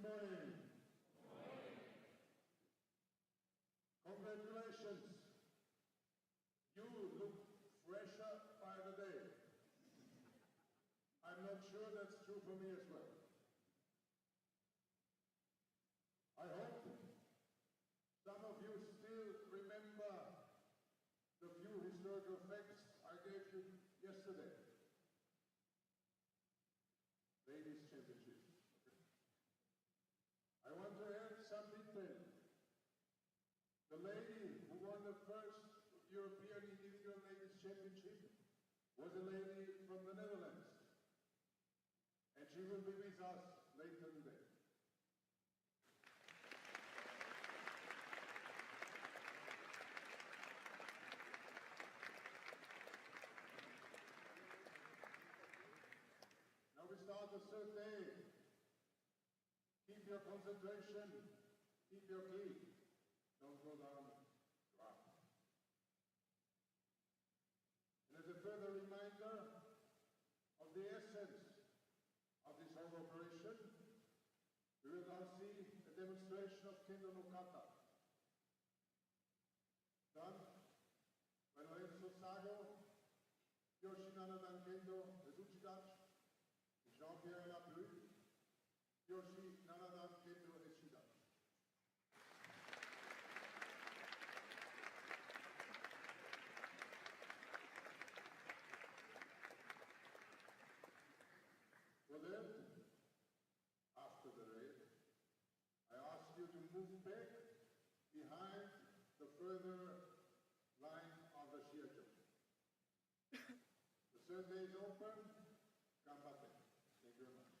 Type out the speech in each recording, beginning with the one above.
morning. Congratulations. You look fresher by the day. I'm not sure that's true for me as well. I hope some of you still remember the few historical facts I gave you yesterday. Ladies Championship. I want to add some detail. The lady who won the first European Individual Ladies Championship was a lady from the Netherlands. And she will be with us later today. Now we start the third day. Keep your concentration, keep your key. Don't go down. Drop. And as a further reminder of the essence of this whole operation, we will now see a demonstration of Kendo no Kata, done by Lorenzo Sago, Yoshinanadan Kendo Ezuchidachi, Jean-Pierre Laplu, Yoshinanadan Kendo Eshidachi. For that, after the raid, I ask you to move back behind the further line of the Shiai-jo. The third day is open. Ganbatte. Thank you very much.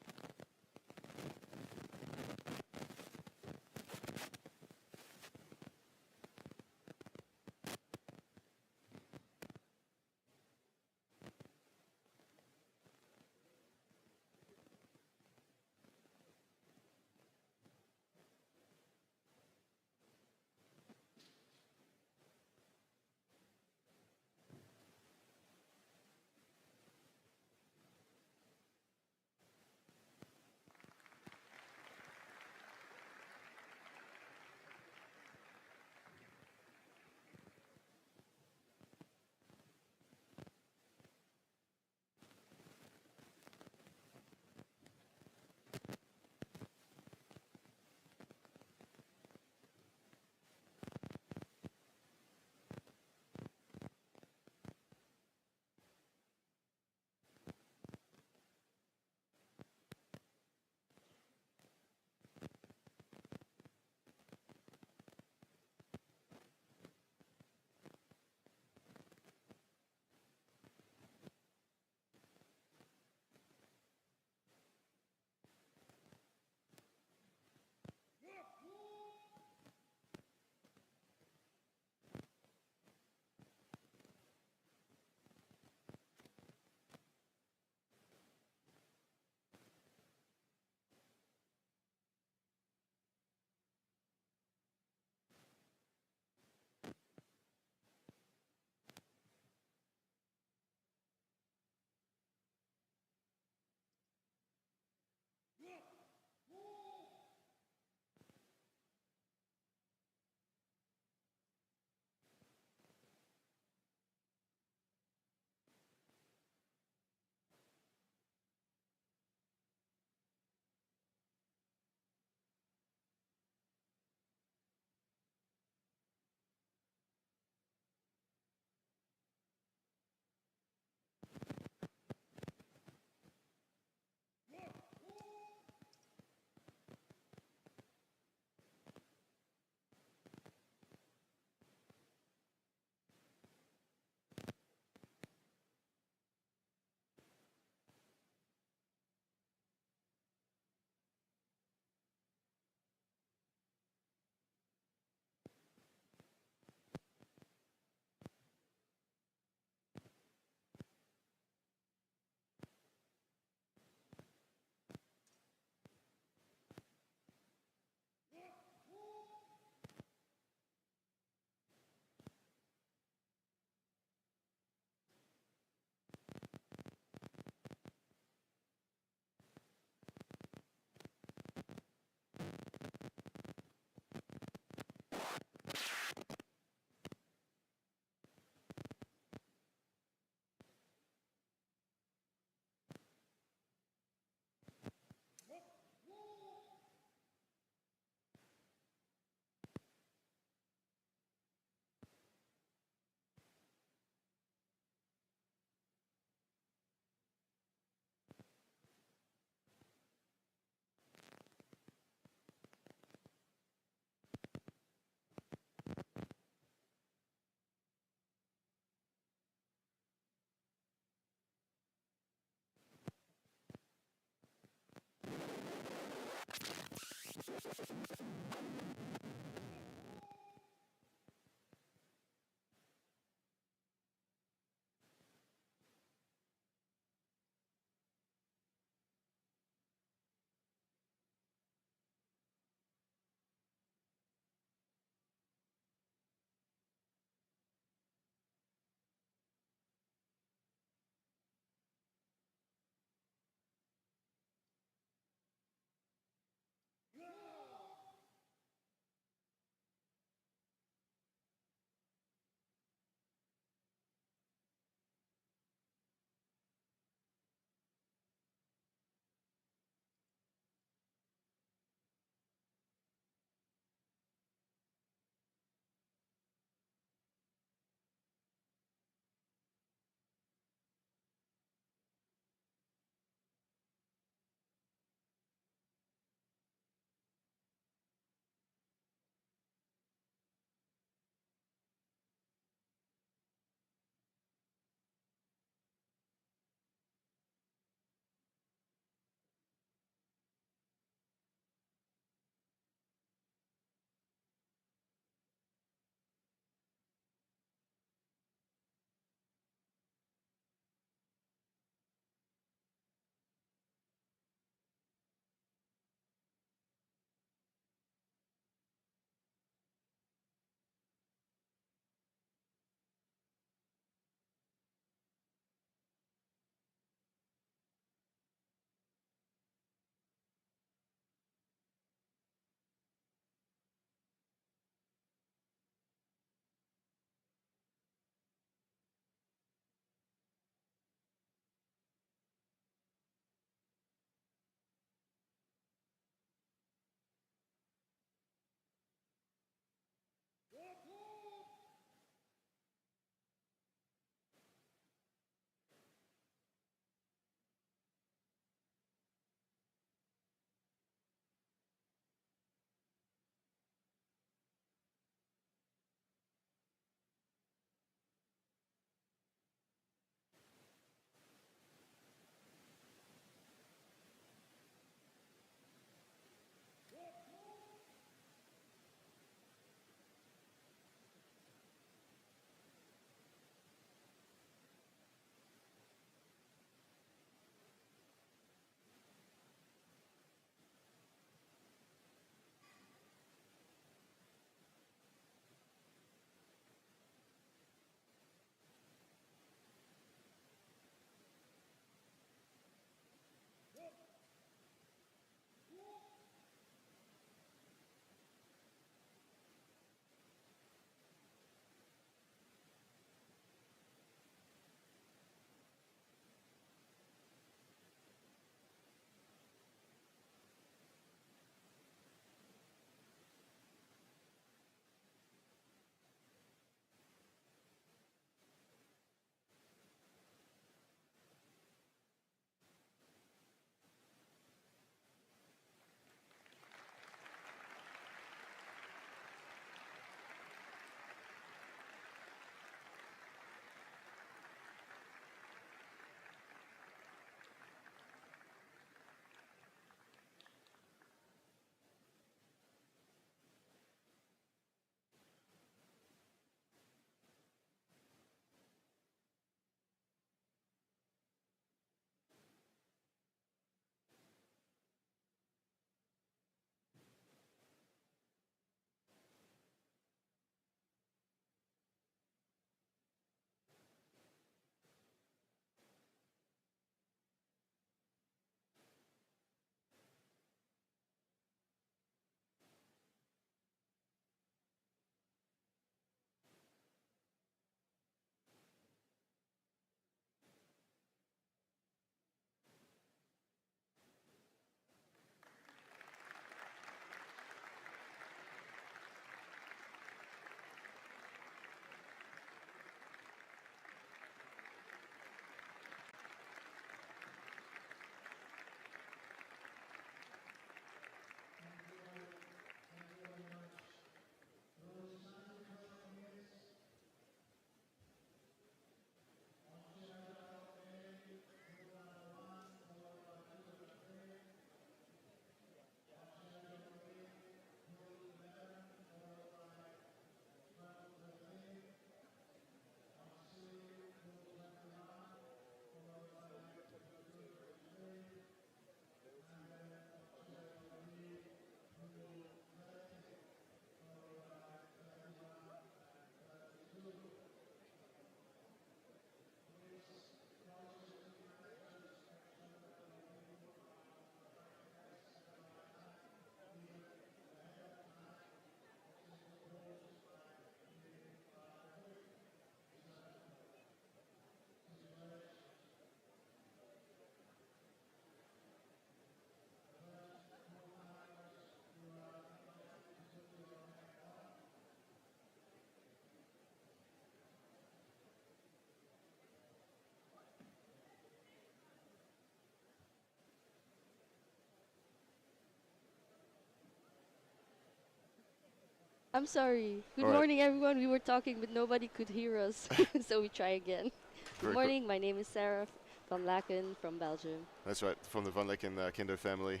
I'm sorry. Good All right. morning, everyone. We were talking, but nobody could hear us, so we try again. Good Very good. morning. My name is Sarah van Laken from Belgium. That's right, from the Van Lecken Kendo family.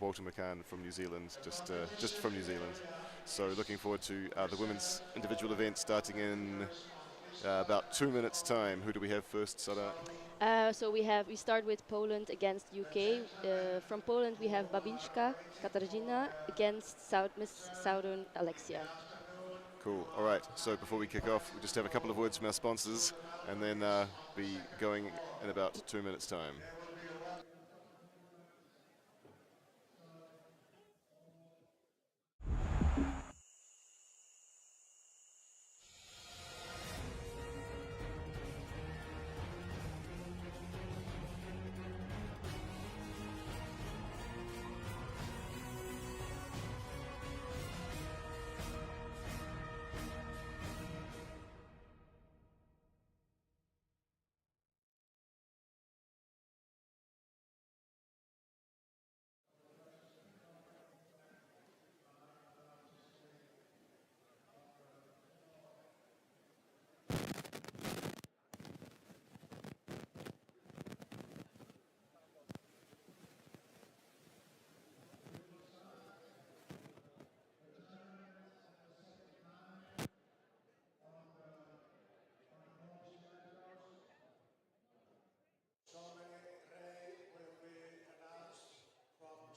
Walter McCann from New Zealand, just from New Zealand. So looking forward to the women's individual event starting in about 2 minutes' time. Who do we have first, Sarah? So we start with Poland against UK. From Poland, we have Babinska Katarzyna against Miss Southern Alexia. Cool. All right. So before we kick off, we just have a couple of words from our sponsors, and then be going in about 2 minutes' time.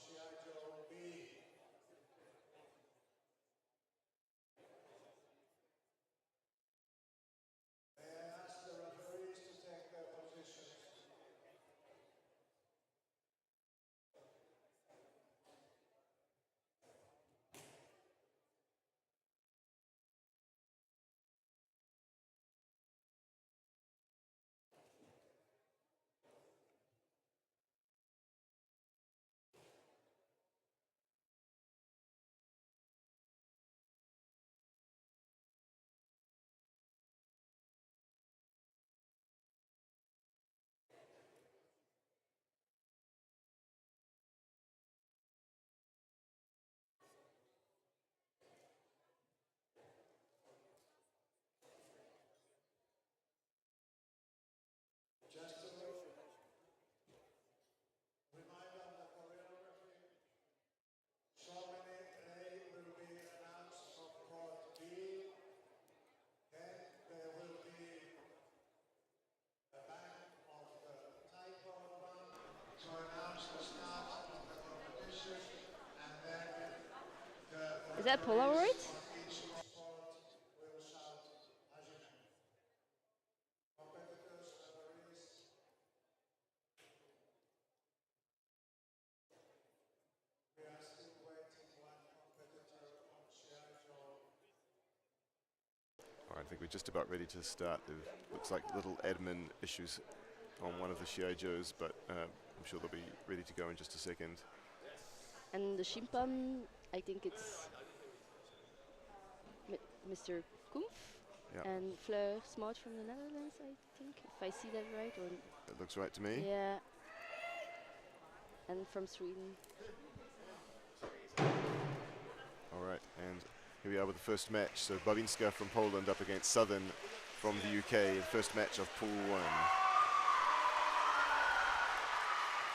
Shiaijo A. May I ask the referees to take their positions? Just to remind of the choreography, Chamonix A will be announced from court B, then there will be a band of the typo drum to announce the start of the competition, and then the Is that referees Polaroid? on each sport will shout Hajime. Competitors, referees, we are still waiting one competitor on Shiai-jo. All right, I think we're just about ready to start. There looks like little admin issues on one of the Shiai-jos, but I'm sure they'll be ready to go in just a second. And the Shimpan, I think it's Mr. Kumpf Yeah, and Fleur Smout from the Netherlands, I think, if I see that right. Or that looks right to me. yeah, and from Sweden. All right, and here we are with the first match. So Babinska from Poland up against Southern from the UK, the first match of Pool 1.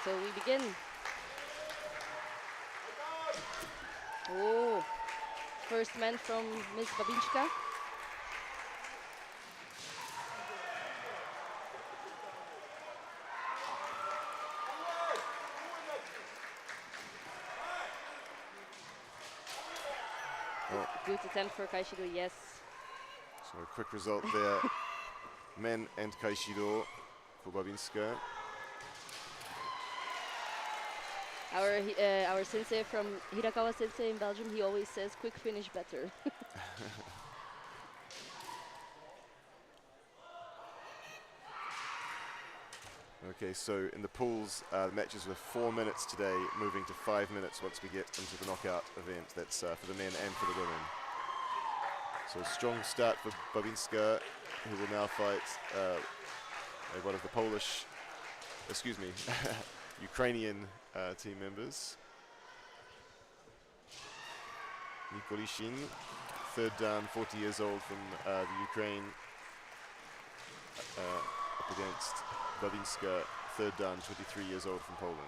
So we begin. Oh, first man from Miss Babinska. Oh. Good attempt for Kaishido, yes. So a quick result there. Men and Kaishido for Babinska. Our sensei from Hirakawa Sensei in Belgium, he always says quick finish better. Okay, so in the pools, the matches were 4 minutes today, moving to 5 minutes once we get into the knockout event. That's for the men and for the women. So a strong start for Babinska, who will now fight one of the Ukrainian team members, Nikolishin. third dan, 40 years old from the Ukraine, up against Babinska, third dan, 23 years old from Poland.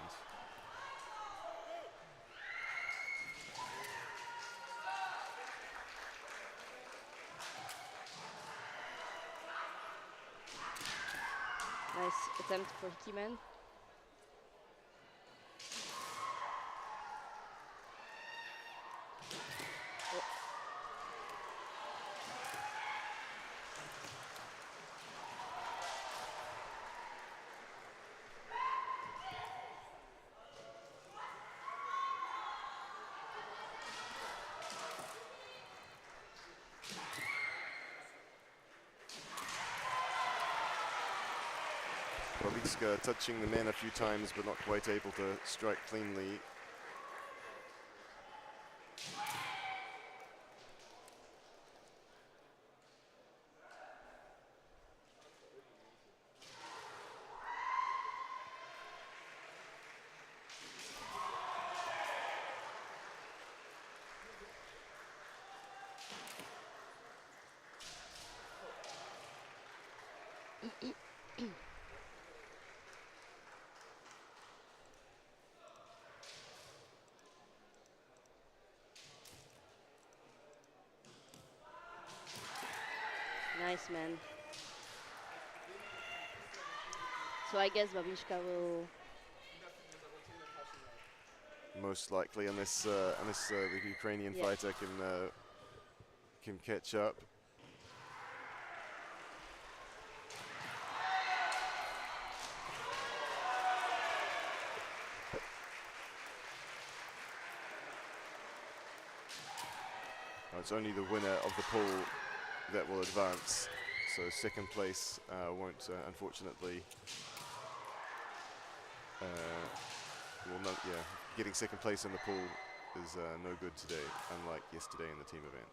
Nice attempt for Hikiman. Babinska touching the men a few times, but not quite able to strike cleanly. Nice, man. So I guess Babinska will... Most likely, unless the Ukrainian fighter can catch up. It's only the winner of the pool that will advance. So second place won't, unfortunately, getting second place in the pool is no good today, unlike yesterday in the team event.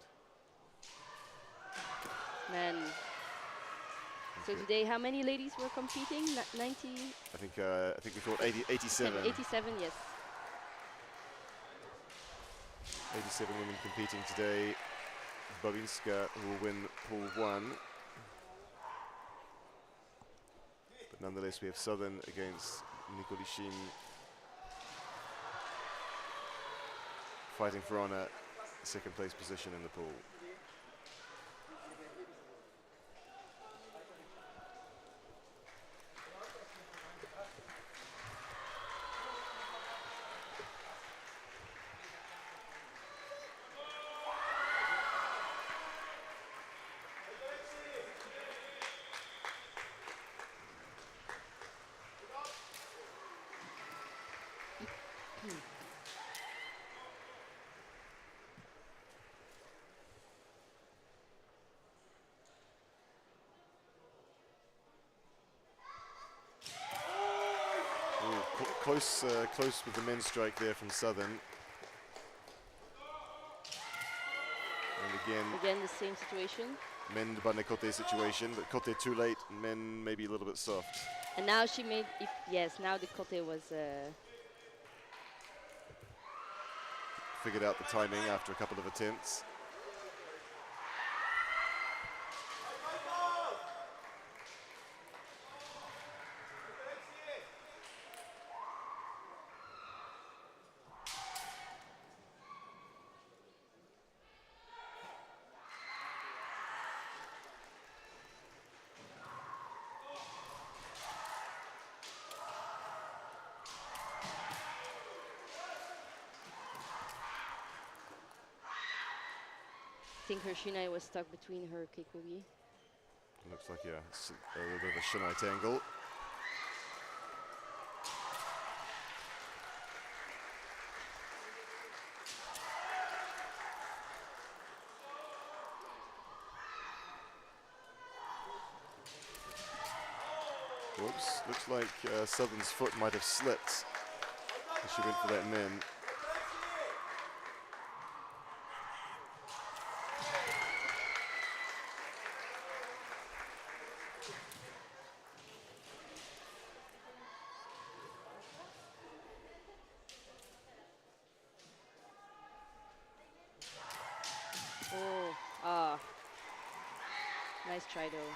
Man. So today, how many ladies were competing? 90? I think we thought 87. 87, yes. 87 women competing today. Babinska, who will win pool 1. But nonetheless, we have Southern against Nikolishin, fighting for honor, second place position in the pool. Close with the men's strike there from Southern. And again the same situation. Men by Kote situation, but Kote too late, men maybe a little bit soft. And now she made, now the Kote was... figured out the timing after a couple of attempts. I think her shinai was stuck between her keikogi. Looks like, yeah, it's a little bit of a shinai tangle. Whoops, looks like Southern's foot might have slipped as she went for that men. Oh. Nice try though.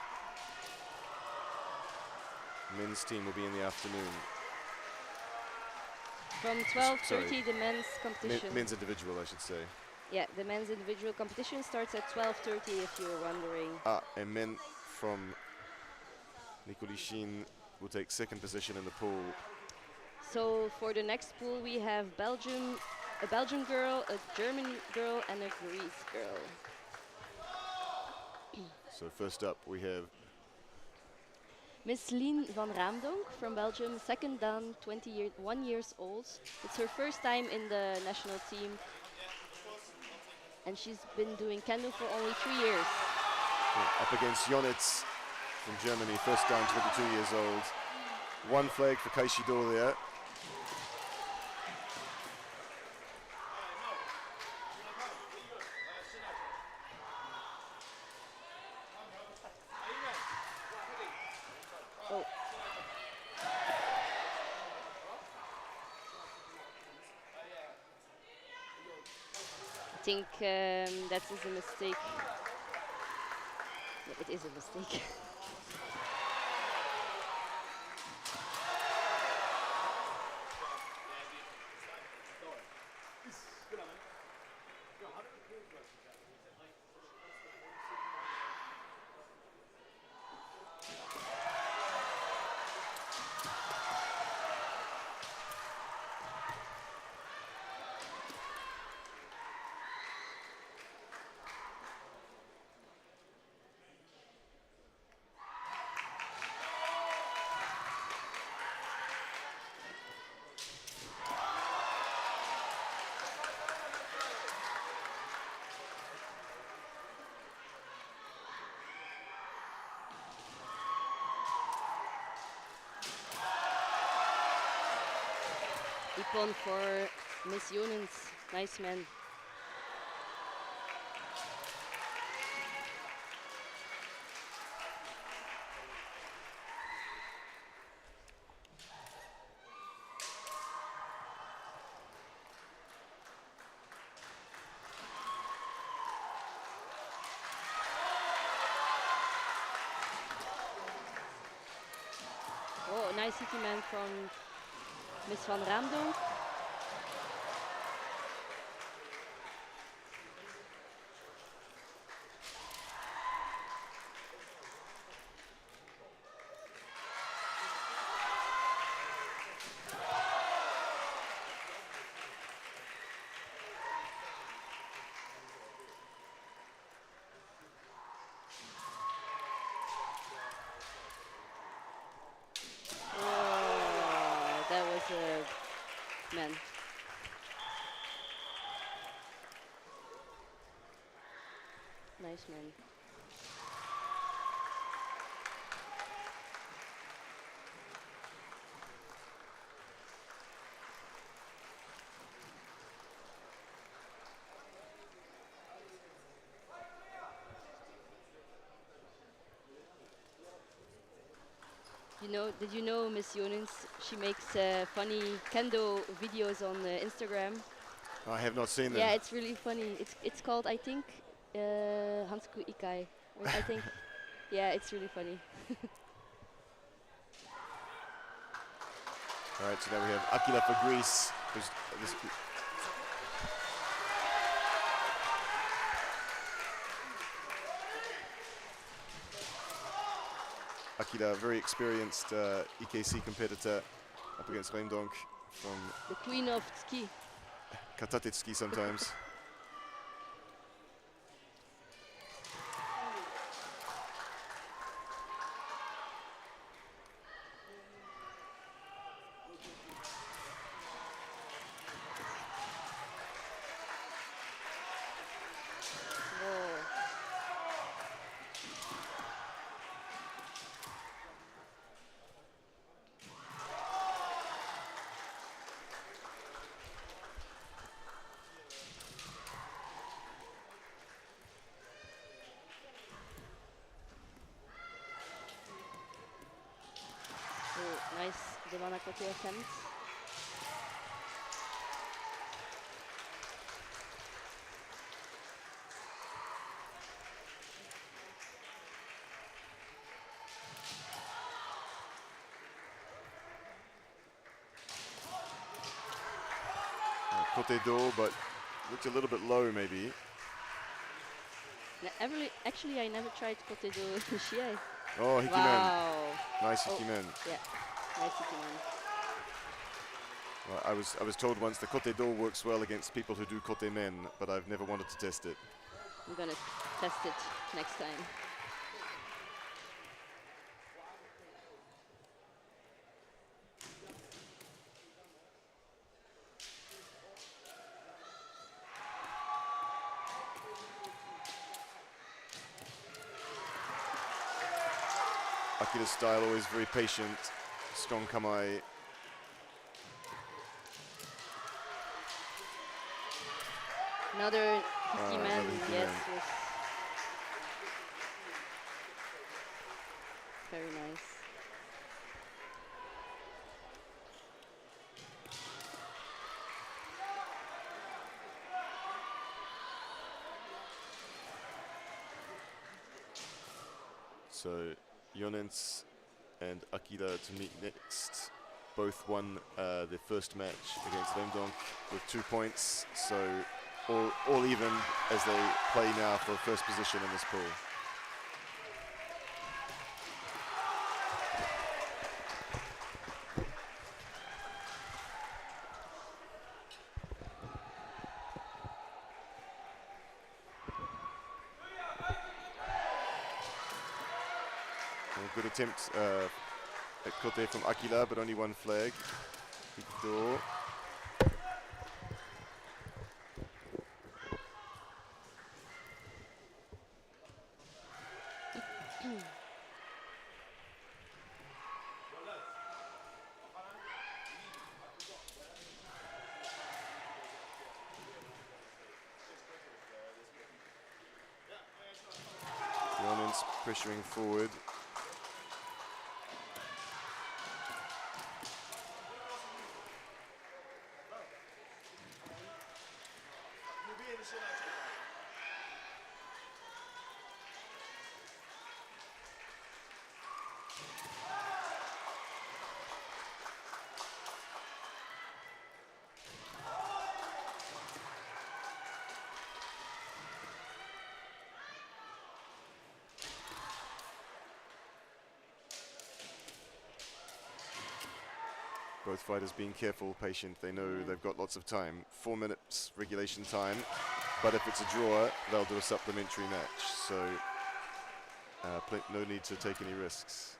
Men's team will be in the afternoon. From 12:30, the men's competition. Men's individual, I should say. Yeah, the men's individual competition starts at 12:30, if you're wondering. And men from Nicolichin will take second position in the pool. So for the next pool, we have Belgium, a Belgian girl, a German girl, and a Greece girl. So first up, we have Miss Lien van Raamdonk from Belgium, second dan, 21 years old. It's her first time in the national team, and she's been doing kendo for only 3 years. up against Jonitz from Germany, first dan, 22 years old. One flag for Shiai-jo there. Oh. I think that is a mistake. Yeah, it is a mistake. Ippon for Miss Jonens. Nice man. Oh, nice hit man from Miss van Raamdonk. Oh, that was a man. Nice man. Did you know Miss Jonens, she makes funny kendo videos on Instagram. I have not seen them. Yeah, it's really funny. It's called, I think, Hansku Ikai. Or I think, yeah, it's really funny. All right, so now we have Akila for Greece. Akila, very experienced EKC competitor, up against Raamdonk from The queen of ski. Katatetsuki sometimes. Nice Devanakote attempt. Kote do, but looked a little bit low maybe. Actually, I never tried Kote do Shiai. Oh, Hikimen. Wow. Nice Oh, Hikimen. yeah, nice Hikimen. Well, I was told once the Kote do works well against people who do Kote men, but I've never wanted to test it. I'm gonna test it next time. Akila's style always very patient, strong kamae. Another Hikimen, another Hikimen. yes. Very nice. So Yonens and Akira to meet next. Both won their first match against Leidan with 2 points. So all even as they play now for first position in this pool. Good attempt at Kote from Akila, but only one flag. Hito. Yonens pressuring forward. Both fighters being careful, patient. They know they've got lots of time. 4 minutes regulation time. But if it's a draw, they'll do a supplementary match. So no need to take any risks.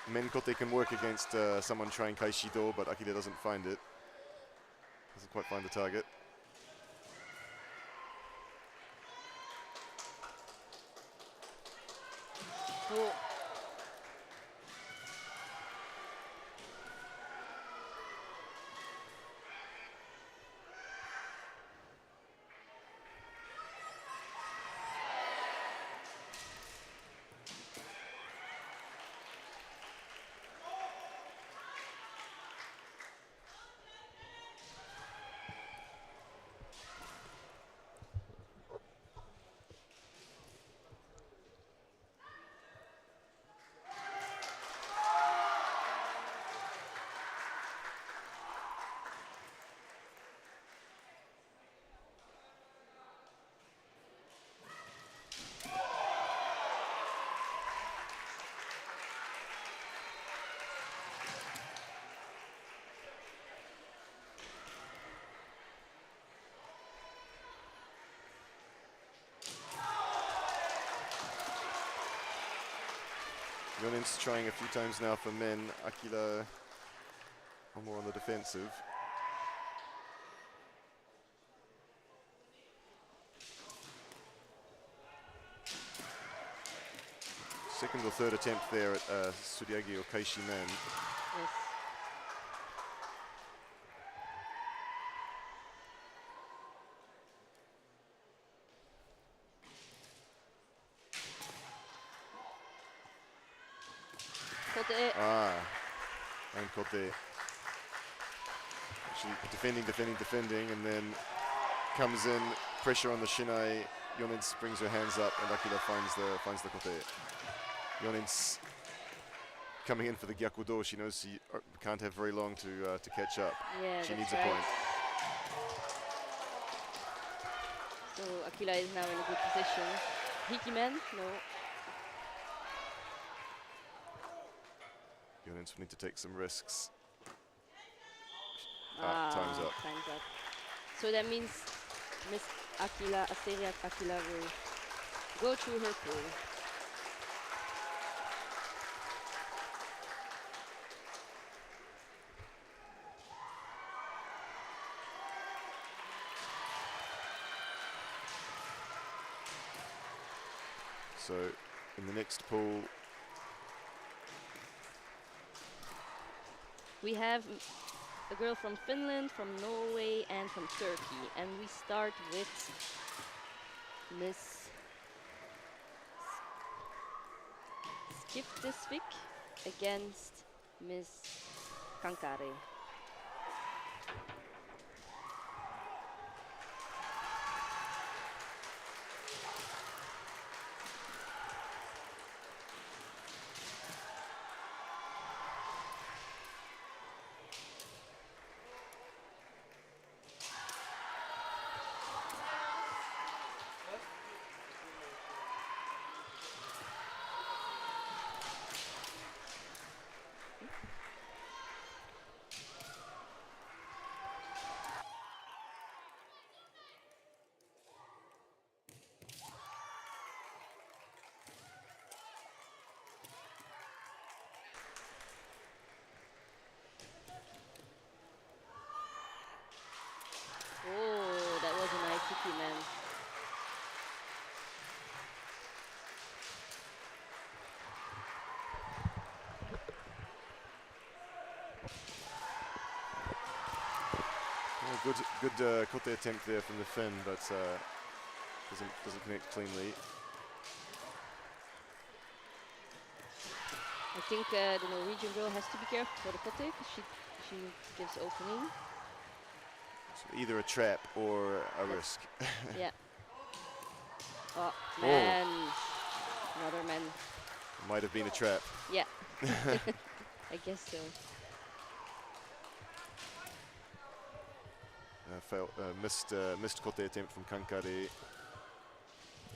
Men Kote can work against someone trying Kai Shido, but Akira doesn't find it. Doesn't quite find the target. Cool. Yonens trying a few times now for men. Akila more on the defensive. Second or third attempt there at Shiaijo A Kaishi men. Yes. Kote. And Kote She defending, and then comes in, pressure on the shinai. Yonens brings her hands up, and Akila finds the kote. Yonens coming in for the gyakudo. She knows she can't have very long to catch up. Yeah, she needs right. a point. So Akila is now in a good position. Hikimen, no. Yonens will need to take some risks. Time's up. So that means Miss Akila, Asteria Akila will go through her pool. So in the next pool, we have a girl from Finland, from Norway, and from Turkey. And we start with Miss Skiftisvik against Miss Kankare. Oh, that was a nice Hikimen. Good kote attempt there from the Finn, but doesn't connect cleanly. I think the Norwegian girl has to be careful for the kote because she gives opening. So either a trap or a risk. Yeah. Oh, man. Another man. Might have been a trap. Yeah. I guess so. Missed kote attempt from Kankare.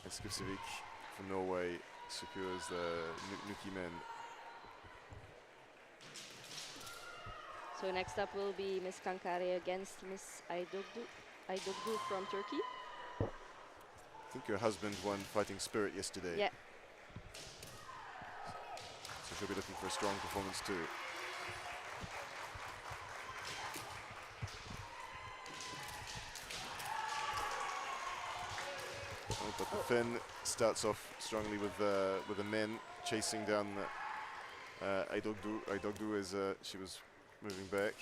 Skiftisvik from Norway secures the Nuki men. So next up will be Miss Kankare against Miss Aydogdu from Turkey. I think her husband won Fighting Spirit yesterday. Yeah. So she'll be looking for a strong performance too. But the Finn starts off strongly with the men chasing down Aydogdu as she was moving back.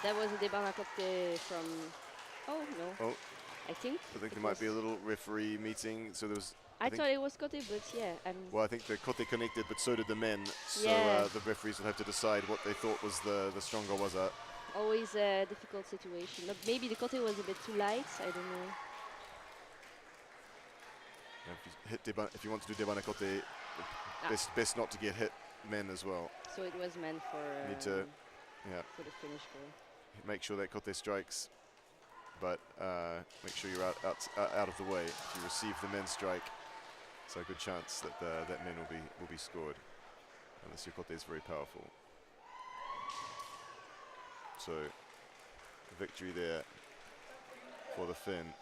That was a Debanakote from, oh no, I think there might be a little referee meeting, so there was... I thought it was kote, but yeah. Well, I think the kote connected, but so did the men, so yeah. The referees will have to decide what they thought was the stronger waza. Always a difficult situation. But maybe the kote was a bit too light, I don't know. Yeah, if you want to do Debanakote, best not to get hit men as well. So it was meant for, for the finish goal. Make sure that kote strikes, but make sure you're out of the way. If you receive the men's strike, it's a good chance that that men will be scored, unless your kote is very powerful. So victory there for the Finn,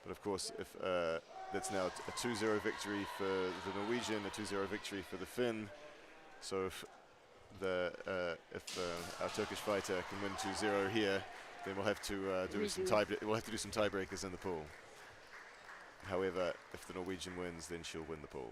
but of course if that's now a 2-0 victory for the Norwegian, a 2-0 victory for the Finn. So if our Turkish fighter can win 2-0 here, then we'll have to do some tiebreakers in the pool. However, if the Norwegian wins, then she'll win the pool.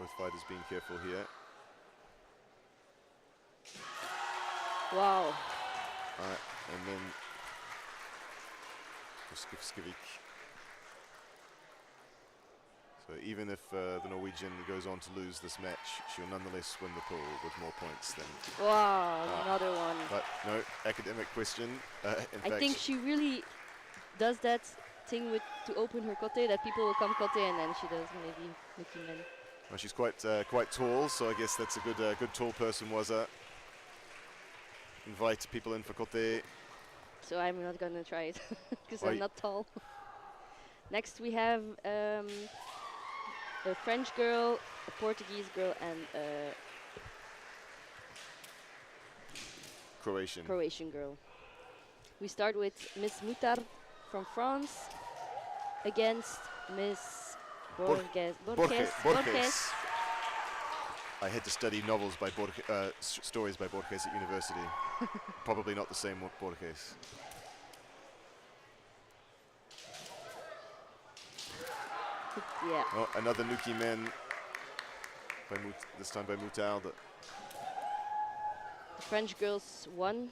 Both fighters being careful here. Wow. And then Skivik. So even if the Norwegian goes on to lose this match, she'll nonetheless win the pool with more points than. Wow, another one. But no, academic question. I think she really does that thing with to open her kote, that people will come kote and then she does maybe Mickey Men. Well, she's quite tall, so I guess that's a good tall person was invite people in for kote. So I'm not gonna try it because I'm not tall. Next we have a French girl, a Portuguese girl, and a Croatian girl. We start with Miss Mutar from France against Miss Borges. I had to study novels by stories by Borges at university. Probably not the same Borges. Yeah. Oh, another Nuki Men. This time by Mutal. The French girls won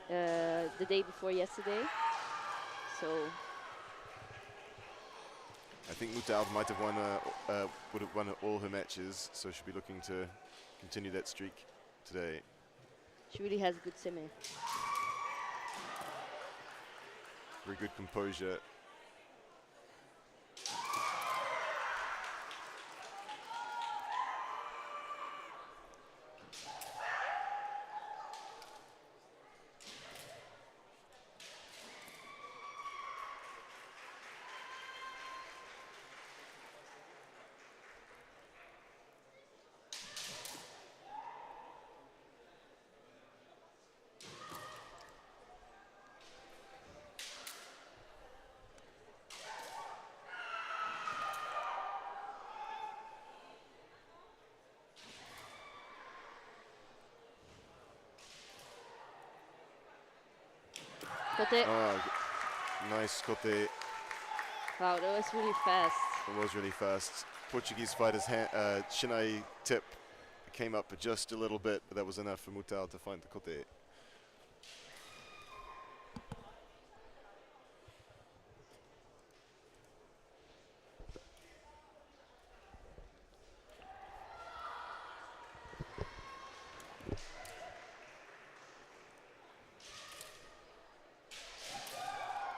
the day before yesterday. So I think Mutal might have would have won all her matches, so she'll be looking to continue that streak today. She really has good seme. Very good composure. Kote. Oh, nice kote. Wow, that was really fast. It was really fast. Portuguese fighter's Shiai tip came up just a little bit, but that was enough for Mutal to find the kote.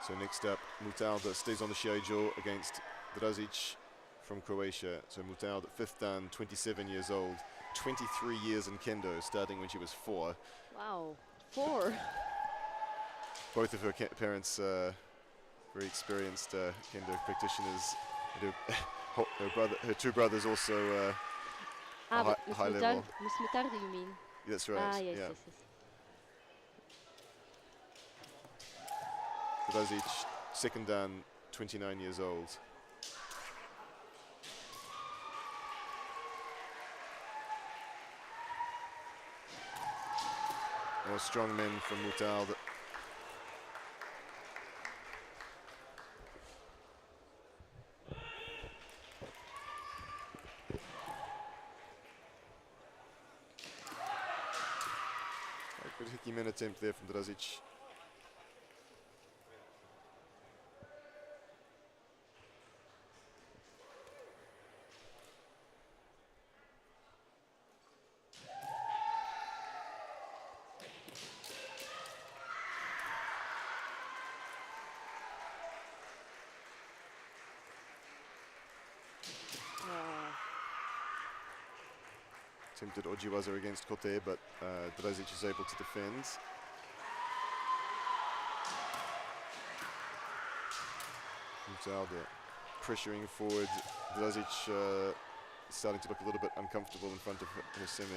So next up, Mutal that stays on the Shiai-jo against Drazic from Croatia. So Mutal at 5th dan, 27 years old, 23 years in Kendo, starting when she was 4. Wow, 4. Both of her parents very experienced Kendo practitioners. Her two brothers also high level. Miss Mutardi, you mean? That's right. Ah, yes, yeah. yes, yes. Drazic, 2nd dan, 29 years old. More strong men from Mutal. A good Hickey men attempt there from Drazic. Attempted Ojiwaza against Kote, but Drazic is able to defend. Mutal pressuring forward. Drazic starting to look a little bit uncomfortable in front of her semi.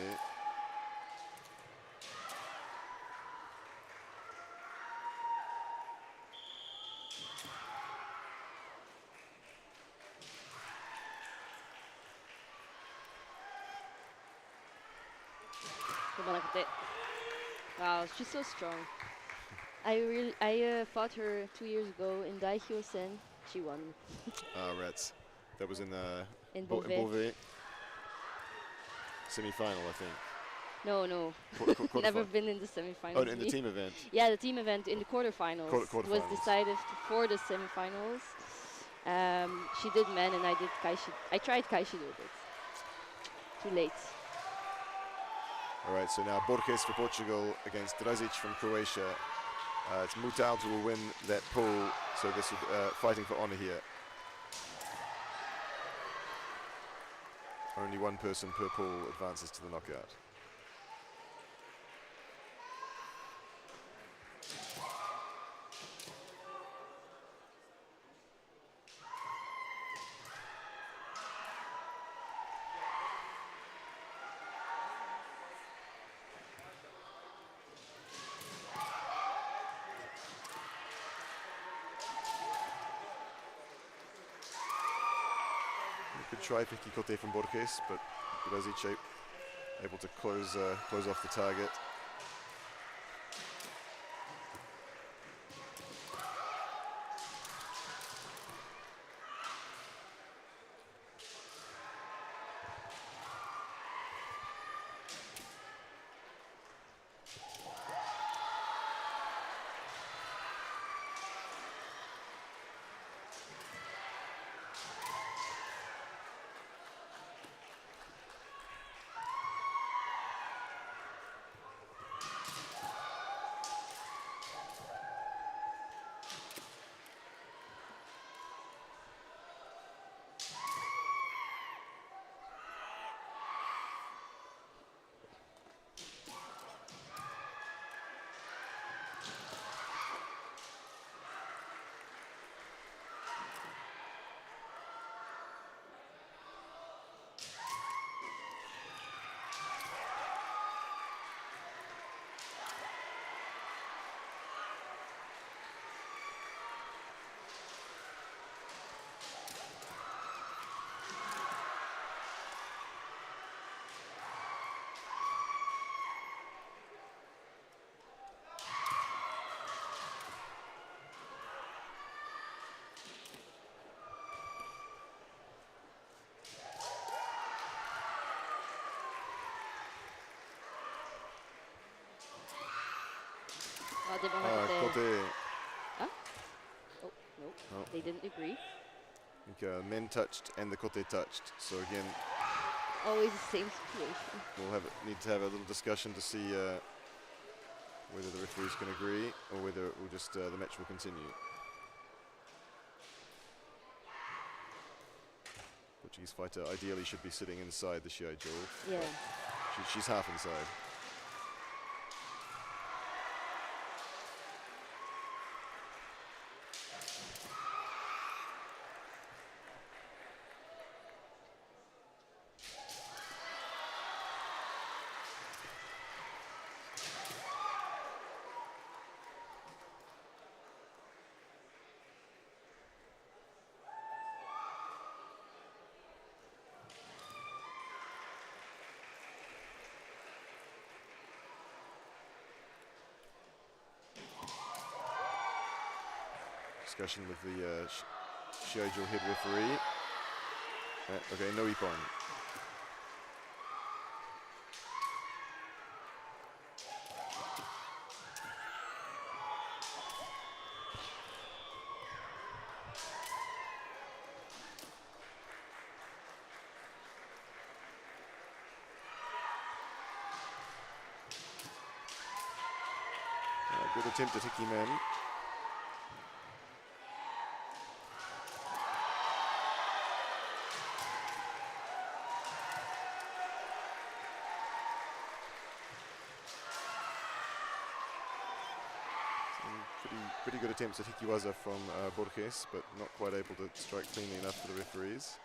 Wow, she's so strong. I fought her 2 years ago in Daihyo-sen. She won. Rats. That was in Beauvais. semi-final, I think. No, no. Quarterfinal. Never been in the semifinals. Oh, in the team event. Yeah, the team event in the quarterfinals was Quarterfinals. decided for the semifinals. She did men and I did Kaishi. I tried Kaishido, but too late. All right, so now Borges for Portugal against Drazic from Croatia. It's Mutal who will win that pool, so this is fighting for honor here. Only one person per pool advances to the knockout. Good try for Kikote from Borges, but Drazic able to close off the target. Kote. Huh? Oh, no. Oh. They didn't agree. I think men touched and the Kote touched. So again, always the same situation. We'll need to have a little discussion to see whether the referees can agree or whether it will just the match will continue. Portuguese fighter ideally should be sitting inside the Shiai-jo. Yeah. She's half inside. Discussion with the Shiai-jo head referee. Okay, no ippon. Good attempt at Hickey-man. Pretty good attempts at Hikiwaza from Borges, but not quite able to strike cleanly enough for the referees.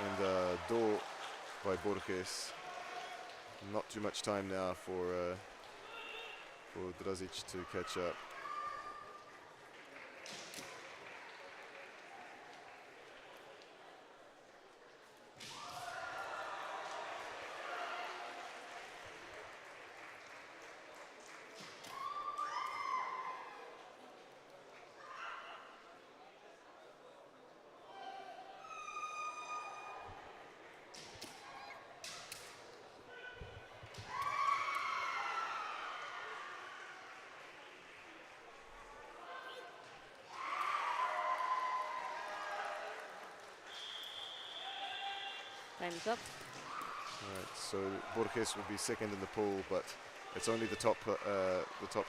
And do by Borges. Not too much time now for Drazic to catch up. Time's up. Right, so Borges will be second in the pool, but it's only the top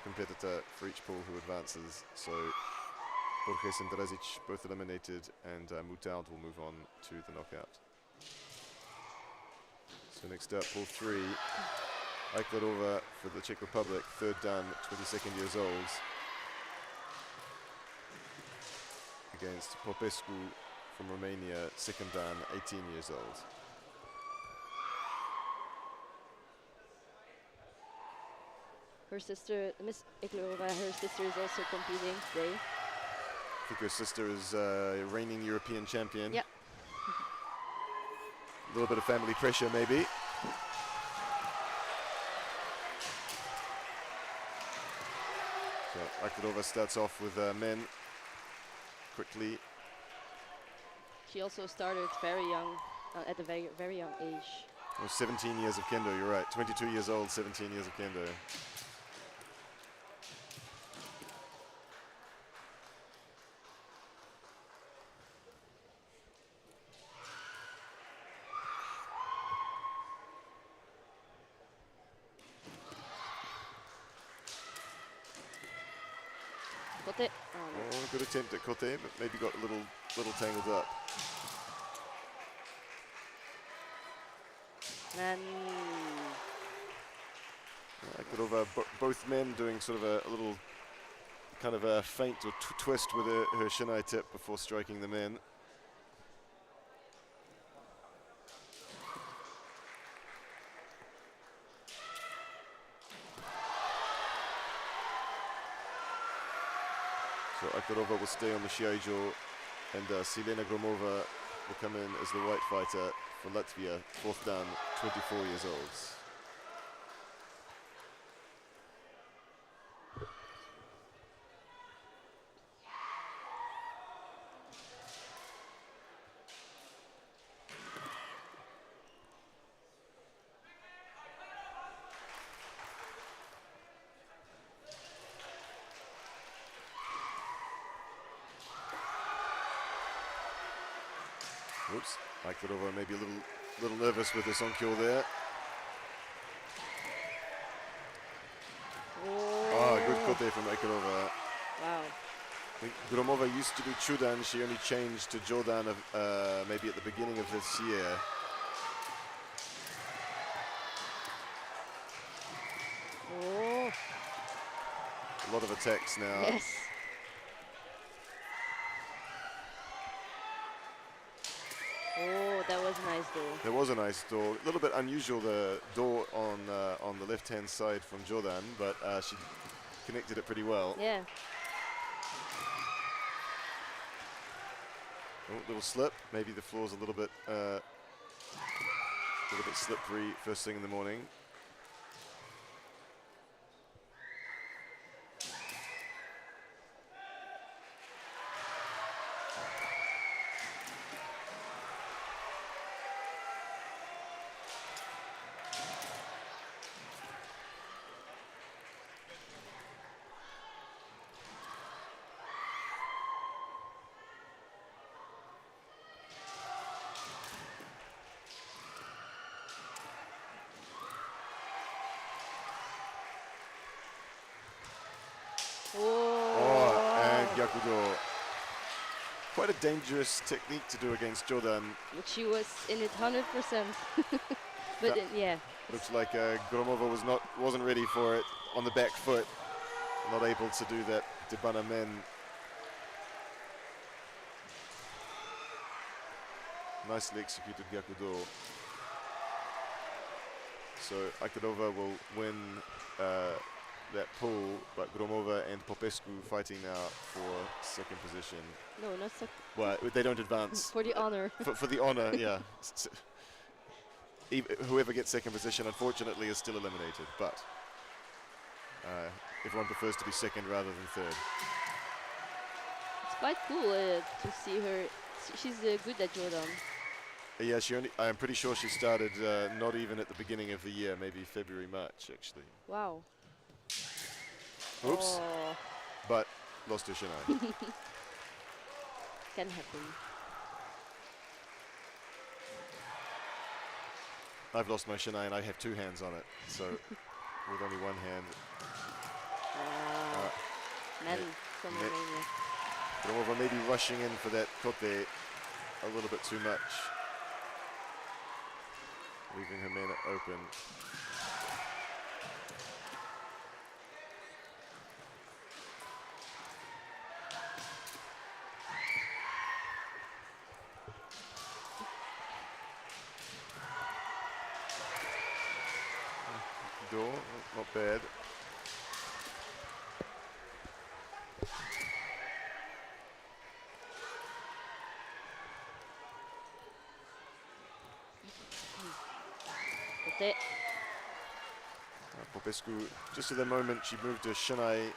competitor for each pool who advances. So Borges and Drazic both eliminated, and Mutaud will move on to the knockout. So next up, pool 3, Aiklarova for the Czech Republic, third dan, 22 years old, against Popescu from Romania, second dan, 18 years old. Her sister, Miss Aiklarova, her sister is also competing today. I think her sister is reigning European champion. Yep. A little bit of family pressure, maybe. So Aiklarova starts off with men quickly. She also started very young, at a very young age. Oh, 17 years of kendo, you're right. 22 years old, 17 years of kendo. Kote. Oh, good attempt at Kote, but maybe got a little tangled up. And Aiklarova, both men doing sort of a little kind of a feint or twist with her shinai tip before striking them in. So Aiklarova will stay on the Shiai-jo, and Silena Gromova will come in as the white fighter for Latvia, fourth dan, 24 years old. Oops, Aiklarova maybe a little nervous with the Sonkyo there. Oh, good kote from Aiklarova. wow. I think Gromova used to do Chudan, she only changed to Jodan maybe at the beginning of this year. Oh, A lot of attacks now. yes. Oh, that was nice though. There was a nice door, a little bit unusual, the door on the left-hand side from Jordan, but she connected it pretty well. Yeah. Oh, little slip. Maybe the floor's a little bit slippery first thing in the morning. Yakudo. Quite a dangerous technique to do against Jordan. But she was in it 100%. But yeah. Looks like Gromova wasn't ready for it on the back foot. Not able to do that Debana men. Nicely executed Yakudo. So Aiklarova will win that pool, but Gromova and Popescu fighting now for second position. No, not second. Well, they don't advance. For the honor. For the honor, yeah. Whoever gets second position, unfortunately, is still eliminated, but everyone prefers to be second rather than third. It's quite cool to see her. She's good at Jordan. Yeah, I'm pretty sure she started not even at the beginning of the year, maybe February, March, actually. Wow. Oops. Oh. But lost her shinai. Can happen. I've lost my shinai and I have 2 hands on it, so with only 1 hand. Men from Romania. Gromova maybe rushing in for that kote a little bit too much, leaving her men open. Door, not bad. Kote. Popescu, just at the moment she moved her shinai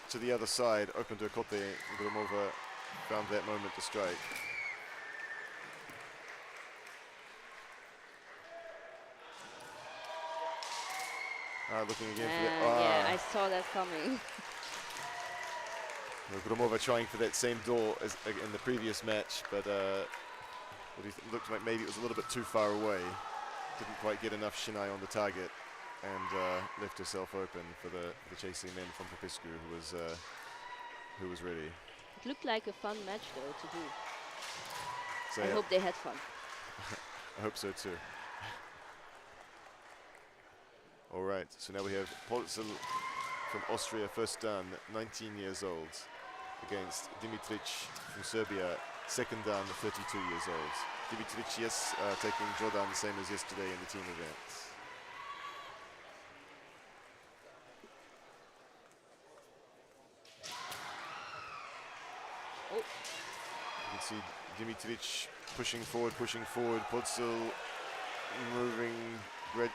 to the other side, opened her kote, and Gromova found that moment to strike. Looking again for that. Yeah, I saw that coming. Gromova trying for that same door as in the previous match, but looked like maybe it was a little bit too far away. Didn't quite get enough shinai on the target, and left herself open for the chasing men from Popescu, who was ready. It looked like a fun match though to do. So I hope they had fun. I hope so too. All right, so now we have Polzel from Austria, first dan, 19 years old, against Dimitric from Serbia, second dan, 32 years old. Dimitric, yes, taking Jordan the same as yesterday in the team event. Oh. You can see Dimitric pushing forward, Polzel moving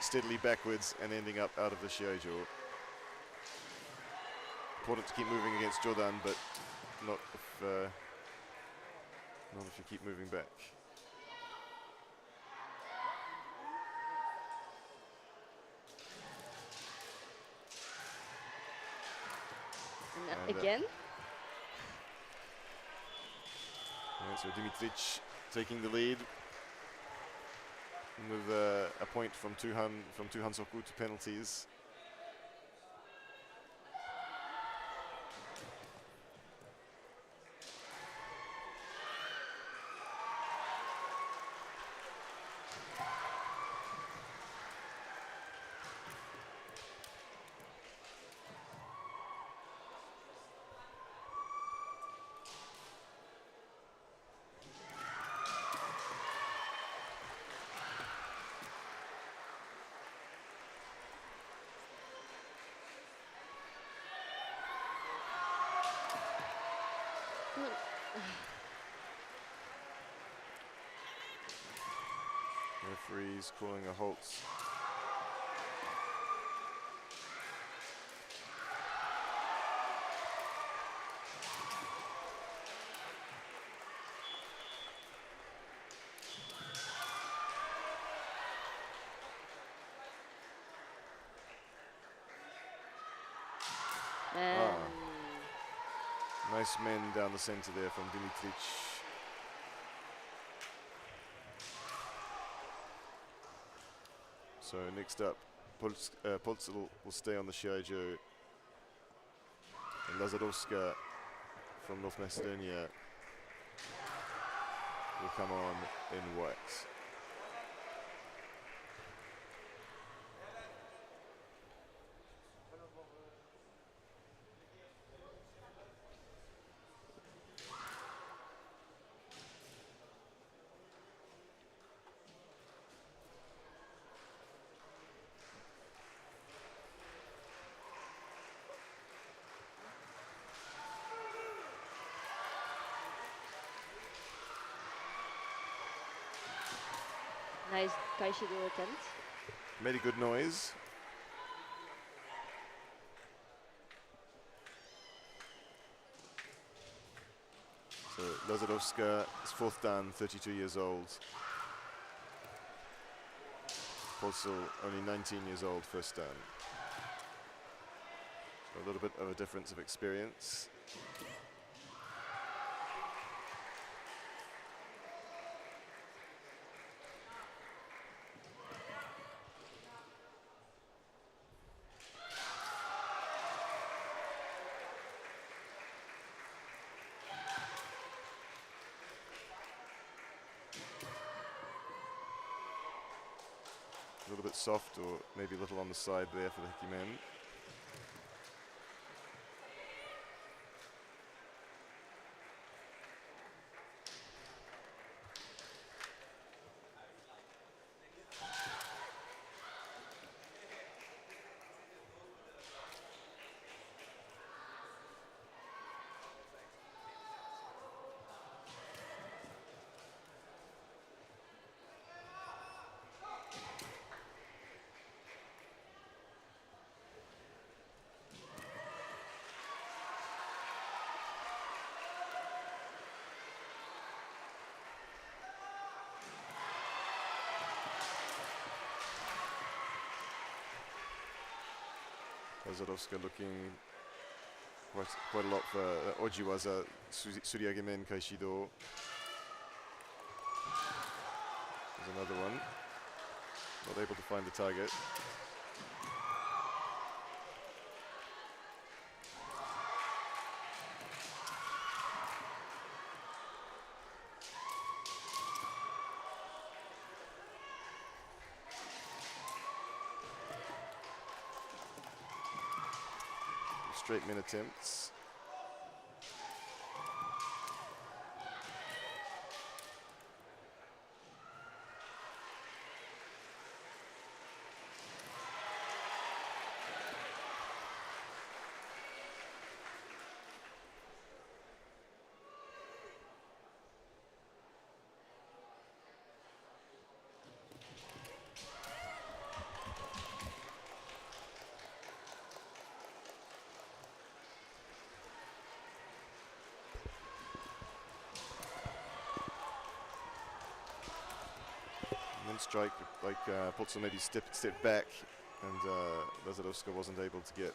steadily backwards and ending up out of the Shiai-jo. Important to keep moving against Jordan, but not if you keep moving back. And again? So Dimitric taking the lead with a point from Tuhan Soku to penalties. Referee's calling a halt. Nice men down the center there from Dimitric. So next up, Polzel will stay on the Shiai-jo, and Lazarowska from North Macedonia will come on in white. Nice Kaishido attempt. Made a good noise. So Lazarowska is fourth dan, 32 years old. Polzel only 19 years old, first dan. So a little bit of a difference of experience. little bit soft or maybe a little on the side there for the Hikimen. Lazadovska looking quite a lot for Ojiwaza, Suriagemen Kaishido. There's another one. Not able to find the target. Straight min attempts. Strike like Potso maybe step back, and Lazadovska wasn't able to get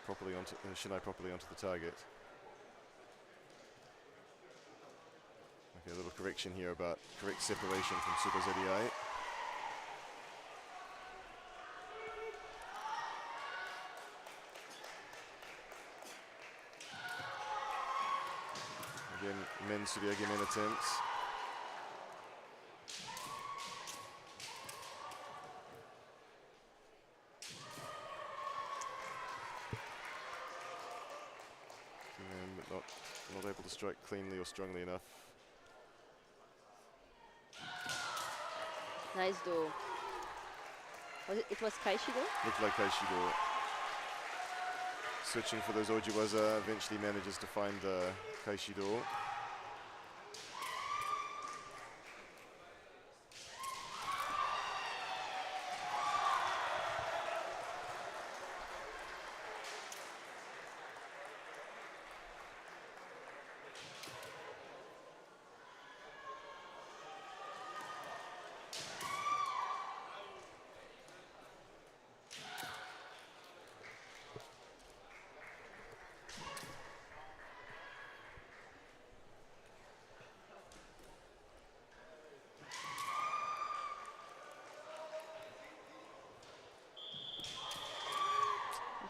properly onto Shinai properly onto the target. Okay, a little correction here about correct separation from Super ZDI. Again, men Suriage men attempts. Not able to strike cleanly or strongly enough. Nice do. It was Kaishido? Looked like Kaishido. Switching for those Ojiwaza, eventually manages to find Kaishido.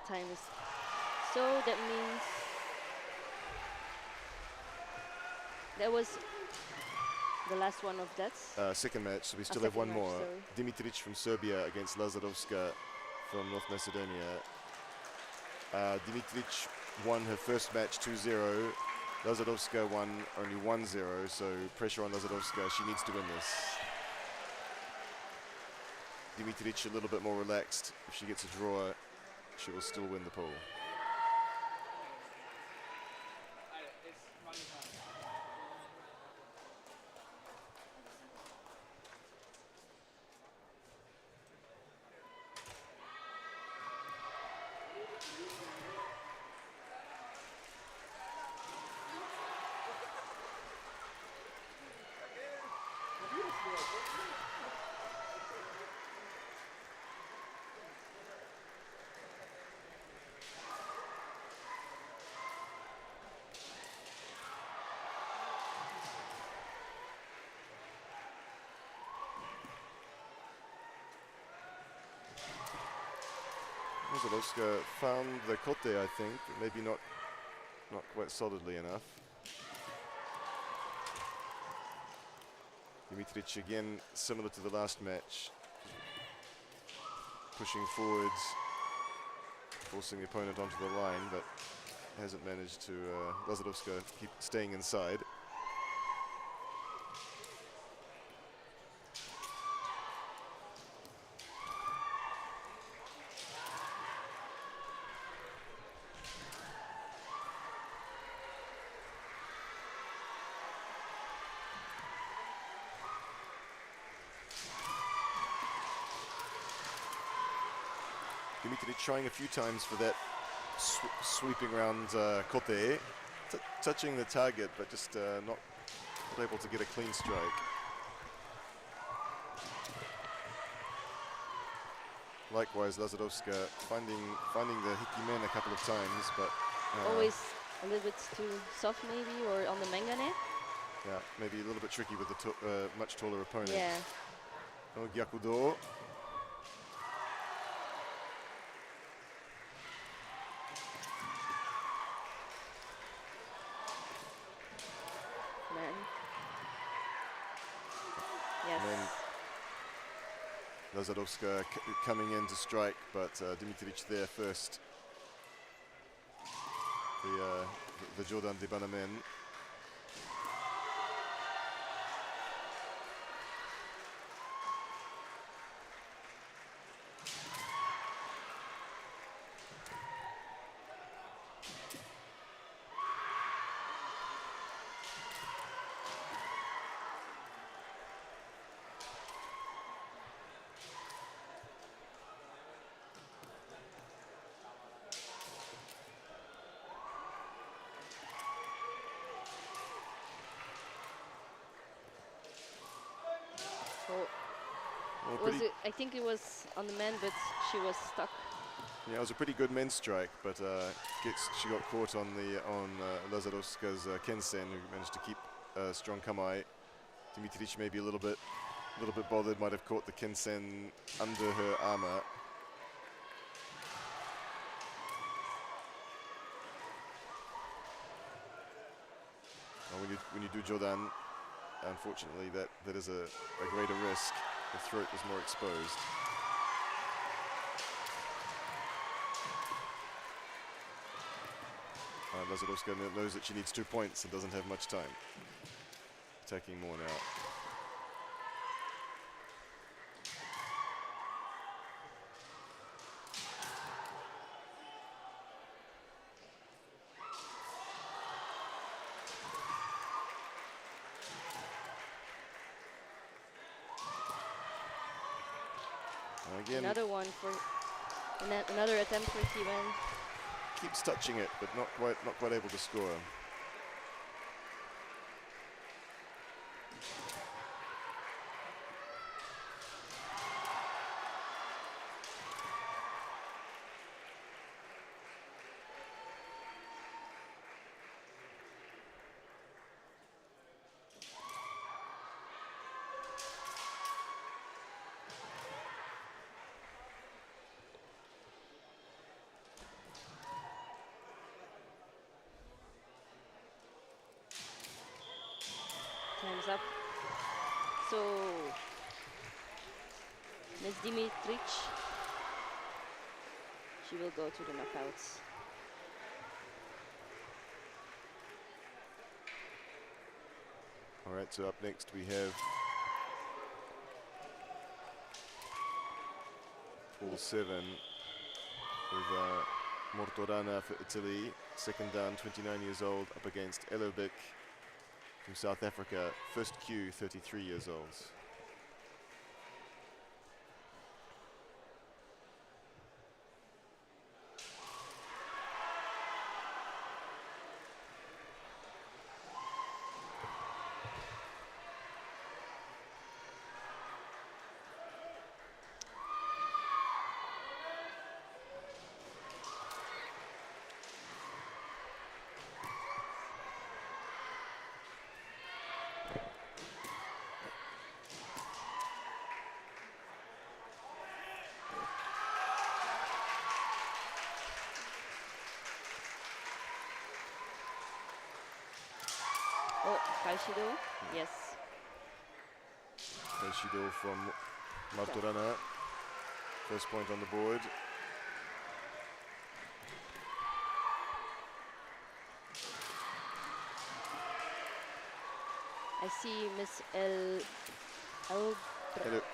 Time is so that means that was the last one of that. Second match, so we still have one more. Dimitric from Serbia against Lazadovska from North Macedonia. Dimitric won her first match 2-0. Lazadovska won only 1-0, so pressure on Lazadovska. She needs to win this. Dimitric a little bit more relaxed. If she gets a draw, she will still win the pool. Lazadovska found the kote, I think, but maybe not quite solidly enough. Dimitric again, similar to the last match, pushing forwards, forcing the opponent onto the line, but hasn't managed to, Lazadowska keep staying inside. Dimitri trying a few times for that sweeping round kote, touching the target, but just not able to get a clean strike. Likewise, Lazadowska finding the hikimen a couple of times, but always a little bit too soft maybe, or on the mengane. Yeah, maybe a little bit tricky with the much taller opponent. Yeah. Oh, Gyakudo. Yes. Lazadowska coming in to strike, but Dimitric there first. The Jordan de Banamen. I think it was on the man, but she was stuck. Yeah, it was a pretty good men's strike, but she got caught on Lazadowska's Kensen, who managed to keep strong kamae. Dimitric maybe a little bit bothered, might have caught the Kensen under her armor. When you do Jordan, unfortunately, that is a greater risk. The throat was more exposed. Lazadowska knows that she needs 2 points and doesn't have much time. Attacking more now. Again, another one for another attempt for Kiwen. Keeps touching it, but not quite able to score. Time's up. So, Ms. Dimitric, she will go to the knockouts. All right, so up next we have Pool 7 with Mortorana for Italy, second dan, 29 years old, up against Elobik from South Africa, first Q, 33 years old. Oh, Kaishido, yes. Kaishido from Martorana. First point on the board. I see Miss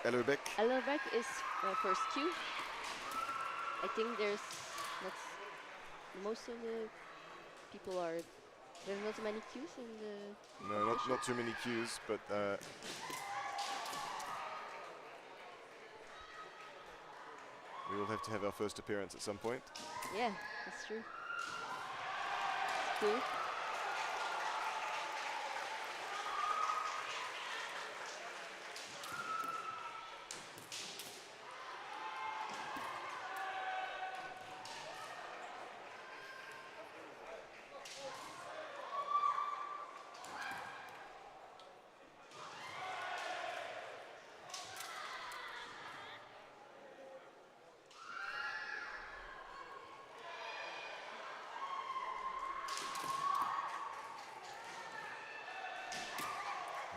Ellerbeck. Ellerbeck is first cue. I think that's most of the people are. There's not many cues in the. No, not too many cues, but we will have to have our first appearance at some point. Yeah, that's true. It's cool.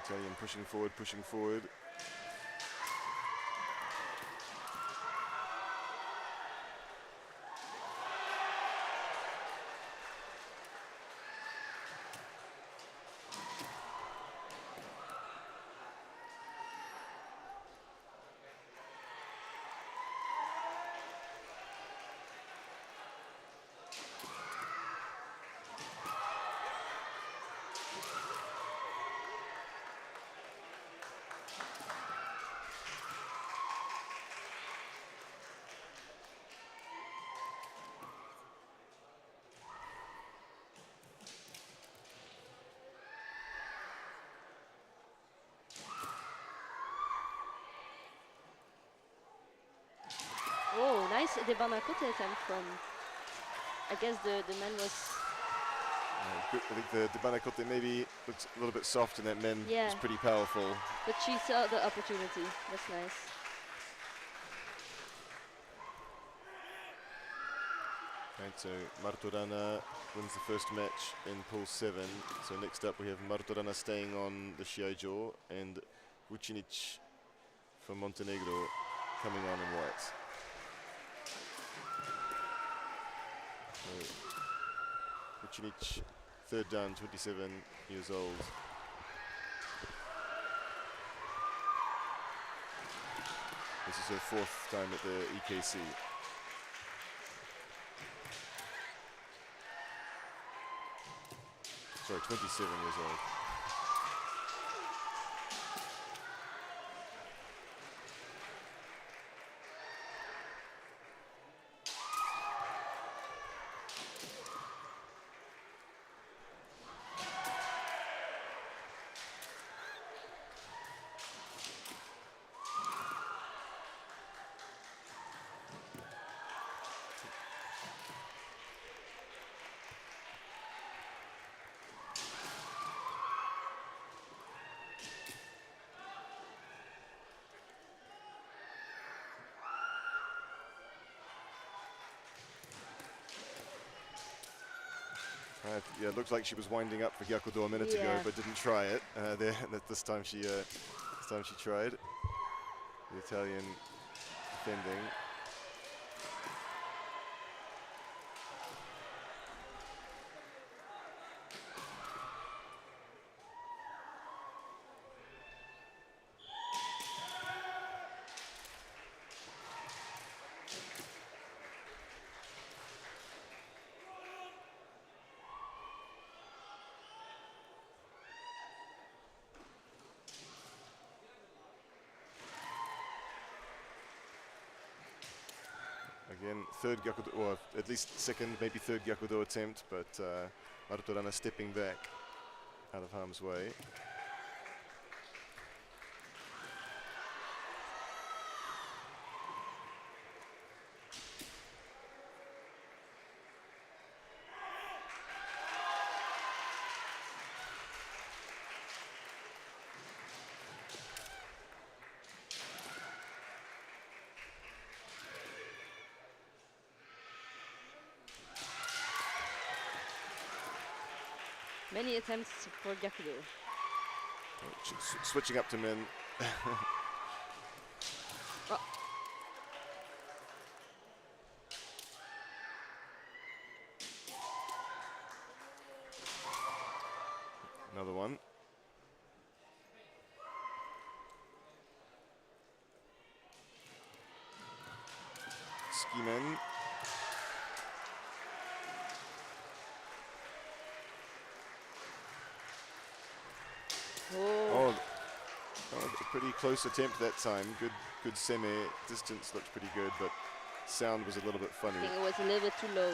Italian pushing forward, pushing forward. Oh, nice Debanakote attempt from. I guess the man was. I think the Banakote maybe looks a little bit soft, and that men Yeah. is pretty powerful. But she saw the opportunity. That's nice. Right, so Martorana wins the first match in pool 7. So next up we have Martorana staying on the Shiai-jo and Vucinic from Montenegro coming on in white. So Vucinic, third dan, 27 years old. This is her 4th time at the EKC. Sorry, 27 years old. Yeah, it looked like she was winding up for Gyakudo a minute ago, but didn't try it. This time she tried. The Italian defending. Again, third Gyakudo, or at least second, maybe third Gyakudo attempt, but Martorana stepping back out of harm's way. Many attempts for Gyakudo. Switching up to men. Another one. Skimen. Oh. Oh, a pretty close attempt that time. Good semi. Distance looked pretty good, but sound was a little bit funny. I think it was a little bit too low.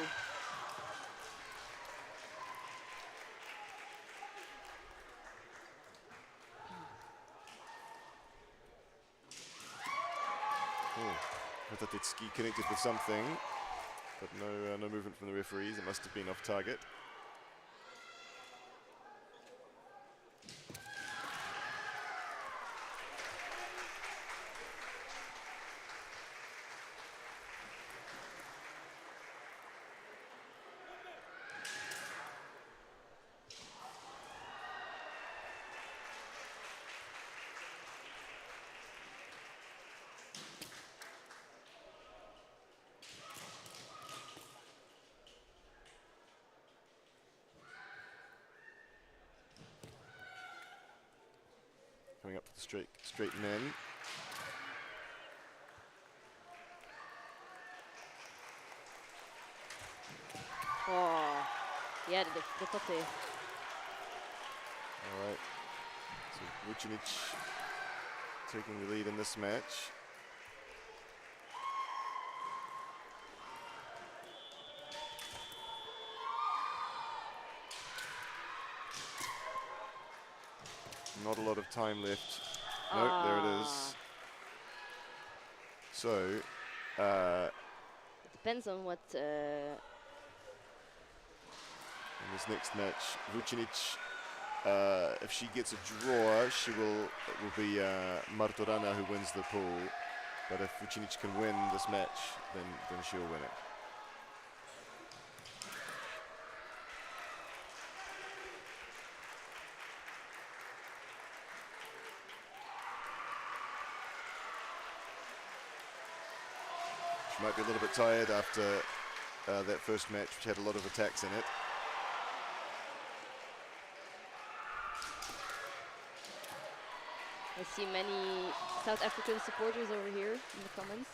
I thought that ski connected with something, but no movement from the referees. It must have been off target. Coming up to the straight men. Oh, yeah, the kote. All right. So Vucinic taking the lead in this match. Not a lot of time left. Nope, there it is. So, it depends on what. in this next match, Vucinic, if she gets a draw, it will be Martorana who wins the pool. But if Vucinic can win this match, then she'll win it. She might be a little bit tired after that first match, which had a lot of attacks in it. I see many South African supporters over here in the comments.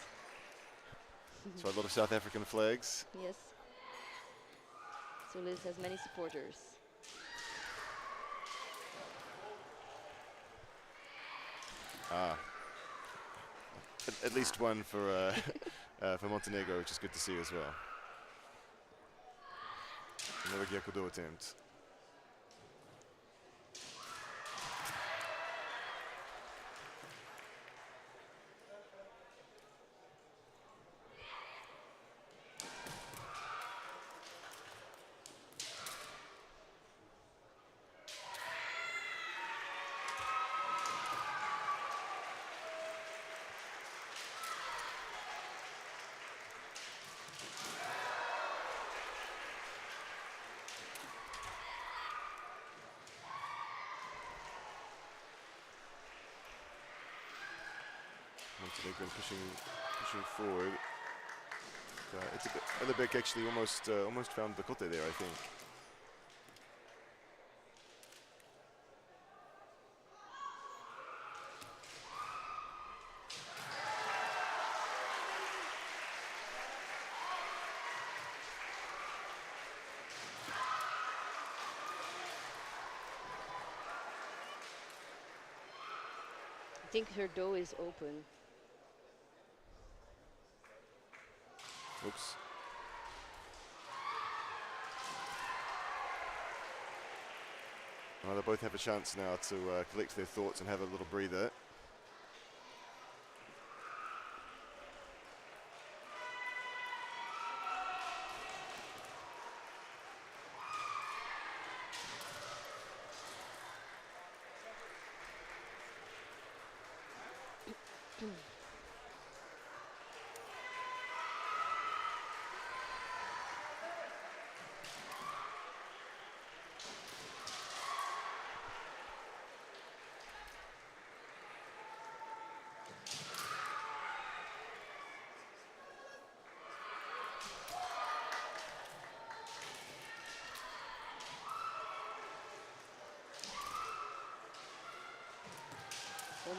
So a lot of South African flags. Yes. So Liz has many supporters. At least one for Montenegro, which is good to see as well. Another Gyakudo attempt. Montenegro pushing forward. It's a bit. Ellerbeck actually almost found the kote there, I think. I think her dough is open. Oops. Well, they both have a chance now to collect their thoughts and have a little breather.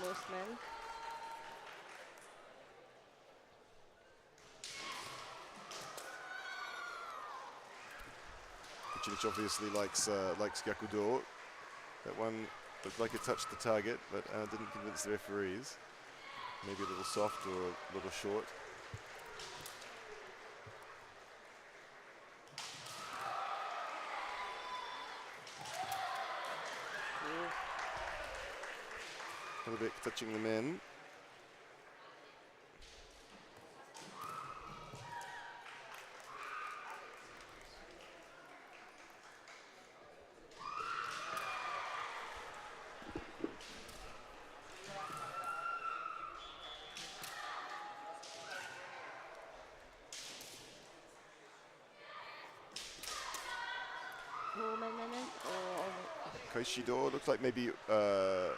most men. Vucinic obviously likes Gyakudo. That one looked like it touched the target, but didn't convince the referees. Maybe a little soft or a little short. Hellebek touching the men. Oh, man. Oh. Kaishido looks like maybe Hellebek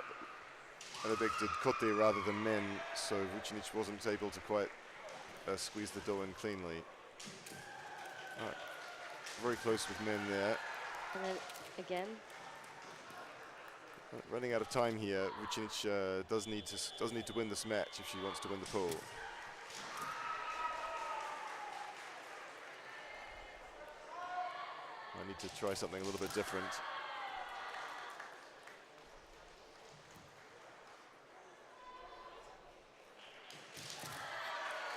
did kote rather than men, so Vucinic wasn't able to quite squeeze the do in cleanly. Right. Very close with men there. And then again. Running out of time here. Vucinic does need to win this match if she wants to win the pool. I need to try something a little bit different.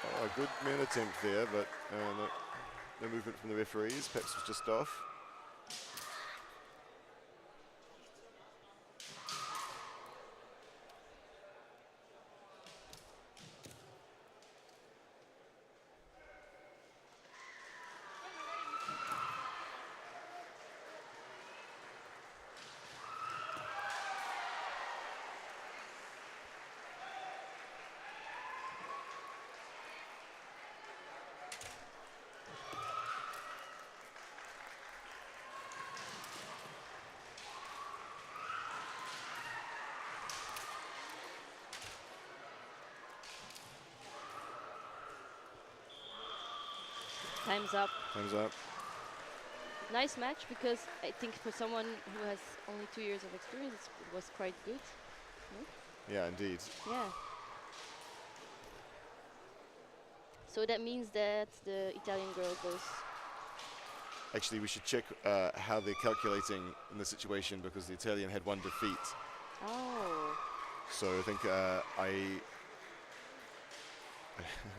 Oh, a good men attempt there, but no movement from the referees. Peps was just off. Time's up. Time's up. Nice match because I think for someone who has only 2 years of experience, it was quite good. No? Yeah, indeed. Yeah. So that means that the Italian girl goes. Actually, we should check how they're calculating in the situation because the Italian had one defeat. Oh. So I think yeah.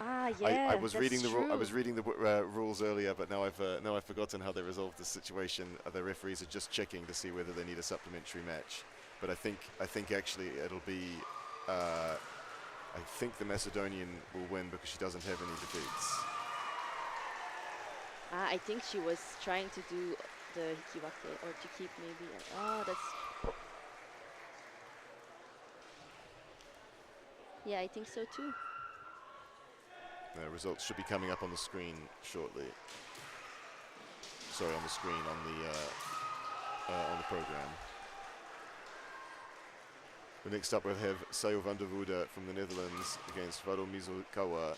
I was that's reading the true. I was reading the rules earlier, but now I've forgotten how they resolved the situation. The referees are just checking to see whether they need a supplementary match. But I think actually it'll be. I think the Macedonian will win because she doesn't have any defeats. I think she was trying to do the hikiwake or to keep maybe. Oh, that's. Yeah, I think so too. The results should be coming up on the screen shortly. Sorry, on the screen on the program. Next up, we'll have Sayo van der Voorde from the Netherlands against Vado Mizukawa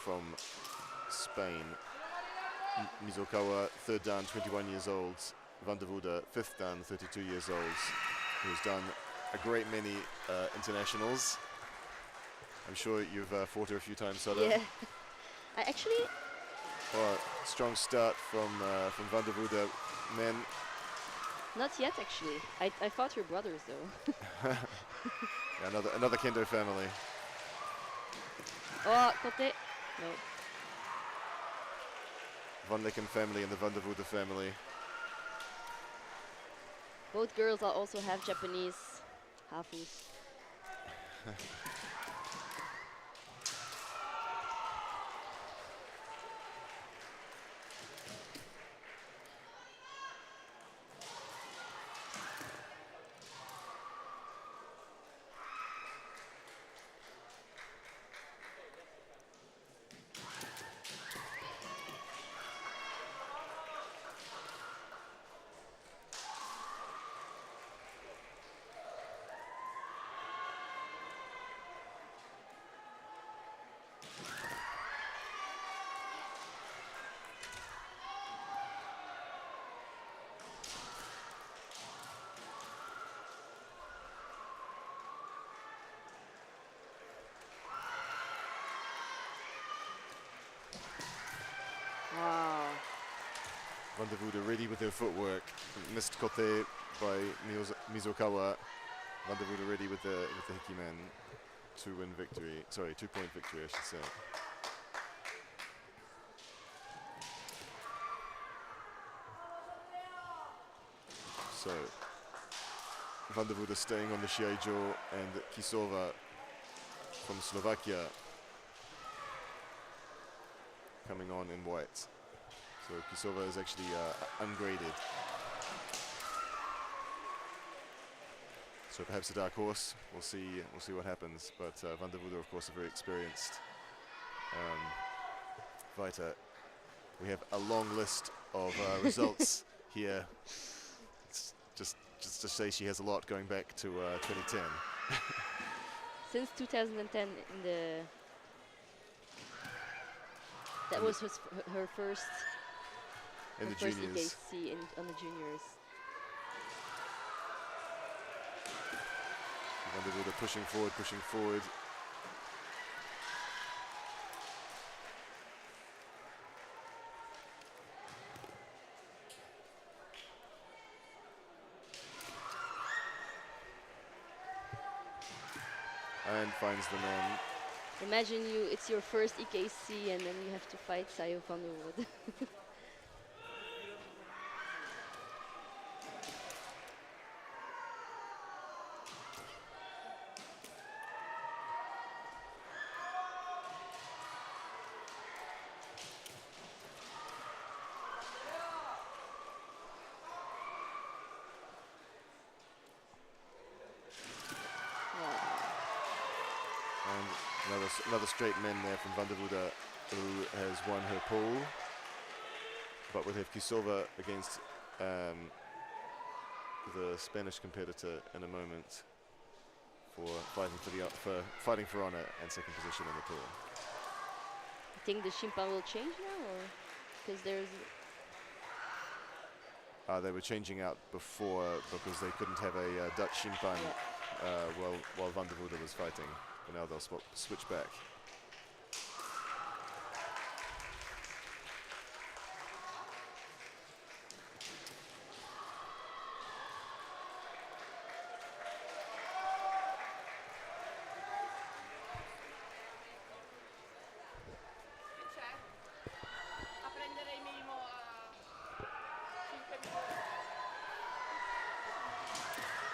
from Spain. Mizukawa, third dan, 21 years old. Van der Voorde, fifth dan, 32 years old. Who's done a great many internationals. I'm sure you've fought her a few times, Sada. Yeah. I actually. Oh, strong start from Van der Voorde, men. Not yet, actually. I fought your brothers, though. Yeah, another Kendo family. Oh, kote. No. Van Lecken family and the Van der Voorde family. Both girls are also half Japanese, hafus. Wow. Van der Voorde ready with her footwork. Missed kote by Mizukawa. Van der Voorde ready with the hikimen. 2-win victory. Sorry, 2-point victory, I should say. So, Van der Voorde staying on the Shiai-jo, and Kisova from Slovakia coming on in white. So Kisova is actually ungraded. So perhaps a dark horse. We'll see what happens. But Van der Voorde, of course, a very experienced fighter. We have a long list of results here. It's just to say she has a lot going back to 2010. Since 2010, that was her first. In the first juniors. EKC on the juniors. Van der Voorde pushing forward. And finds the man. Imagine it's your first EKC and then you have to fight Sayo van der Voorde. Another straight men there from Van der Voorde, who has won her pool. But we'll have Kisova against the Spanish competitor in a moment for fighting for honor and second position in the pool. I think the Shimpan will change now, or because there's. They were changing out before because they couldn't have a Dutch Shimpan while Van der Voorde was fighting. But now they'll switch back.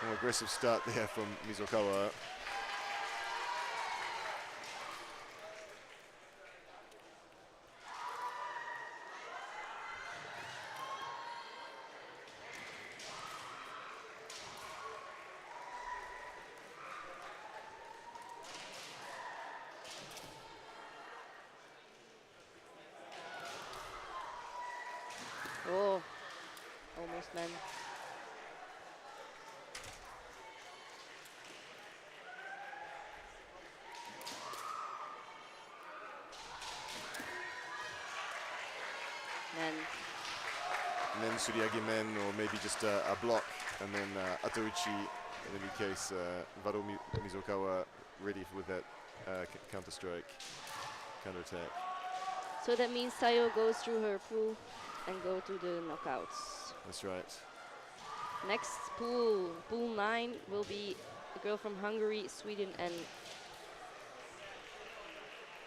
An aggressive start there from Mizukawa. Oh, almost, man. And then Suriagi men, or maybe just a block, and then Atouchi, in any case, Varo Mizukawa ready with that counter-strike, counter-attack. So that means Sayo goes through her pool and go to the knockouts. That's right. Next pool, pool 9, will be a girl from Hungary, Sweden, and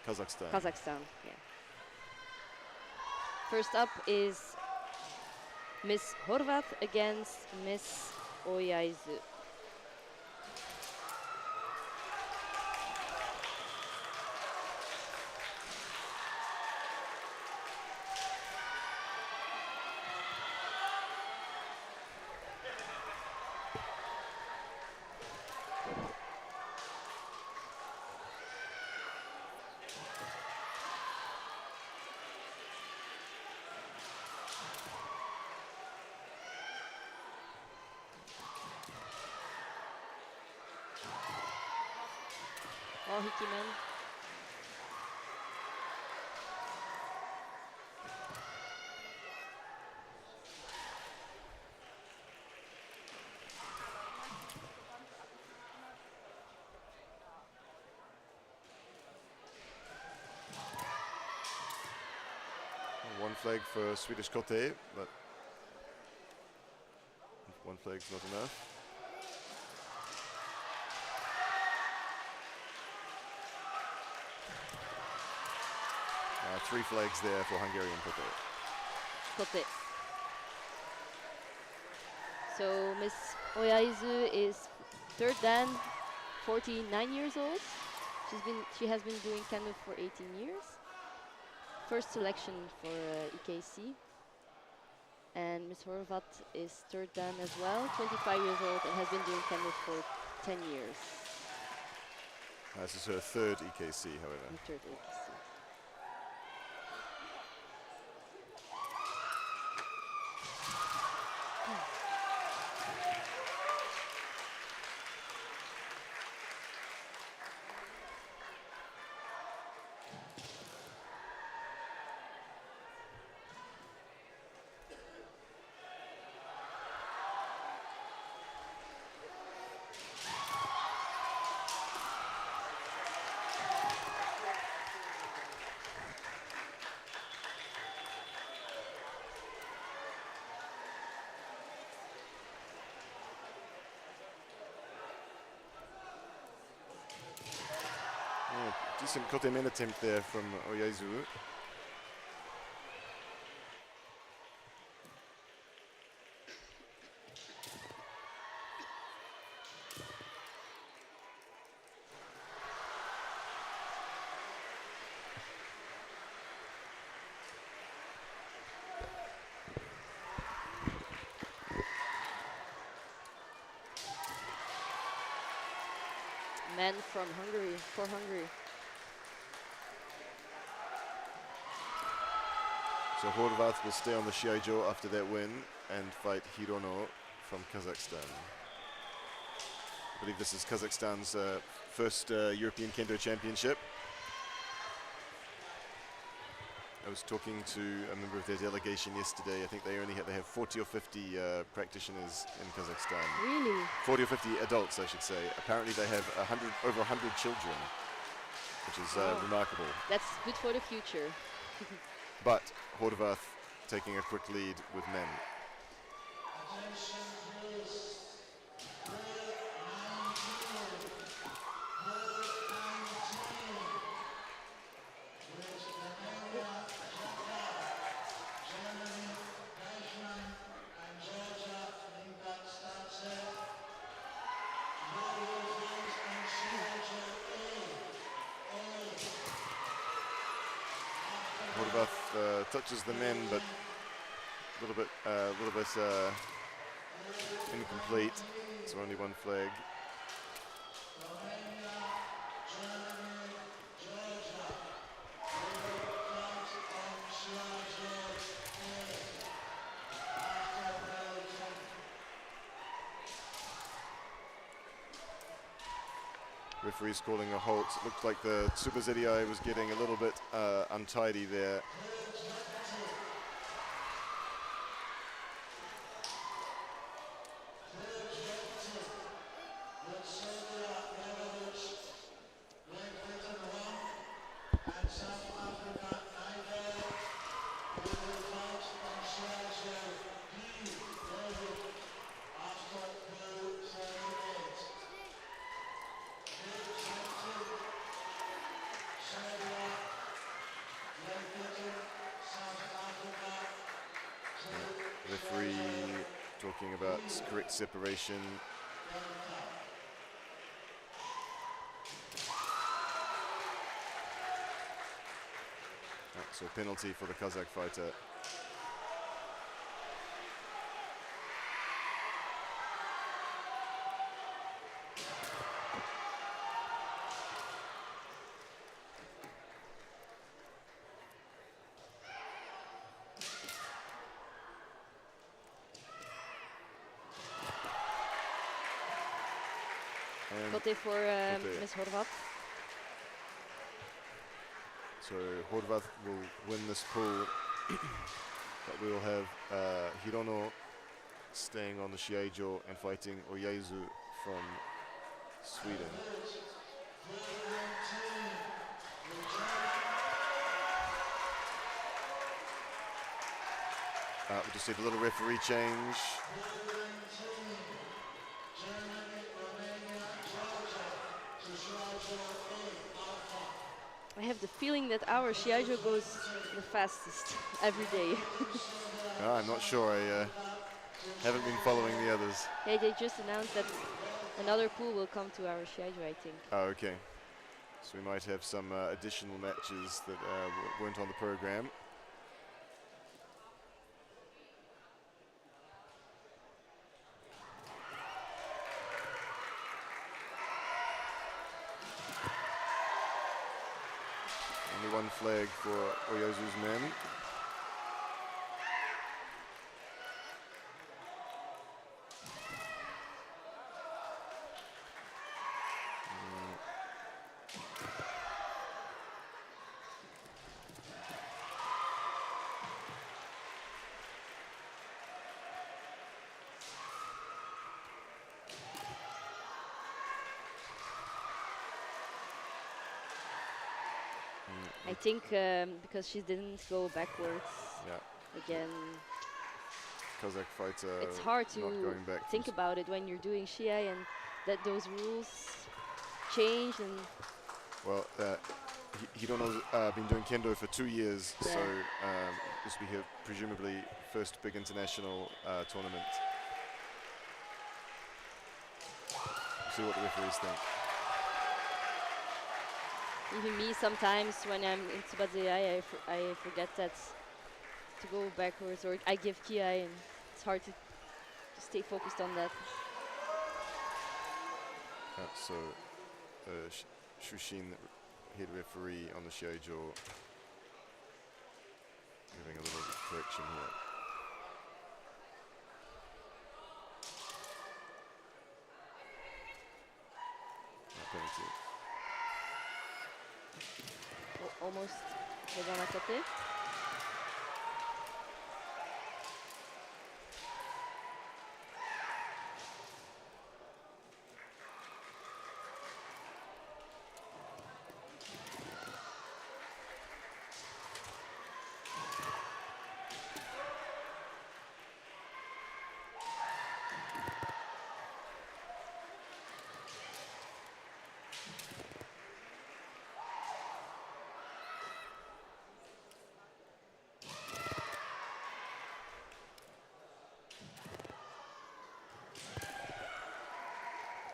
Kazakhstan. Yeah. First up is Miss Horvath against Miss Oyaizu. Hikimen. flag for Swedish Kote, but one flag's not enough. 3 flags there for Hungarian Kote. Kote. So Miss Oyaizu is third dan, 49 years old. She has been doing kendo for 18 years. First selection for EKC. And Miss Horvat is third dan as well, 25 years old, and has been doing kendo for 10 years. This is her third EKC, however. Third EKC. Decent Kote men attempt there from Oyaizu. Men from Hungary, for Hungary. So Horvat will stay on the Shiai-jo after that win and fight Hirono from Kazakhstan. I believe this is Kazakhstan's first European Kendo Championship. I was talking to a member of their delegation yesterday. I think they have 40 or 50 practitioners in Kazakhstan. Really? 40 or 50 adults, I should say. Apparently they have over 100 children, which is remarkable. That's good for the future. But Horvath taking a quick lead with men. Horvath touches the men, but a little bit incomplete. So only one flag. Referee's calling a halt. It looked like the Tsubazeri was getting a little bit untidy there. Referee talking about correct separation. So penalty for the Kazakh fighter. Kote for Ms. Horvat. So Horvath will win this pool, but we will have Hirono staying on the Shiai-jo and fighting Oyaizu from Sweden. We just did a little referee change. I have the feeling that our Shiai-jo goes the fastest every day. I'm not sure. I haven't been following the others. Hey, they just announced that another pool will come to our Shiai-jo, I think. Oh, okay. So we might have some additional matches that weren't on the program. Only one flag for Oyozu's men. I think because she didn't go backwards again. Kazakh fighter. It's hard not to going back think about it when you're doing Shiai and that those rules change. And well, Hirono's been doing kendo for 2 years, so this will be her presumably first big international tournament. See what the referees think. even me, sometimes when I'm in Tsubaze-ai, I forget that to go backwards, or I give Kiai, and it's hard to stay focused on that. So, Shushin, head referee on the Shiai-jo, giving a little correction here. Penalty. Almost Leidan Akate.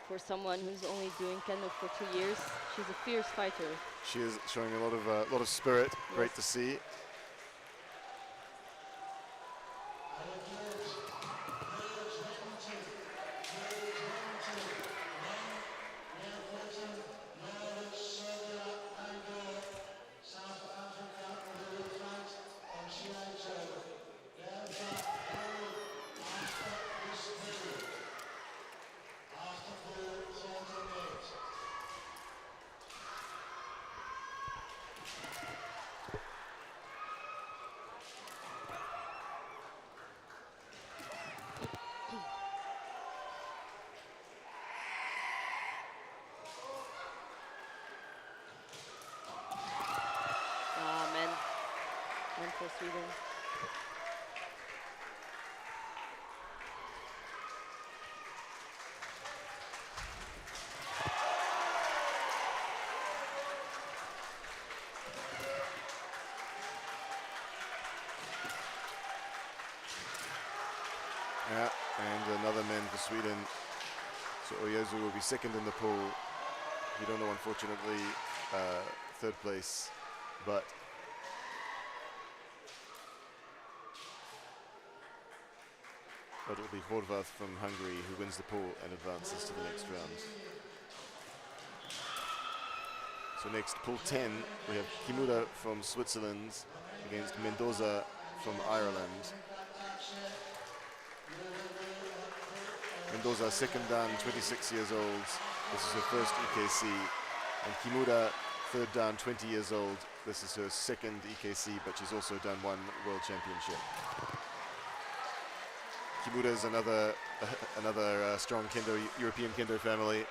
For someone who's only doing kendo for 2 years, she's a fierce fighter. She is showing a lot of spirit. Yes. Great to see. For Sweden. Yeah, and another man for Sweden. So Oyozu will be second in the pool. Hirono, unfortunately, third place, but it will be Horvath from Hungary who wins the pool and advances to the next round. So next, pool 10, we have Kimura from Switzerland against Mendoza from Ireland. Mendoza, second dan, 26 years old. This is her first EKC. And Kimura, third dan, 20 years old. This is her second EKC, but she's also done one World Championship. Kimura is another strong kendo, European kendo family.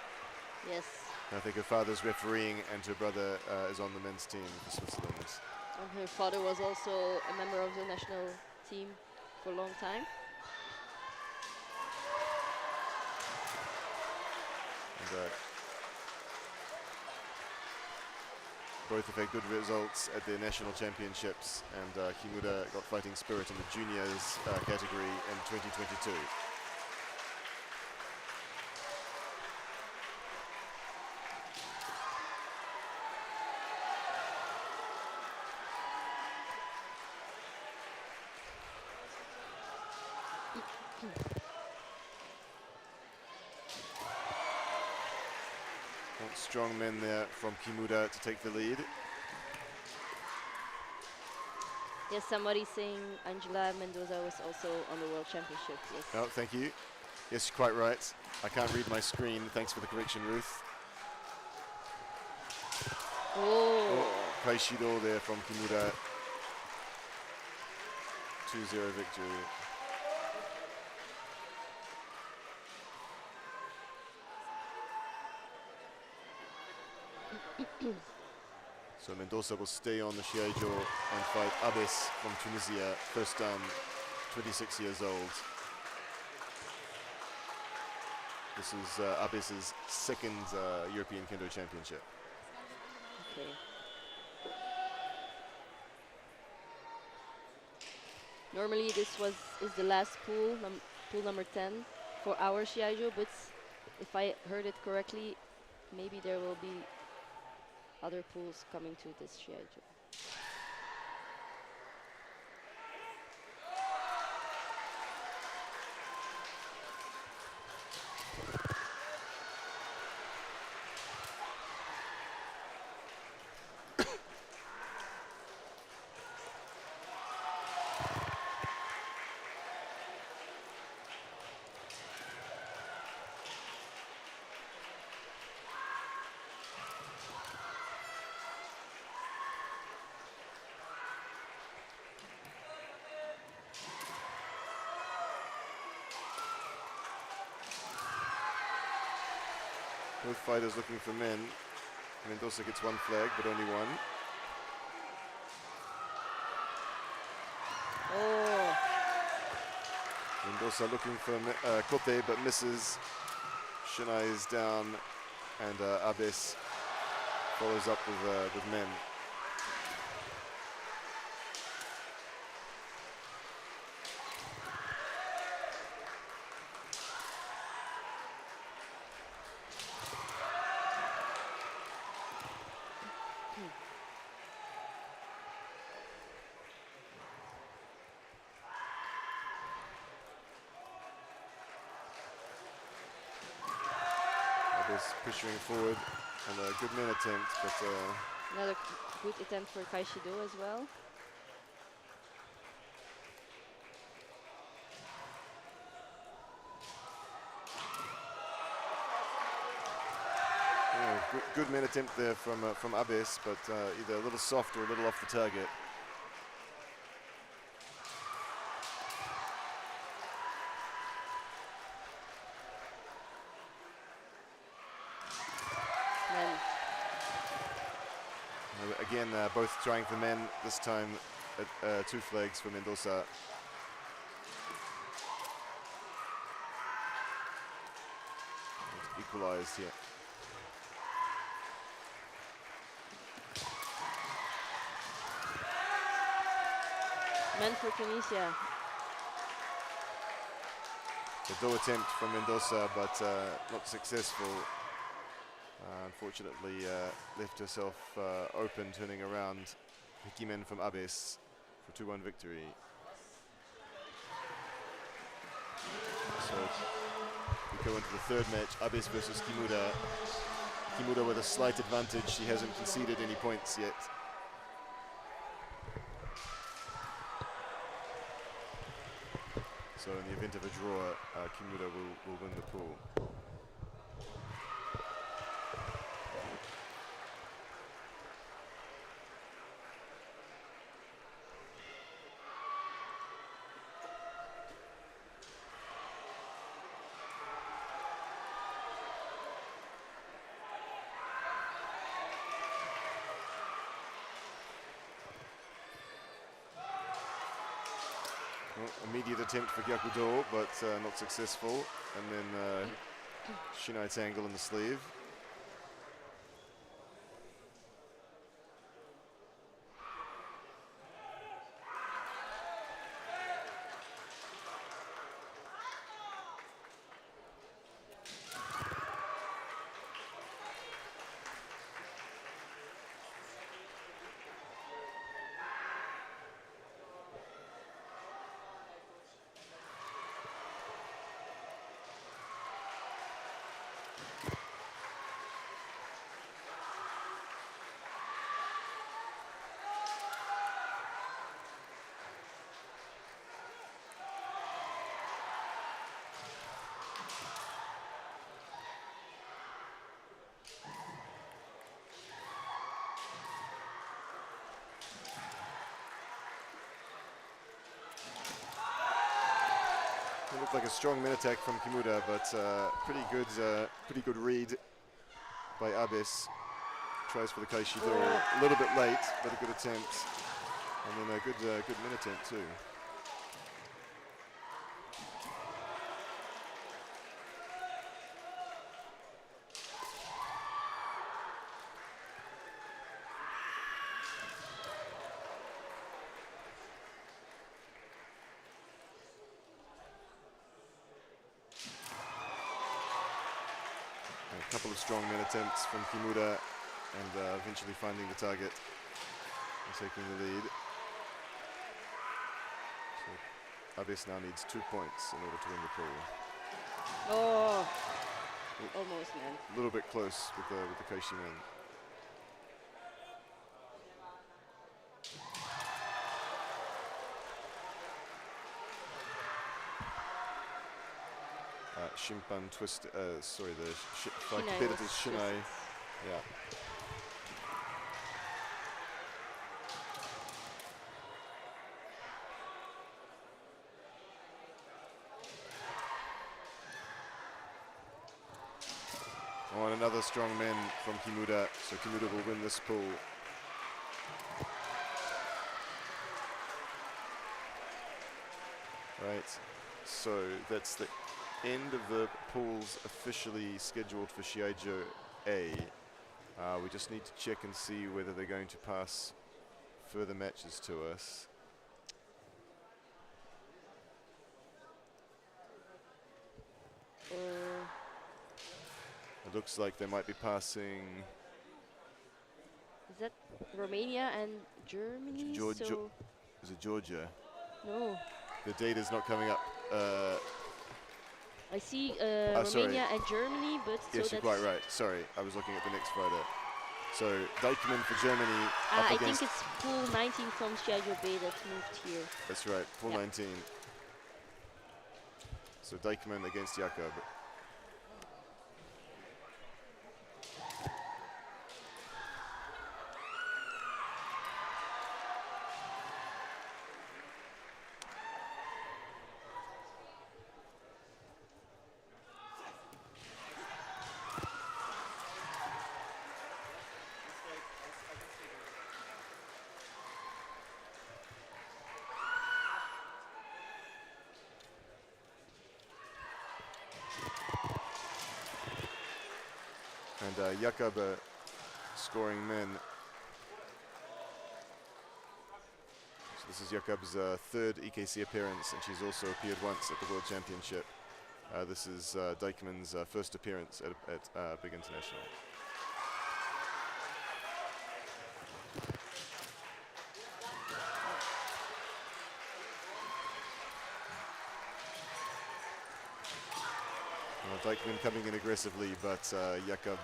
Yes. I think her father's refereeing and her brother is on the men's team for Switzerland. And her father was also a member of the national team. for a long time. And, both have had good results at their national championships, and Kimura got fighting spirit in the juniors category in 2022. Strong men there from Kimura to take the lead. Yes, somebody saying Angela Mendoza was also on the World Championship. Yes. Oh, thank you. Yes, you're quite right. I can't read my screen. Thanks for the correction, Ruth. Oh. Kaishido there from Kimura. 2-0 victory. So Mendoza will stay on the Shiai-jo and fight Abbas from Tunisia, first dan, 26 years old. This is Abbas's second European Kendo Championship. Okay. Normally this is the last pool, pool number 10 for our Shiai-jo, but if I heard it correctly, maybe there will be other pools coming to this Shiai-jo. Both fighters looking for men. Mendoza gets one flag, but only one. Oh. Mendoza looking for Kote, but misses. Shinai is down, and Abbas follows up with men. Pushing forward, and a good man attempt, but Another good attempt for Kaishido as well. yeah, good man attempt there from Abbas, but either a little soft or a little off the target. Again, both trying for men, this time at 2 flags for Mendoza. It's equalized here. Men for Tunisia. The do attempt from Mendoza, but not successful. Unfortunately, left herself open, turning around. Hikimen from Abbas for 2-1 victory. So we go into the third match, Abbas versus Kimura. Kimura with a slight advantage. She hasn't conceded any points yet. So in the event of a draw, Kimura will win the pool. Well, immediate attempt for Gyakudo, but not successful. And then Shinai tangle in the sleeve. It looked like a strong min attack from Kimura, but pretty good read by Abis. Tries for the Kaishido a little bit late, but a good attempt, and then a good min attempt too. A couple of strong min attempts from Kimura, and eventually finding the target and taking the lead. So Abis now needs 2 points in order to win the pool. Oh, almost, man. A little bit close with the Kaishi men. Shimpan twist, sorry, the competitor Shinai. Yeah. Oh, and another strong man from Kimura, so Kimura will win this pool. Right, so that's the end of the pools officially scheduled for Shiaijo A. We just need to check and see whether they're going to pass further matches to us. It looks like they might be passing. Is that Romania and Germany? Is it Georgia? No. The data's not coming up. I see Sorry. Romania and Germany, but Yes, you're quite right. Sorry, I was looking at the next fighter. So Deichmann for Germany up I against. think it's pool 19 from Shiai-jo A that moved here. That's right, pool 19. So Deichmann against Jakob. And Jakob scoring men. So this is Jakob's third EKC appearance, and she's also appeared once at the World Championship. This is Deichmann's first appearance at Big International. Deichmann coming in aggressively, but Jakob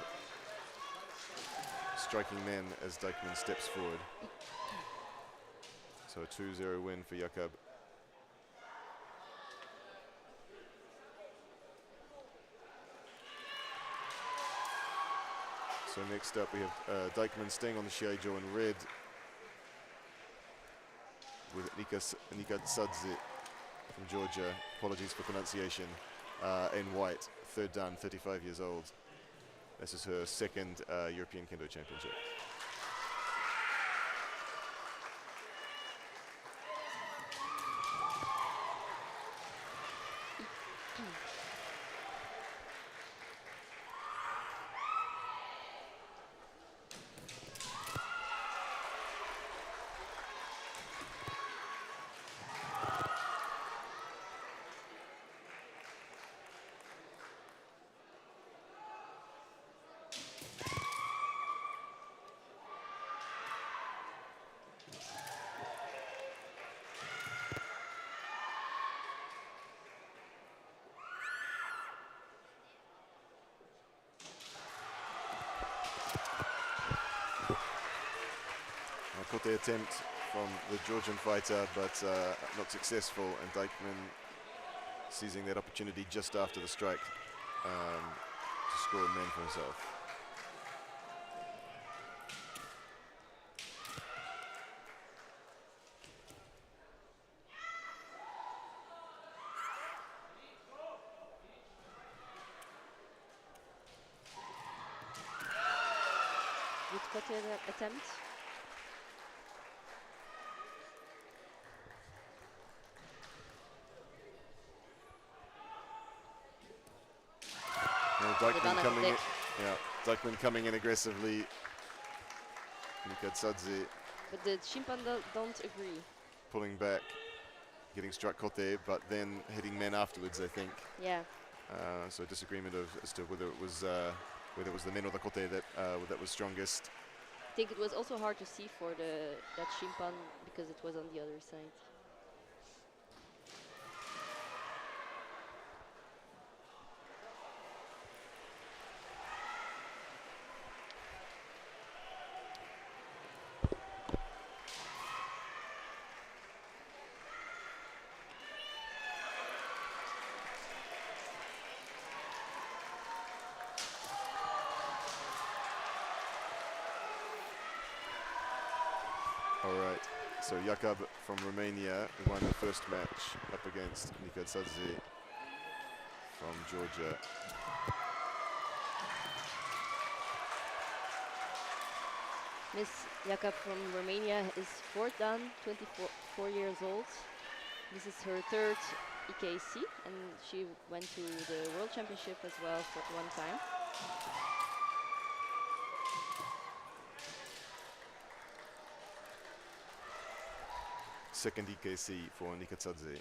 striking men as Deichmann steps forward. So a 2-0 win for Jakob. So next up we have Deichmann staying on the Shiai-jo in red with Nika Tsadze from Georgia. Apologies for pronunciation. In white, third dan, 35 years old. This is her second European Kendo Championship. Kote attempt from the Georgian fighter, but not successful, and Dykman seizing that opportunity just after the strike to score a man for himself. Good Kote attempt. Dykman Leidan coming in, Kote. yeah, Dykman coming in aggressively. Nikatsadze But the Shimpan don't agree. pulling back, getting struck Kote, but then hitting men afterwards, I think. Yeah. So disagreement as to whether it was the men or the Kote that was strongest. I think it was also hard to see for that Shimpan because it was on the other side. All right, so Jakub from Romania who won the first match up against Nikatsadze from Georgia. Miss Jakub from Romania is fourth dan, 24 years old. This is her third EKC, and she went to the World Championship as well for one time. Second EKC for Nikatsadze.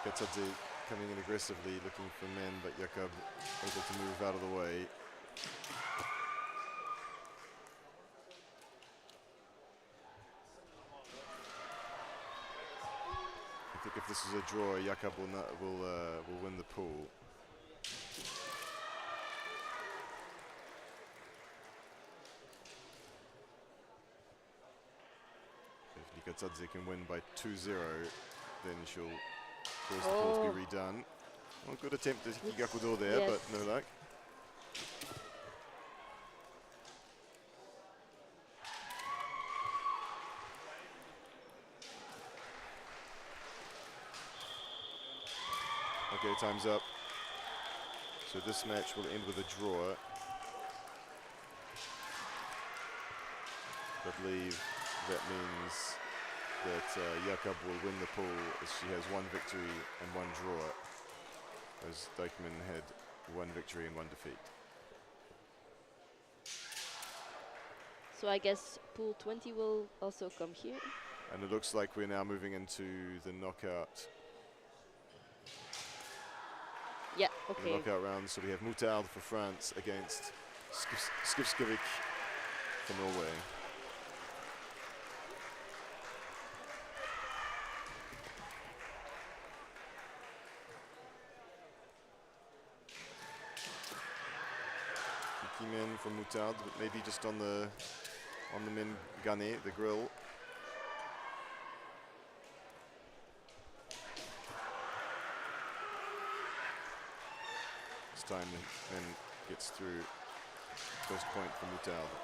Katadze coming in aggressively, looking for men, but Jakob able to move out of the way. I think if this is a draw, Jakob will win the pool. If Nikatadze can win by 2-0, then she'll force the pool to be redone. Well, good attempt to Hikigakudo there, yes. but no luck. Okay, time's up. So this match will end with a draw. I believe that means that Jakob will win the pool as she has 1 victory and 1 draw, as Dijkman had 1 victory and 1 defeat. So I guess pool 20 will also come here. And it looks like we're now moving into the knockout. Yeah, okay. The knockout round. So we have Moutarde for France against Skivskovic for Norway. Men from Moutarde, but maybe just on the men Gane, the grill. This time the men gets through. First point for Moutarde.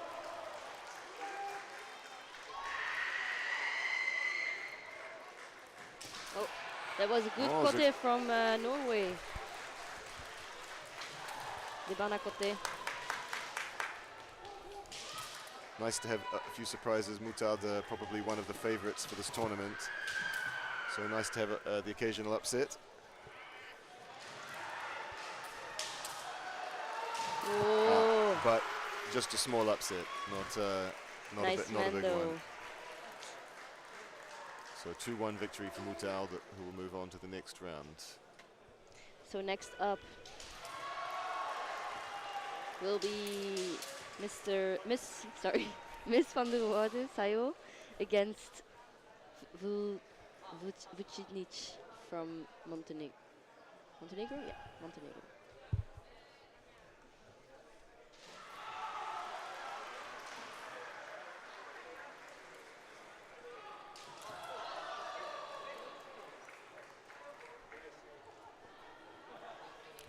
Oh, that was a good kote from Norway. Debana kote. Nice to have a few surprises. Moutarde, probably one of the favorites for this tournament. So nice to have the occasional upset. But just a small upset, not Nice a big though. one. So 2-1 victory for Moutarde, who will move on to the next round. So next up will be Miss van der Waerde, Sayo, against Vucinic from Montenegro. Montenegro? Yeah, Montenegro.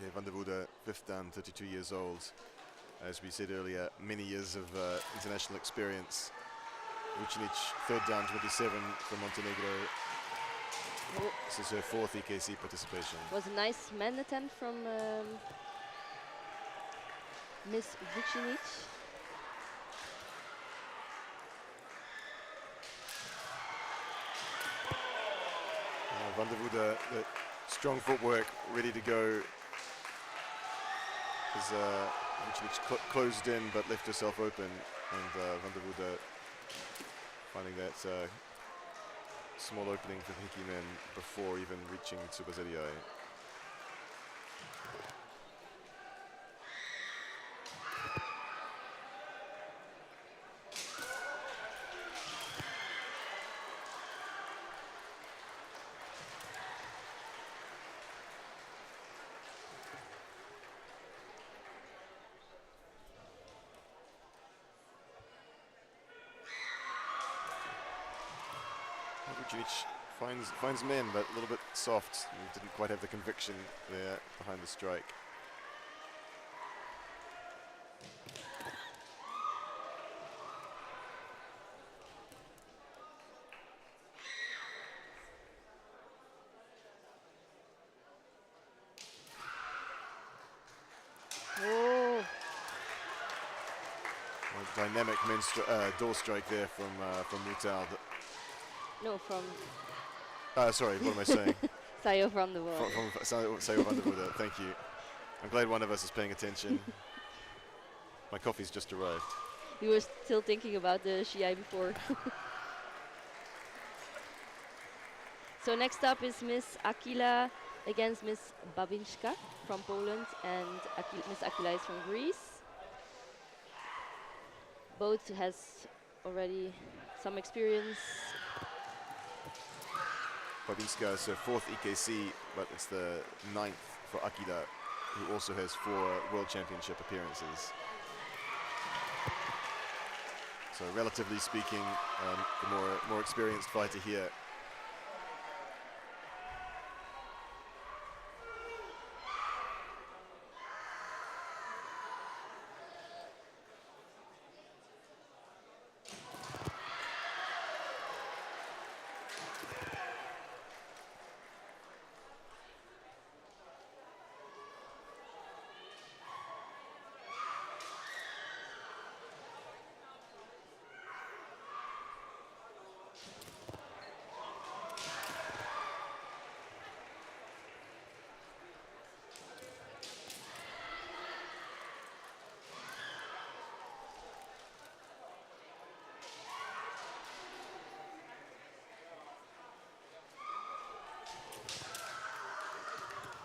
Yeah, van der Waerde, 5th dan, 32 years old. As we said earlier, many years of international experience. Vucinic, 3rd dan, 27 from Montenegro. Oh. This is her 4th EKC participation. Was a nice man attempt from Miss Vucinic. Van der Waerde, the strong footwork, ready to go. As Vucinic closed in but left herself open, and Van der Waerde finding that small opening for the Hiki men before even reaching to Bazeliai. Vucinic finds men, but a little bit soft. He didn't quite have the conviction there behind the strike. Oh. Well, dynamic door strike there from Moutarde. No, from Sorry, what am I saying? Sayo from the wall. From Sayo van der Waerde, thank you. I'm glad one of us is paying attention. My coffee's just arrived. You were still thinking about the Shiai before. So next up is Miss Akila against Miss Babinska from Poland and Miss Akila is from Greece. Both has already some experience. Babinska is her 4th EKC, but it's the 9th for Akila, who also has 4 World Championship appearances. So relatively speaking, the more experienced fighter here.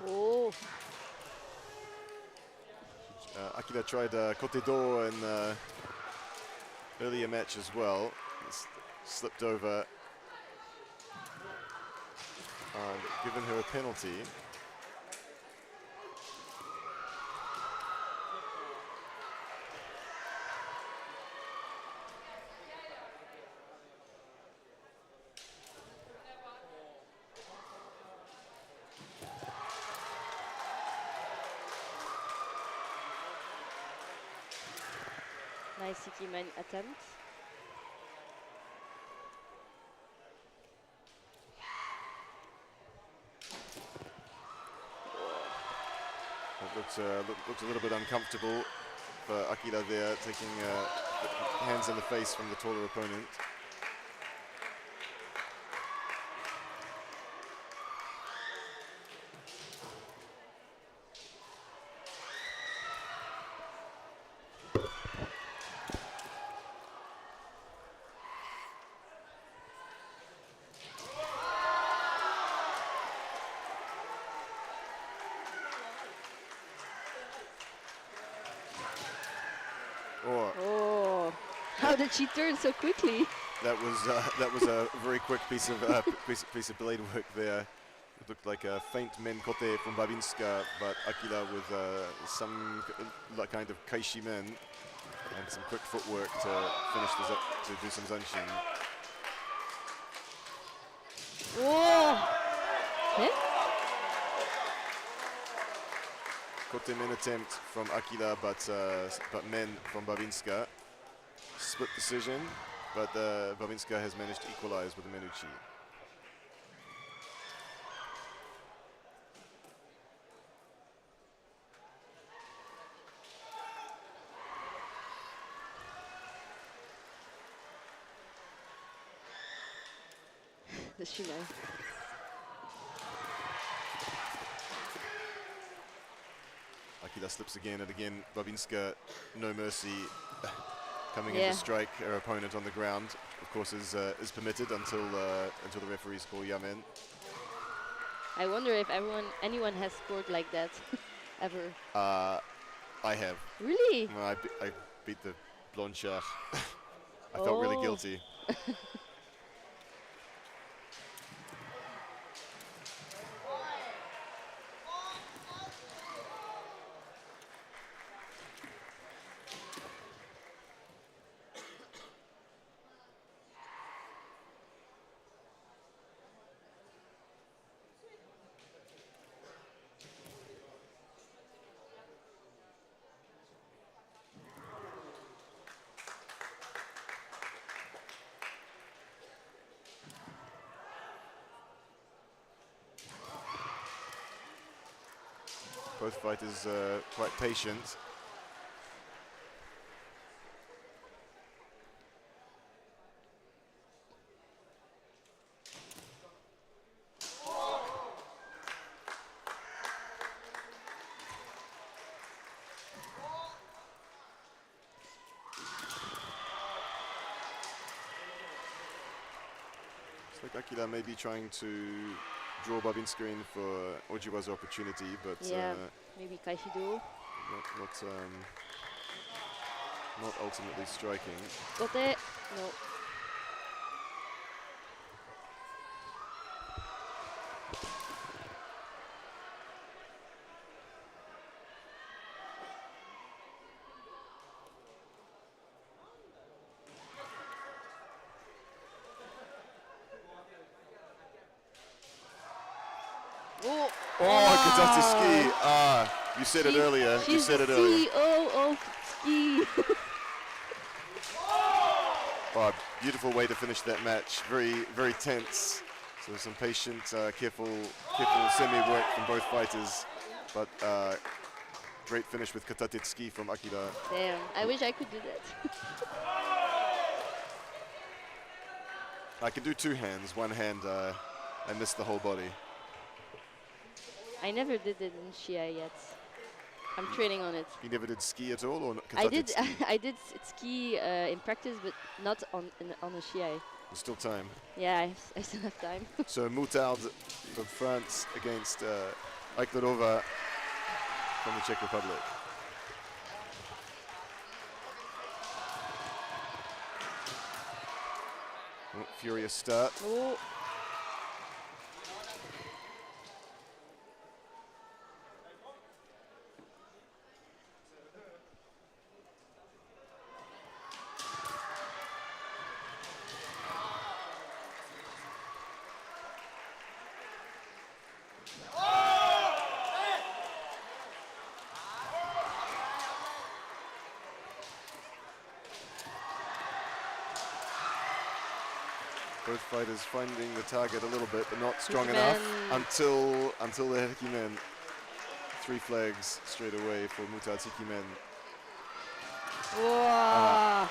Oh, Akila tried Kote Do in earlier match as well. Slipped over and given her a penalty. nice Ikimen attempt. It looks a little bit uncomfortable for Akila there, taking hands in the face from the taller opponent. Oh, how did she turn so quickly? That was a very quick piece of blade work there. It looked like a faint men kote from Babinska, but Akila with some kind of kaishi men and some quick footwork to finish this up, to do some zanshin. Oh, eh? Kote men attempt from Akila, but men from Babinska. Split decision, but Babinska has managed to equalize with the menuchi. The Shiai. Akila slips again and again. Babinska, no mercy, coming in to strike her opponent on the ground. Of course, is permitted until the referees call yamen. I wonder if anyone has scored like that ever. I have. Really? I beat the blonde shot. I felt really guilty. Both fighters quite patient. Looks like Akila may be trying to draw bobbing screen for Ojiwa's opportunity, but Yeah, maybe Kaishido. not ultimately striking. Gote. No. Oh, Katata ski. You said it earlier. You said it earlier. She's the CEO of ski. Oh, beautiful way to finish that match. Very, very tense. So some patient, careful semi-work from both fighters. But great finish with Katate ski from Akira. Damn, I wish I could do that. I can do two hands. One hand, I missed the whole body. I never did it in Shiai yet. I'm training on it. You never did ski at all, or Katate I did. ski? I did ski in practice, but not on a Shiai. There's still time. Yeah, I still have time. So Mutard from France against Aiklarova from the Czech Republic. Oh, furious start. Oh. Both fighters finding the target a little bit, but not strong Hikimen. enough until the Hikimen. 3 flags straight away for Mutard's Hikimen. Wow.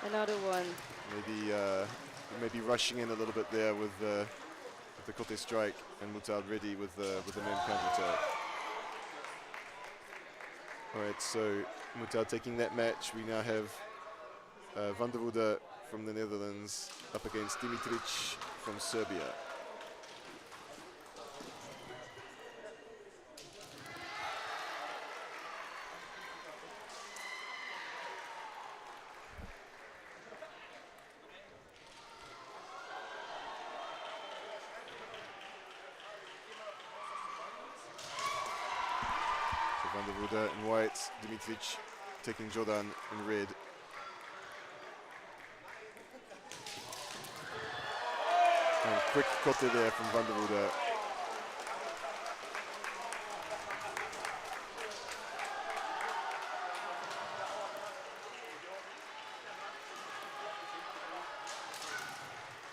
Another one. Maybe rushing in a little bit there with the Kote strike, and Mutard ready with the main counter attack. All right, so Mutard taking that match. We now have Van der Woede from the Netherlands up against Dimitric from Serbia. So Van der Woede in white, Dimitric taking Jordan in red. And quick kote there from Van der Woede.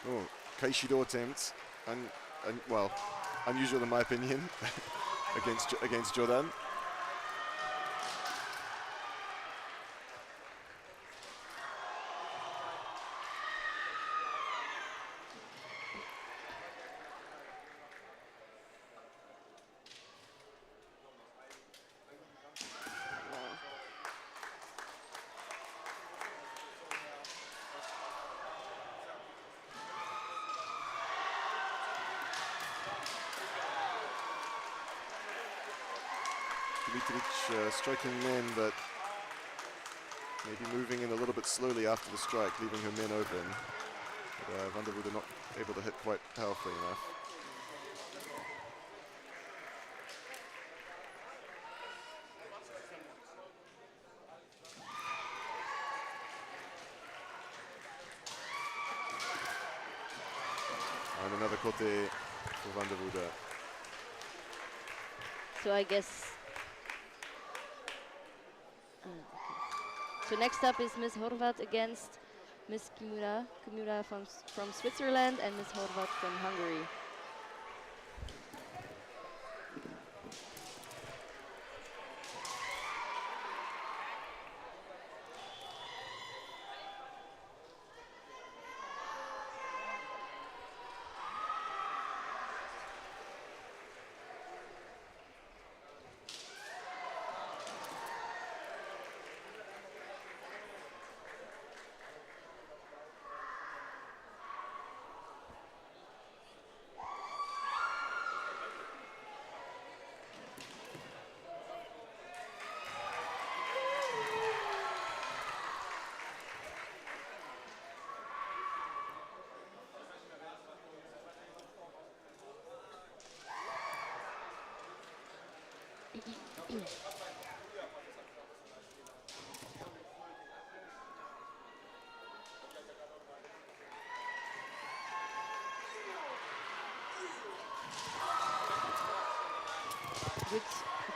Oh, Kaishido attempt, well, unusual in my opinion, against Jordan. Dimitric striking men, but maybe moving in a little bit slowly after the strike, leaving her men open. But Van der Woede not able to hit quite powerfully enough. And another kote for Van der Woede. So I guess. Okay. So next up is Miss Horvat against Miss Kimura. Kimura from Switzerland and Miss Horvat from Hungary.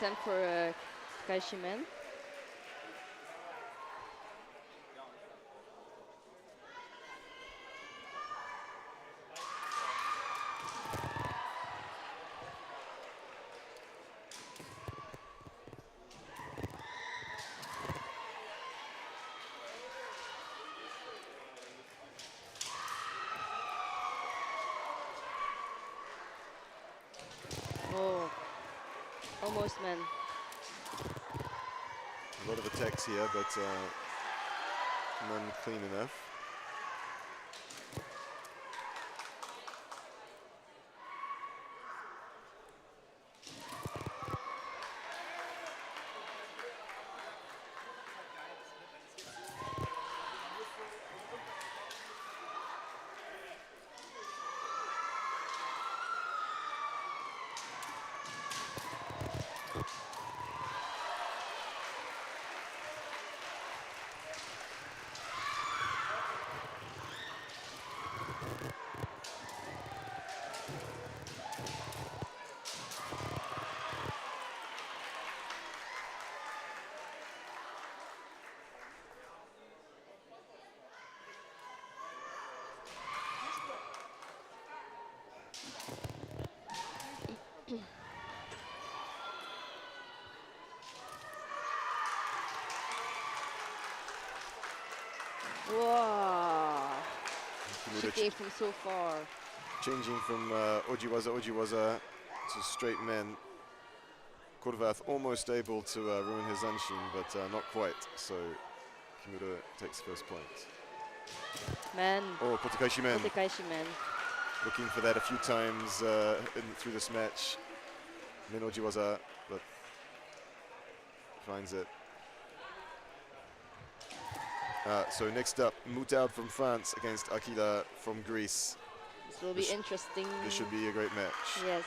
attempt for Kaishimen. Oh, almost, man. A lot of attacks here, but none clean enough. Wow. She came from so far. Changing from Ojiwaza to straight men. Korvath almost able to ruin his Zanshin, but not quite. So Kimura takes the first point. Man. Oh, Kotekaishi men. Kotekaishi men. Looking for that a few times through this match. Then Ojiwaza, but finds it. So next up, Moutard from France against Akira from Greece. This will be interesting. This should be a great match. Yes.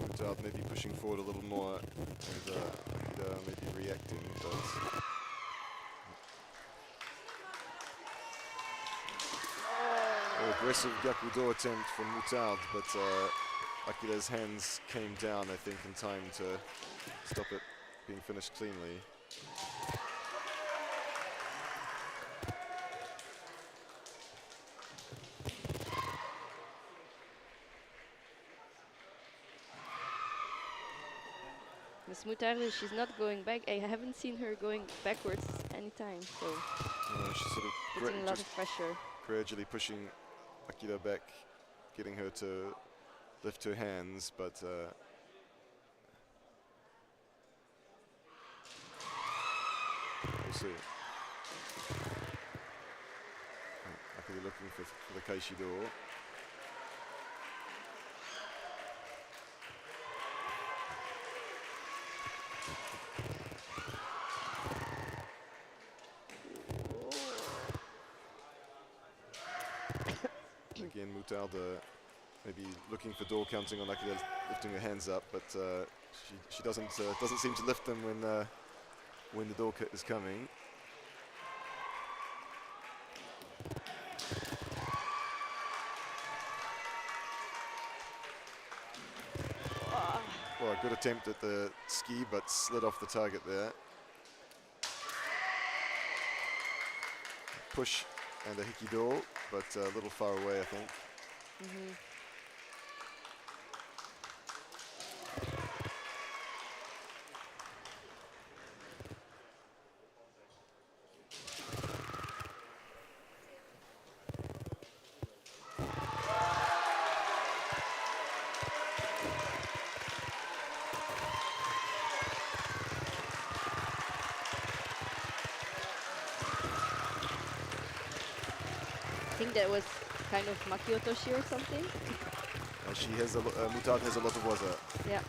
Moutard maybe pushing forward a little more and Akira maybe reacting, but aggressive Gyakudo attempt from Moutard, but Akira's hands came down, I think, in time to stop it being finished cleanly. Miss Moutard, she's not going back. I haven't seen her going backwards anytime, so She's sort of putting a lot of pressure. Gradually pushing Akira back, getting her to lift her hands, but we'll see. Akira looking for the Kaishido. Again, Moutard maybe looking for door counting on Akira lifting her hands up, but she doesn't seem to lift them when the door is coming. Well, a good attempt at the ski, but slid off the target there. Push and a Hikido, but a little far away, I think. think that was kind of Makiotoshi or something. She has Mutad has a lot of waza. Yeah.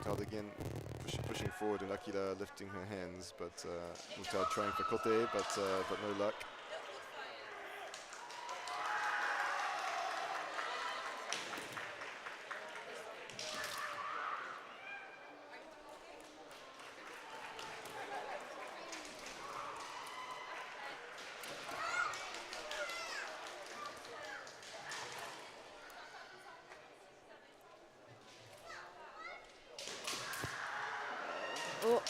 Mutad again pushing forward and Akira lifting her hands, but Mutad trying for kote, but no luck. Oh.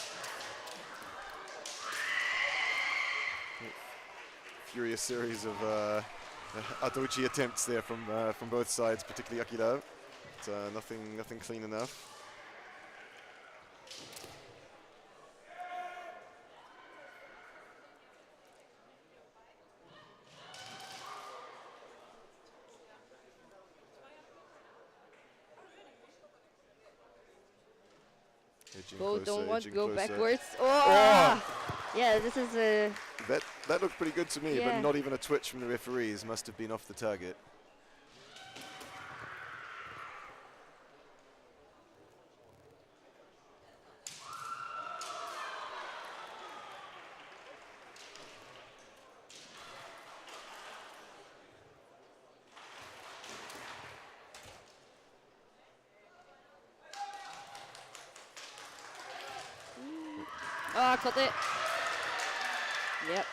Furious series of Atouchi attempts there from both sides, particularly Akira. But, nothing clean enough. Both don't want to go closer. backwards. Oh! Yeah, this is a... That looked pretty good to me, Yeah. but not even a twitch from the referees. Must have been off the target. Ah, caught it. Yep.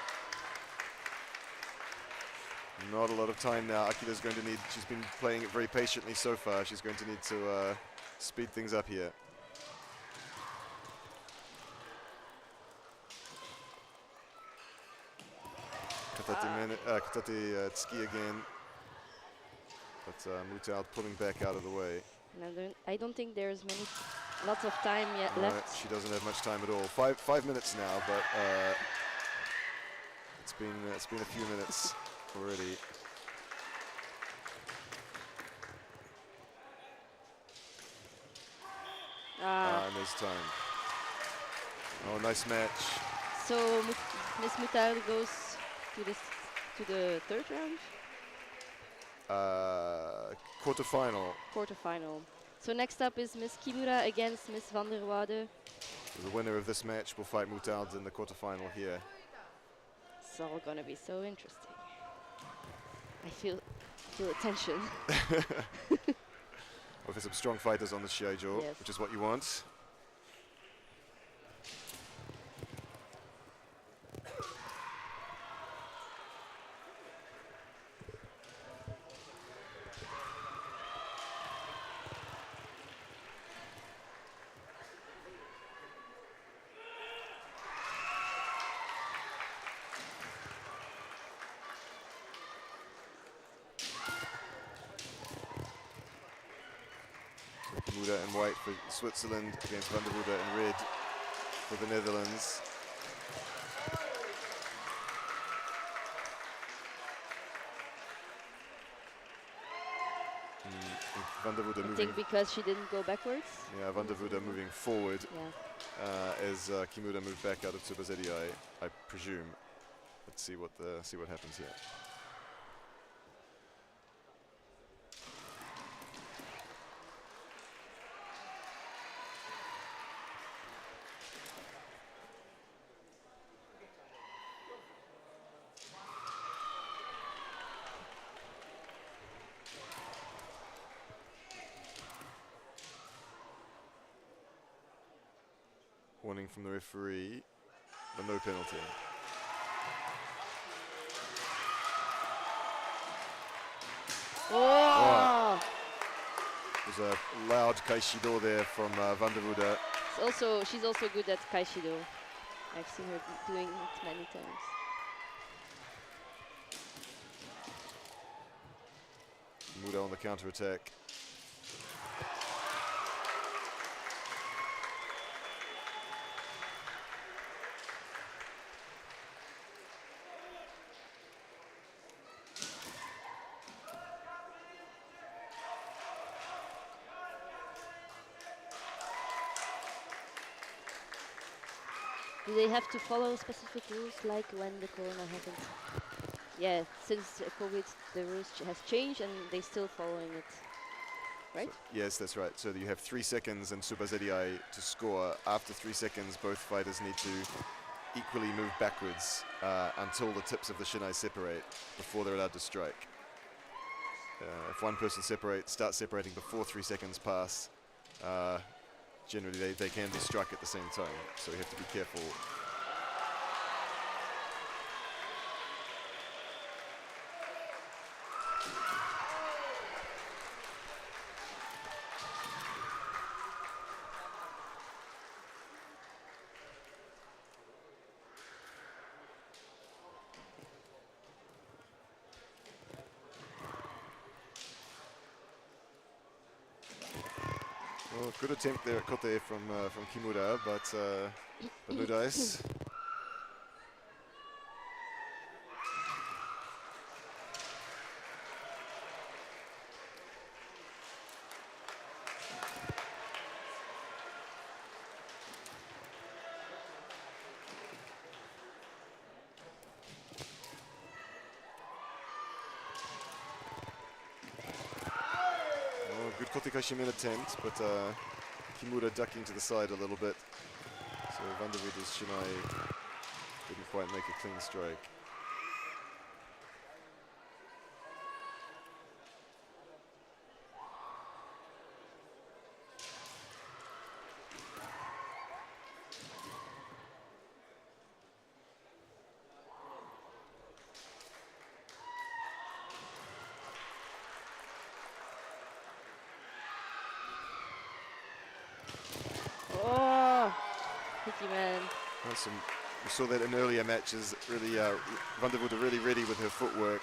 Not a lot of time now. Akira's going to need, she's been playing it very patiently so far. She's going to need to speed things up here. Katate Tsuki again. But Mutad pulling back out of the way. And I don't think there's lots of time yet No, left. she doesn't have much time at all. Five minutes now, but it's been a few minutes already. And there's time. Oh, nice match. So Miss Mutad goes to the third round. Quarterfinal. Quarterfinal. So next up is Miss Kimura against Miss van der Wade. The winner of this match will fight Mutad in the quarterfinal here. It's all gonna be so interesting. I feel the tension. Well, there's some strong fighters on the Shiai-jo, Yes. which is what you want. Kimura in white for Switzerland against Van der Woude in red for the Netherlands. Van der Woude I moving. think because she didn't go backwards. Yeah, Van der Woude moving forward Yeah. as Kimura moved back out of Tsubazedi, I presume. Let's see what happens here. Warning from the referee, but no penalty. Oh! There's a loud Kaishido there from Van der Woude. She's also good at Kaishido. I've seen her doing it many times. Muda on the counter attack. Do they have to follow specific rules like when the corona happened? Yeah, since COVID, the rules has changed and they still following it, right? So yes, that's right. So you have 3 seconds in Super ZDI to score. After 3 seconds, both fighters need to equally move backwards until the tips of the shinai separate before they're allowed to strike. If one person starts separating before 3 seconds pass, generally they can be struck at the same time, so you have to be careful. Well, good attempt there at Kote from Kimura, but no dice. Good Kote Kashimen attempt, but Kimura ducking to the side a little bit. So Van der Woude's shinai didn't quite make a clean strike. Oh, picky man. Awesome. We saw that in earlier matches. Really, Van der Woude really ready with her footwork,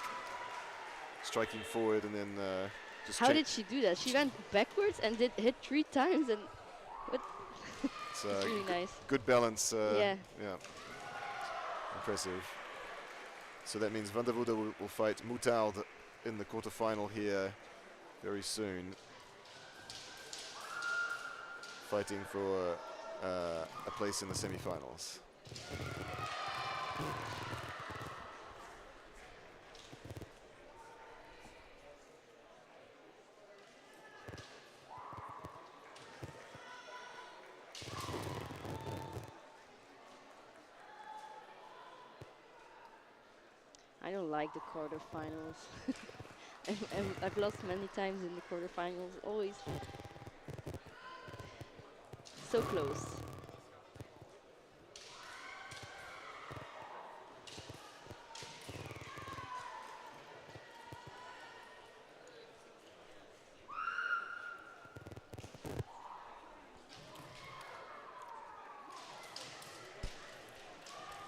striking forward and then just. How did she do that? She went backwards and did hit 3 times and what? It's really nice. Good balance. Yeah. Yeah. Impressive. So that means Van der Woude will fight Moutarde in the quarterfinal here very soon. Fighting for a place in the semi-finals. I don't like the quarterfinals. I've lost many times in the quarterfinals. Always so close.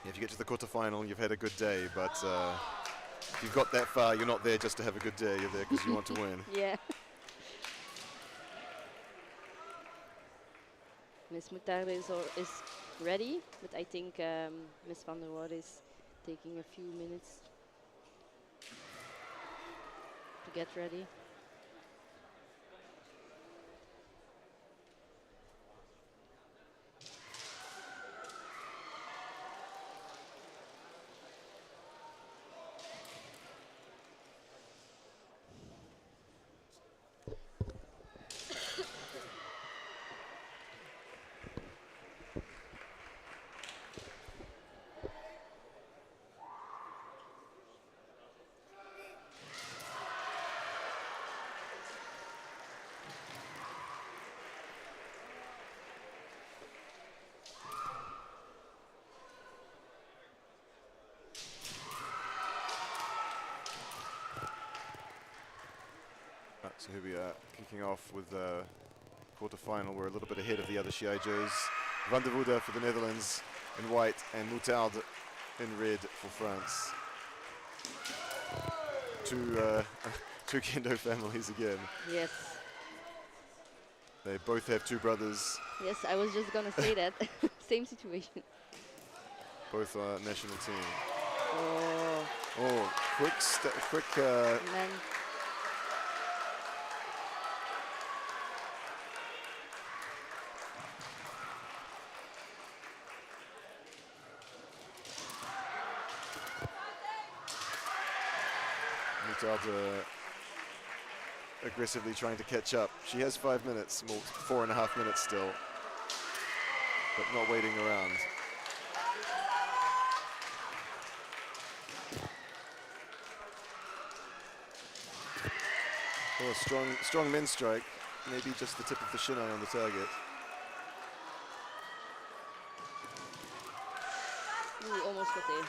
If you get to the quarterfinal, you've had a good day, but if you've got that far, you're not there just to have a good day. You're there because you want to win. Yeah. Miss Moutarde is ready, but I think Miss Van der Woude is taking a few minutes to get ready. So here we are, kicking off with the quarterfinal. We're a little bit ahead of the other Shiai-jos. Van der Woude for the Netherlands in white and Moutarde in red for France. Two Kendo families again. Yes. They both have 2 brothers. Yes, I was just gonna say that. Same situation. Both are national team. Oh. Oh, quick. Man. Mutarda aggressively trying to catch up. She has 5 minutes, well, 4.5 minutes still, but not waiting around. Oh, strong min strike. Maybe just the tip of the shinai on the target. Ooh, almost got there.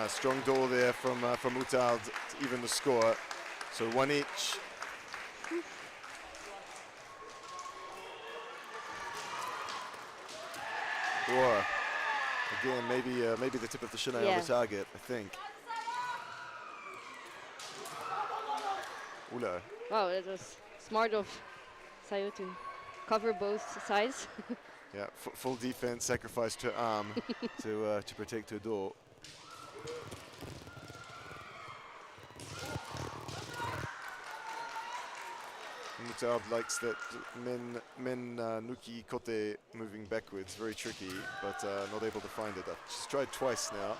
Strong door there from Mutarda to even the score. So 1 each. Or again, maybe the tip of the shinai on the target, I think. Ula. Wow, that was smart of Sayo to cover both sides. Yeah, full defense, sacrificed her arm to protect her door. Mutarda likes that men nuki kote moving backwards, very tricky, but not able to find it. She's tried twice now.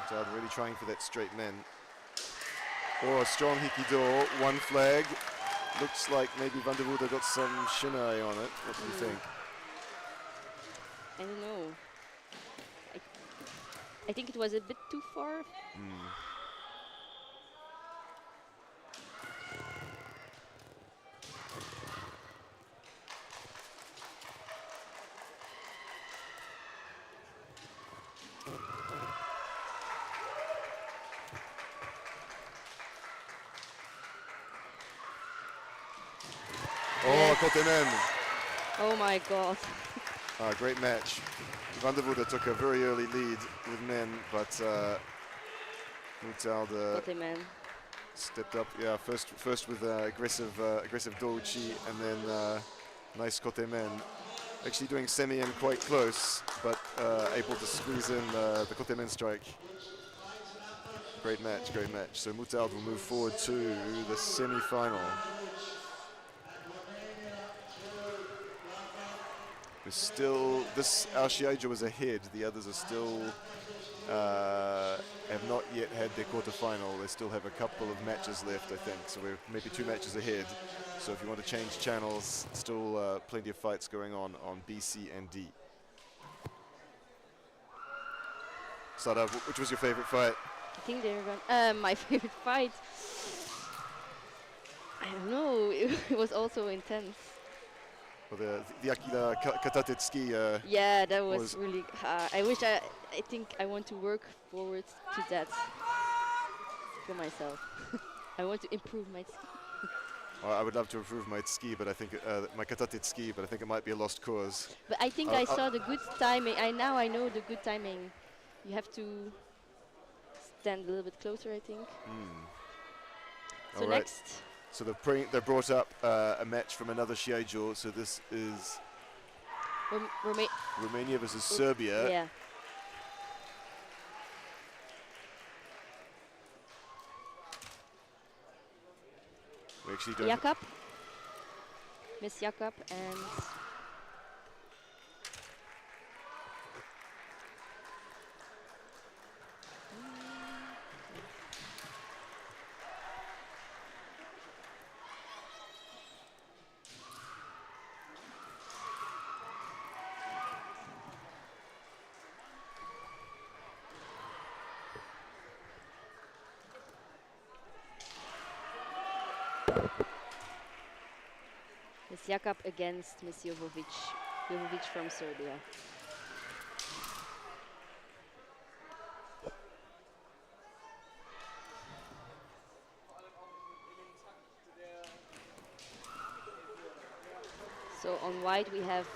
Mutarda really trying for that straight men. Or a strong hikido, 1 flag. Looks like maybe Van der Voorde got some shinai on it. What do you think? I don't know. I think it was a bit too far. Oh, kote men. Oh my god. Great match. Van der Voorde took a very early lead with men, but Mutarda stepped up. Yeah, first with aggressive douchi, and then nice kote men. Actually doing semi and quite close, but able to squeeze in the kote men strike. Great match, great match. So Mutarda will move forward to the semi-final. Still, our Shiai-jo is ahead. The others are still have not yet had their quarterfinal. They still have a couple of matches left, I think. So we're maybe 2 matches ahead. So if you want to change channels, still plenty of fights going on B, C, and D. Sada, which was your favorite fight? I think they're going. My favorite fight. I don't know. It was also intense. Well, the Akira Katatetsuki. Yeah, that was really. I think I want to work forward to that for myself. I want to improve my ski. I would love to improve my ski, but I think my Katatetsuki, but I think it might be a lost cause. But I think I saw the good timing. Now I know the good timing. You have to stand a little bit closer, I think. So all right. next. So they brought up a match from another Shiai-jo. So this is Romania versus Serbia. Yeah. We actually don't. Jakob, Miss Jakob, and Miss Jakob against Miss Jovovic from Serbia. So on white we have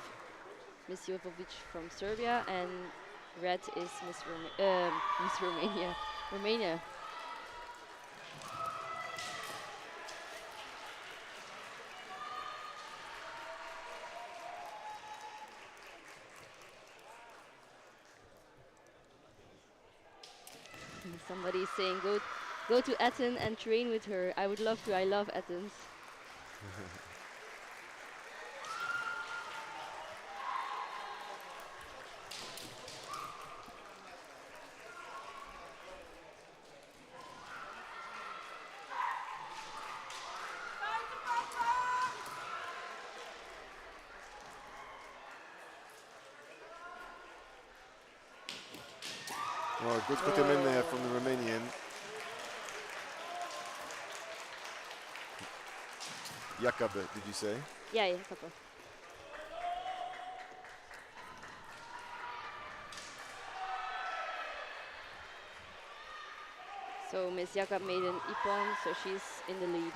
Miss Jovovic from Serbia, and red is Miss Romania. Romania. Somebody is saying go to Athens and train with her. I would love to. I love Athens. Oh, good put him in there from the Romanian. Jakob, did you say? Yeah, yeah, couple. So Miss Jakob made an ippon, so she's in the lead.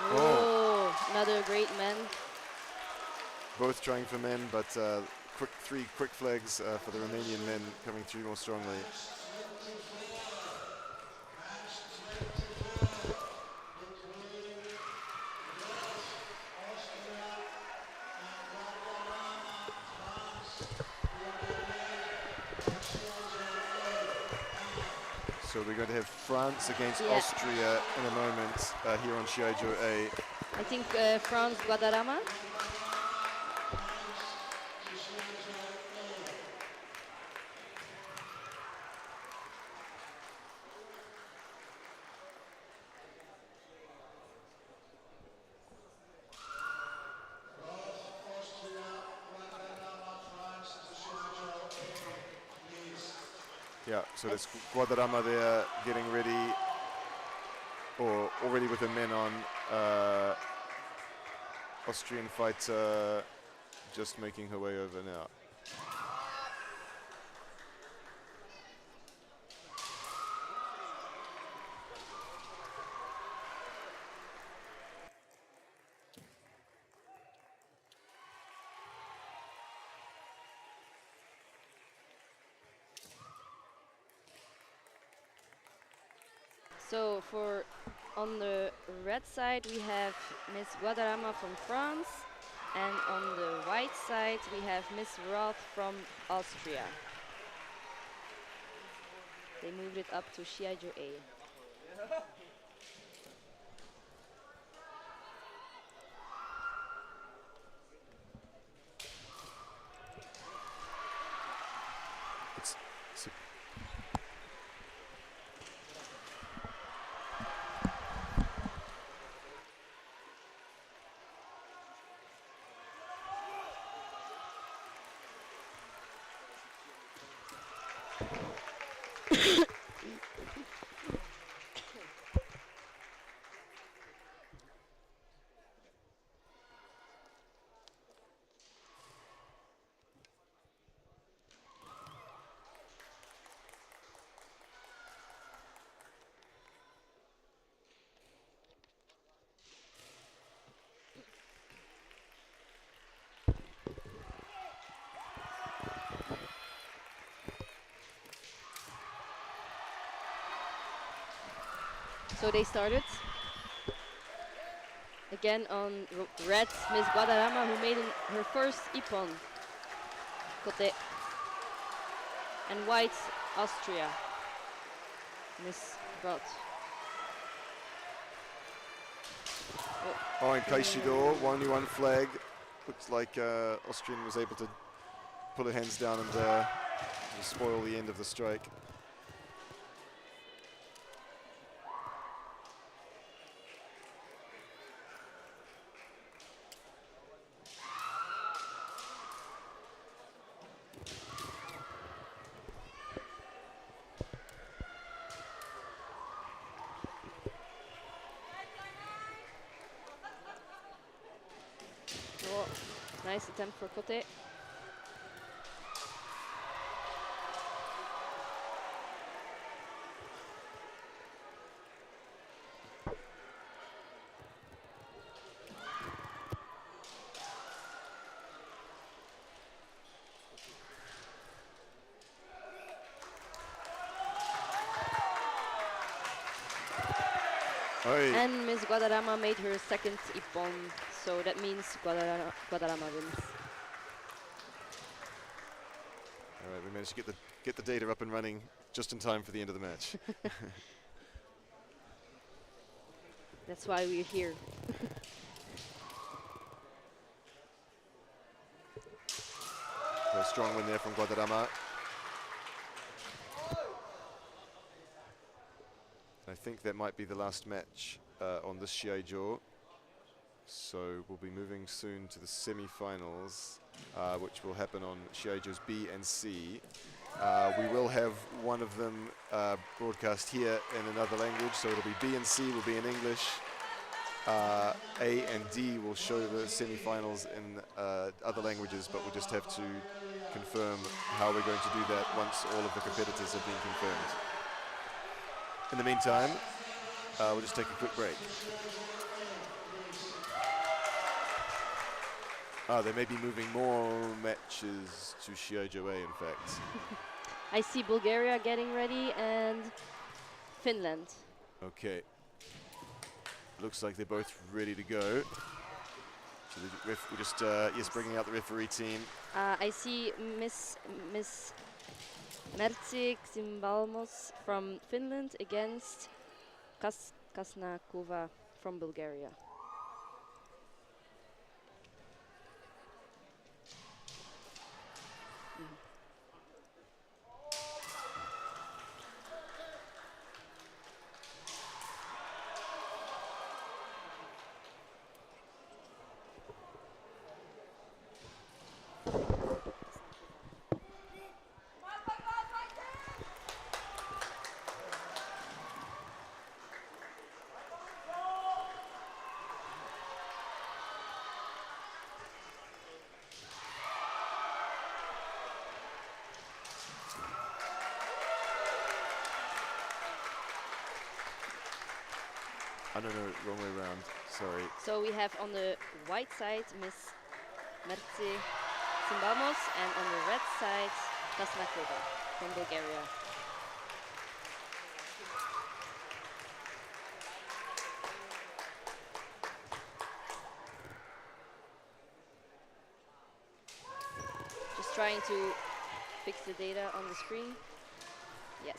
Oh, another great man. Both trying for men, but three quick flags for the Romanian men coming through more strongly. So we're going to have France against Austria in a moment here on Shiaijo A. I think France, Guadarrama. Yeah, so there's Guadarrama there getting ready, or already with the men on. Austrian fighter just making her way over now. So on the red side we have Miss Guadarrama from France, and on the white side we have Miss Roth from Austria. They moved it up to Shiaijo A. So they started. Again on red, Miss Guadarrama, who made her first ippon. Kote. And white, Austria. Miss Roth. Oh, and Kaishido, only one flag. Looks like Austrian was able to pull her hands down and spoil the end of the strike. Nice attempt for Kote. Oi. And Miss Guadarrama made her second ippon, so that means Guadarrama wins. All right, we managed to get the data up and running just in time for the end of the match. That's why we're here. So a strong win there from Guadarrama. I think that might be the last match on this Shiai-jo. So we'll be moving soon to the semi-finals, which will happen on Shiai-jo's B and C. We will have one of them broadcast here in another language, so it'll be B and C will be in English. A and D will show the semi-finals in other languages, but we'll just have to confirm how we're going to do that once all of the competitors have been confirmed. In the meantime, we'll just take a quick break. They may be moving more matches to Shiaijo A, in fact. I see Bulgaria getting ready and Finland. Okay. Looks like they're both ready to go. So we're just yes, bringing out the referee team. I see Miss Mercik Zimbalmos from Finland against Kasnakova from Bulgaria. I don't know, wrong way around. Sorry. So we have on the white side Miss Mercik Zimbalmos and on the red side Kasnakova from Bulgaria. Just trying to fix the data on the screen. Yes.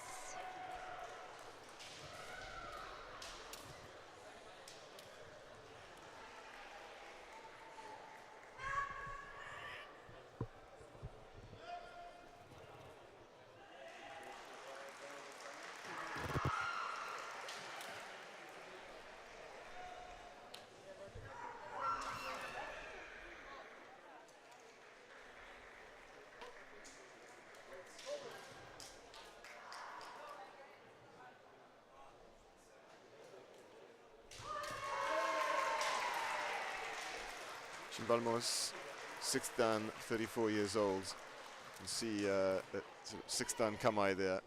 Zimbalmos, 6th dan, 34 years old. You can see that 6th dan Kamai there.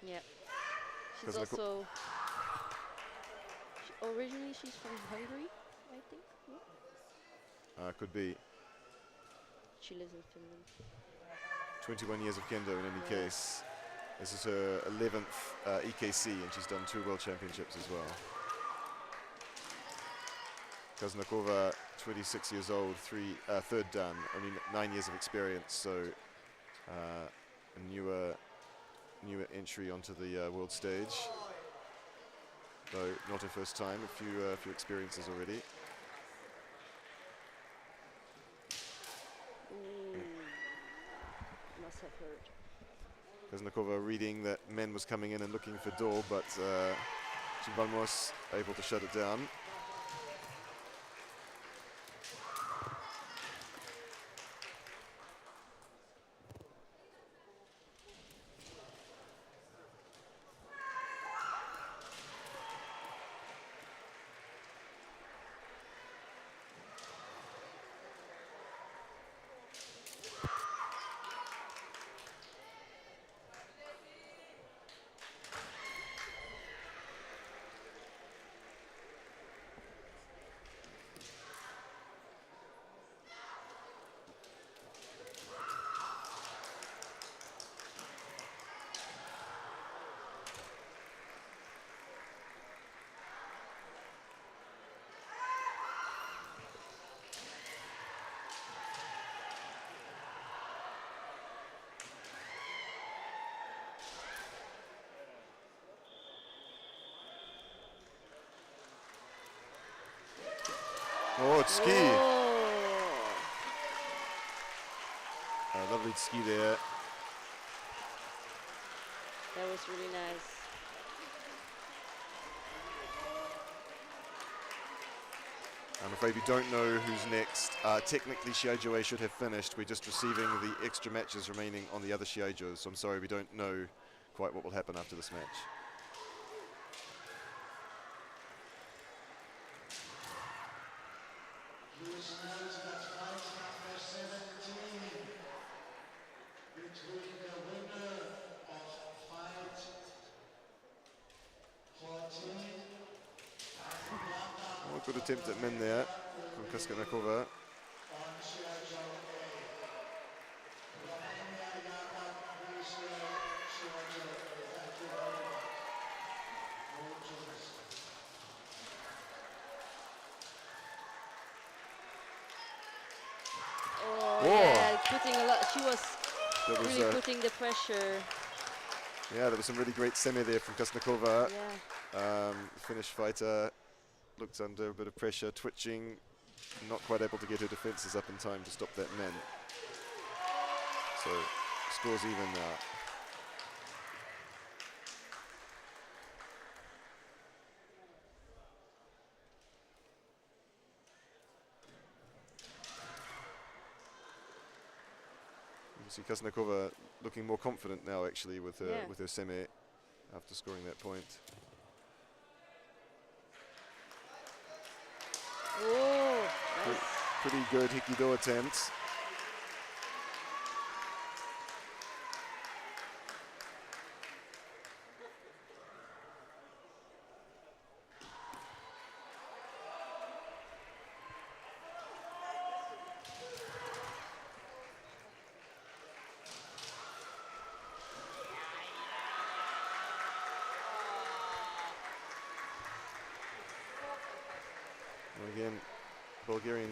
Yeah. She's also originally she's from Hungary, I think. Yeah. Could be. She lives in Finland. 21 years of kendo in any case. This is her 11th EKC, and she's done 2 World Championships as well. Kasnakova, 26 years old, 3rd dan, only 9 years of experience, so a newer entry onto the world stage. Though not her first time, a few experiences already. Must have heard. Kasnakova reading that Men was coming in and looking for door, but Zimbalmos able to shut it down. Oh, it's ski. Oh. Lovely ski there. That was really nice. I'm afraid we don't know who's next. Technically, Shiaijo A should have finished. We're just receiving the extra matches remaining on the other Shiaijos, so I'm sorry we don't know quite what will happen after this match. Between the winner of fight 14. Oh, good attempt at min there from Kaskanakova. On Shiaijo A. Romania, Japan, Brazil, Shiaijo A. Thank you very much. Oh, Oh. yeah, putting a lot. She was That was, really putting the pressure. yeah, there was some really great semi there from Kaskanakova. Yeah. Finnish fighter looked under a bit of pressure, twitching, not quite able to get her defenses up in time to stop that min. So, scores even now. You can see Kasnakova looking more confident now, actually, with her semi after scoring that point. Oh, nice. Pretty good Hikido attempts. And again, Bulgarian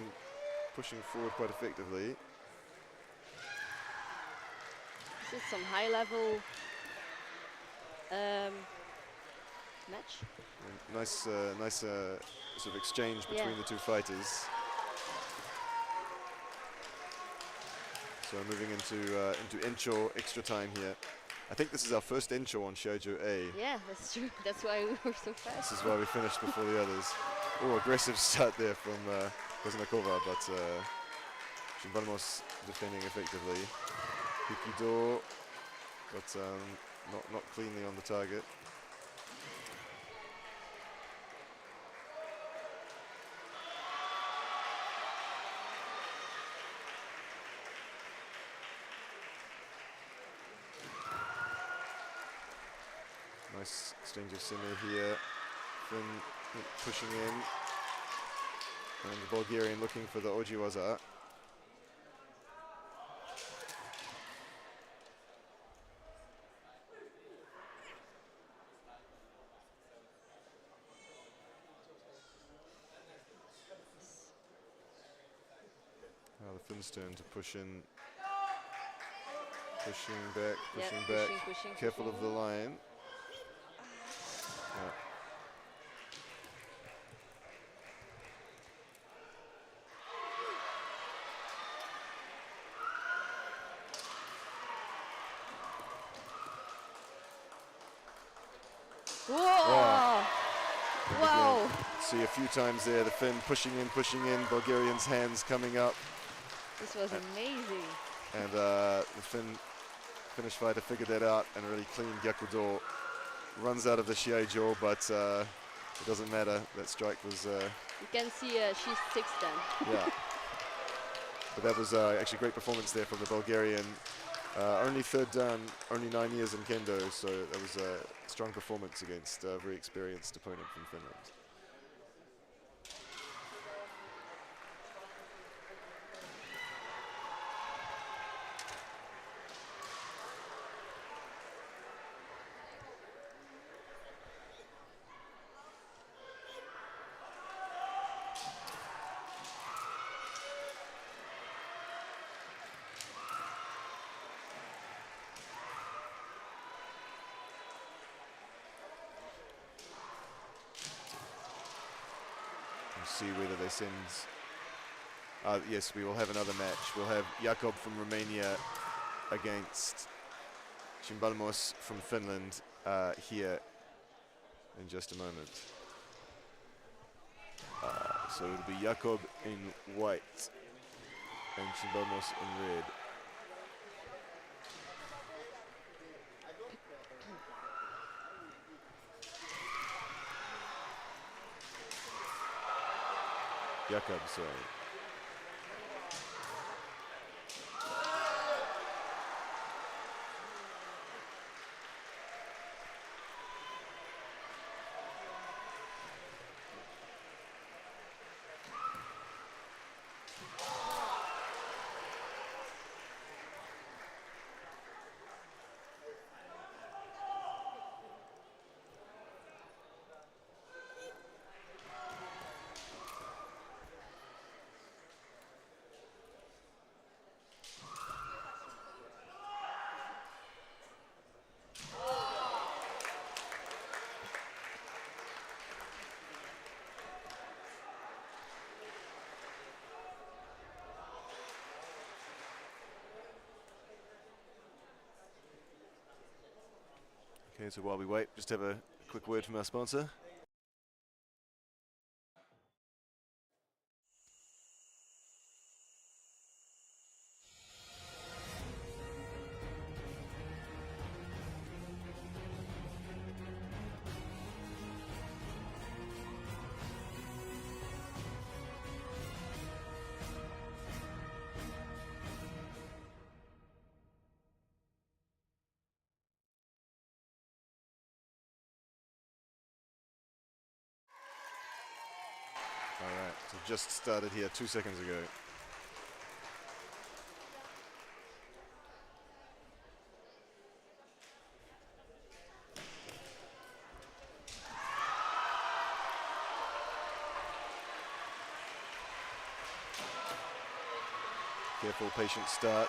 pushing forward quite effectively. This is some high-level match. And nice sort of exchange between the two fighters. So moving into Encho extra time here. I think this is our first Encho on Shiaijo A. Yeah, that's true. That's why we were so fast. This is why we finished before the others. Oh, aggressive start there from Koznakova, but Shimbanmos defending effectively. Hikido, but not cleanly on the target. Nice exchange of semi here. Finn pushing in. And the Bulgarian looking for the Ojiwaza. Now the Finn's turn to push in. Pushing back, pushing back. Careful of the line. Yeah. Whoa! Wow! See a few times there, the Finn pushing in, Bulgarian's hands coming up. This was amazing. And the Finnish fighter figured that out and really clean Gyakudo. Runs out of the Shiai-jo, but it doesn't matter. That strike was... you can see she's 6 then. Yeah. But that was actually a great performance there from the Bulgarian. Only third dan, only 9 years in Kendo, so that was a strong performance against a very experienced opponent from Finland. See whether they send Yes, we will have another match. We'll have Jakob from Romania against Chimbalmos from Finland here in just a moment. So it'll be Jakob in white and Chimbalmos in red. Jakob, sorry. Okay, so while we wait, just have a quick word from our sponsor. All right, so just started here 2 seconds ago. Careful, patient start.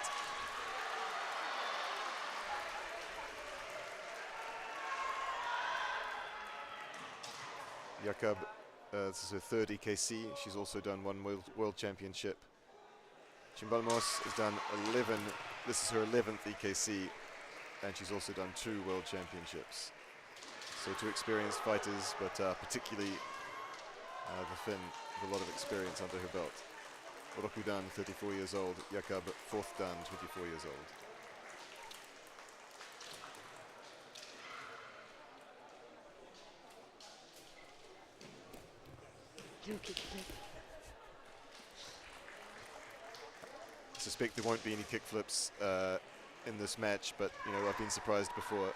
Jakob, this is her third EKC. She's also done one World Championship. Chimbalmos has done 11. This is her 11th EKC, and she's also done 2 World Championships. So 2 experienced fighters, but particularly the Finn with a lot of experience under her belt. Orokudan, 34 years old. Jakob, 4th dan, 24 years old. I suspect there won't be any kickflips in this match, but you know, I've been surprised before.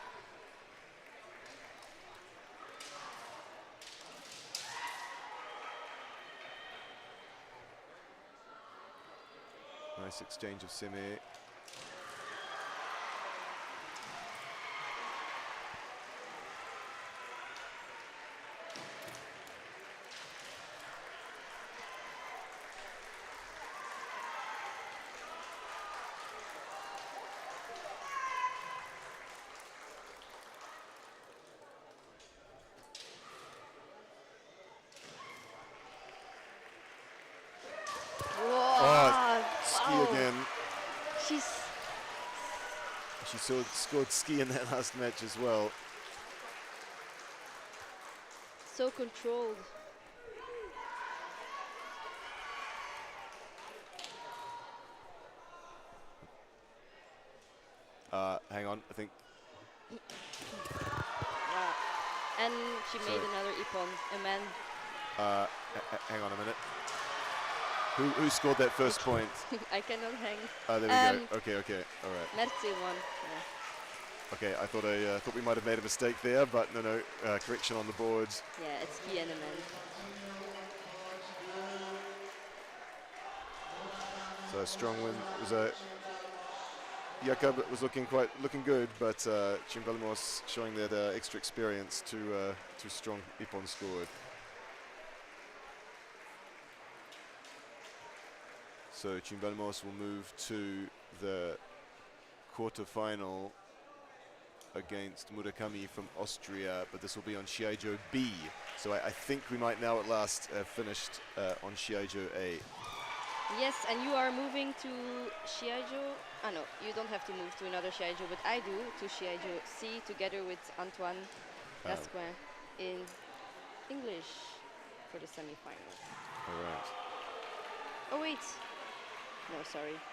Nice exchange of semi. Again. She scored ski in that last match as well. So controlled. Hang on, I think. And she made another ippon. Amen. Hang on a minute. Who scored that first point? I cannot hang. There we go. Okay, all right. Mertzi won. Yeah. Okay, I thought we might have made a mistake there, but no. Correction on the board. Yeah, it's Ki and Amen. So a strong win. It was a Jakob was looking good, but Chimbalmos showing that extra experience. Too strong ippon scored. So Chimbalmos will move to the quarterfinal against Murakami from Austria, but this will be on Shiaijo B. So I think we might now at last have finished on Shiaijo A. Yes, and you are moving to Shiaijo. Ah, no, you don't have to move to another Shiaijo, but I do to Shiaijo C together with Antoine Gascoigne in English for the semi-final. All right. Oh wait, no, sorry.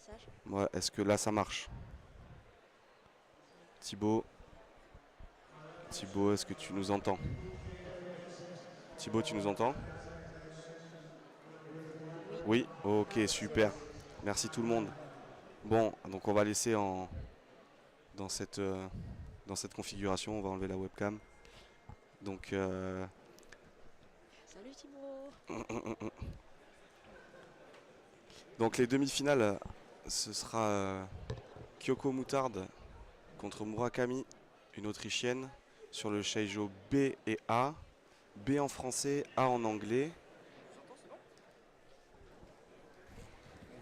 message. Ouais, est-ce que là ça marche? Thibaut, est-ce que tu nous entends? Thibaut, tu nous entends? Oui, ok, super. Merci tout le monde. Bon, donc on va laisser dans cette configuration, on va enlever la webcam. Donc, Salut Thibaut. donc les demi-finales, ce sera Kyoko Moutarde contre Murakami, une Autrichienne, sur le Shiaijo B et A. B en français, A en anglais.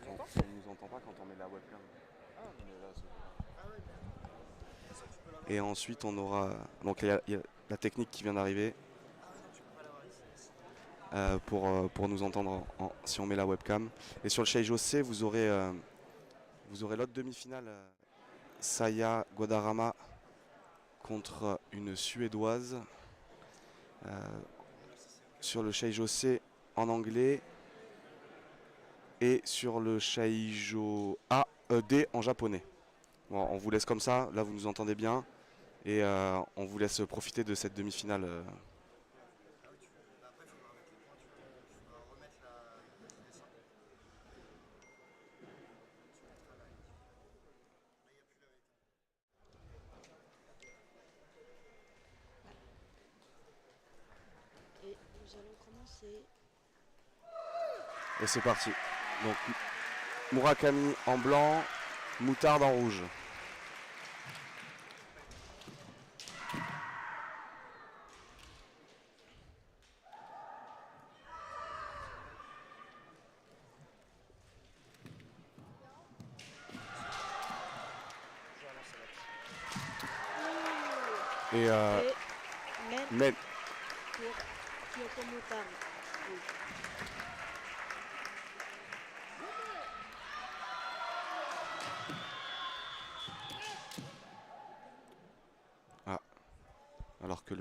On ne nous entend pas quand on met la webcam. Et ensuite on aura, donc il y a la technique qui vient d'arriver pour nous entendre si on met la webcam. Et sur le Shiaijo C, vous aurez l'autre demi-finale, Saya Guadarrama contre une Suédoise. Sur le Shiaijo C en anglais et sur le Shiaijo A, D en japonais. Bon, on vous laisse comme ça, là vous nous entendez bien et on vous laisse profiter de cette demi-finale. Et nous allons commencer. Et c'est parti. Donc Murakami en blanc, Moutarde en rouge. Et men Pour Kyoko Moutarde. alors que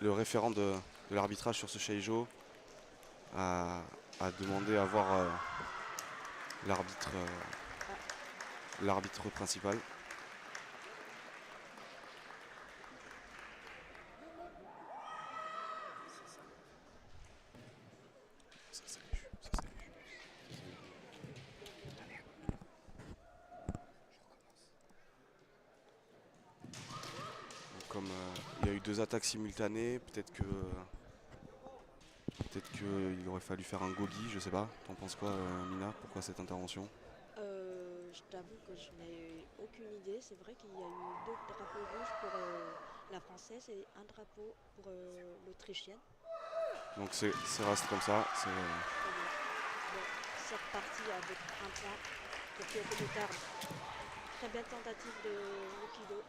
le référent de l'arbitrage sur ce Shiaijo a demandé à voir l'arbitre principal. Comme il y a eu 2 attaques simultanées, peut-être qu'il aurait fallu faire un gogi, je sais pas. T'en penses quoi, Mina? Pourquoi cette intervention? Je t'avoue que je n'ai aucune idée. C'est vrai qu'il y a eu 2 drapeaux rouges pour la française et un drapeau pour l'autrichienne. Donc c'est resté comme ça. Bon, c'est reparti avec un point pour Kyoko Moutarde. Très belle tentative de Mukido.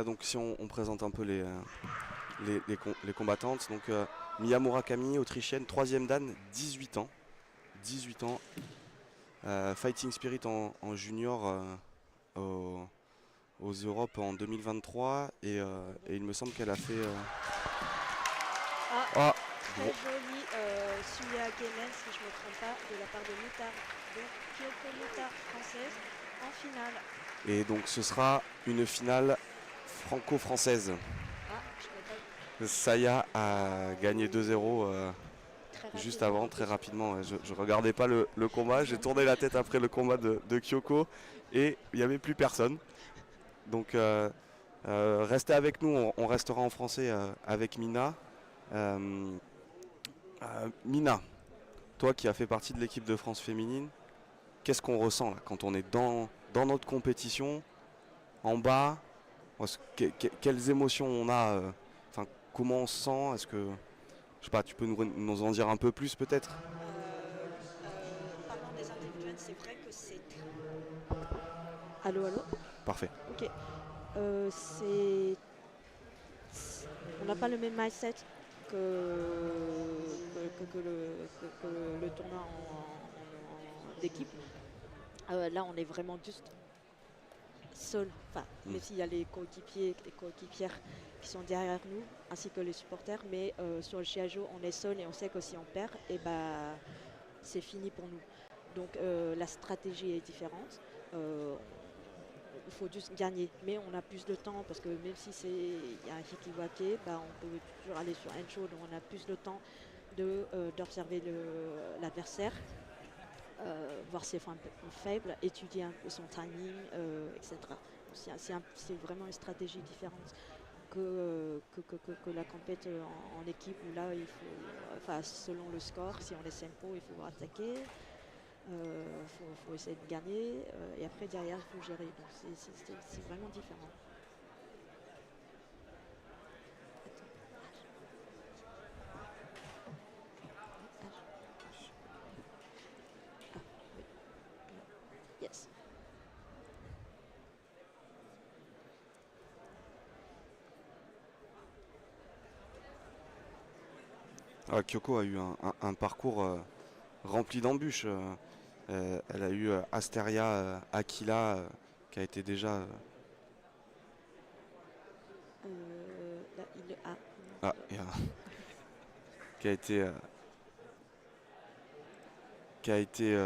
Donc si on présente un peu les combattantes, donc Miya Murakami, autrichienne, 3e dan, 18 ans. 18 ans. Fighting Spirit en junior aux Europes en 2023 et il me semble qu'elle a fait... Très joli Shiai-jo A, si je ne me trompe pas, de la part de Moutarde. Donc Kyoko Moutarde française en finale. Et donc ce sera une finale franco-française. Je n'ai pas... Saya a gagné 2-0 juste avant, très rapidement. Je ne regardais pas le combat, j'ai tourné la tête après le combat de Kyoko et il n'y avait plus personne. Donc restez avec nous, on restera en français avec Mina. Mina, toi qui as fait partie de l'équipe de France féminine, qu'est-ce qu'on ressent là, quand on est dans notre compétition, en bas? Quelles émotions on a, comment on se sent? Est-ce que, je sais pas, tu peux nous en dire un peu plus peut-être? Parlant des individuels, c'est vrai que c'est... Allô? Parfait. Ok. On n'a pas le même mindset que le tournoi d'équipe. Là, on est vraiment juste seul, enfin, même s'il y a les coéquipiers, les coéquipières qui sont derrière nous, ainsi que les supporters, mais sur le Shiai-jo, on est seul et on sait que si on perd, et bah, c'est fini pour nous. Donc la stratégie est différente. Il faut juste gagner, mais on a plus de temps parce que même si il y a un hikiwake, bah, on peut toujours aller sur un show, donc on a plus de temps d'observer l'adversaire, voir ses points faibles, étudier un peu son timing, etc. C'est vraiment une stratégie différente que la compète en équipe où là il faut, enfin selon le score, si on est tempo, il faut attaquer. Faut essayer de gagner et après derrière il faut gérer, donc c'est vraiment différent. Yes. Kyoko a eu un parcours rempli d'embûches. Elle a eu Asteria Aquila qui a été déjà Là, qui a été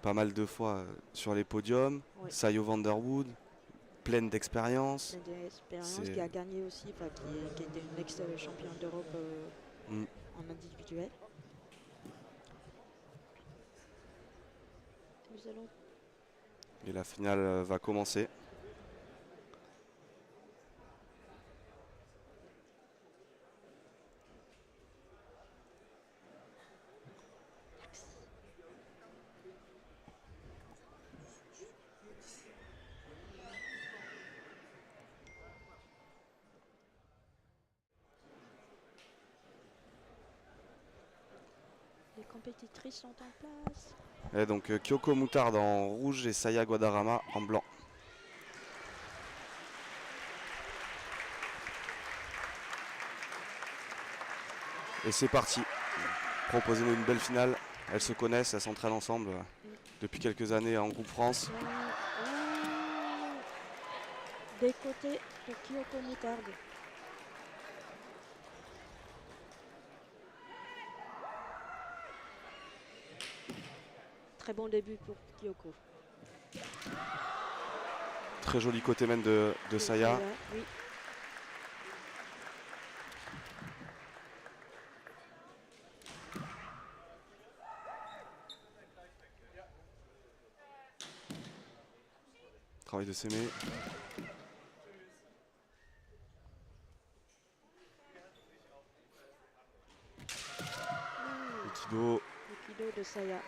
pas mal de fois sur les podiums. Oui. Sayo Vanderwood, pleine d'expérience. Qui a gagné aussi, qui était une ex-championne d'Europe en individuel. Nous allons. Et la finale va commencer. Les compétitrices sont en place. Et donc Kyoko Moutarde en rouge et Saya Guadarrama en blanc. Et c'est parti. Proposez-nous une belle finale. Elles se connaissent, elles s'entraînent ensemble depuis quelques années en groupe France. Des côtés de Kyoko Moutarde. Très bon début pour Kyoko. Très joli côté main de Saya. Oui. Travail de sémé. Ikido. Ikido de Saya.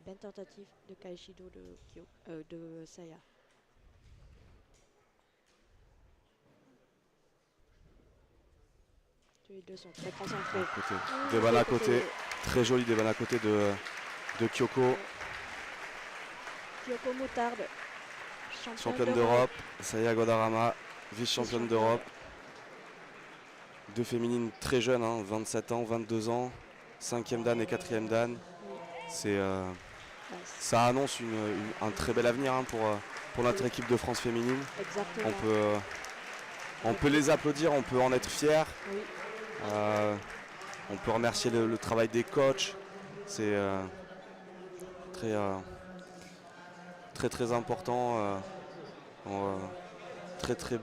Belle tentative de Kaishido de Saya. Tous les deux sont très concentrés. Devan à côté. Très joli Devan à côté de Kyoko. Kyoko Moutarde, championne d'Europe. Saya Guadarrama, vice-championne d'Europe. Deux féminines très jeunes, hein, 27 ans, 22 ans, 5e dan et 4e dan. Ça annonce un très bel avenir hein, pour notre équipe de France féminine. Exactement. On peut les applaudir, on peut en être fiers. Oui. On peut remercier le travail des coachs. C'est très important. Très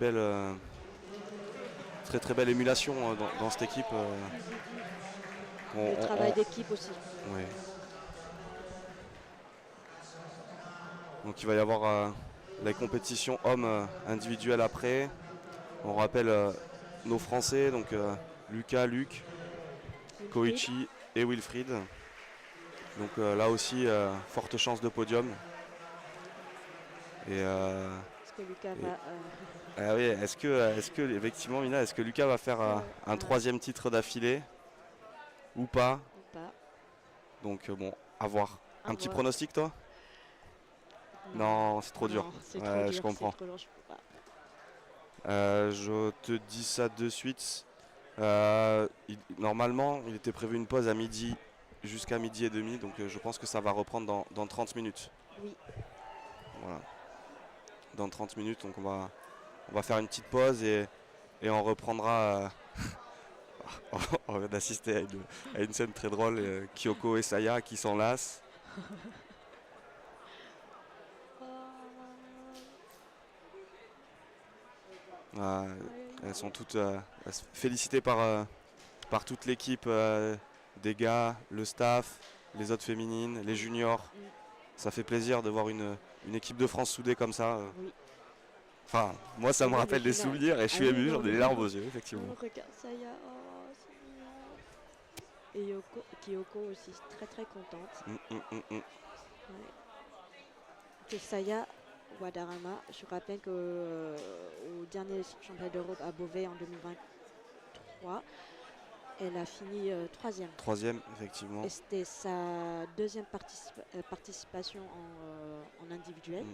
belle émulation dans cette équipe. Le travail d'équipe aussi. Oui. Donc il va y avoir les compétitions hommes individuelles après. On rappelle nos Français, donc Lucas, Luc, Koichi et Wilfried. Donc là aussi, forte chance de podium. Et, est-ce que Lucas va... oui, est-ce que effectivement, Mina, est-ce que Lucas va faire un 3e titre d'affilée ou pas? Donc bon, à voir. Un petit pronostic, toi? Non, c'est trop dur. Je comprends. Je te dis ça de suite. Normalement, il était prévu une pause à midi jusqu'à midi et demi, donc je pense que ça va reprendre dans 30 minutes. Oui. Voilà. Dans 30 minutes, donc on va faire une petite pause et on reprendra. On vient d'assister à une scène très drôle, Kyoko et Saya qui s'enlacent. Elles sont toutes félicitées par toute l'équipe des gars, le staff, les autres féminines, les juniors. Ça fait plaisir de voir une équipe de France soudée comme ça. Oui. Enfin, moi ça Et me même rappelle au des final. souvenirs et je suis Ah oui, ému, non, j'en ai les non. larmes aux yeux, effectivement. Oh, regarde Saya, oh, c'est mignon. Et Kyoko aussi, très très contente. Ouais. Que Saya Wadarama, je rappelle au dernier championnat d'Europe à Beauvais en 2023, elle a fini troisième. Troisième, effectivement. Et c'était sa deuxième participation en individuel.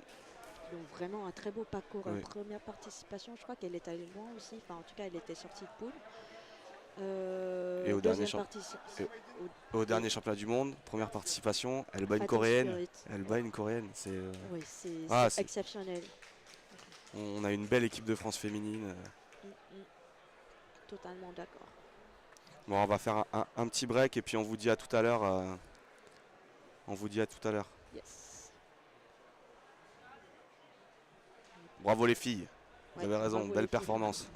Donc vraiment un très beau parcours. Oui. Première participation, je crois qu'elle est allée loin aussi. Enfin, en tout cas, elle était sortie de poule. Et au dernier championnat du monde, première participation, elle bat une coréenne. Elle bat une coréenne. Oui, c'est c'est exceptionnel. On a une belle équipe de France féminine. Totalement d'accord. Bon, on va faire un petit break et puis on vous dit à tout à l'heure. On vous dit à tout à l'heure. Yes. Bravo les filles. Vous avez raison, bravo belle les filles. performance.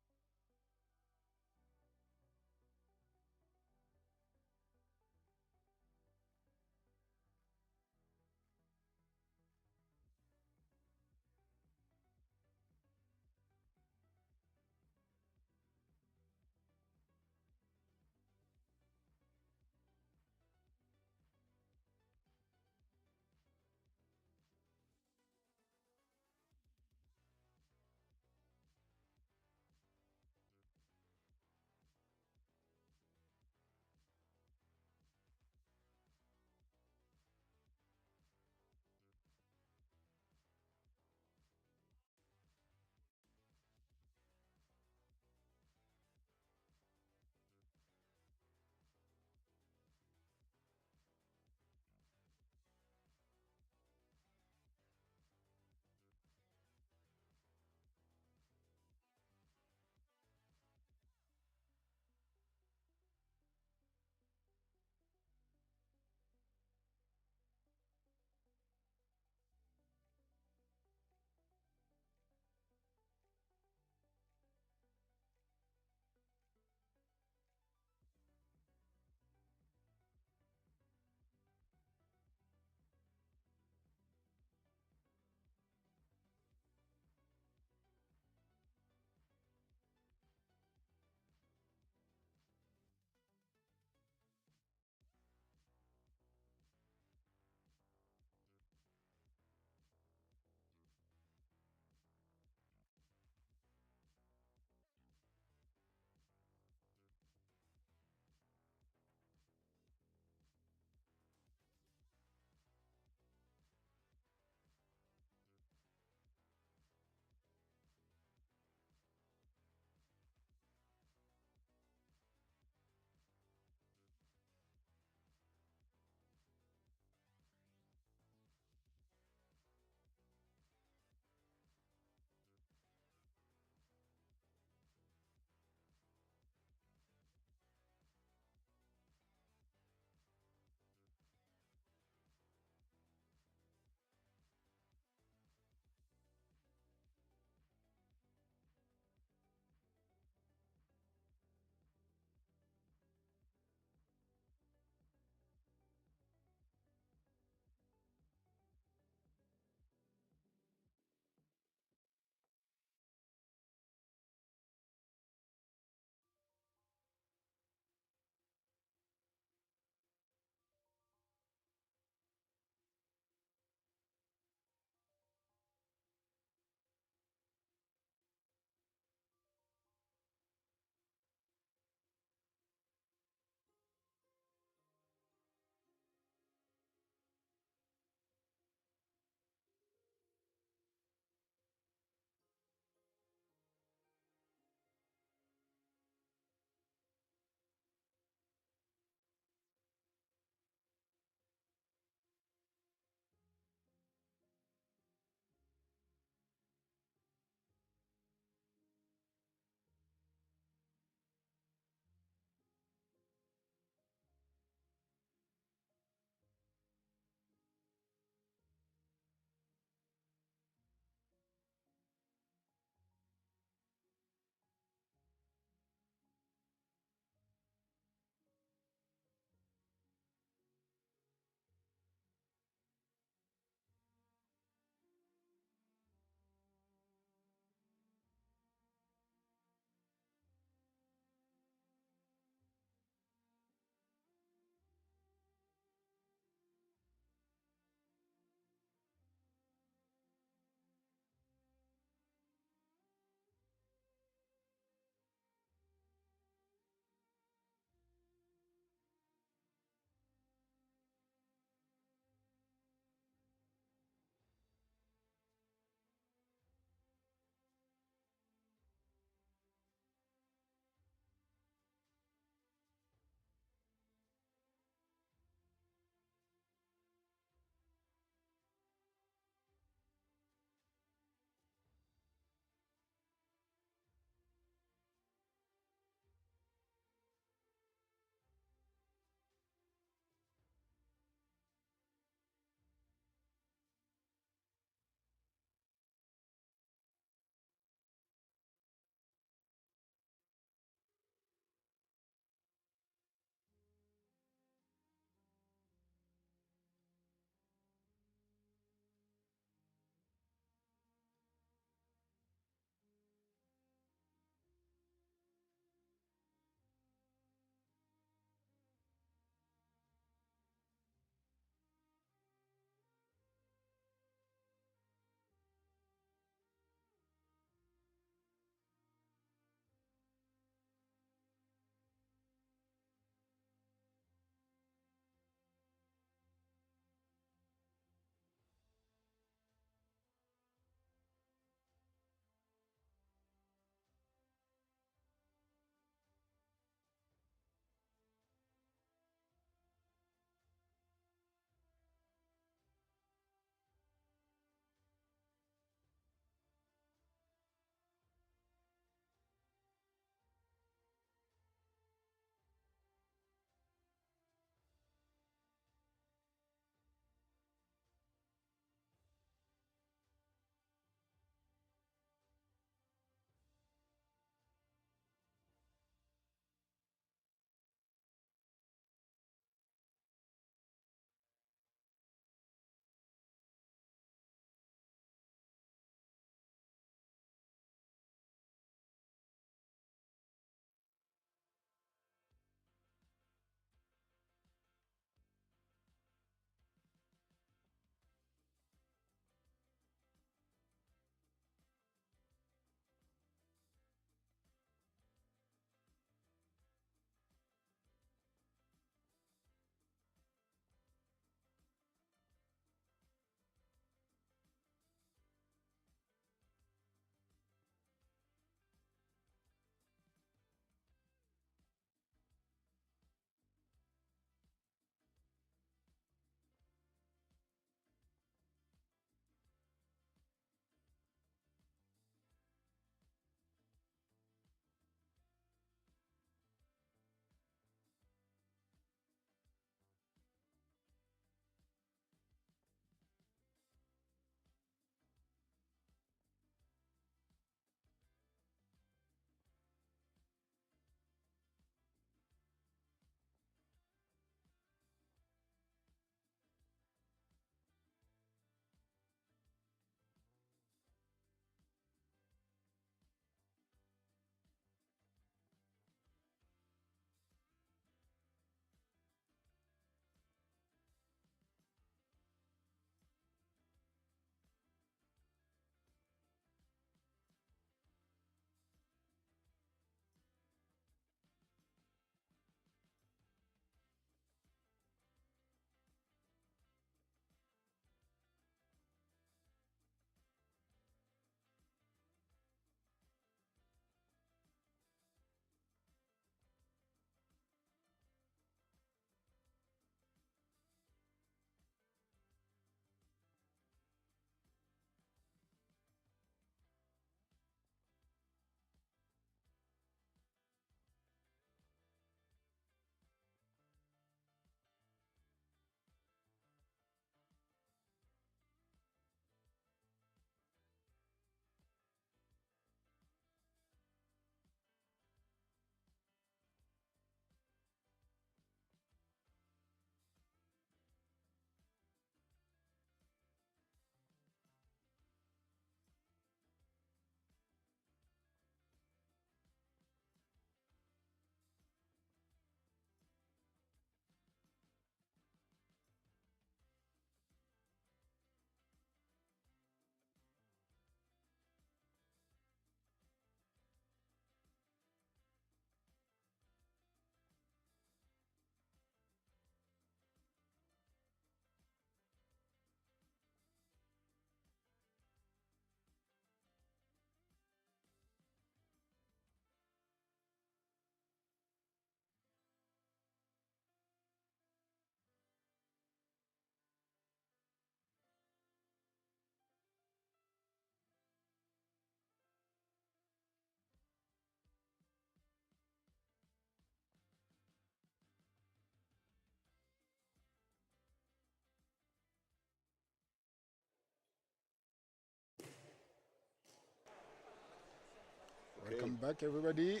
Welcome back, everybody.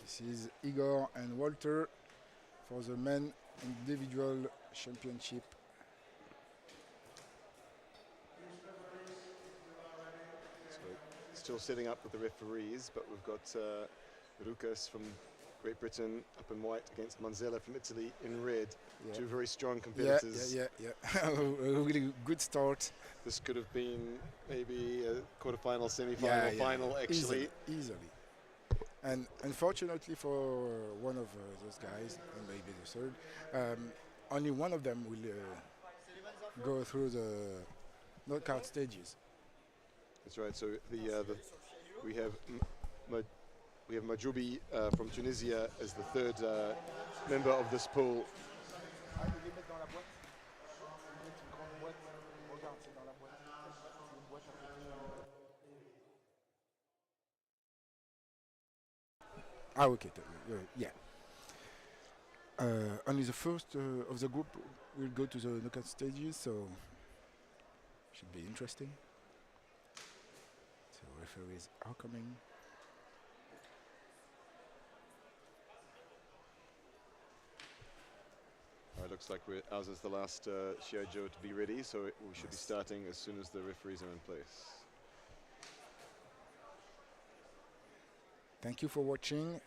This is Igor and Walter for the men individual championship. So still setting up with the referees, but we've got Rukas from Great Britain up in white against Manzella from Italy in red. Yeah. Two very strong competitors. Yeah. A really good start. This could have been maybe a quarterfinal, semi-final, final actually. Easily. And unfortunately for one of those guys, and maybe the third, only one of them will go through the knockout stages. That's right. So we have Majoubi from Tunisia as the third member of this pool. Okay. Yeah. Only the first of the group will go to the knockout stages, so should be interesting. So referees are coming. It looks like ours is the last Shiai-jo to be ready, so we should be starting as soon as the referees are in place. Thank you for watching.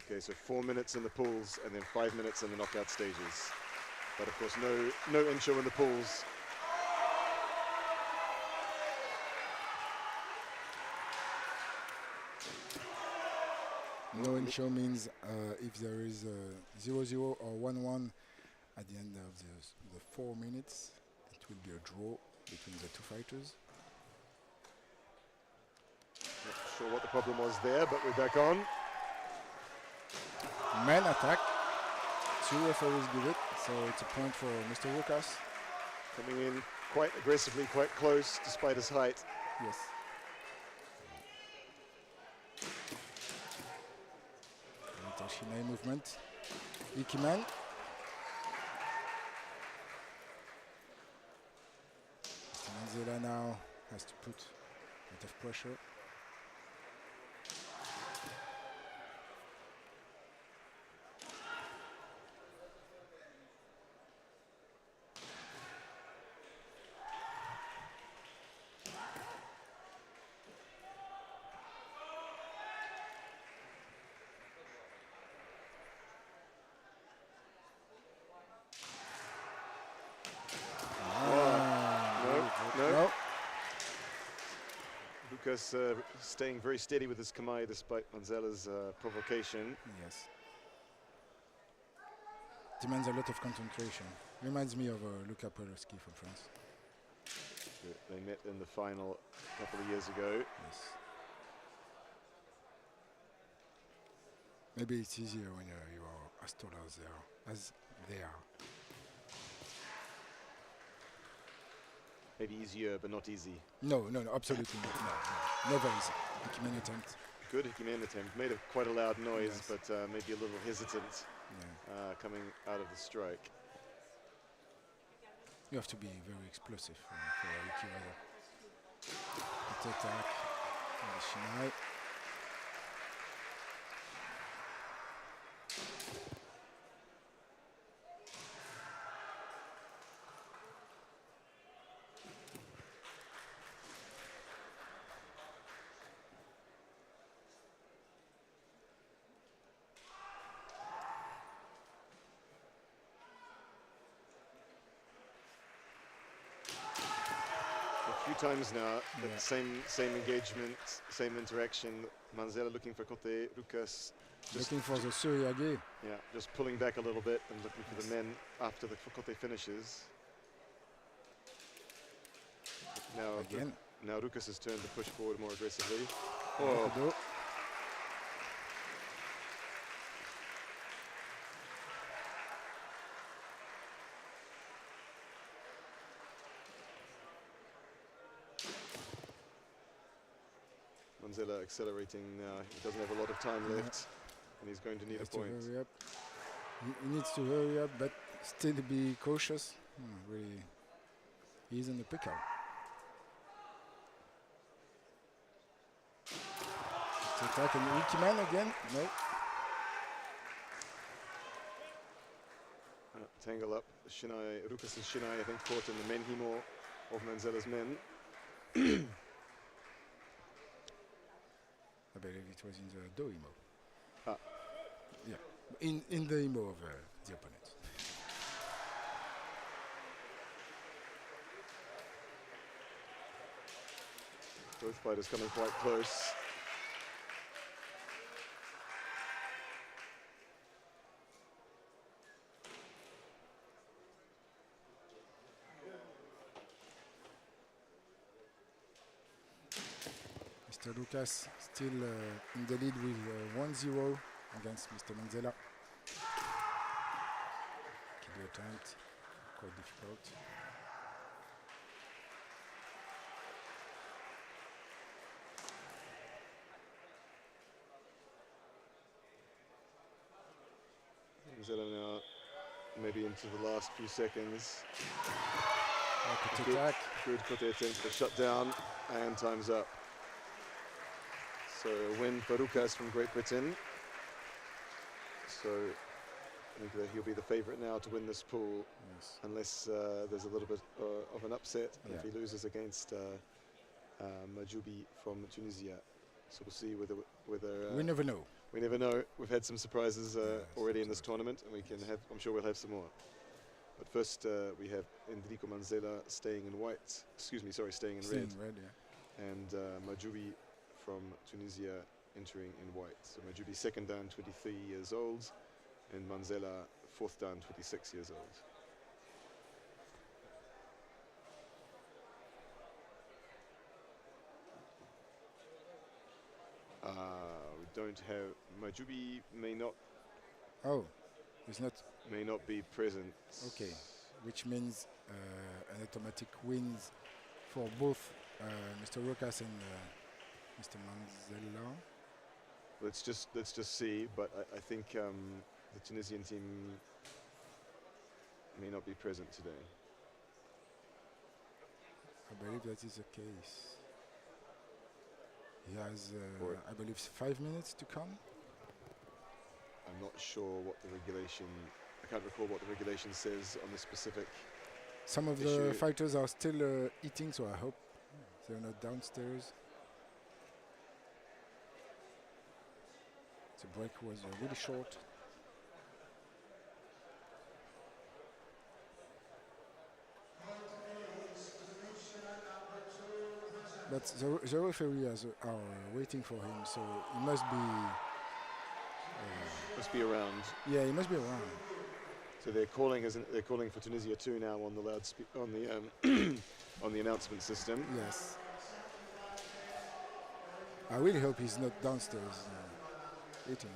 Okay, so 4 minutes in the pools and then 5 minutes in the knockout stages. But of course, no intro in the pools. No intro means if there is 0-0 or 1-1 at the end of the 4 minutes, it will be a draw between the two fighters. Not sure what the problem was there, but we're back on. Man attack. Two referees give it, so it's a point for Mr. Lucas. Coming in quite aggressively, quite close, despite his height. Yes. Little Shiai movement. Ikiman. Mr. Manzella now has to put a bit of pressure. No. Lucas staying very steady with his kamae despite Manzella's provocation. Yes. Demands a lot of concentration. Reminds me of Luca Podolski from France. They met in the final a couple of years ago. Yes. Maybe it's easier when you are as tall as they are. Maybe easier, but not easy. No, absolutely not. No. Never easy. Hikimen attempt. Good Hikimen attempt. Made quite a loud noise, Yes. but maybe a little hesitant coming out of the strike. You have to be very explosive for Ikiwada. Attack on the Shiai. A few times now, but same engagement, same interaction. Manzella looking for Kote, Lucas Looking for the Shiai. Yeah, just pulling back a little bit and looking for the men after the Kote finishes. Now Lucas has turned to push forward more aggressively. Oh. Manzella accelerating now. He doesn't have a lot of time left, and he's going to need a point. Hurry up. He needs to hurry up, but still be cautious. Really, he's in the pickle. To attack an ulti man again? No. Tangle up. Rukas and Shinai, I think, caught in the menhimo of Manzella's men. I believe it was in the do imo. Ah. Yeah, in the imo of the opponent. Both fighters coming quite close. Mr. Lucas still in the lead with 1-0 against Mr. Manzella. Kill attempt, quite difficult. Manzella now maybe into the last few seconds. Good attack. Good kote attempt to shut down, and time's up. So a win for Rukas from Great Britain. So I think that he'll be the favourite now to win this pool, Yes. unless there's a little bit of an upset, and if Yeah. he loses against Majoubi from Tunisia. So we'll see whether We never know. we never know. We've had some surprises Yes, already in this absolutely. tournament, and we can have. I'm sure we'll have some more. But first, we have Enrico Manzella staying in white. Excuse me, sorry, staying in red, Seeing red, yeah. and Majoubi from Tunisia entering in white. So Majoubi second dan, 23 years old, and Manzella fourth dan, 26 years old. We don't have Majoubi Oh, it's not may not be present. okay, which means an automatic wins for both Mr. Rokas and Mr. Manzella. Let's just see, but I think the Tunisian team may not be present today. I believe that is the case. He has, Or- I believe, 5 minutes to come. I'm not sure what the regulation. I can't recall what the regulation says on the specific. Some of Issue. the fighters are still eating, so I hope they're not downstairs. The break was really short. But the referee are waiting for him, so he must be. Must be around. Yeah, he must be around. So they're calling for Tunisia 2 now on the on the on the announcement system. Yes. I really hope he's not downstairs eating.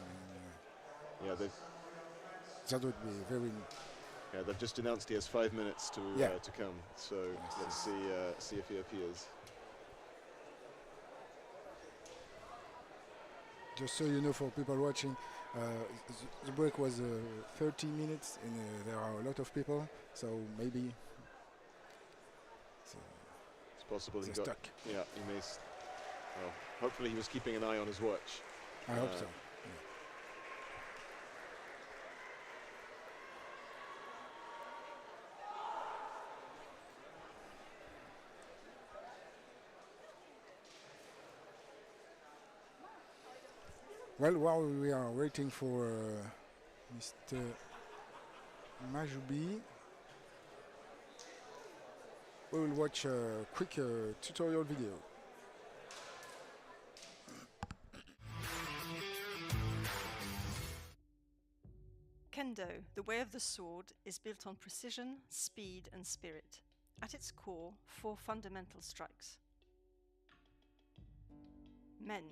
Yeah, That would be very. they've just announced he has 5 minutes to Yeah. to come. So let's see if he appears. Just so you know, for people watching, the break was 30 minutes, and there are a lot of people, so maybe It's possible he they're got. stuck. Yeah, he may. Well, hopefully he was keeping an eye on his watch. I hope so. Well, while we are waiting for Mr. Majoubi, we will watch a quick tutorial video. Kendo, the way of the sword, is built on precision, speed, and spirit. At its core, 4 fundamental strikes. Men,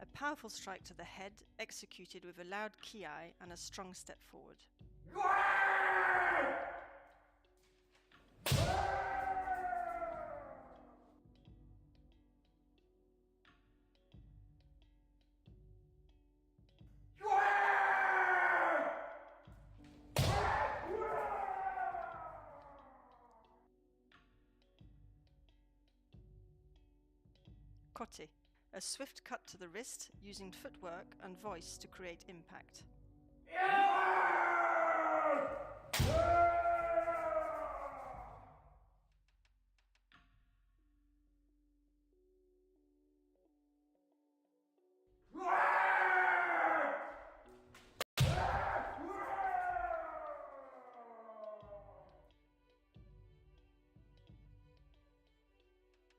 a powerful strike to the head, executed with a loud kiai and a strong step forward. kote, a swift cut to the wrist using footwork and voice to create impact.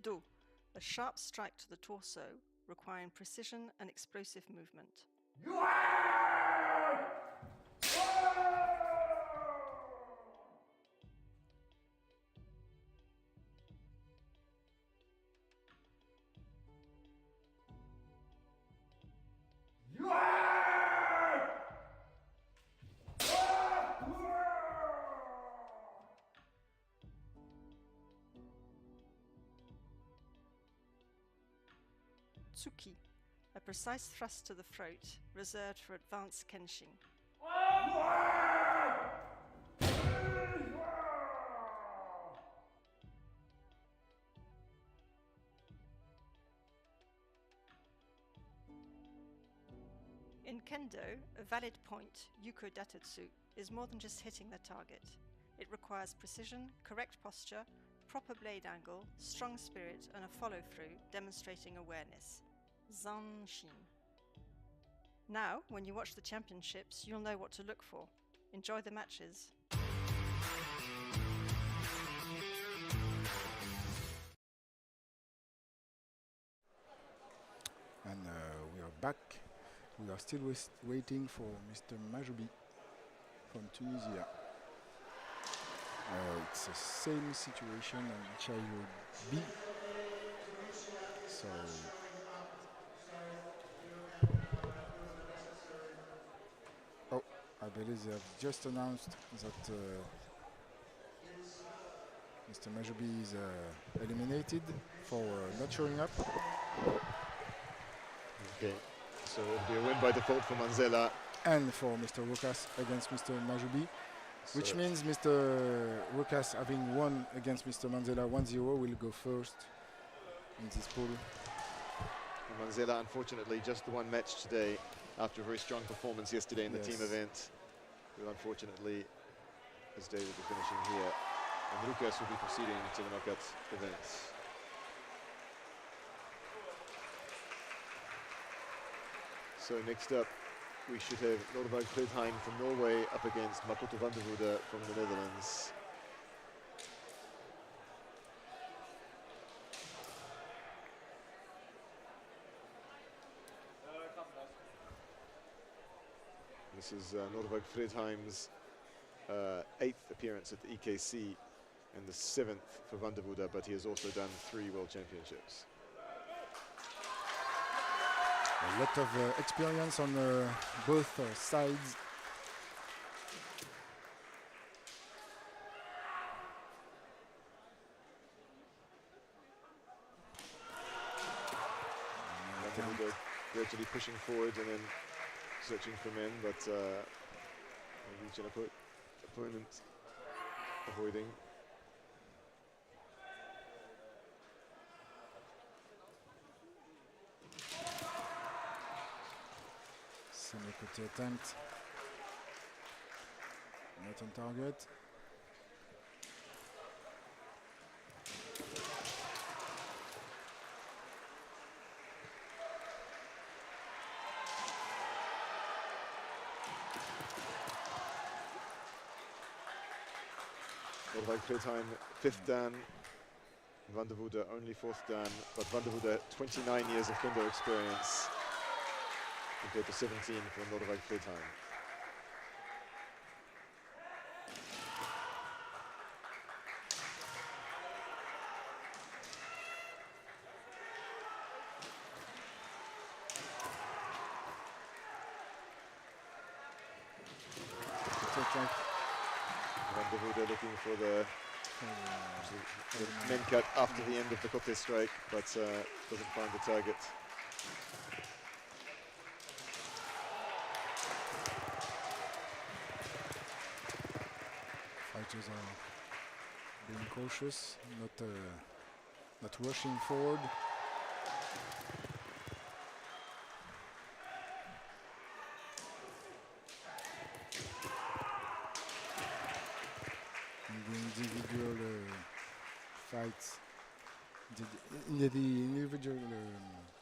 Do, a sharp strike to the torso, requiring precision and explosive movement. Tsuki, a precise thrust to the throat, reserved for advanced kenshin. In Kendo, a valid point, yuko datetsu, is more than just hitting the target. It requires precision, correct posture, proper blade angle, strong spirit, and a follow-through demonstrating awareness. Zanshin. Now, when you watch the championships, you'll know what to look for. Enjoy the matches. And we are back. We are still waiting for Mr. Majoubi from Tunisia. It's the same situation on Shiai-jo B. So I believe they have just announced that Mr. Majoubi is eliminated for not showing up. Okay, so it'll be a win by default for Manzella. And for Mr. Rukas against Mr. Majoubi, which means Mr. Rukas, having won against Mr. Manzella 1-0, will go first in this pool. Manzella, unfortunately, just the one match today after a very strong performance yesterday in the team event. Will unfortunately, this day will be finishing here. And Rukas will be proceeding to the knockout events. So next up, we should have Nordvag Fredheim from Norway up against Makoto van der Voorde from the Netherlands. This is Nordvag Fredheim's 8th appearance at the EKC and the 7th for van der Voorde, but he has also done 3 World Championships. A lot of experience on both sides. Gradually pushing forward and then searching for men, but reaching opponent avoiding. Semi-kote attempt. Not on target. Nordvag Fredheim 5th dan, van der Voorde only 4th dan, but van der Voorde 29 years of kendo experience compared to 17 for Nordvag Fredheim. Van der Voorde looking for the men cut after the end of the kote strike, but doesn't find the target. Fighters are being cautious, not rushing forward. individual fights. In the individual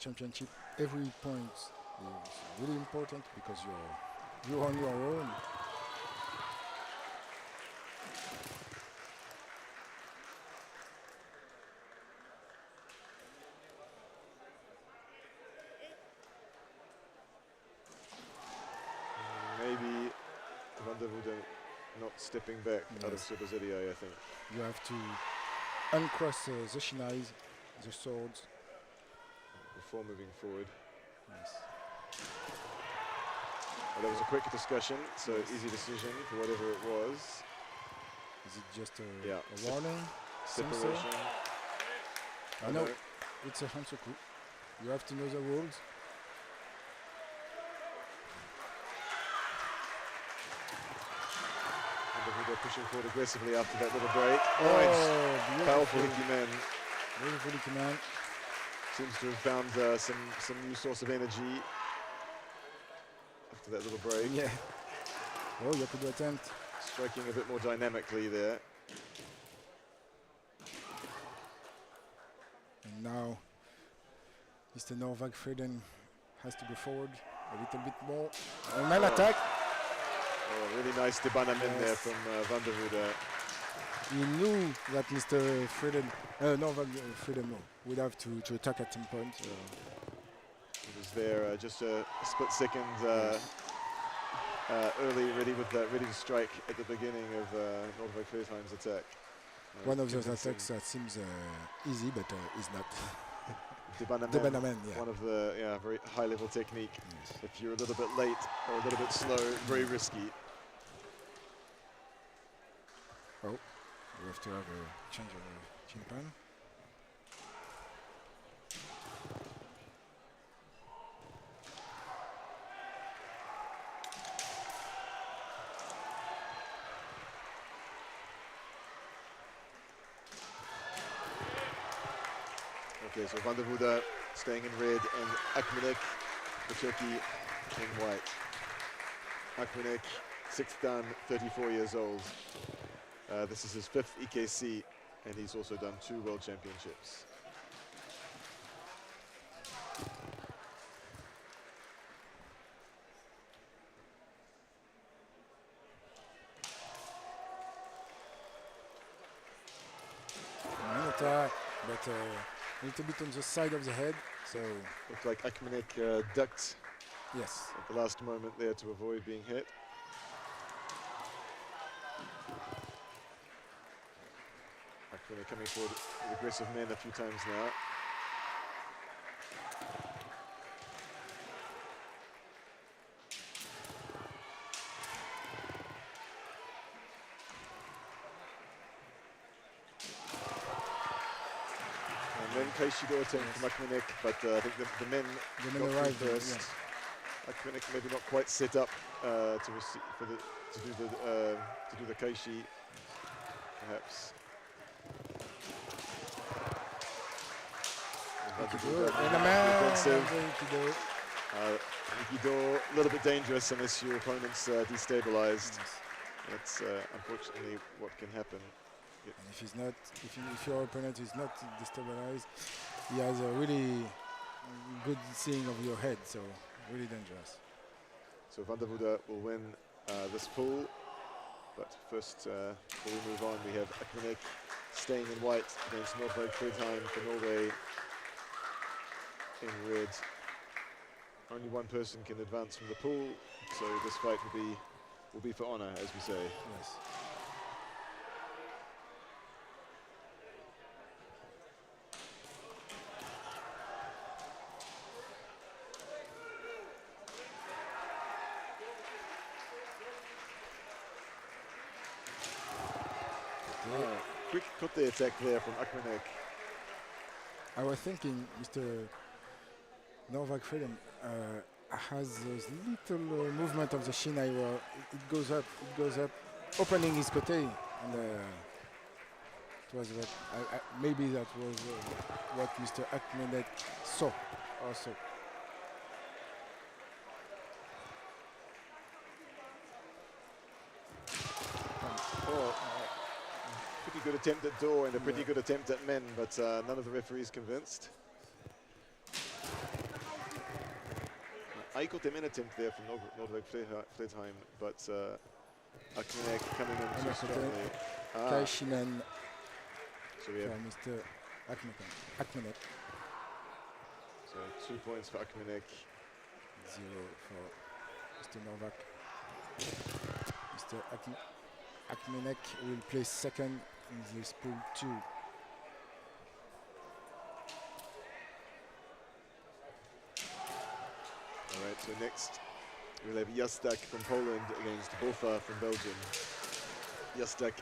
championship, every point is really important because you're on your own. Maybe Van der Voorde not stepping back out of Super ZDI, I think. You have to uncross the shinais, the swords. Before moving forward. Yes. Well, that was a quick discussion, so easy decision for whatever it was. Is it just a Yeah. warning? Separation. I know it's a hansoku. You have to know the rules. They're pushing forward aggressively after that little break. Oh, powerful Hickey man. Beautiful Hickey man. Seems to have found some new source of energy after that little break. Yeah. Oh, Yakudo attempt. Striking a bit more dynamically there. And now, Mr. Norvag Freden has to go forward a little bit more. And man attack. Oh, really nice Debanamen there from Van der Voorde. He knew that Mr. Freden, Norvag Freden would have to attack at some point. He was there just a split second early, ready to strike at the beginning of Norvag Freden's attack. One of those attacks that seems easy, but is not. Debanamen, one of the very high-level technique. Yes. If you're a little bit late or a little bit slow, very risky. Oh, we have to have a change of chin pan. Okay, so Van der Voorde staying in red and Akmanek, the Turkey, in white. Akmanek, 6th dan, 34 years old. This is his 5th EKC, and he's also done 2 World Championships. Man attack, but a little bit on the side of the head, so... Looked like Akmanek ducked Yes. at the last moment there to avoid being hit. Akmanek coming forward with aggressive men a few times now. And then Kaishido attempt from Akmanek, but I think the men arrived first. yes. Akmanek maybe not quite set up to do the Kaishi, perhaps. And a man. Ikido, a little bit dangerous unless your opponent's destabilized. Yes. That's unfortunately what can happen. And if he's not, if your opponent is not destabilized, he has a really good seeing of your head, so really dangerous. So Van der Voorde will win this pool, but first, before we move on, we have Akmanek staying in white against Norvag Fredheim for Norway in red. Only one person can advance from the pool, so this fight will be for honor, as we say. Yes. Quick kote attack there from Akmanek. I was thinking, Mr. Norvag Freden has this little movement of the shinai where it goes up, opening his kote, and it was what maybe that was what Mr. Akmanek saw also. good attempt at door and a pretty good attempt at men, but none of the referees convinced. Aiko men attempt there from Nordvik Fledheim, but Akmenek coming in too strongly. Kaishinen So we have Mr. Akmenek. so 2 points for Akmenek. 0 for Mr. Novak. Mr. Akmenek will place second in this pool 2. All right, so next we'll have Jastak from Poland against Bofa from Belgium. Jastak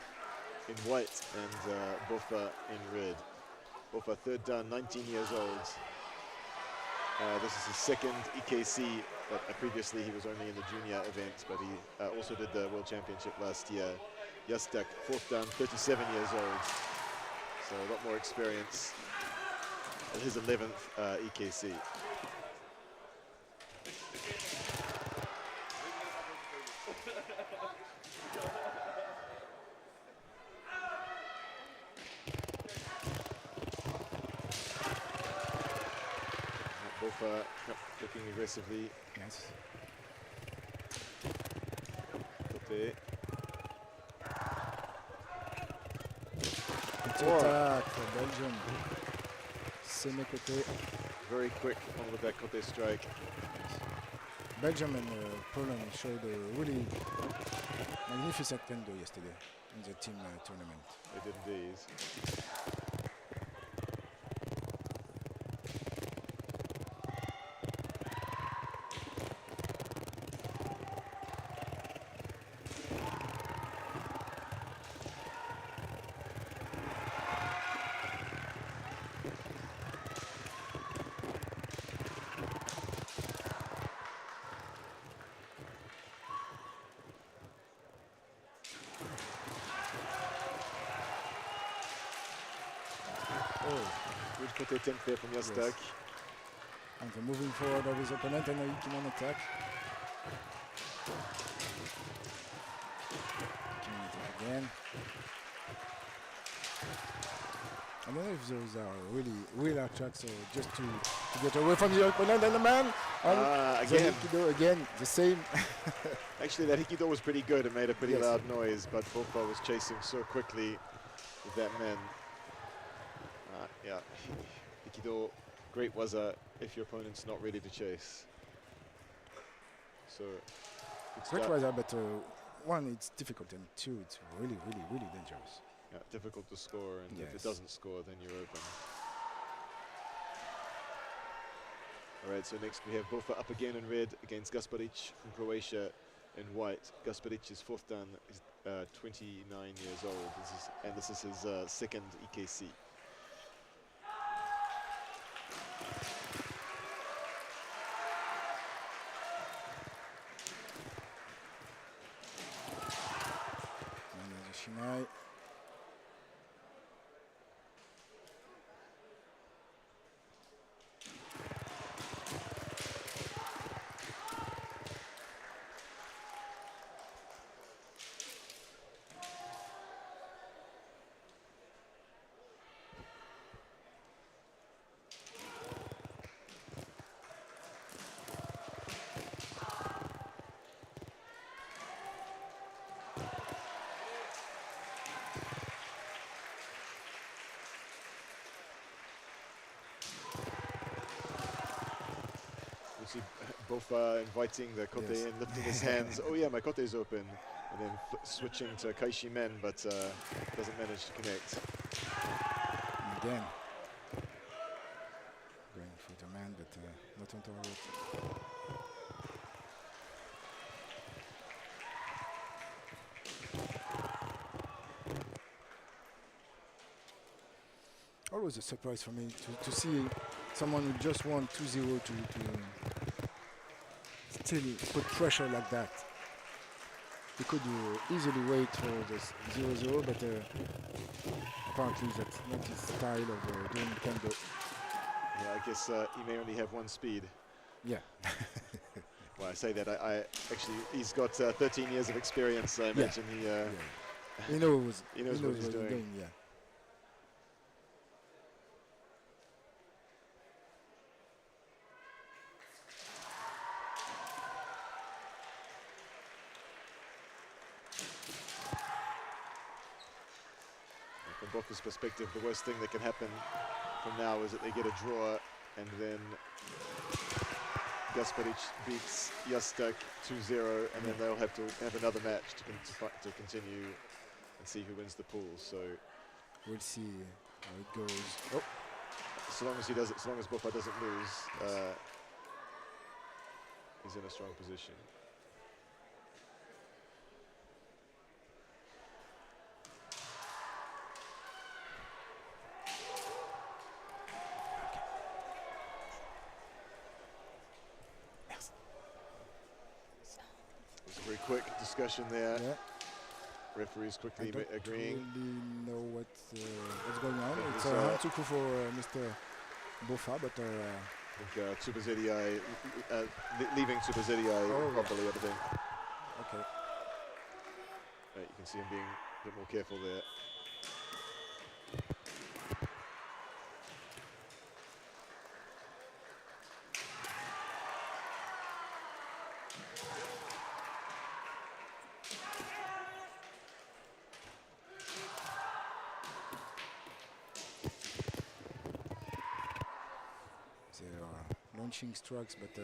in white and Bofa in red. Bofa third dan, 19 years old. This is his second EKC, but previously he was only in the junior event, but he also did the World Championship last year. Jastak, fourth dan, 37 years old. So a lot more experience. And his 11th EKC. Bofa looking aggressively. Yes. Kote. Good attack for Belgium. Seme Kote. Very quick on the back Kote strike. Belgium and Poland showed a really magnificent kendo yesterday in the team tournament. They did indeed. Good Kote attempt there from Jastak. Yes. And the moving forward of his opponent and he can attack. Can attack again. I don't know if those are really real attacks or just to get away from the opponent and the man. And Again. the Hikido again, the same. Actually, that Hikido was pretty good. It made a pretty Yes. loud noise, but Bofa was chasing so quickly with that man. Yeah, Hikido, great waza if your opponent's not ready to chase. So, good Great start. waza, but one, it's difficult, and two, it's really, really, really dangerous. Yeah, difficult to score, and if it Yes. doesn't score, then you're open. All right, so next we have Bofa up again in red against Gasparic from Croatia in white. Gasparic is fourth dan, is 29 years old, this is his second EKC. And there's a Shinai. You see Bofa inviting the Kote Yes. in, lifting his hands. Oh yeah, my Kote's open. And then switching to Kaishi Men, but doesn't manage to connect. And again. Going for the man, but not on target. Always a surprise for me to see someone who just won 2-0 to still put pressure like that. He could easily wait for the 0-0, but apparently that's not his style of doing kendo. Yeah, I guess he may only have one speed. Yeah. Well, I say that, I actually, he's got 13 years of experience, so I imagine he He knows. He knows what he's doing. Yeah. From Boffa's perspective, the worst thing that can happen from now is that they get a draw, and then Gasparic beats Jastak 2-0, and then they'll have to have another match to continue and see who wins the pool. So we'll see how it goes. Oh, so long as Boffa doesn't lose, he's in a strong position. Very quick discussion there. yeah. Referees quickly I don't agreeing. really know what's going on. It It's was, a Hansuku for Mr. Boffa, but I think Tsubazedi leaving Tsubazedi properly, I think. okay. You can see him being a bit more careful there. Launching strikes, but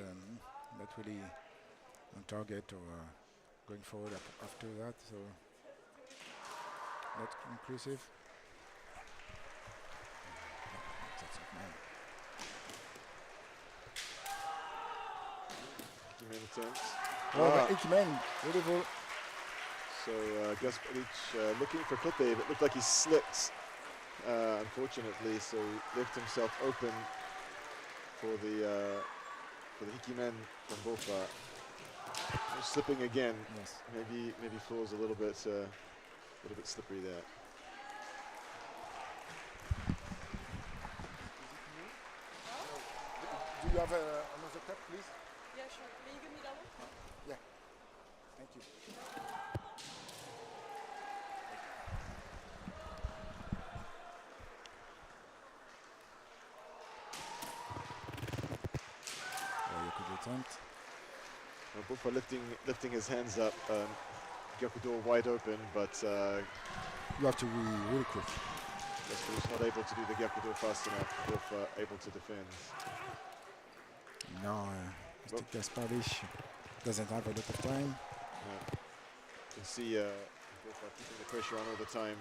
not really on target or going forward after that, so not inclusive. That's it, man. Ikimen attempts. Oh, but Ikimen, beautiful. So Gasparic looking for Kote, but it looked like he slipped, unfortunately, so he left himself open for the Hikimen from Boffa. Slipping again. Yes. Maybe floor's a little bit slippery there. Do you have another cup, please? Yeah, sure. Can you give me that one? Yeah. Thank you. You could attempt. Boffa lifting his hands up, Gyakudo wide open, but You have to be really quick. Gasparic not able to do the Gyakudo fast enough. Boffa able to defend. No, Mr. Gasparic doesn't have a lot of time. You can see Boffa keeping the pressure on all the time.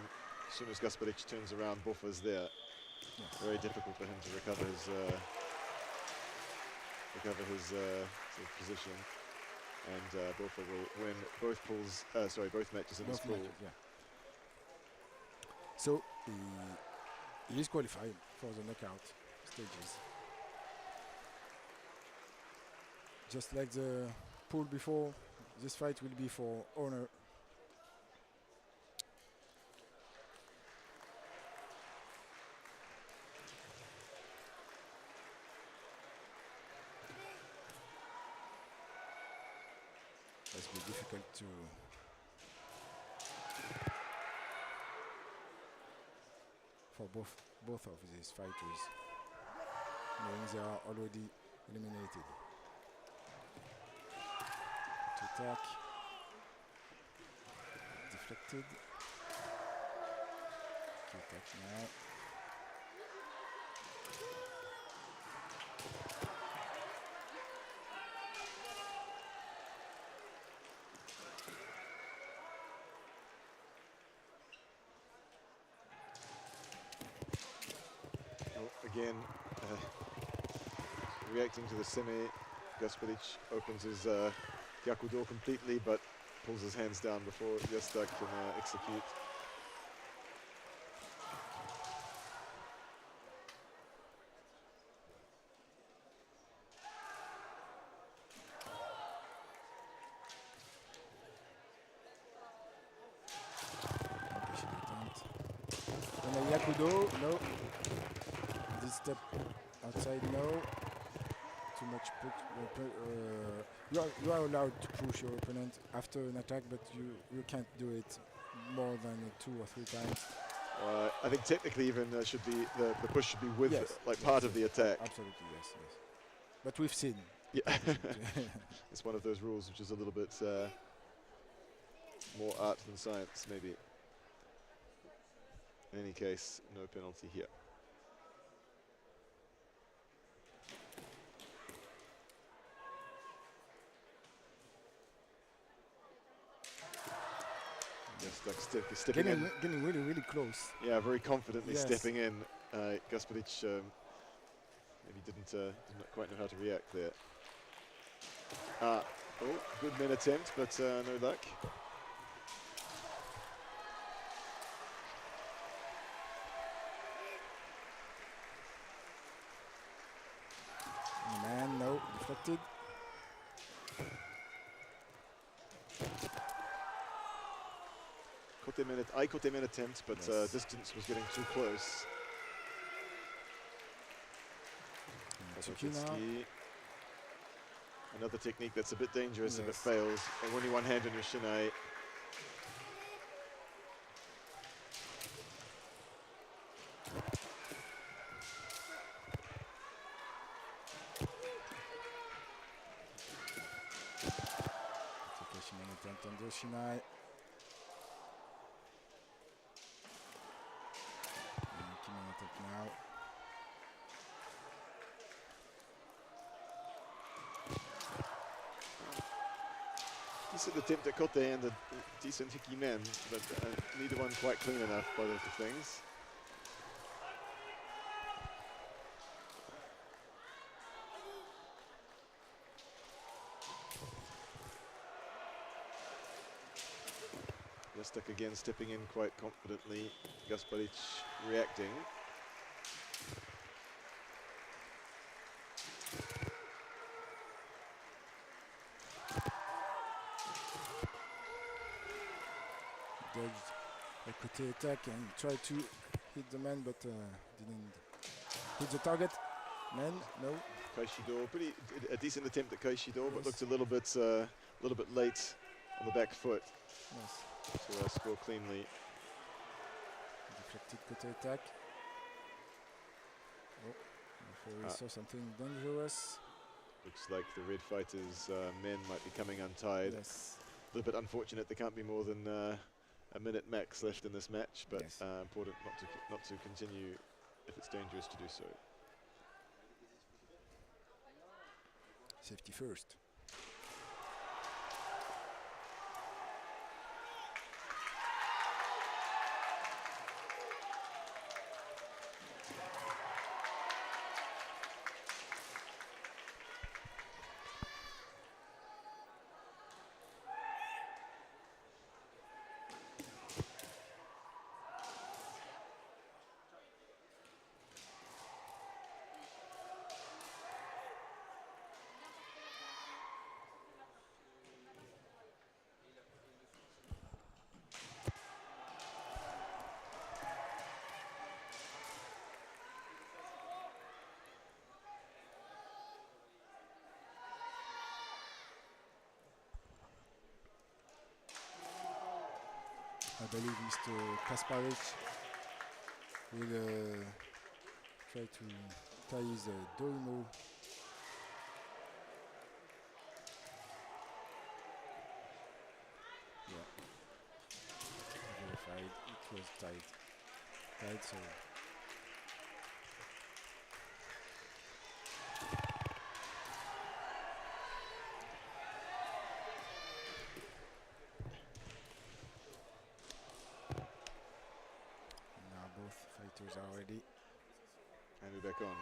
As soon as Gasparic turns around, Boffa's there. Yes. Very difficult for him to recover his sort of position. And Boffa will win both pools. Both matches in this pool. Matches, yeah. So he is qualified for the knockout stages. Just like the pool before, this fight will be for honor. It's be difficult to for both of these fighters, knowing they are already eliminated. To attack, deflected. To attack now. Again, reacting to the semi, Gasparic opens his Gyakudo completely, but pulls his hands down before Jastak can execute. And a Gyakudo, no. This step outside, no. Too much you are allowed to push your opponent after an attack, but you can't do it more than 2 or 3 times. I think technically even should be the push should be with like part of the attack. Absolutely, yes. But we've seen. Yeah, it's one of those rules which is a little bit more art than science, maybe. In any case, no penalty here. Just like stepping in. Getting really, really close. Yeah, very confidently Yes. stepping in. Gasparic maybe didn't quite know how to react there. Oh, good men attempt, but no luck. Man, no, deflected. Côté men attempt, but distance was getting too close. Tsukina. Another technique that's a bit dangerous if it Yes. fails. And only one hand on your shinai. Takeshi man attempt on the shinai. Kiman attempt now. Decent attempt at Kote and a decent Hiki men, but neither one quite clean enough by the look of things. Justek again stepping in quite confidently. Gasparic reacting. Dodged a Kote attack and tried to hit the man, but didn't hit the target. Man, no. Kaishido, a decent attempt at Kaishido, but Yes. looked a little bit late on the back foot Yes. to score cleanly. Deflected Kote attack. Oh, referee saw something dangerous. Looks like the red fighters' men might be coming untied. Yes. A little bit unfortunate there can't be more than a minute max left in this match, but Yes. important not to continue if it's dangerous to do so. Safety first. I believe Mr. Kasparic will try to tie his doino. Yeah. Verified. It was tied. Tied, so. Now both fighters are ready. And we're back on.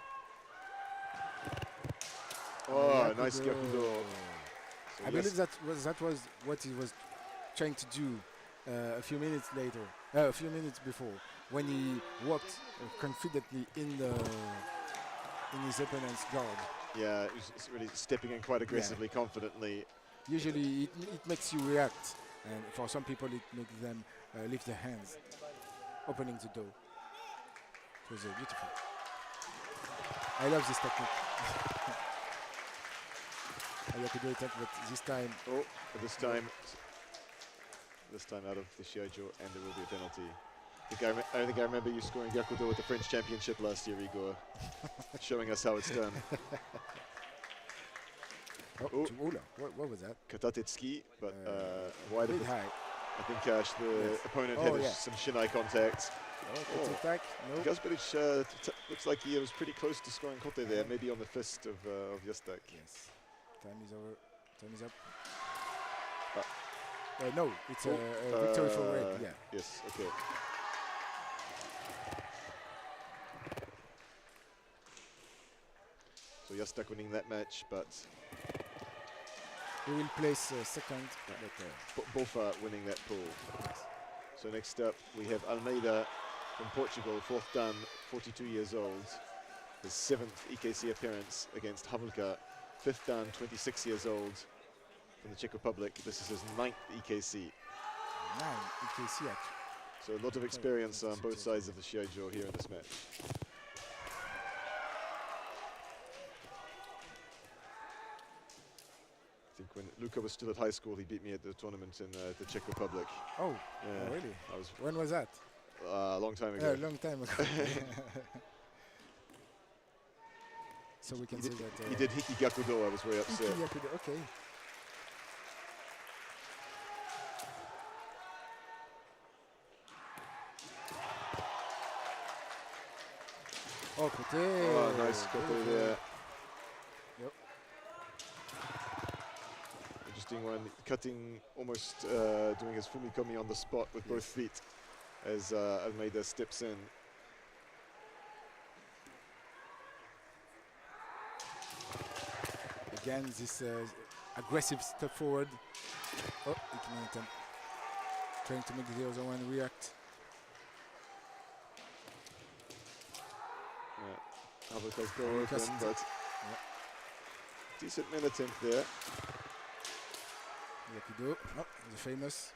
Oh, nice Gyakudo. Gyakudo. So I yes, believe that was what he was trying to do a few minutes later, a few minutes before, when he walked confidently in his opponent's guard. yeah, he's really stepping in quite aggressively, confidently. Usually it makes you react, and for some people it makes them lift their hands, opening the door. It was beautiful. I love this technique. I like to do it, but this time, Oh, this time this time out of the Shiai-jo, and there will be a penalty. I think I remember you scoring Gyakudo at the French Championship last year, Igor, showing us how it's done. What was that? Katatetsuki, but wide of bit the high. I think the opponent had some shinai contact. Attack. No. Gazbaric looks like he was pretty close to scoring kote there, maybe on the fist of Yastak. Yes. Time is over. Time is up. No, it's a victory for red. Yeah. Yes. Okay. So Yastak winning that match, but he will place second. Both are winning that pool. Yes. So next up we have Almeida from Portugal, 4th dan, 42 years old. His 7th EKC appearance against Havulka, 5th dan, 26 years old from the Czech Republic. This is his 9th EKC. 9 EKC actually. So a lot of experience on both sides of the Shiai-jo here in this match. I think when Luca was still at high school, he beat me at the tournament in the Czech Republic. Oh, yeah, really? When was that? A long time ago. A long time ago. So we can say that... he did Hiki Gyakudo, I was very upset. Hiki Gyakudo, okay. Oh, kote. Oh, nice kote there. Yep. Interesting one, cutting, almost doing his fumikomi on the spot with both feet as Almeida steps in. Again, this aggressive step forward. Oh, Ikinatan trying to make the other one react. Havulka's go open, but decent minute attempt there. Yakudo, the famous.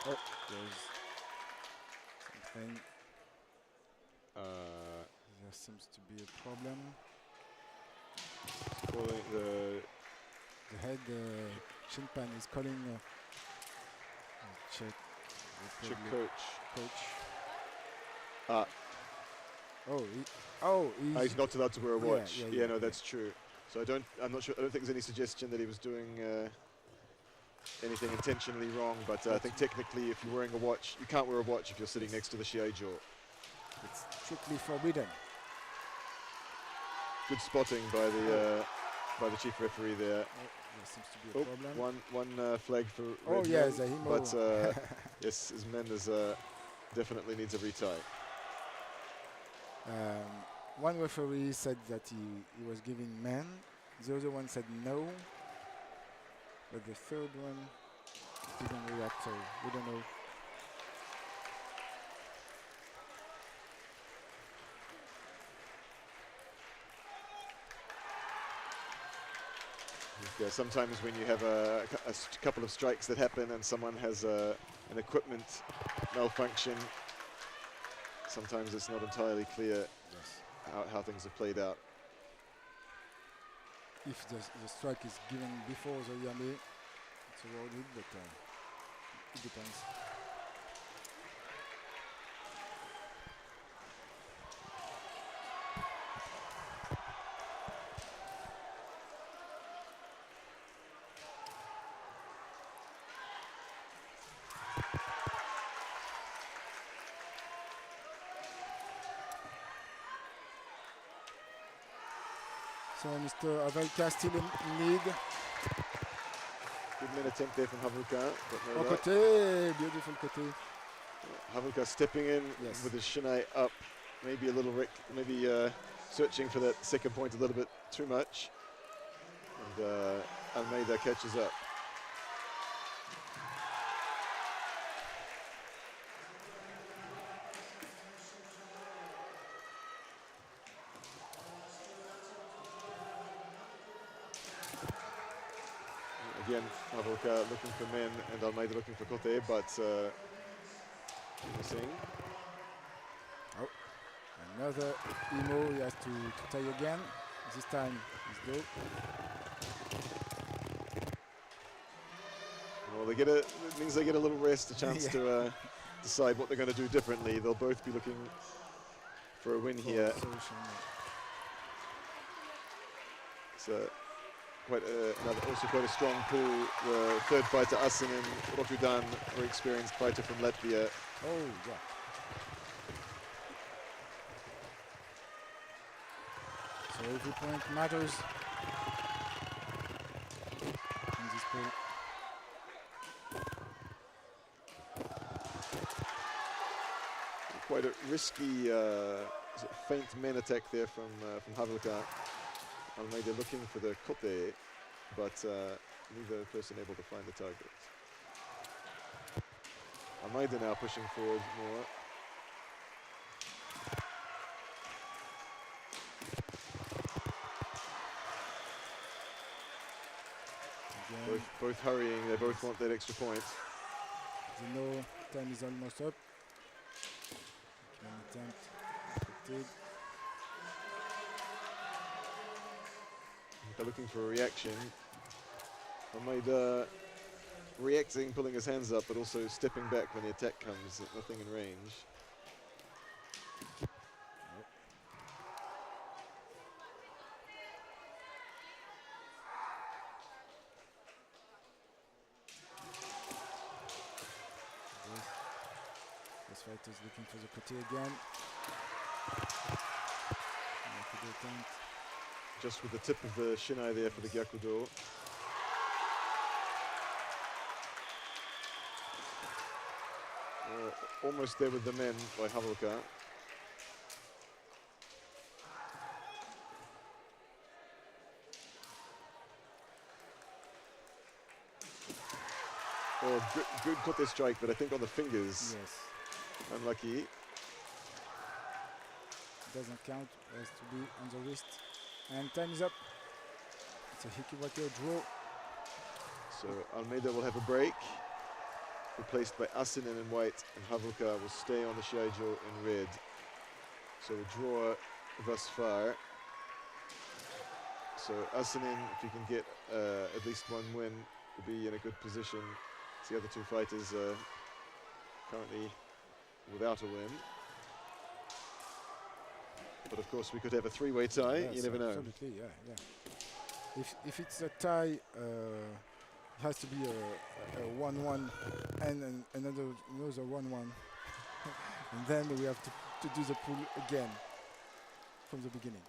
Oh, there's something. There seems to be a problem. Calling the head Shinpan is calling Czech coach. He's not allowed to wear a watch. Yeah, no, that's true. So I'm not sure. I don't think there's any suggestion that he was doing anything intentionally wrong, but I think technically if you're wearing a watch, you can't wear a watch if you're sitting next to the Shiai-jo. It's strictly forbidden. Good spotting by the chief referee there. There seems to be a problem. One flag for red men, but yes, his men definitely needs a retie. One referee said that he was giving men, the other one said no. But the third one didn't react, so we don't know. Yeah, sometimes when you have a couple of strikes that happen and someone has an equipment malfunction, sometimes it's not entirely clear how things have played out. If the strike is given before the yame, it's awarded, but it depends. So Mr. Havulka still in lead. Good minute attempt there from Havulka. Oh, kote, beautiful kote. Havulka stepping in with his shinai up. maybe a little searching for that second point a little bit too much. And Almeida catches up. Again, Havelka looking for men and Almeida looking for Cote, but missing. Oh, another Emo, he has to tie again. This time he's low. Well, it means they get a little rest, a chance to decide what they're going to do differently. They'll both be looking for a win here. It's also quite a strong pool. The third fighter, Asinen Rokudan, very experienced fighter from Latvia. Oh, yeah. So every point matters in this pool. Quite a risky feint main attack there from Havelka. Almeida looking for the kote, but neither person able to find the target. Almeida now pushing forward more. Both hurrying, they both want that extra point. You know, time is almost up. Can attempt. They're looking for a reaction. Almeida reacting, pulling his hands up, but also stepping back when the attack comes. Nothing in range. This fighter is looking for the kote again. Just with the tip of the shinai there for the gyakudo. Almost there with the men by Havelka. Good kote strike, but I think on the fingers. Yes. Unlucky. Doesn't count, has to be on the wrist. And time is up. It's a Hikiwake draw. So Almeida will have a break, replaced by Asinen in white, and Havelka will stay on the Shiai-jo in red. So a draw thus far. So Asinen, if he can get at least one win, will be in a good position. The other two fighters currently without a win. But of course, we could have a three-way tie. Yes, you never know. Absolutely, yeah. If it's a tie, it has to be a 1-1 and another 1-1, and then we have to do the pool again from the beginning.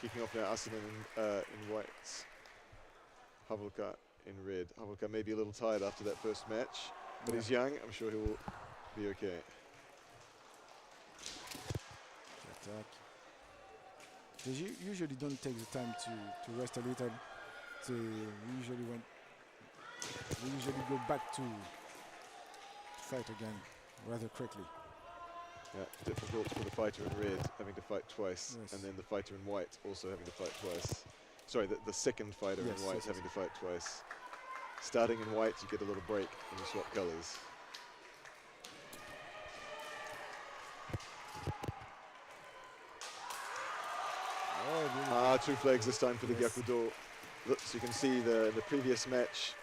Kicking off now, Asinen in white, Havelka in red. Havelka may be a little tired after that first match, but he's young. I'm sure he will be okay. Attack. They usually don't take the time to rest a little. They usually go back to fight again rather quickly. Yeah, difficult for the fighter in red having to fight twice, and then the fighter in white also having to fight twice. Sorry, the second fighter in white having to fight twice. Starting in white, you get a little break when you swap colors. Two flags this time for the gyakudo. Look, so you can see the previous match.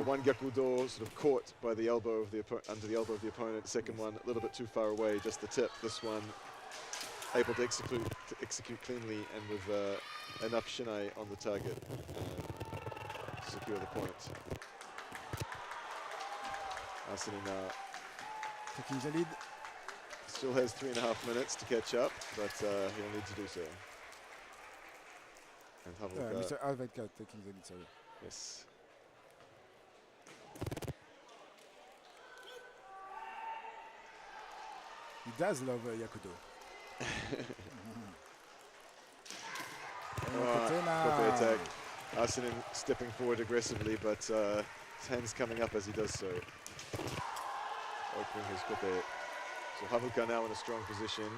One gyakudo sort of caught by the elbow of the under the elbow of the opponent. Second one a little bit too far away, just the tip. This one able to execute cleanly and with enough shinai on the target to secure the point. Asinen now taking the lead. Still has 3.5 minutes to catch up, but he'll need to do so. And Havlka, Mr. Alvedka taking the lead, sorry. yes. He does love Yakudo. Kote attack. Arsenin stepping forward aggressively, but his hands coming up as he does so. Opening his kote. So Havlka now in a strong position.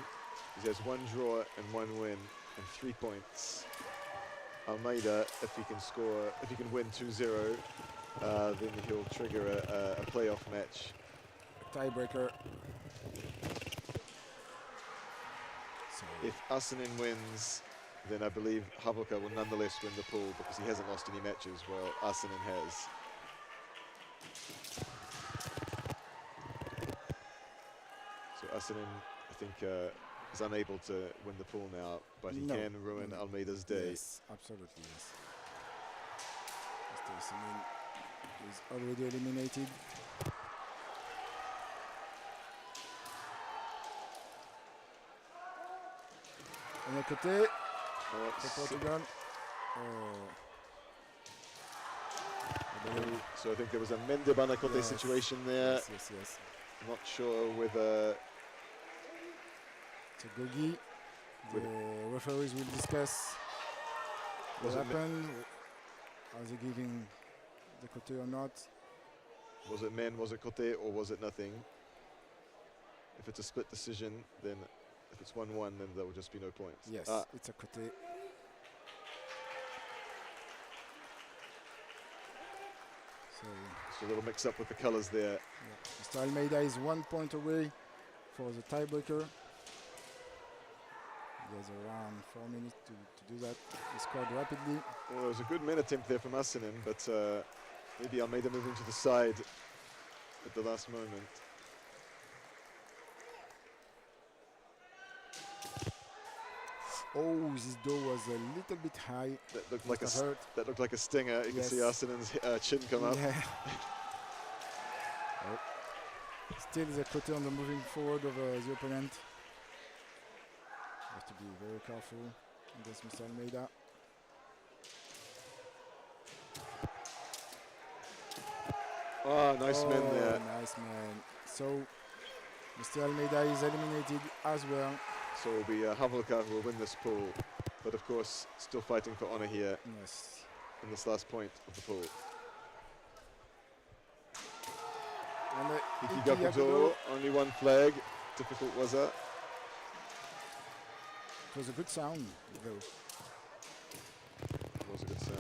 He has 1 draw and 1 win and 3 points. Almeida, if he can score, if he can win 2-0, then he'll trigger a playoff match. Tiebreaker. If Arsenin wins, then I believe Havlka will nonetheless win the pool because he hasn't lost any matches while Arsenin has. So Arsenin, I think, is unable to win the pool now, but he can ruin Almeida's day. Yes, absolutely, yes. Mr. Arsenin is already eliminated. On a côté, for Portugal. So I think there was a Mende Banakote situation there. Yes. Not sure whether... It's a Gogi. The referees will discuss what happened. Are they giving the Kote or not? Was it men, was it Kote, or was it nothing? If it's a split decision, then if it's 1-1, then there will just be no points. Yes, it's a Kote. So it's a little mix up with the colors there. Yeah. Mr. Almeida is 1 point away for the tiebreaker. He has around 4 minutes to do that. He scored rapidly. Well, it was a good men attempt there from Arsenin, but maybe Almeida moving to the side at the last moment. Oh, this door was a little bit high. That looked like a stinger. You can see Arsenin's chin come up. Oh. Still the Kote on the moving forward of the opponent. Have to be very careful against Mr. Almeida. Oh, nice man there. Nice man. So, Mr. Almeida is eliminated as well. So it will be Havlka who will win this pool, but of course still fighting for honor here in this last point of the pool. Ikigakudo, only 1 flag, difficult waza. It was a good sound though. It was a good sound.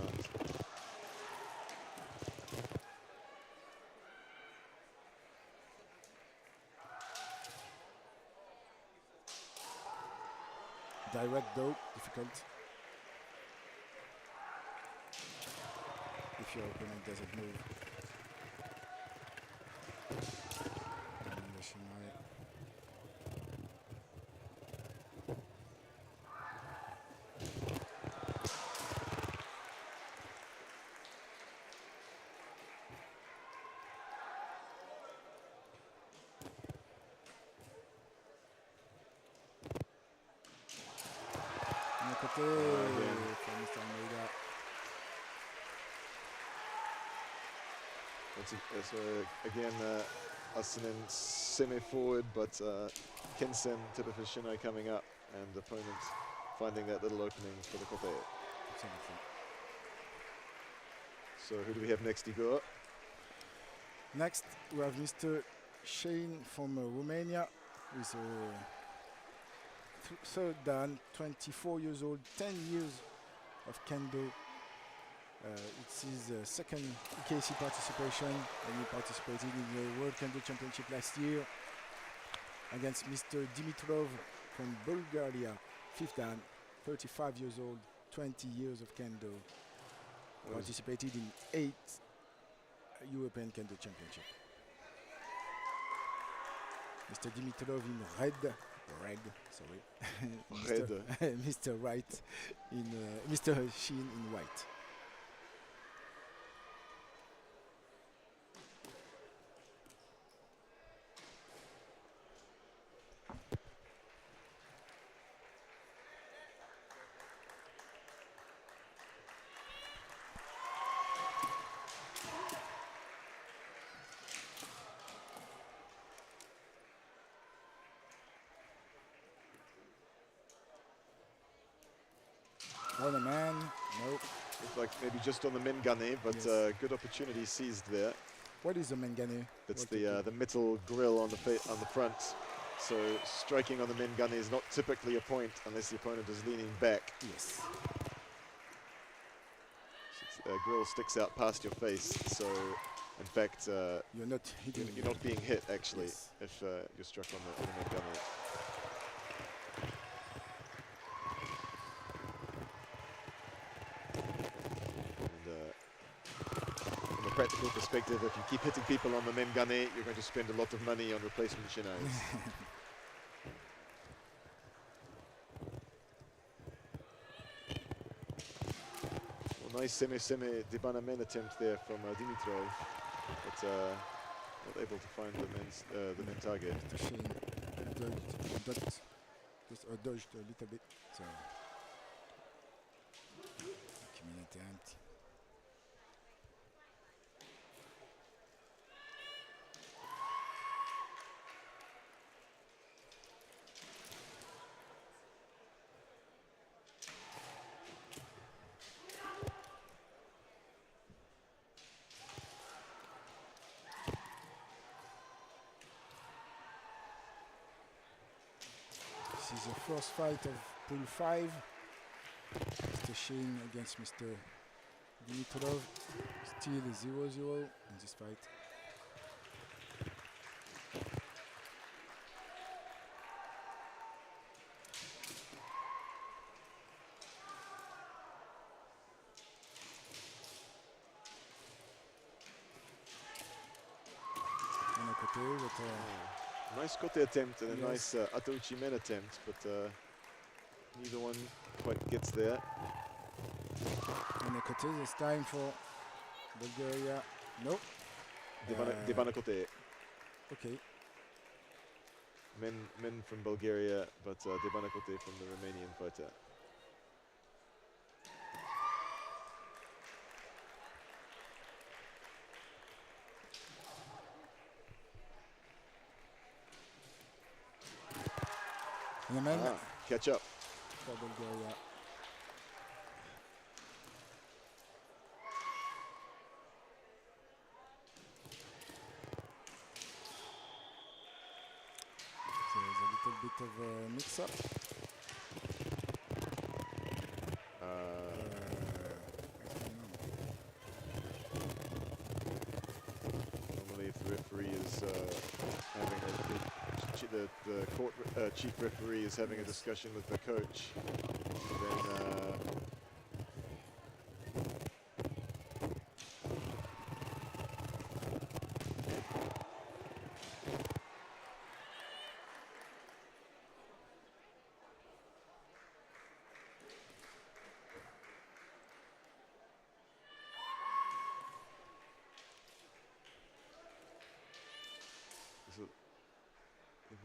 Direct though, difficult. If your opponent doesn't move. And the Shiai. So again, Arsenin semi-forward, but Kensen, tip of his Shinai coming up, and the opponent finding that little opening for the kote. So who do we have next, Igor? Next, we have Mr. Shane from Romania, with third dan, 24 years old, 10 years of Kendo. It's his second EKC participation, and he participated in the World Kendo Championship last year against Mr. Dimitrov from Bulgaria, 5th dan, 35 years old, 20 years of Kendo. Participated in 8 European Kendo Championship. Mr. Dimitrov in red, sorry. Mr. Wright in Mr. Sheen in white. On a man. Nope. Looked like maybe just on the Mengane, but Yes. good opportunity seized there. What is the Mengane? That's What the metal grill on the front. So striking on the Mengane is not typically a point unless the opponent is leaning back. Yes. Grill sticks out past your face, so in fact You're not hitting. you're not being hit actually Yes. if you're struck on the Mengane. From a practical perspective, if you keep hitting people on the Mengane, you're going to spend a lot of money on replacement shinais. Well, nice semi-semi Dibana men attempt there from Dimitrov, but not able to find the men target. The Shane dodged a little bit. So community empty. This is the first fight of Pool 5. Mr. Shane against Mr. Dimitrov. Still 0-0 in this fight. On a côté with Nice kote attempt and a Yes. nice Atouchi men attempt, but neither one quite gets there. on a côté this time for Bulgaria. Nope. Dibana kote. Okay. Men from Bulgaria, but Dibana kote from the Romanian fighter. And the men Catch up. for Bulgaria. So there's a little bit of a mix-up. Normally, if the referee is having the court chief referee is having a discussion with the coach, then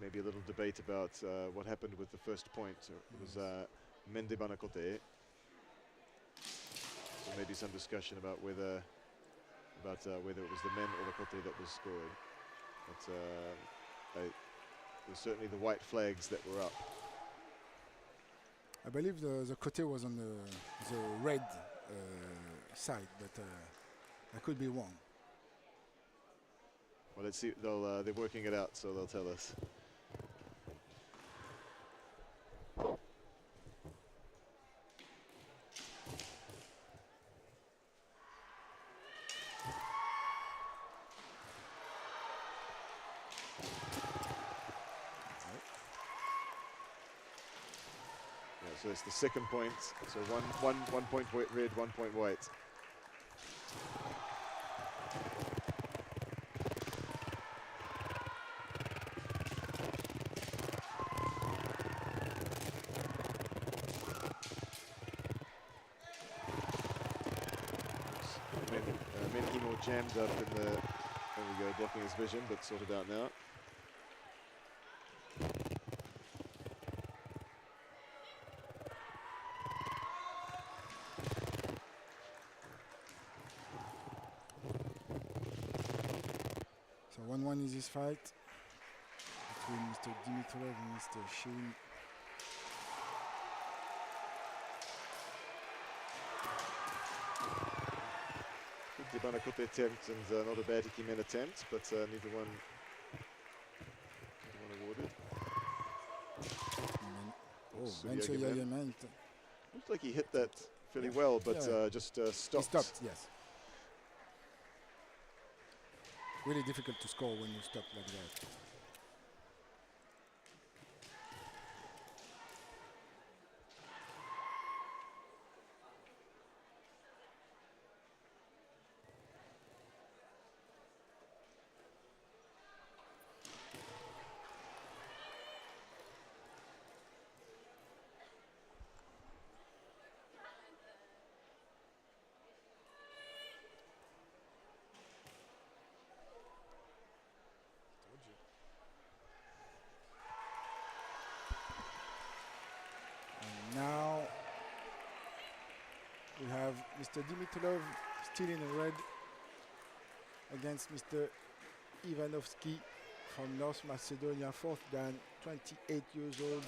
maybe a little debate about what happened with the first point. So it was men de Banakote. So maybe some discussion about whether it was the men or the kote that was scored. But it was certainly the white flags that were up. I believe the côté was on the red side, but I could be wrong. Well, let's see. They're working it out, so they'll tell us. So it's the second point. So one point red, 1 point white. Menhimo jammed up in the. There we go, blocking his vision, but sorted out now. So 1-1 is this fight between Mr. Dimitrov and Mr. Shane. Ikebana kote attempt and not a bad Ikimen attempt, but neither one awarded. Menso Yayaman. Looks like he hit that fairly well, but just stopped. He stopped, yes. Really difficult to score when you stop like that. Now we have Mr. Dimitrov still in red against Mr. Ivanovsky from North Macedonia, fourth dan, 28 years old.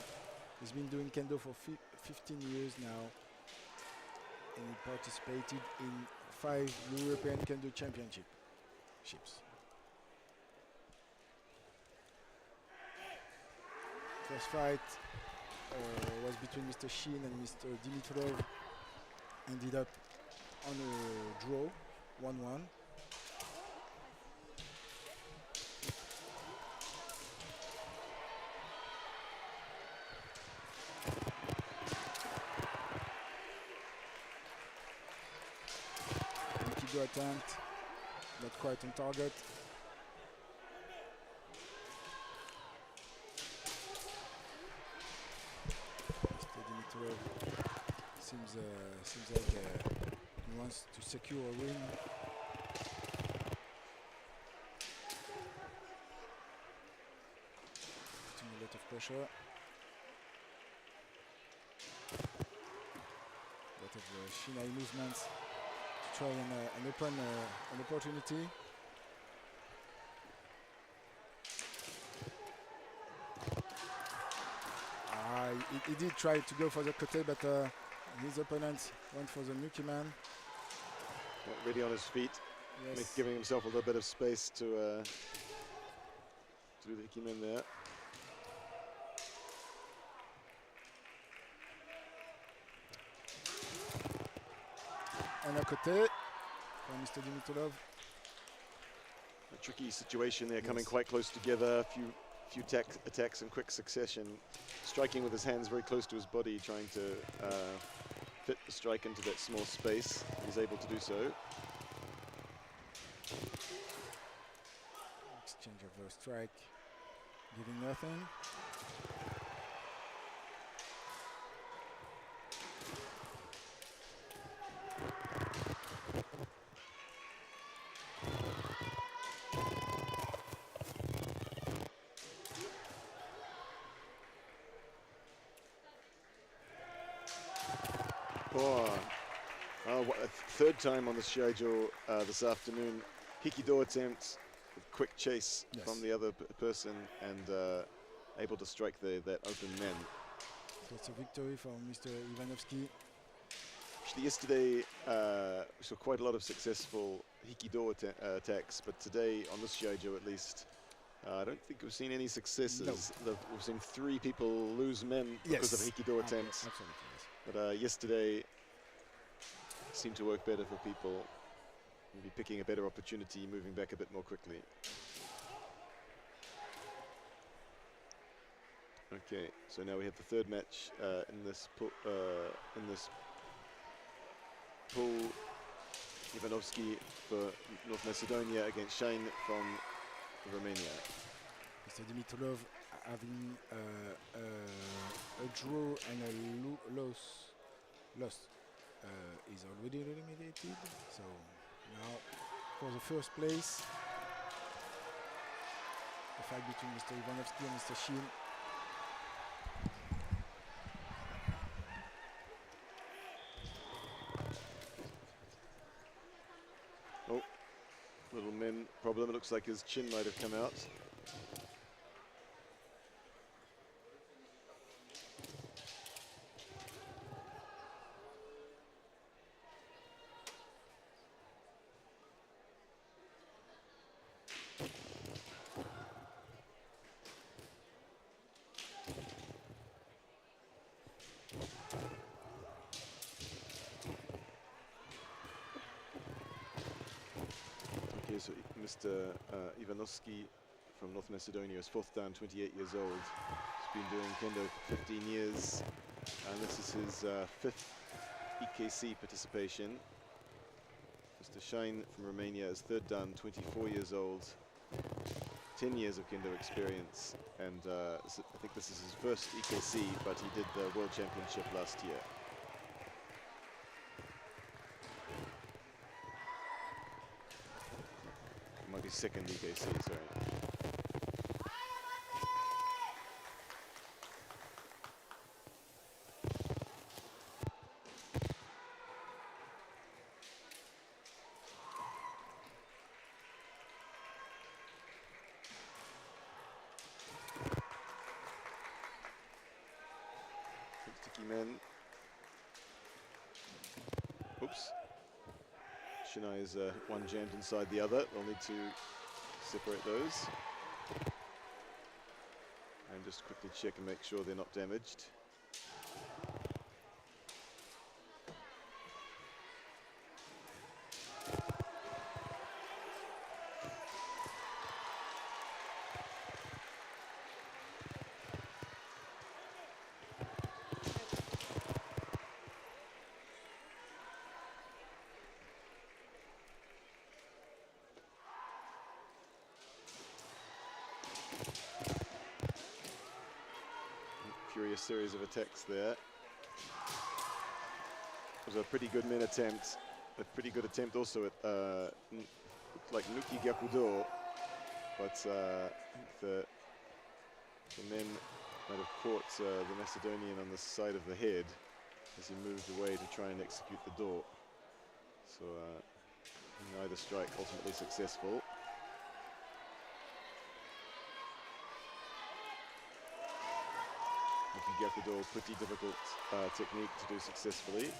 He's been doing kendo for 15 years now, and he participated in 5 European Kendo Championships. First fight was between Mr. Shin and Mr. Dimitrov. Ended up on a draw, 1-1. Aikido attempt, not quite on target. Seems like he wants to secure a win. Putting a lot of pressure. A lot of Shinai movements to try and open an opportunity. He did try to go for the kote, but his opponent went for the Nuki man. Not really on his feet, Yes. giving himself a little bit of space to do the Hikimen there. And a kote for Mr. Dimitrov. A tricky situation there, coming quite close together. A few attacks in quick succession. Striking with his hands very close to his body, trying to fit the strike into that small space. He's able to do so. Exchange of a strike, giving nothing. Third time on the Shiai-jo this afternoon. Hikido attempt, quick chase from the other person, and able to strike that open man. So it's a victory for Mr. Ivanovsky. Actually, yesterday we saw quite a lot of successful Hikido attacks, but today on this Shiai-jo at least, I don't think we've seen any successes. We've seen 3 people lose men because of Hikido attempts. Absolutely, yes. But yesterday seemed to work better for people. Maybe picking a better opportunity, moving back a bit more quickly. Okay, so now we have the third match in this pool. Ivanovsky for North Macedonia against Shane from Romania. Mr. Dimitrov having a draw and a loss. Is already eliminated. So now for the first place, the fight between Mr. Ivanovsky and Mr. Shin. Oh, little men problem. It looks like his chin might have come out. so Mr. Ivanovsky from North Macedonia is 4th dan, 28 years old. He's been doing kendo for 15 years, and this is his 5th EKC participation. Mr. Shine from Romania is 3rd dan, 24 years old, 10 years of kendo experience, and I think this is his first EKC, but he did the World Championship last year. Might be 2nd EKC, sorry. Men. Oops. Shiai is one jammed inside the other. They'll need to separate those. And just quickly check and make sure they're not damaged. Furious series of attacks there. It was a pretty good men attempt. A pretty good attempt also at looked like Nuki Gyakudo, but the men might have caught the Macedonian on the side of the head as he moved away to try and execute the door. So neither strike ultimately successful. Gyakudo, pretty difficult technique to do successfully.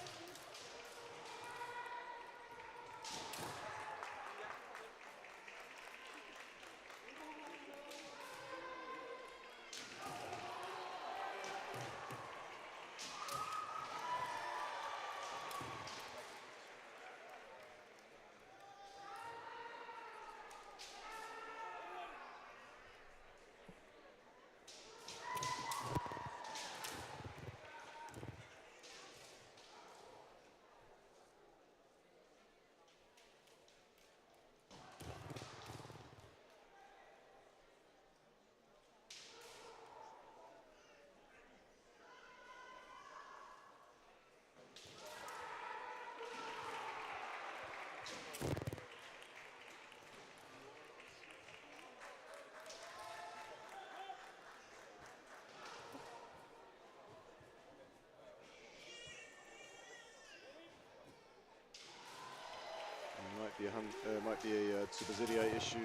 Might be a supersidiary issue.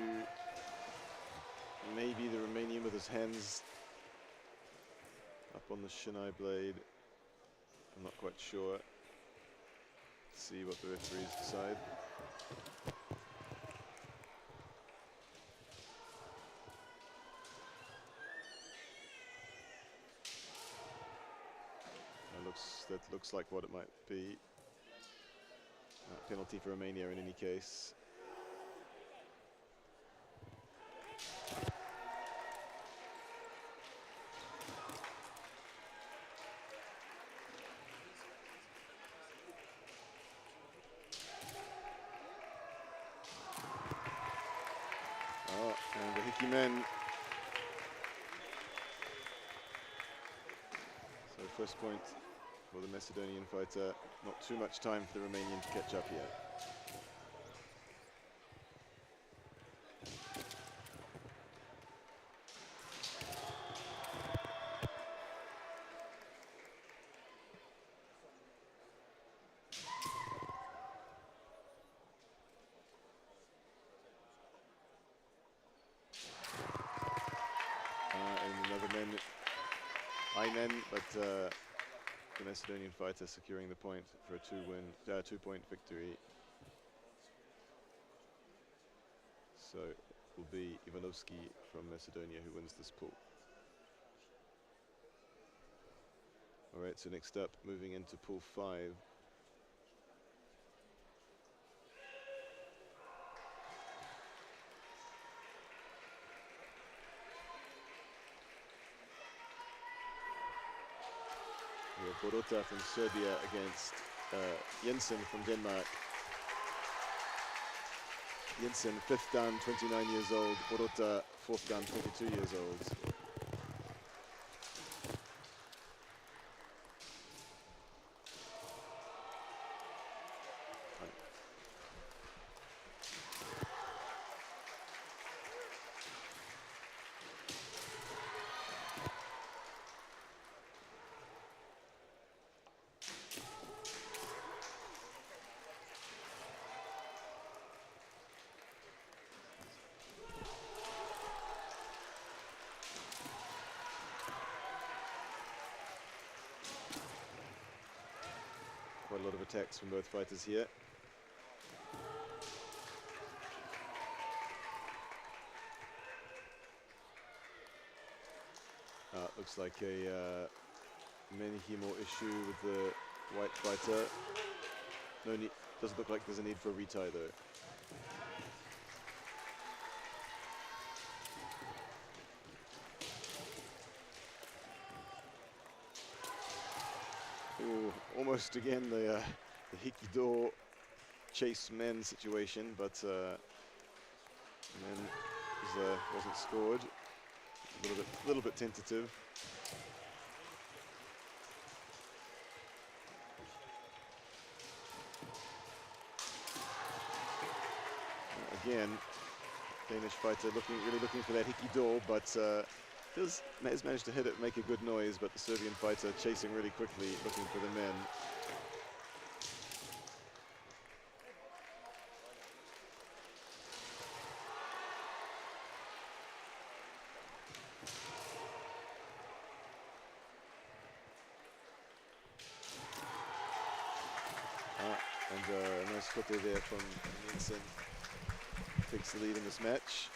Maybe the Romanian with his hands up on the Shiai blade. I'm not quite sure. Let's see what the referees decide. That looks like what it might be. Penalty for Romania in any case. Oh, and the Hiki men. So first point for the Macedonian fighter. Not too much time for the Romanian to catch up here. And another men, I-men, but the Macedonian fighter securing the point for a two-point victory. So it will be Ivanovsky from Macedonia who wins this pool. All right, so next up, moving into pool 5. Borota from Serbia against Jensen from Denmark. Jensen, 5th dan, 29 years old. Borota, 4th dan, 22 years old. Quite a lot of attacks from both fighters here. Looks like a Menihimo issue with the white fighter. No need, doesn't look like there's a need for a retie though. Ooh, almost again the Hikido chase men situation, but men wasn't scored. A little bit tentative. Again, Danish fighter really looking for that Hikido, but has managed to hit it, make a good noise, but the Serbian fighter chasing really quickly, looking for the men. And a nice kote there from Jensen. Takes the lead in this match.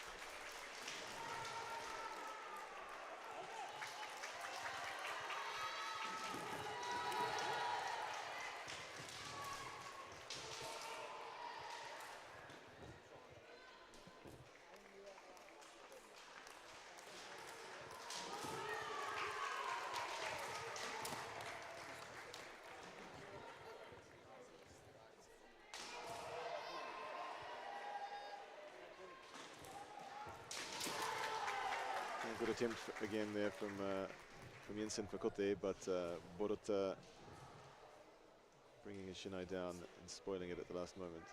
Good attempt again there from Jensen for kote, but Borota bringing his shinai down and spoiling it at the last moment.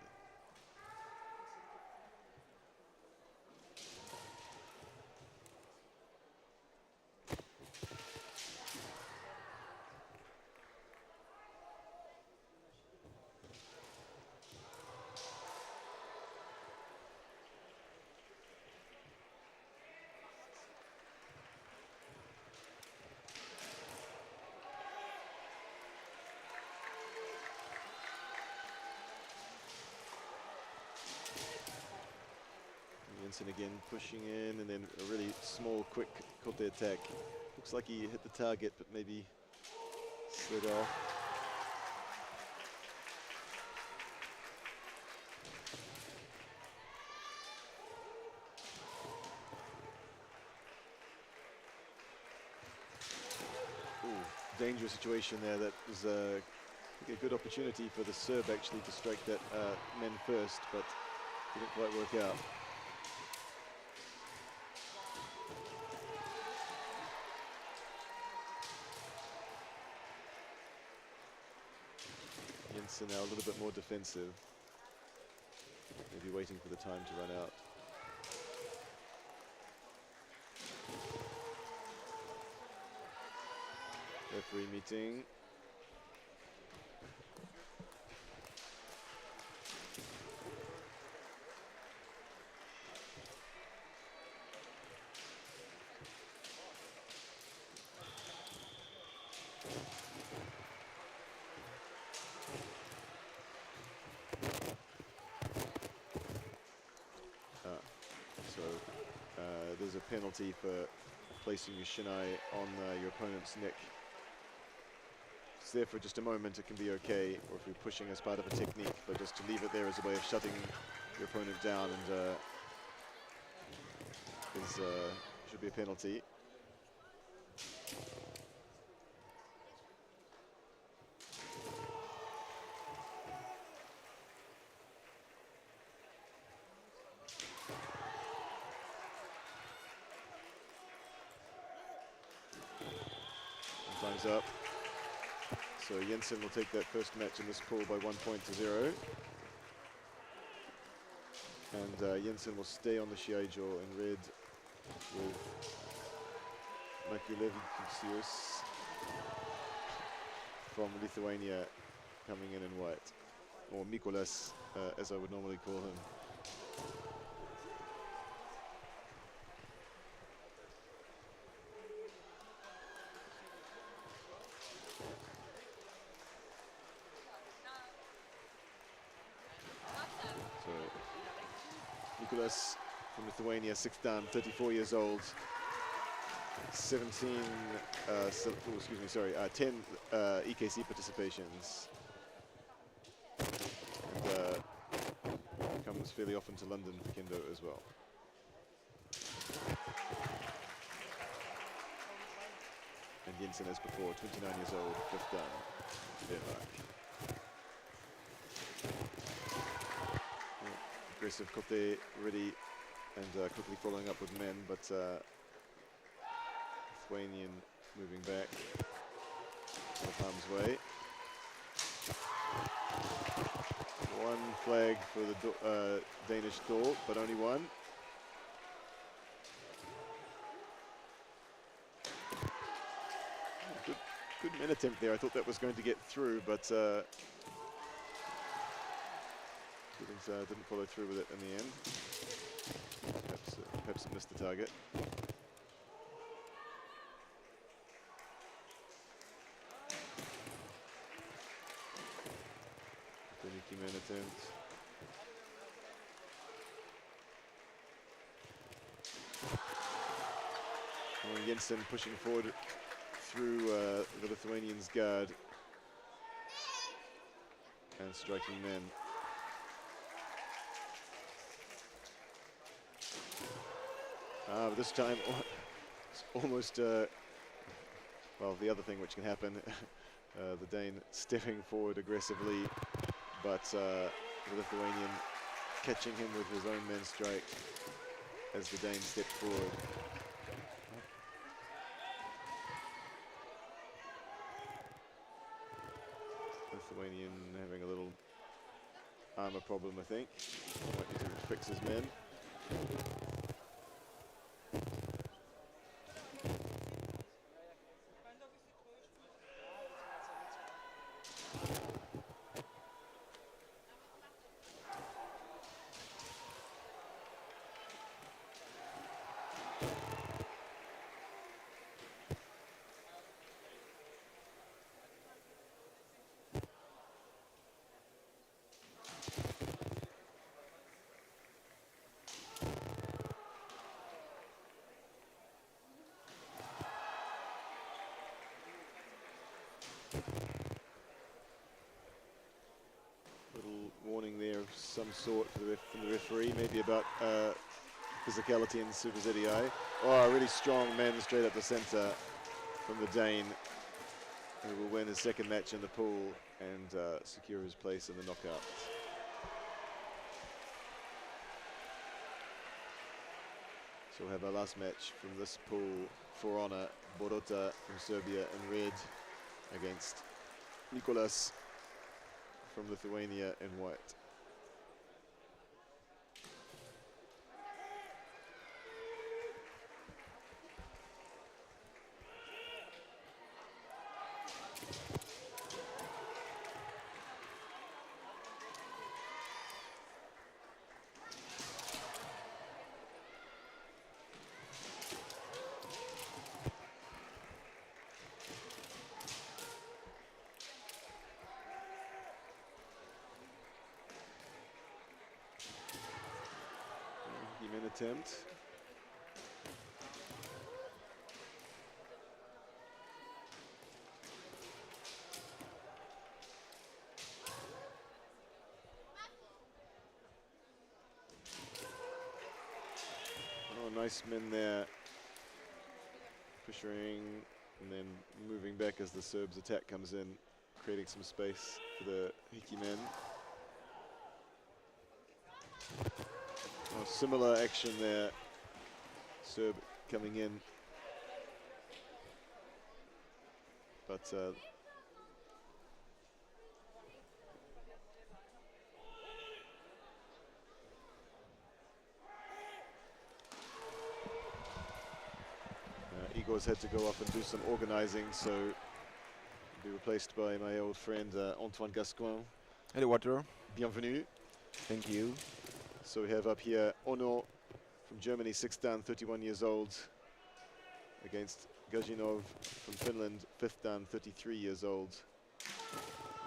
Jensen again pushing in, and then a really small, quick kote attack. Looks like he hit the target, but maybe slid off. Ooh, dangerous situation there. That was a good opportunity for the Serb actually to strike that men first, but didn't quite work out. Jensen now a little bit more defensive, maybe waiting for the time to run out. Referee meeting. There's a penalty for placing your shinai on your opponent's neck. If it's there for just a moment, it can be okay, or if you're pushing as part of a technique, but just to leave it there as a way of shutting your opponent down and should be a penalty. time's up. So Jensen will take that first match in this pool by 1-0. And Jensen will stay on the Shiai-jo in red with Makulevičius from Lithuania coming in white, or Mikolas, as I would normally call him. Mikolas from Lithuania, 6th dan, 34 years old, 10 EKC participations, and comes fairly often to London for Kendo as well. And Jensen, as before, 29 years old, 5th dan, Denmark. Aggressive Kote ready and quickly following up with men, but Lithuanian moving back out of harm's way. One flag for the Danish door, but only one. Good men attempt there. I thought that was going to get through, but didn't follow through with it in the end. Perhaps it missed the target. Finicky man attempt. And Jensen pushing forward through the Lithuanian's guard and striking men. But this time, it's almost, well, the other thing which can happen, the Dane stepping forward aggressively, but the Lithuanian catching him with his own men's strike as the Dane stepped forward. Lithuanian having a little armor problem, I think. Might need to fix his men. Warning there of some sort from the referee, maybe about physicality in Super ZDI. Oh, a really strong man straight up the center from the Dane, who will win his second match in the pool and secure his place in the knockout. So we'll have our last match from this pool for honor. Borota from Serbia in red against Mikolas from Lithuania in white. Attempt. Oh, nice men there, pressuring and then moving back as the Serbs' attack comes in, creating some space for the Hiki men. Oh, similar action there, Serb coming in, but Igor's had to go off and do some organizing, so be replaced by my old friend Antoine Gascoigne. Hello, Walter. Bienvenue. Thank you. So we have up here Ono from Germany, 6th dan, 31 years old, against Gajinov from Finland, 5th dan, 33 years old.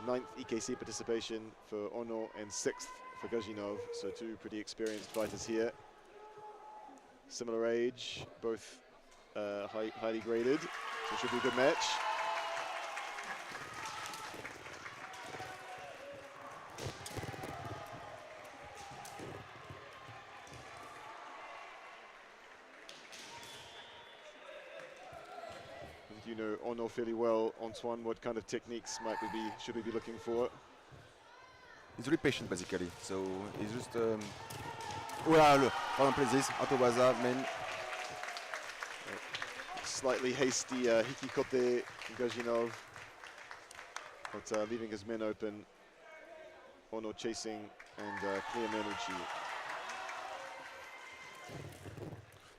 9th EKC participation for Ono and 6th for Gajinov, so two pretty experienced fighters here. Similar age, both highly graded, so it should be a good match. And you know Ono fairly well, Antoine. What kind of techniques should we be looking for? He's really patient, basically. So he's just. Voilà, pardon, please. Autobaza, main. Slightly hasty hikikote from Gajinov, but leaving his men open. Ono chasing and clear energy.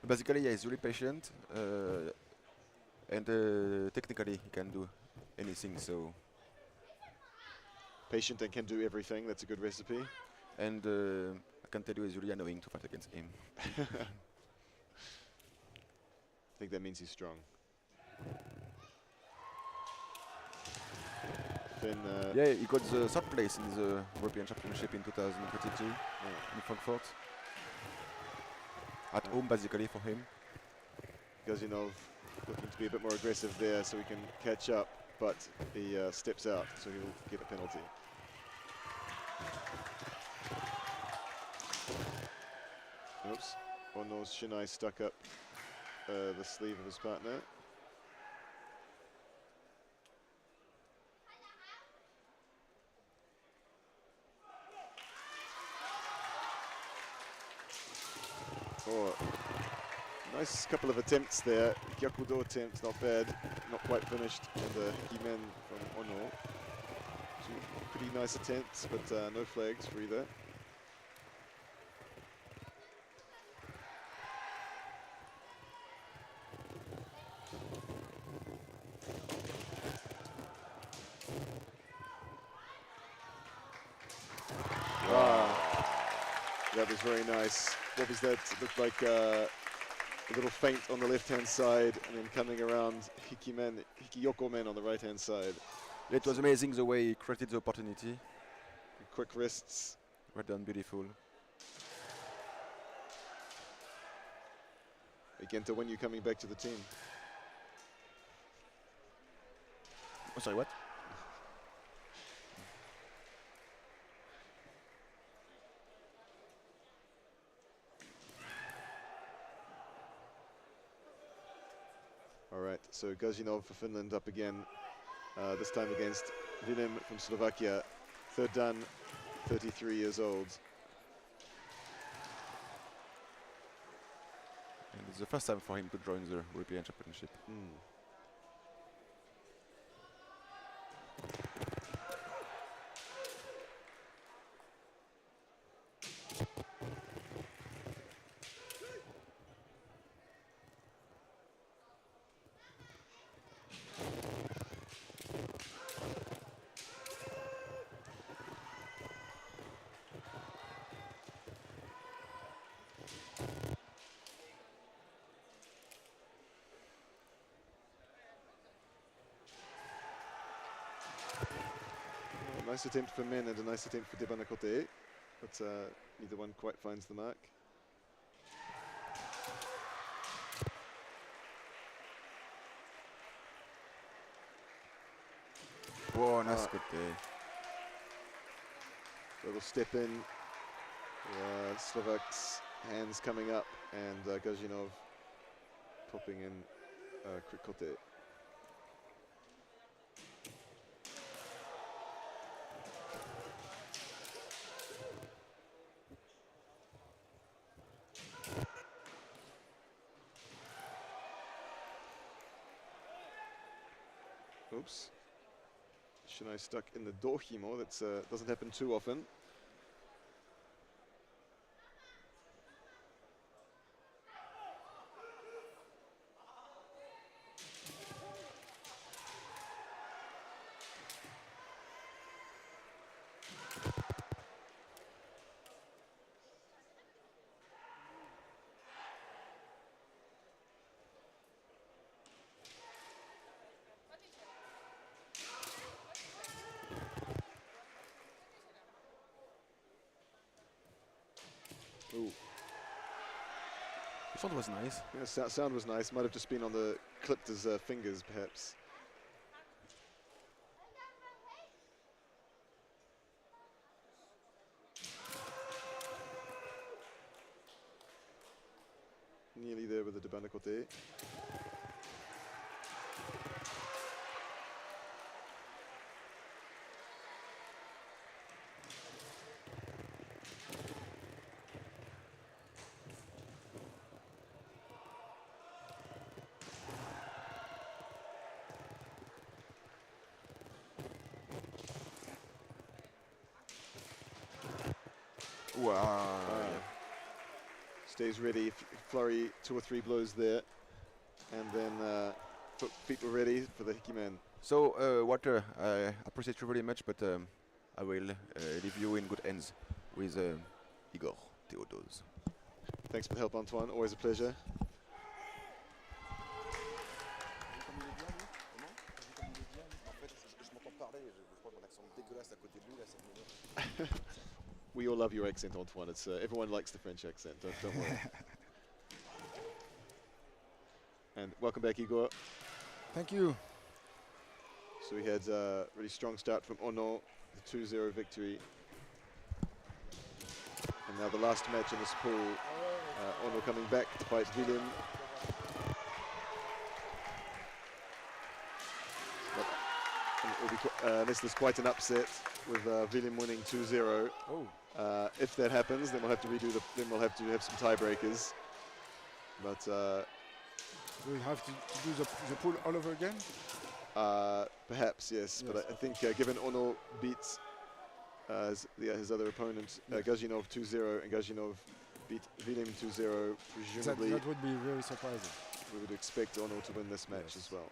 Basically, yeah, he's really patient, and technically he can do anything. So patient and can do everything. That's a good recipe. And I can tell you, it's really annoying to fight against him. I think that means he's strong. Then, yeah, he got the 3rd place in the European Championship in 2022 in Frankfurt. At home, basically, for him. Gajinov looking to be a bit more aggressive there so he can catch up, but he steps out, so he will get a penalty. Oops, Ono's shinai stuck up the sleeve of his partner. Oh, nice couple of attempts there. Gyakudo attempt, not bad. Not quite finished. And the Himen from Ono. Two pretty nice attempts, but no flags for either. That was very nice. What was that? It looked like a little feint on the left-hand side and then coming around Hikiyoko men on the right-hand side. It was amazing the way he created the opportunity. Quick wrists. Well done, beautiful. Gento, when you coming back to the team? Oh, sorry, what? All right, so Gajinov for Finland up again, this time against Vilim from Slovakia, 3rd dan, 33 years old. And it's the first time for him to join the European Championship. Nice attempt for men and a nice attempt for Debanakote, but neither one quite finds the mark. Whoa, nice good day. Little step in. Slovak's hands coming up, and Gajinov popping in quick kote. Oops. Shinai stuck in the dohimo. That doesn't happen too often. Ooh. The sound was nice. Yeah, sound was nice. Might have just been on the clipped his fingers, perhaps. Nearly there with the Debana Kote. Wow. Stays ready, flurry, 2 or 3 blows there. And then feet were ready for the Hikiman. So, Walter, I appreciate you very much, but I will leave you in good hands with Igor Theodose. Thanks for the help, Antoine. Always a pleasure. We all love your accent, Antoine. It's everyone likes the French accent. Don't worry. And welcome back, Igor. Thank you. So we had a really strong start from Ono, the 2-0 victory. And now the last match in this pool, Ono coming back to fight Willem. This is quite an upset with Willem winning 2-0. Oh. If that happens, then we'll have to redo then we'll have to have some tiebreakers. But we'll have to do the pool all over again? Perhaps, yes. But I think given Ono beats his other opponent, Gajinov 2-0, and Gajinov beat Willem 2-0, presumably that would be very surprising. We would expect Ono to win this match as well.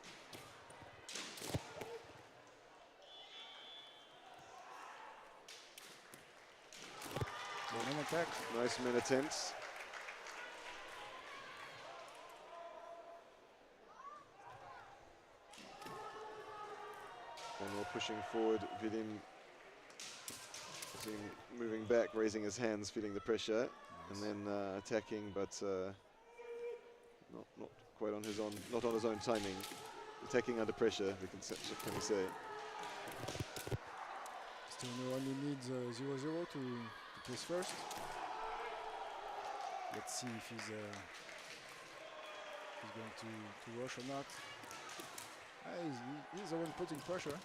Main attack. Nice main attempts. And we're pushing forward, Willem moving back, raising his hands, feeling the pressure, and then attacking, but not quite on his own timing. Attacking under pressure, can we say. Still only needs 0-0 to place first. Let's see if he's going to rush or not. He's the one putting pressure.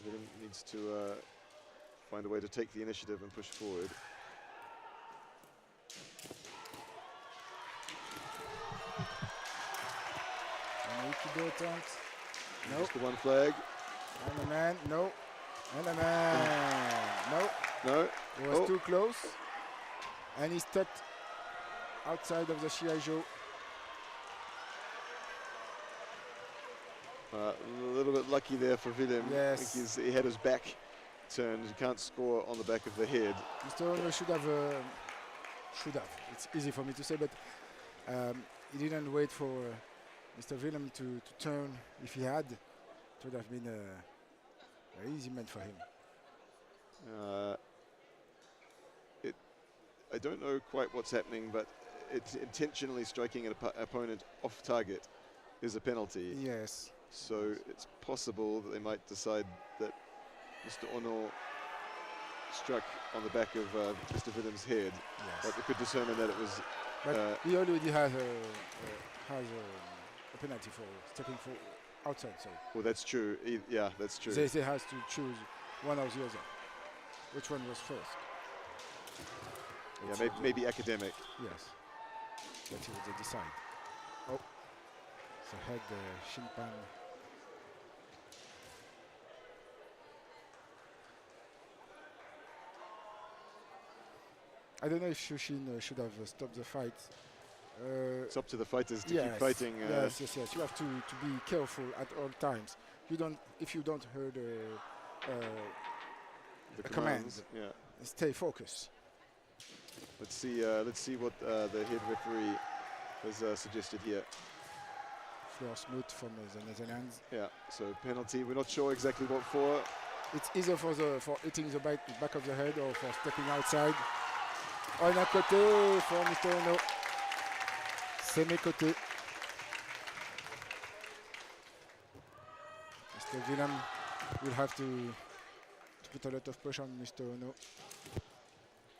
Willem needs to find a way to take the initiative and push forward. And Aikido attempt. No. Just the one flag. And a man. No. And a man. No. No. It was too close. And he stepped outside of the Shiai-jo. A little bit lucky there for Willem. Yes. I think he had his back turned. He can't score on the back of the head. Mr. Ono should have. It's easy for me to say, but he didn't wait for Mr. Willem to turn. If he had, it would have been an easy match for him. I don't know quite what's happening, but intentionally striking an opponent off target is a penalty. Yes. So it's possible that they might decide that Mr. Ono struck on the back of Mr. Willem's head. Yes. But they could determine that it was. But he already has a penalty for stepping outside. So. Well, that's true. Yeah, that's true. They has to choose one or the other. Which one was first? Yeah, maybe academic. Yes. But he will decide. Oh. So head Shinpan I don't know if Shushin should have stopped the fight. It's up to the fighters to yes, keep fighting. yes. You have to be careful at all times. If you don't hear the command, commands. Yeah. stay focused. Let's see what the head referee has suggested here. Floor smooth from the Netherlands. Yeah. So penalty. We're not sure exactly what for. It's either for hitting the back of the head or for stepping outside. On à côté for Mr. Ono. Semi-côté. Mr. Villam will have to put a lot of pressure on Mr. Ono.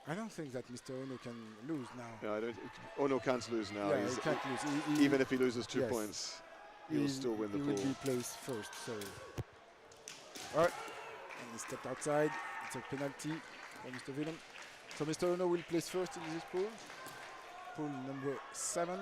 I don't think that Mr. Ono can lose now. Yeah, Ono can't lose now. Yeah, he can't lose. Even if he loses 2 yes. points, he will still win the He pool. will be placed first. So, all right. And he stepped outside. It's a penalty for Mr. Villam. So Mr. Ono will place first in this pool. Pool number 7.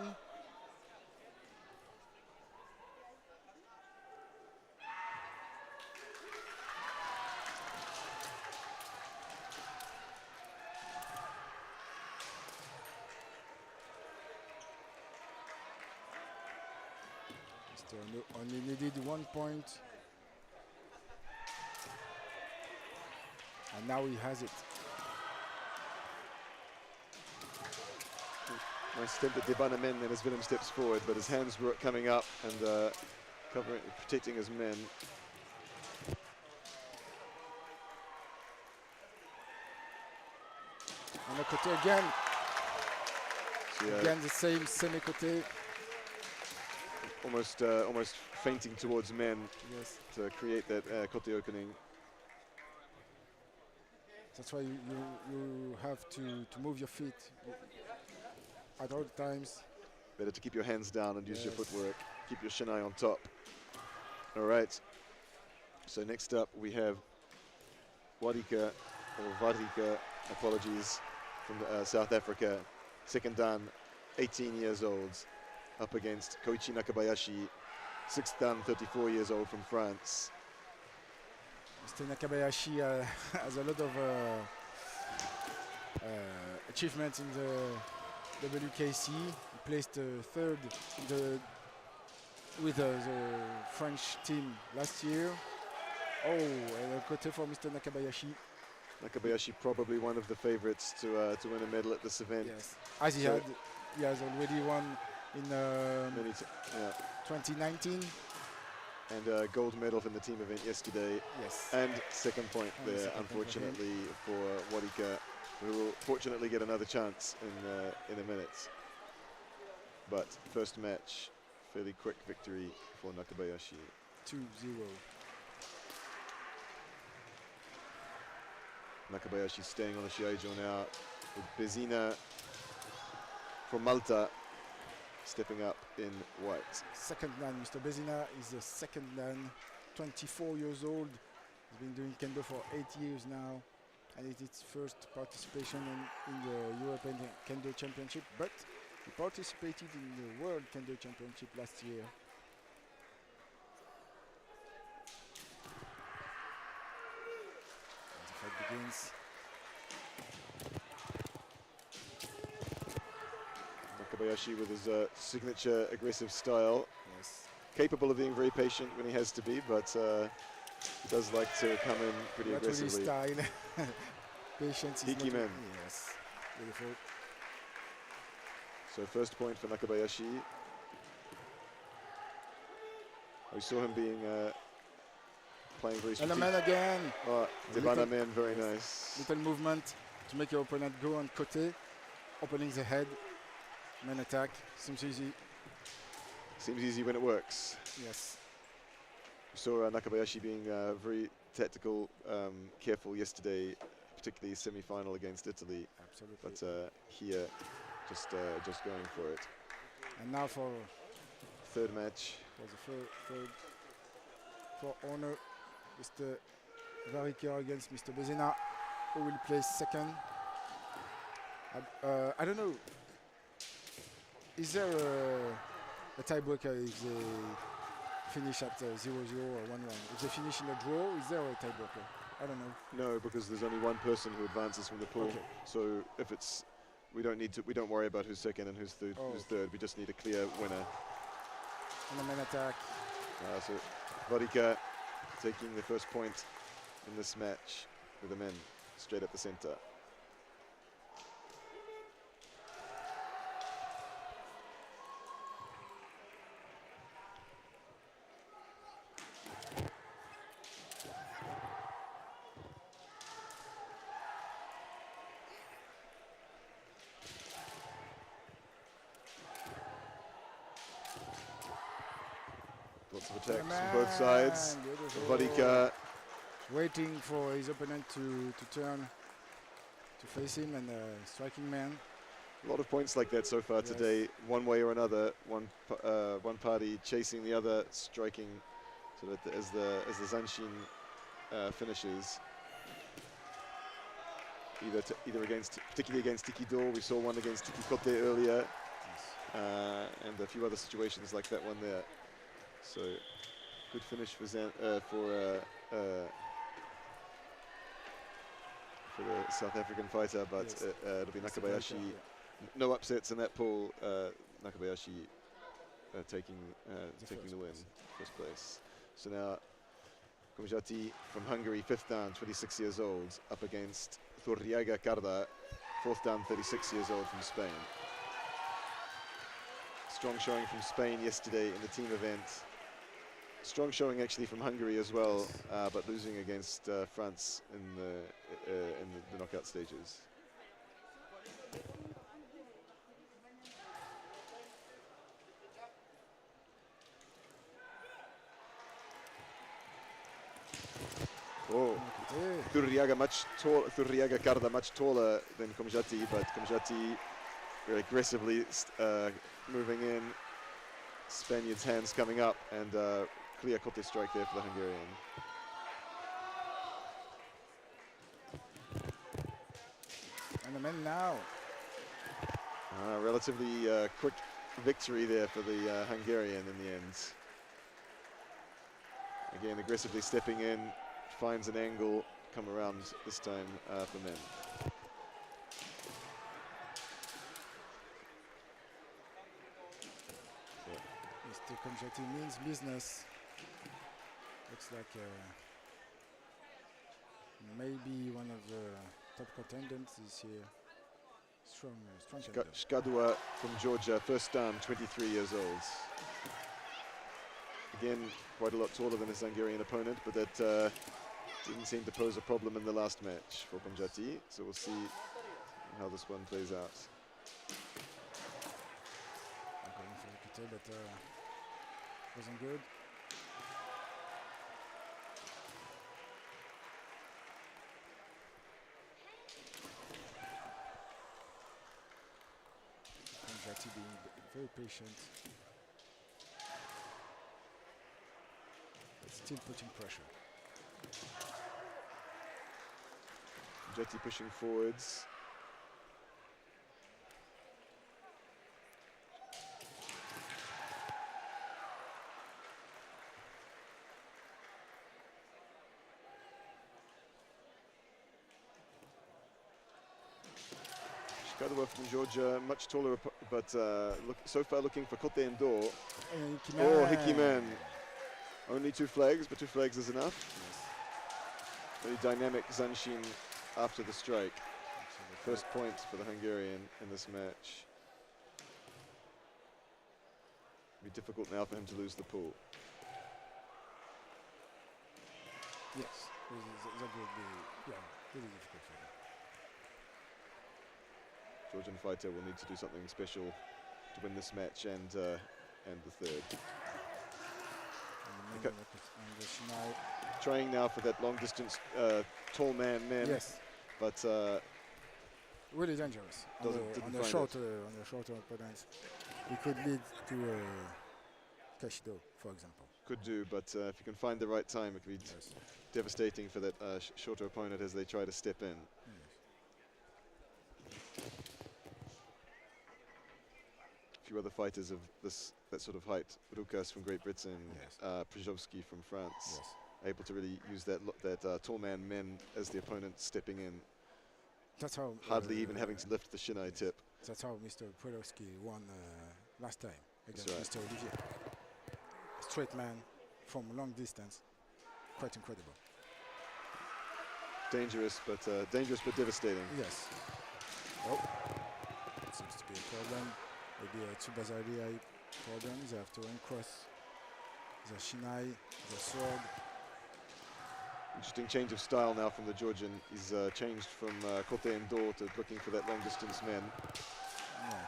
Mr. Ono only needed 1 point. And now he has it. Nice attempt at Debana men then as Willem steps forward, but his hands were coming up and protecting his men. On the côté again. So, Again the same semi-côté. almost fainting towards men Yes. to create that côté opening. That's why you have to move your feet at all times. Better to keep your hands down and use your Yes. footwork. Keep your shinai on top. All right. So next up we have Warika, or Varika, apologies, from South Africa. Second dan, 18 years old, up against Koichi Nakabayashi, 6th dan, 34 years old from France. Mr. Nakabayashi has a lot of achievements in the WKC. He placed third with the French team last year. Oh, and a côté for Mr. Nakabayashi. Nakabayashi probably one of the favorites to win a medal at this event. Yes, as he has already won in yeah. 2019. And a gold medal from the team event yesterday. Yes. And second point And the there, second point for him. unfortunately, for Warika, who will fortunately get another chance in a minute. But first match, fairly quick victory for Nakabayashi. 2-0. Nakabayashi staying on the Shiai-jo now, with Bezina from Malta stepping up in white. Second dan, Mr. Bezina is the second dan, 24 years old. He's been doing Kendo for 8 years now, and it's his first participation in the European Kendo Championship, but he participated in the World Kendo Championship last year. And the fight begins. Nakabayashi with his signature aggressive style. Yes. Capable of being very patient when he has to be, but he does like to come in pretty That's really aggressively. style. Patience is Hiki not- men. Yes. Beautiful. So first point for Nakabayashi. We saw him being playing very And a strategic. man again. Oh, A Debana little- men, very yes. nice. Little movement to make your opponent go on côté, opening the head. Man attack. Seems easy. Seems easy when it works. Yes. We saw Nakabayashi being very tactical, careful yesterday, particularly semi-final against Italy. Absolutely. But here, just going for it. And now for Third match. the third for honor, Mr. Varika against Mr. Bezina, who will place second. I don't know. Is there a tiebreaker if they finish at 0-0 or 1-1? If they finish in a draw, is there a tiebreaker? I don't know. No, because there's only one person who advances from the pool. Okay. So if it's we don't worry about who's second and who's third. Oh. Who's third. We just need a clear winner. And the men attack. So Vodika taking the first point in this match with the men straight up the center. Lots of attacks from both sides. Vodika Waiting for his opponent to turn to face him, and striking man. a lot of points like that so far today, one way or another. One party chasing the other, striking, so that as the Zanshin finishes, either particularly against Tiki-do. We saw one against Tiki-kote earlier, and a few other situations like that one there. So good finish for the South African fighter, but it'll be Nakabayashi. No upsets in that pool. Nakabayashi taking the win, first place. So now Komjati from Hungary, 5th dan, 26 years old, up against Thurriaga Karda, 4th dan, 36 years old from Spain. Strong showing from Spain yesterday in the team event. Strong showing actually from Hungary as well, but losing against France in the knockout stages. Oh, Thurriaga Karda much taller than Komjati, but Komjati very aggressively moving in. Spaniard's hands coming up, and clear kote strike there for the Hungarian. And the men now. Relatively quick victory there for the Hungarian in the end. Again, aggressively stepping in, finds an angle, come around this time for men. Mr. Komjati means business. Looks like maybe one of the top contenders this year. Strong contender. Shkadua from Georgia, 1st dan, 23 years old. Again, quite a lot taller than his Hungarian opponent, but that didn't seem to pose a problem in the last match for Komjati. So we'll see how this one plays out. I'm going for the kote, but wasn't good. Komjati being very patient, but still putting pressure. Komjati pushing forwards. Shkadua from Georgia, much taller, but so far looking for kote and do. Oh, Hikiman. Only 2 flags, but 2 flags is enough. Very dynamic Zanshin after the strike. First point for the Hungarian in this match. It'll be difficult now for him to lose the pool. Yes, that would be really difficult for him. Georgian fighter will need to do something special to win this match and the third. And the Shiai. Trying now for that long distance tall men. Yes. But really dangerous on the shorter opponents. It could lead to Kashido, for example. Could do, but if you can find the right time, it could be devastating for that shorter opponent as they try to step in. A few other fighters of that sort of height. Rukas from Great Britain, Przybylski from France, able to really use that tall man men as the opponent stepping in. That's how hardly even having to lift the shinai tip. That's how Mr. Podolski won last time against right. Mr. Olivier. Straight man from long distance, quite incredible. Dangerous but devastating. Yes. Oh, seems to be a problem. Maybe a Tsubazari problem. They have to uncross the shinai, the sword. Interesting change of style now from the Georgian. He's changed from kote and do to looking for that long distance men. Yeah.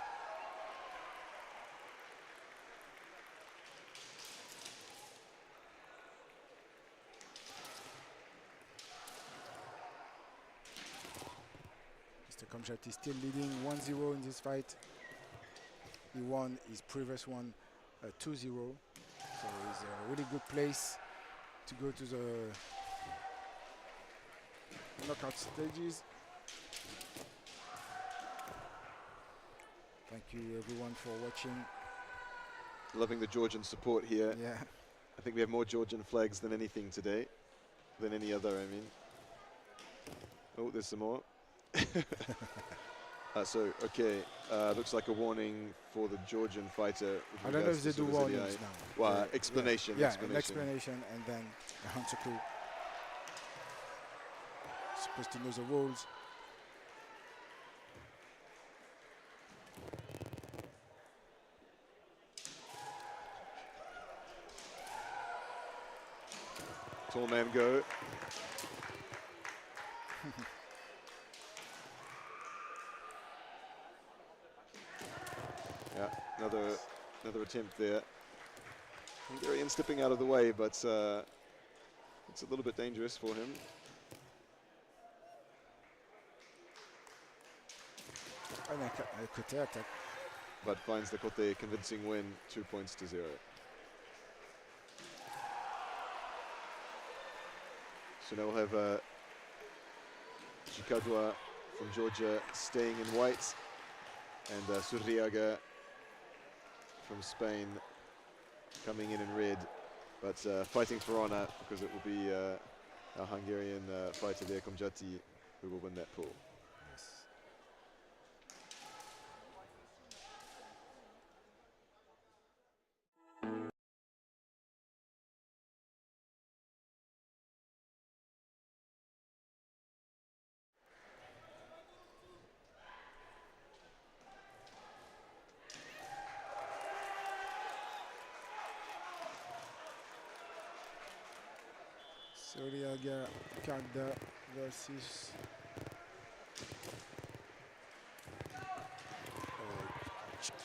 Mr. Kamjat is still leading 1-0 in this fight. He won his previous one 2-0. So it's a really good place to go to the knockout stages. Thank you everyone for watching. Loving the Georgian support here. Yeah. I think we have more Georgian flags than anything today, than any other, I mean. Oh, there's some more. Looks like a warning for the Georgian fighter. I don't know if they do warnings now. Well, explanation. Yeah, an explanation and then a hansaku. Supposed to know the rules. Tall man go. Yeah, another attempt there. Hungarian stepping out of the way, but it's a little bit dangerous for him. But finds the kote convincing win, 2-0. So now we'll have Shiaijo A from Georgia staying in white, and Shiaijo A from Spain coming in red, but fighting for honor because it will be our Hungarian fighter there, Kamjati, who will win that pool. Yes. Shiaijo A versus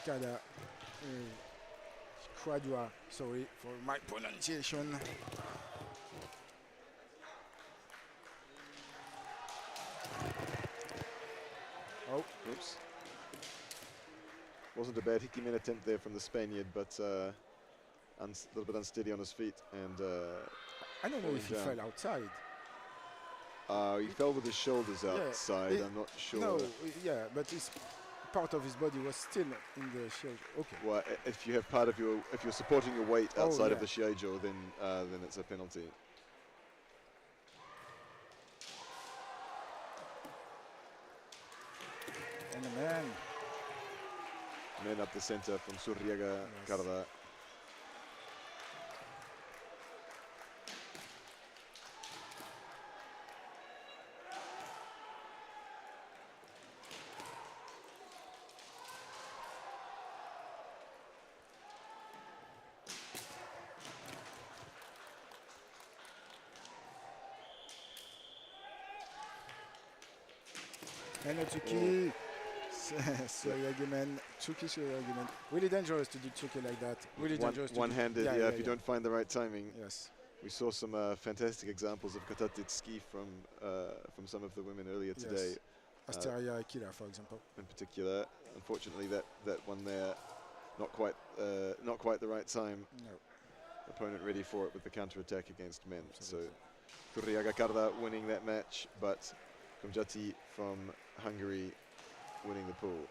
Shiaijo A, sorry for my pronunciation. Oh, oops. Wasn't a bad Hikimen attempt there from the Spaniard, but a little bit unsteady on his feet, and I don't know if he fell outside. He fell with his shoulders outside. I'm not sure. No, yeah, but his part of his body was still in the shield. Okay. Well, if you have if you're supporting your weight outside of the Shiaijo, then it's a penalty. And a man. Man up the center from Shiaijo A. And a Tsuki. Shiaijo. Really dangerous to do Tsuki like that. Really dangerous. One-handed, if you don't find the right timing. Yes. We saw some fantastic examples of katatitsuki from some of the women earlier today. Asteria Akira, for example. In particular, unfortunately, that one there, not quite the right time. No. Opponent ready for it with the counter-attack against men. Absolutely. So Shiaijo A winning that match, but Kamjati from Hungary winning the pool.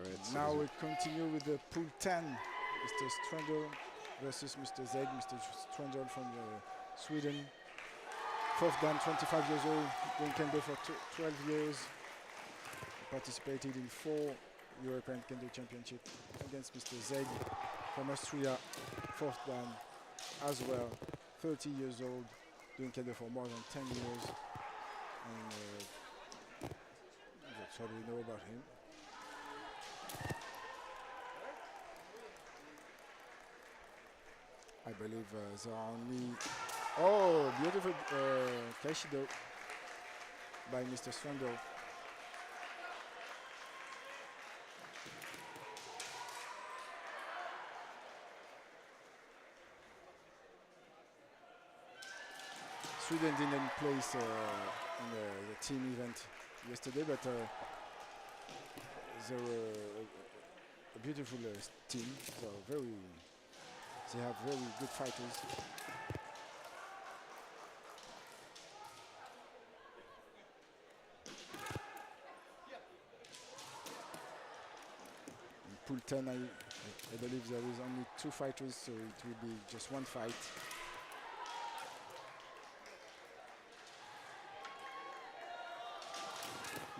All right. So Now we continue with the pool 10. Mr. Strandl versus Mr. Zeg. Mr. Strandl from Sweden. Fourth dan, 25 years old, doing Kendo for 12 years. Participated in 4 European Kendo Championship against Mr. Zeg from Austria. Fourth dan as well, 30 years old, doing Kendo for more than 10 years. And that's what we know about him. I believe there are only... Oh, beautiful Kaishido by Mr. Strandl. Sweden didn't place in the team event yesterday, but they were a beautiful team. So they have very good fighters. In pool 10, I believe there is only 2 fighters, so it will be just 1 fight.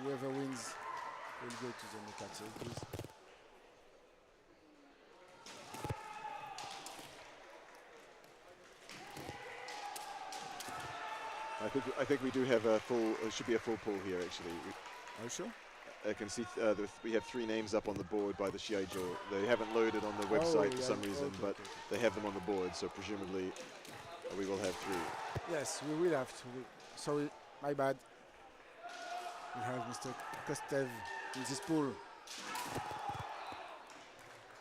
Whoever wins will go to the knockout stages. I think we do have a full. It should be a full pool here actually. Are you sure? I can see we have 3 names up on the board by the Shiai-jo. They haven't loaded on the website for some reason, but they have them on the board, so presumably we will have 3. Yes, we will have to. Sorry, my bad. We have Mr. Kostev in this pool.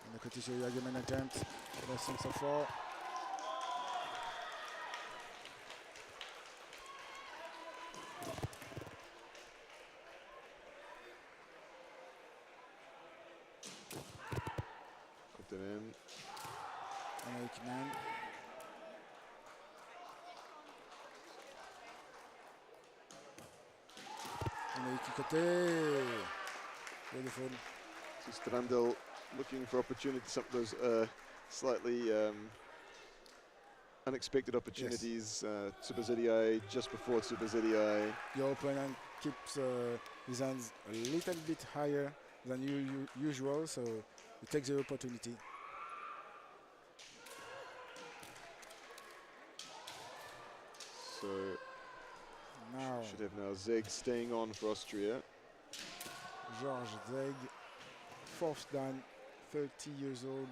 And the Kotisho Yageman attempt. Nothing so far. Put them in. And Aikman. Kikote. Beautiful. So Strandl looking for opportunity, some of those slightly unexpected opportunities. Super ZDI just before Super ZDI. Your opponent keeps his hands a little bit higher than usual, so he takes the opportunity. So now should have now Zeg staying on for Austria. George Zeg, 4th dan, 30 years old,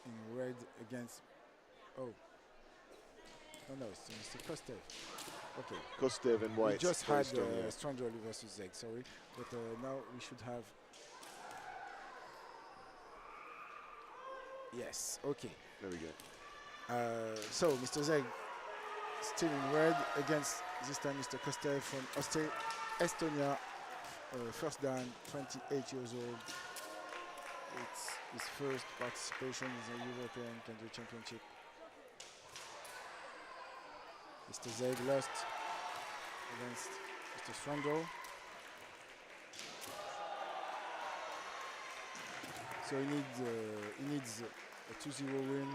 in red against. Oh, no, it's Mr. Kostev. Okay. Kostev in white. We just very had strong, yeah. Strandl versus Zeg, sorry, but now we should have. Yes. Okay. There we go. So Mr. Zeg still in red against this time Mr. Kostev from Estonia, 1st dan, 28 years old. It's his first participation in the European Kendo Championship. Mr. Zeg lost against Mr. Strandl. So he needs a 2-0 win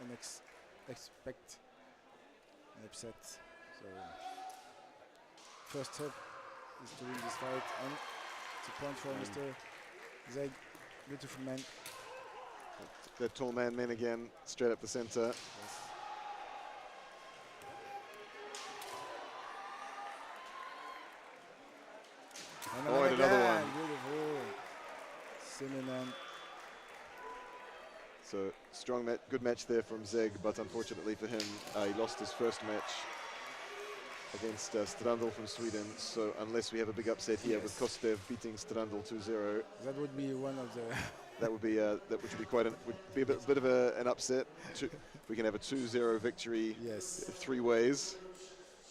and expect an upset. So first step is to win this fight, and it's a point for Mr. Zeg. Beautiful man. That tall man then again, straight up the center. Yes. And another one. Beautiful. Similar. So strong match, good match there from Zeg, but unfortunately for him, he lost his first match against Strandl from Sweden. So unless we have a big upset here with Kostev beating Strandl 2-0, that would be one of the. that would be quite would be a bit of an upset. We can have a 2-0 victory. Yes. 3 ways.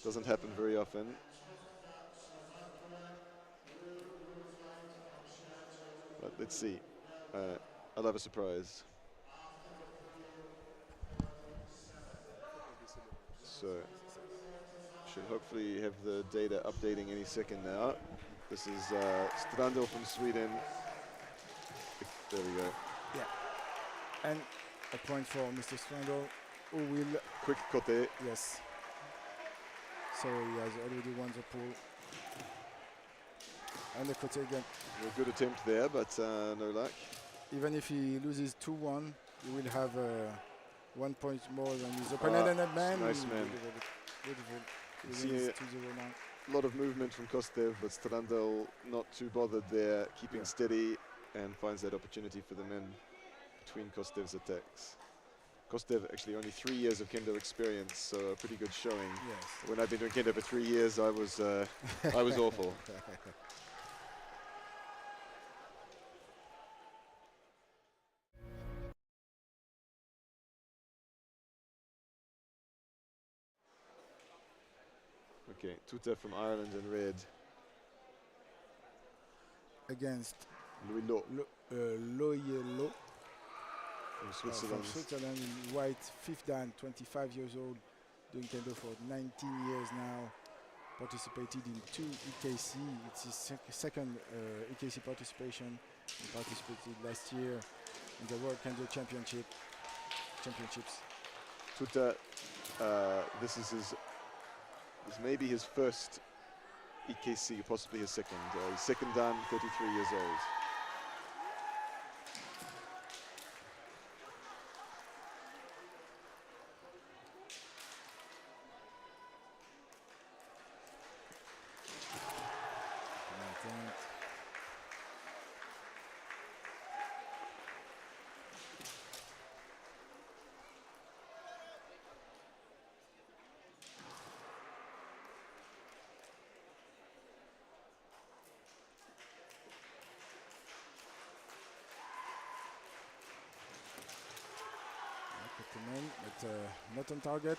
Doesn't happen very often. But let's see. I love a surprise. So should hopefully have the data updating any second now. This is Strandel from Sweden. There we go. Yeah. And a point for Mr. Strandel, who will... Quick kote. Yes. So he has already won the pool. And the kote again. A good attempt there, but no luck. Even if he loses 2-1, he will have 1 point more than his opponent. And that man. Nice man. Beautiful. He See wins it. 2-0 now. A lot of movement from Kostev, but Strandel not too bothered there, keeping steady, and finds that opportunity for the men between Kostev's attacks. Kostev actually only 3 years of kendo experience, so a pretty good showing. Yes. When I've been doing kendo for 3 years, I was awful. Okay, Tuta from Ireland in red. Against Louis Lo Loyelo from Switzerland. from Switzerland in white, 5th dan, 25 years old, doing kendo for 19 years now. Participated in 2 EKC. It's his second EKC participation. He participated last year in the World Kendo Championships. Tuta, this is maybe his first EKC, possibly his second. He's second dan, 33 years old. But not on target.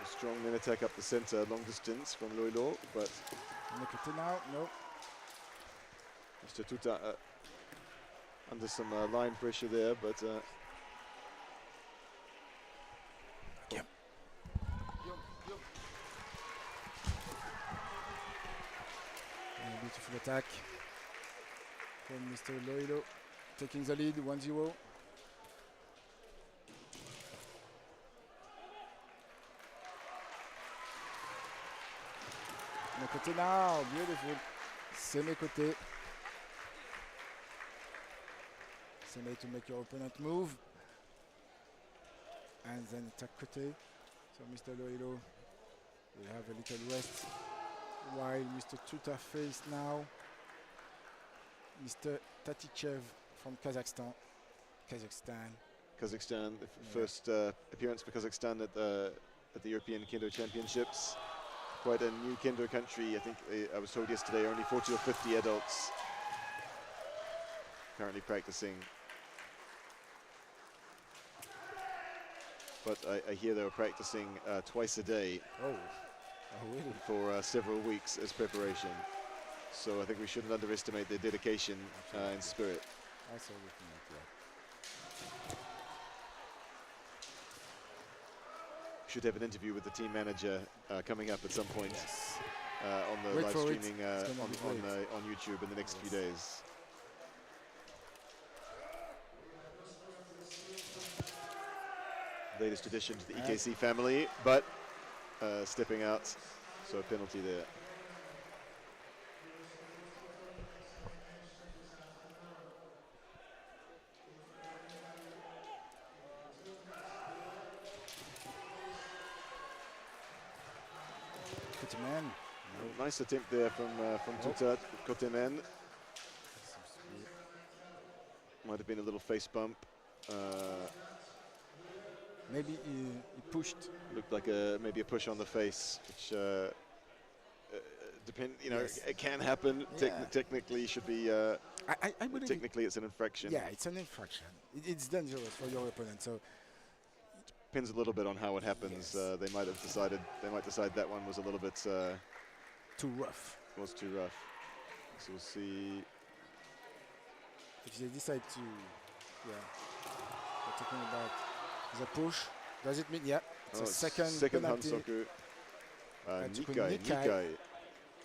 Strong men attack up the center, long distance from Loilo, but Nikita now, no. Mr. Tuta under some line pressure there, but Beautiful attack from Mr. Loilo, taking the lead, 1-0. Côté now, beautiful. Seme côté. Seme to make your opponent move. And then attack côté. So Mr. Loilo will have a little rest. While Mr. Tuta face now Mr. Tatichev from Kazakhstan. Kazakhstan, the first appearance for Kazakhstan at the European Kendo Championships. Quite a new kendo country. I think I was told yesterday only 40 or 50 adults currently practicing. But I hear they were practicing twice a day really? for several weeks as preparation. So I think we shouldn't underestimate their dedication and spirit. Absolutely not, yeah. Should have an interview with the team manager coming up at some point on the Wait live for it. streaming on YouTube in the next few days. Latest addition to the EKC family, but stepping out, so a penalty there. Man. Nice attempt there from Tuta, Kote men. Might have been a little face bump. Maybe he pushed. Looked like maybe a push on the face, which depend. You know, it can happen. Technically, should be. I believe technically, it's an infraction. Yeah, it's an infraction. It's dangerous for your opponent. So depends a little bit on how it happens. Yes. They might decide that one was a little bit Too rough. was too rough. So we'll see. If they decide to, yeah, we're talking about the push. Does it mean, yeah, it's a second penalty. Hansoku. Nikai. Nikai.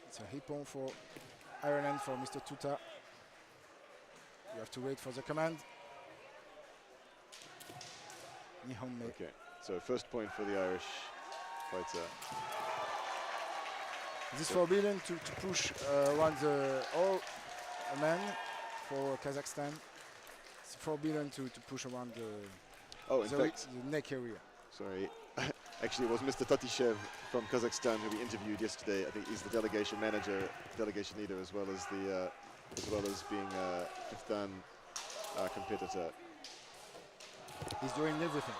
It's a hippon for Ireland for Mr. Tuta. You have to wait for the command. Nihonme. Okay, so first point for the Irish fighter. It is forbidden to push around all men for Kazakhstan. It's forbidden to push around the neck area. Sorry. Actually, it was Mr. Tatishev from Kazakhstan who we interviewed yesterday. I think he's the delegation manager, delegation leader, as well as being a fifth dan competitor. He's doing everything.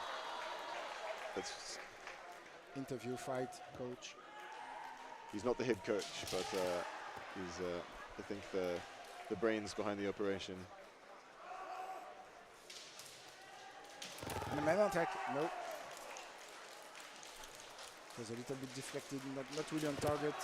That's interview, fight, coach. He's not the head coach, but he's I think the brains behind the operation. And the man attack, no. It was a little bit deflected, not really on target.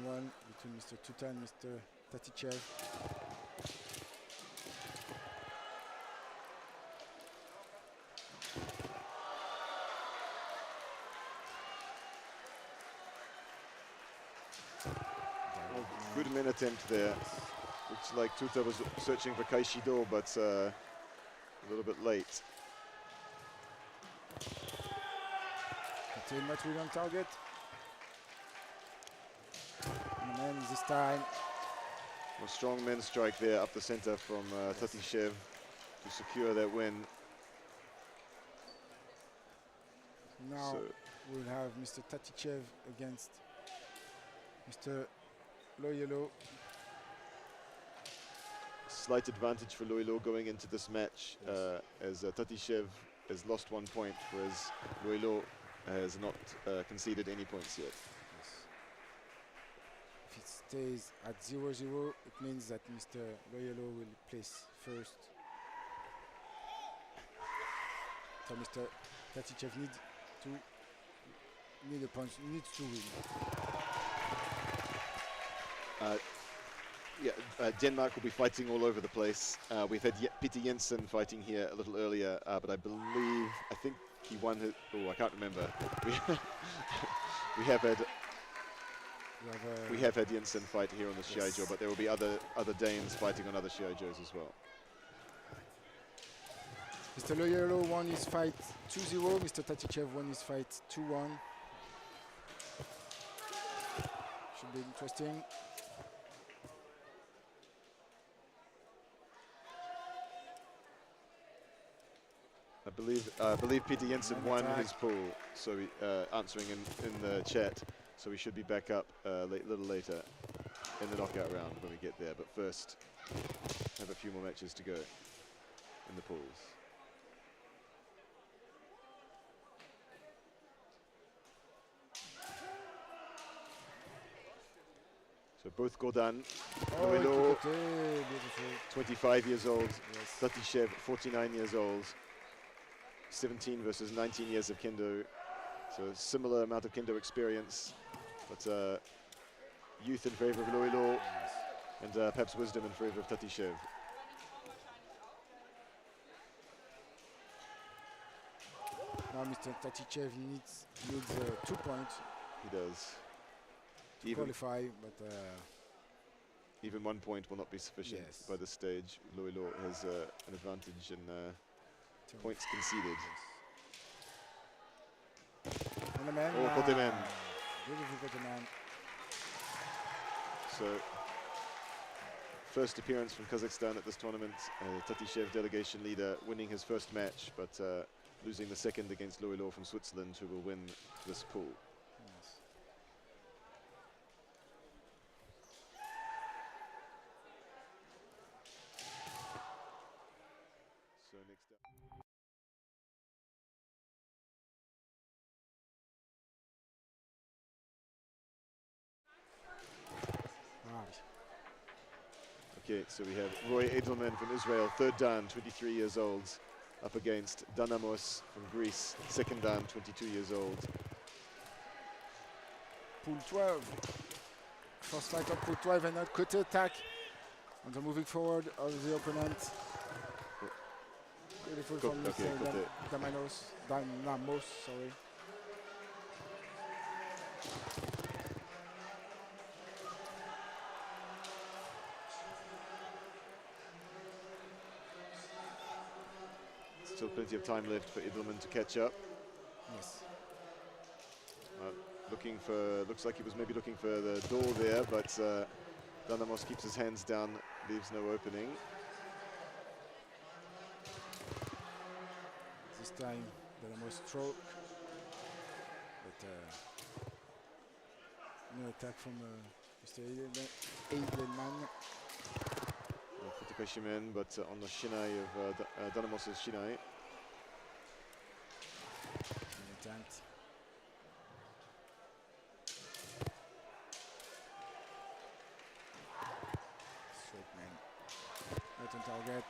One between Mr. Tuta and Mr. Tatichev. Good men attempt there. Looks like Tuta was searching for Kaishido, but a little bit late. Not really on target. And then this time. A strong men's strike there up the center from Tatishev to secure that win. Now we'll have Mr. Tatichev against Mr. Loyolo. Slight advantage for Loyolo going into this match, as Tatishev has lost 1 point, whereas Loyolo has not conceded any points yet. If it stays at 0-0, it means that Mr. Loyolo will place first. So Mr. Tatichev needs to win. Denmark will be fighting all over the place. We've had Peter Jensen fighting here a little earlier, but I think he won his, I can't remember. We have had Jensen fight here on the Shiai-jo, but there will be other Danes fighting on other Shiai-jos as well. Mr. Loyolo won his fight 2-0, Mr. Tatichev won his fight 2-1. Should be interesting. I believe Peter Jensen won his pool, so answering in the chat, so we should be back up a little later in the knockout round when we get there. But first, have a few more matches to go in the pools. So both Godan, Loyolo, 25 years old, Tatishev, 49 years old. 17 versus 19 years of Kendo, so a similar amount of Kendo experience, but youth in favor of Loyolo, and perhaps wisdom in favor of Tatishev. Now Mr. Tatichev needs 2 points. He does. To qualify, but even 1 point will not be sufficient by this stage. Loyolo has an advantage in points conceded. And the man. Kotemen. Beautiful Kotemen. So, first appearance from Kazakhstan at this tournament. Tatishev, delegation leader, winning his first match, but losing the second against Loyolo from Switzerland, who will win this pool. Yes. So next up. Okay, so we have Roy Edelman from Israel, third dan, 23 years old, up against Danamos from Greece, second dan, 22 years old. Pool 12. First fight of Pool 12 and not côté attack on the moving forward of the opponent. Beautiful from Okay, Mr. Danamos, sorry. Still plenty of time left for Edelman to catch up. Yes. Looks like he was maybe looking for the door there, but Danamos keeps his hands down, leaves no opening. This time, Danamos stroke. But no attack from Mr. Edelman. Shimen, but on the shinai of Danamos' shinai. Attempt. Straight man. Not on target.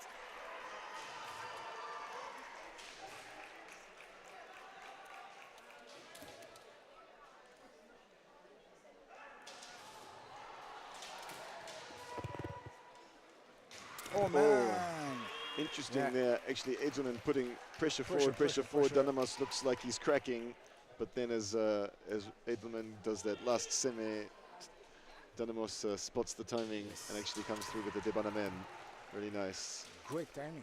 Oh man! Interesting there. Actually, Edelman putting pressure forward. Danamos looks like he's cracking, but then as Edelman does that last semi, Danamos spots the timing and actually comes through with the debanamen. Really nice. Great timing.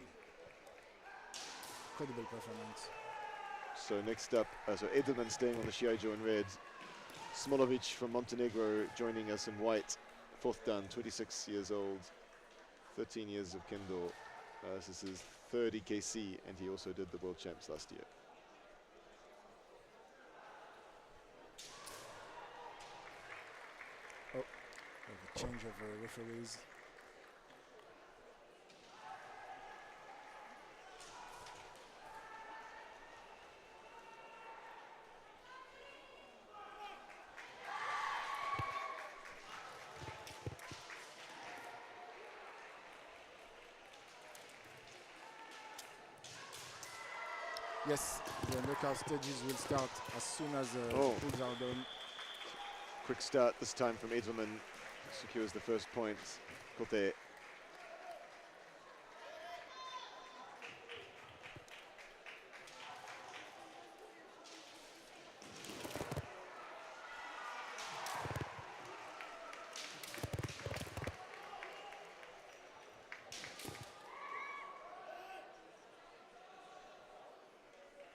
Incredible performance. So next up, so Edelman staying on the Shiai-jo in red. Smolovic from Montenegro joining us in white. Fourth dan, 26 years old. 13 years of Kendo. This is his third EKC, and he also did the World Champs last year. Oh, a change of referees. Yes, the knockout stages will start as soon as the pools are done. Quick start this time from Edelman, secures the first point. Kote.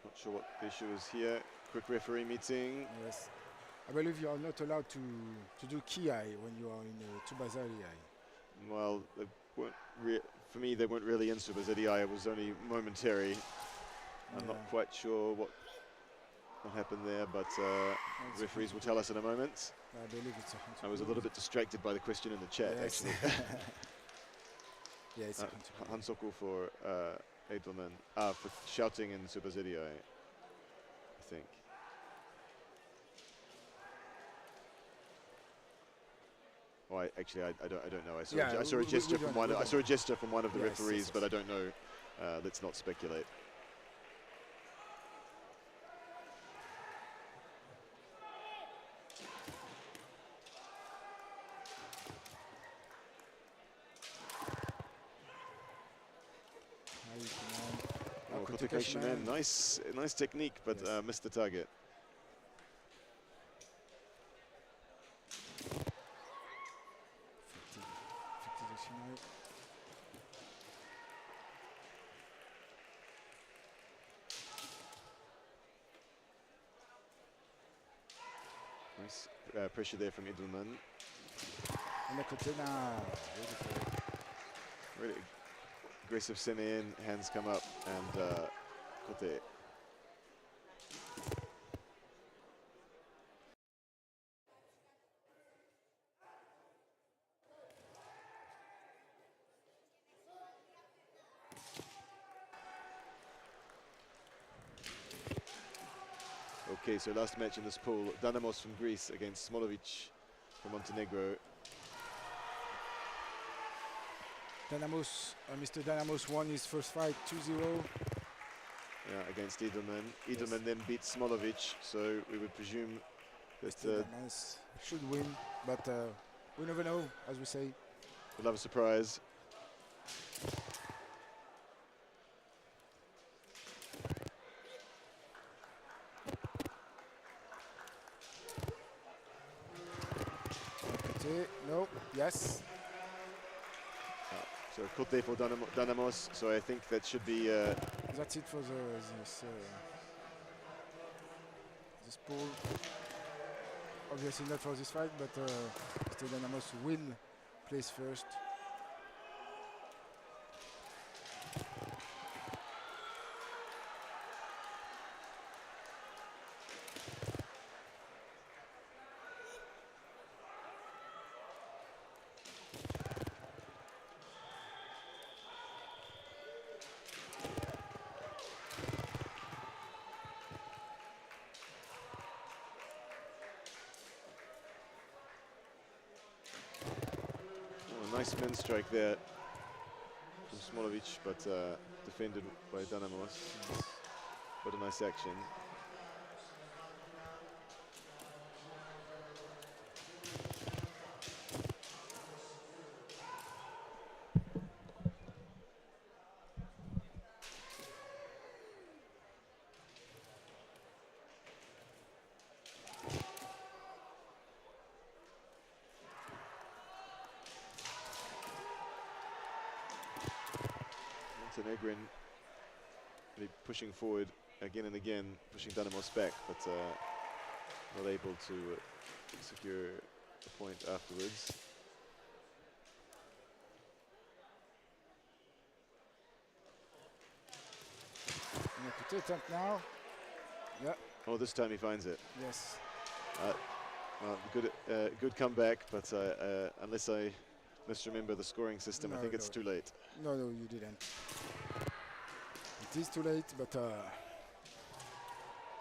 Not sure what the issue is here. Quick referee meeting. Yes. I believe you are not allowed to do kiai when you are in Tsubasa-riai. Well, they weren't for me, they weren't really in Tsubasa-riai. It was only momentary. I'm not quite sure what happened there, but referees will tell us in a moment. I believe it's a hansoku. I was a little bit distracted by the question in the chat, actually. Yes, hansoku for Edelman, for shouting in Tsubasa-riai, I think. Well, I don't know. I saw a gesture from one. I saw a gesture from one of the referees, but I don't know. Let's not speculate. Nice technique, but missed the target. Nice pressure there from Edelman. Really aggressive semi-in, hands come up, and Kote. Okay, so last match in this pool, Danamos from Greece against Smolovic from Montenegro. Mr. Dynamos won his first fight 2-0. Yeah, against Edelman. Edelman then beat Smolovic, so we would presume that Dynamos should win, but we never know, as we say. we'll have a surprise. No, yes. So Côté for Dynamos, so I think that should be... That's it for this pool. Obviously not for this fight, but Mr. Dynamos will place first. Nice men's strike there from Smolovic, but defended by Dynamos. What a nice action. Montenegrin really pushing forward again and again, pushing Dynamos back, but not able to secure a point afterwards. Good attempt now. Yeah. Oh, this time he finds it. Yes. Good comeback, but unless I misremember the scoring system, I think it's too late. No, you didn't. It is too late, but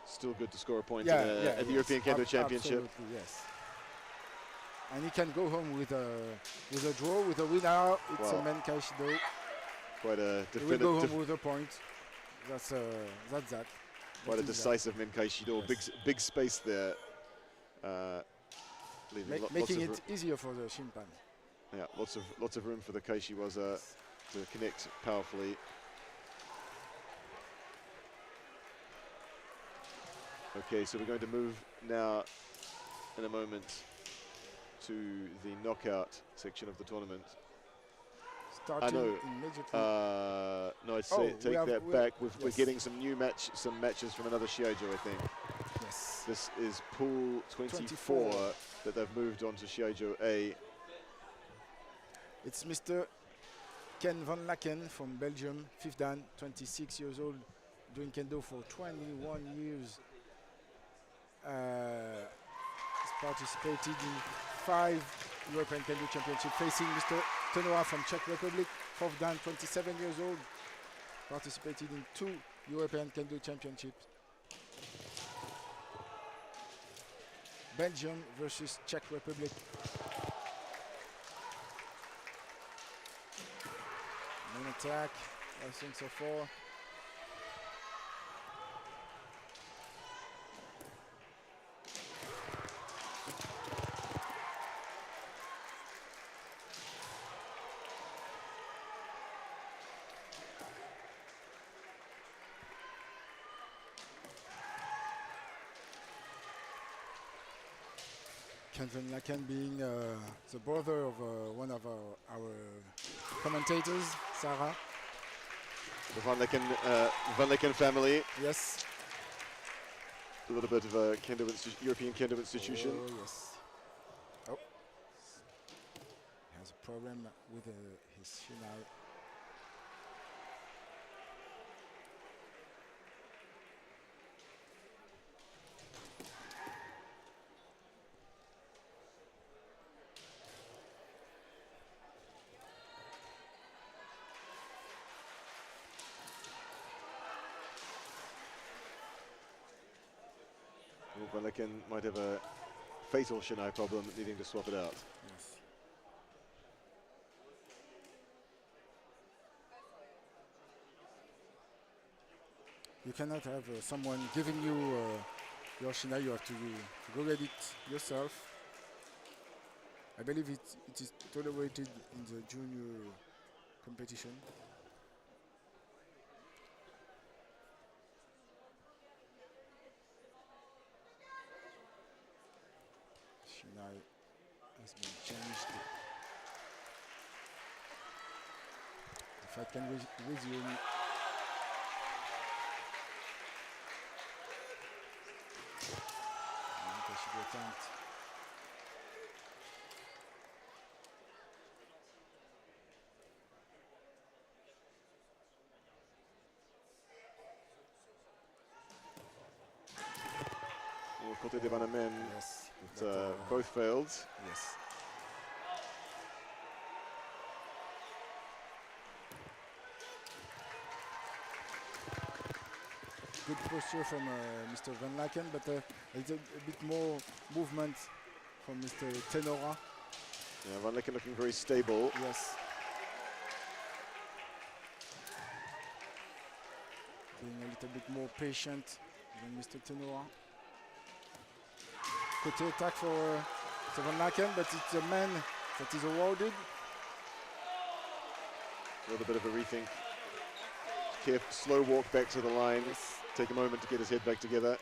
still good to score a point at the European Kendo Championship. Absolutely, yes. And he can go home with a draw, with a winner. It's a men Kaishido. Quite a definitive. He will go home with a point. That's that. Quite a decisive men Kaishido. Yes. Big space there. Making it easier for the Shimpan. Yeah, lots of room for the Kaishiwaza to connect powerfully. Okay, so we're going to move now in a moment to the knockout section of the tournament. Starting immediately. No, take that back. We're getting some matches from another Shiai-jo, I think. Yes. This is pool 24 that they've moved on to Shiaijo A. It's Mr. Ken van Laken from Belgium, 5th dan, 26 years old, doing kendo for 21 years. He's participated in 5 European Kendo Championship, facing Mr. Tenoa from Czech Republic, 4th dan, 27 years old, participated in 2 European Kendo Championships. Belgium versus Czech Republic. Main attack, I think so far. Ken van Laken being the brother of one of our commentators, Sarah. The Van Laken family. Yes. A little bit of a European Kendo institution. Oh, yes. Oh. He has a problem with his shinai. Van Laken might have a fatal shinai problem, needing to swap it out. Yes. You cannot have someone giving you your Shiai. You have to go get it yourself. I believe it is tolerated in the junior competition. Shiai has been changed. The fight can resume. Attempt. Côté des Banamen, yes, both failed. Yes. Good posture from Mr. Van Laken, but a bit more movement from Mr. Tenora. Yeah, Van Laken looking very stable. Yes. Being a little bit more patient than Mr. Tenora. Côté attack for Mr. Van Laken, but it's a man that is awarded. A little bit of a rethink. Careful, slow walk back to the line. Yes. Take a moment to get his head back together.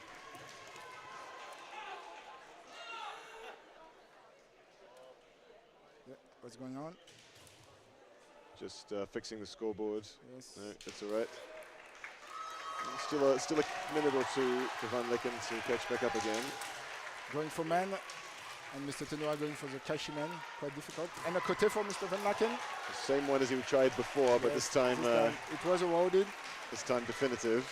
Yeah, what's going on? Just fixing the scoreboard. Yes. No, that's all right. Still a minute or two for Van Laken to catch back up again. Going for man, and Mr. Tenora going for the Kashiman, quite difficult. And a Côté for Mr. Van Laken. The same one as he tried before, but Yes, this time it was awarded. This time definitive.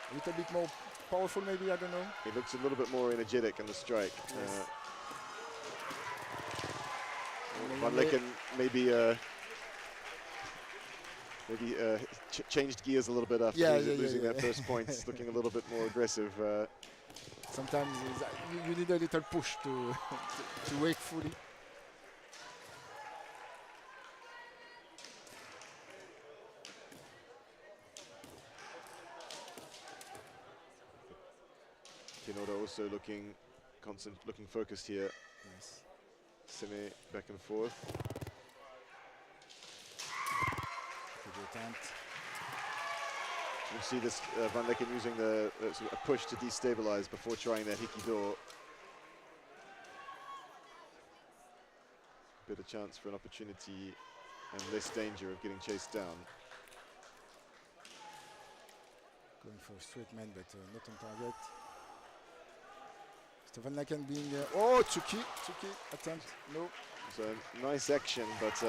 A little bit more powerful maybe, I don't know. He looks a little bit more energetic in the strike. Yes. Van Laken maybe changed gears a little bit after losing that first point. He's looking a little bit more aggressive. Sometimes you need a little push to wake fully. Kinoda also looking focused here. Yes. Sime back and forth. Good attempt. You see this Van Laken using a push to destabilize before trying that Hikido. Better chance for an opportunity and less danger of getting chased down. Going for a straight man, but not on target. Mr. Van Laken being Tsuki attempt. No. So nice action, but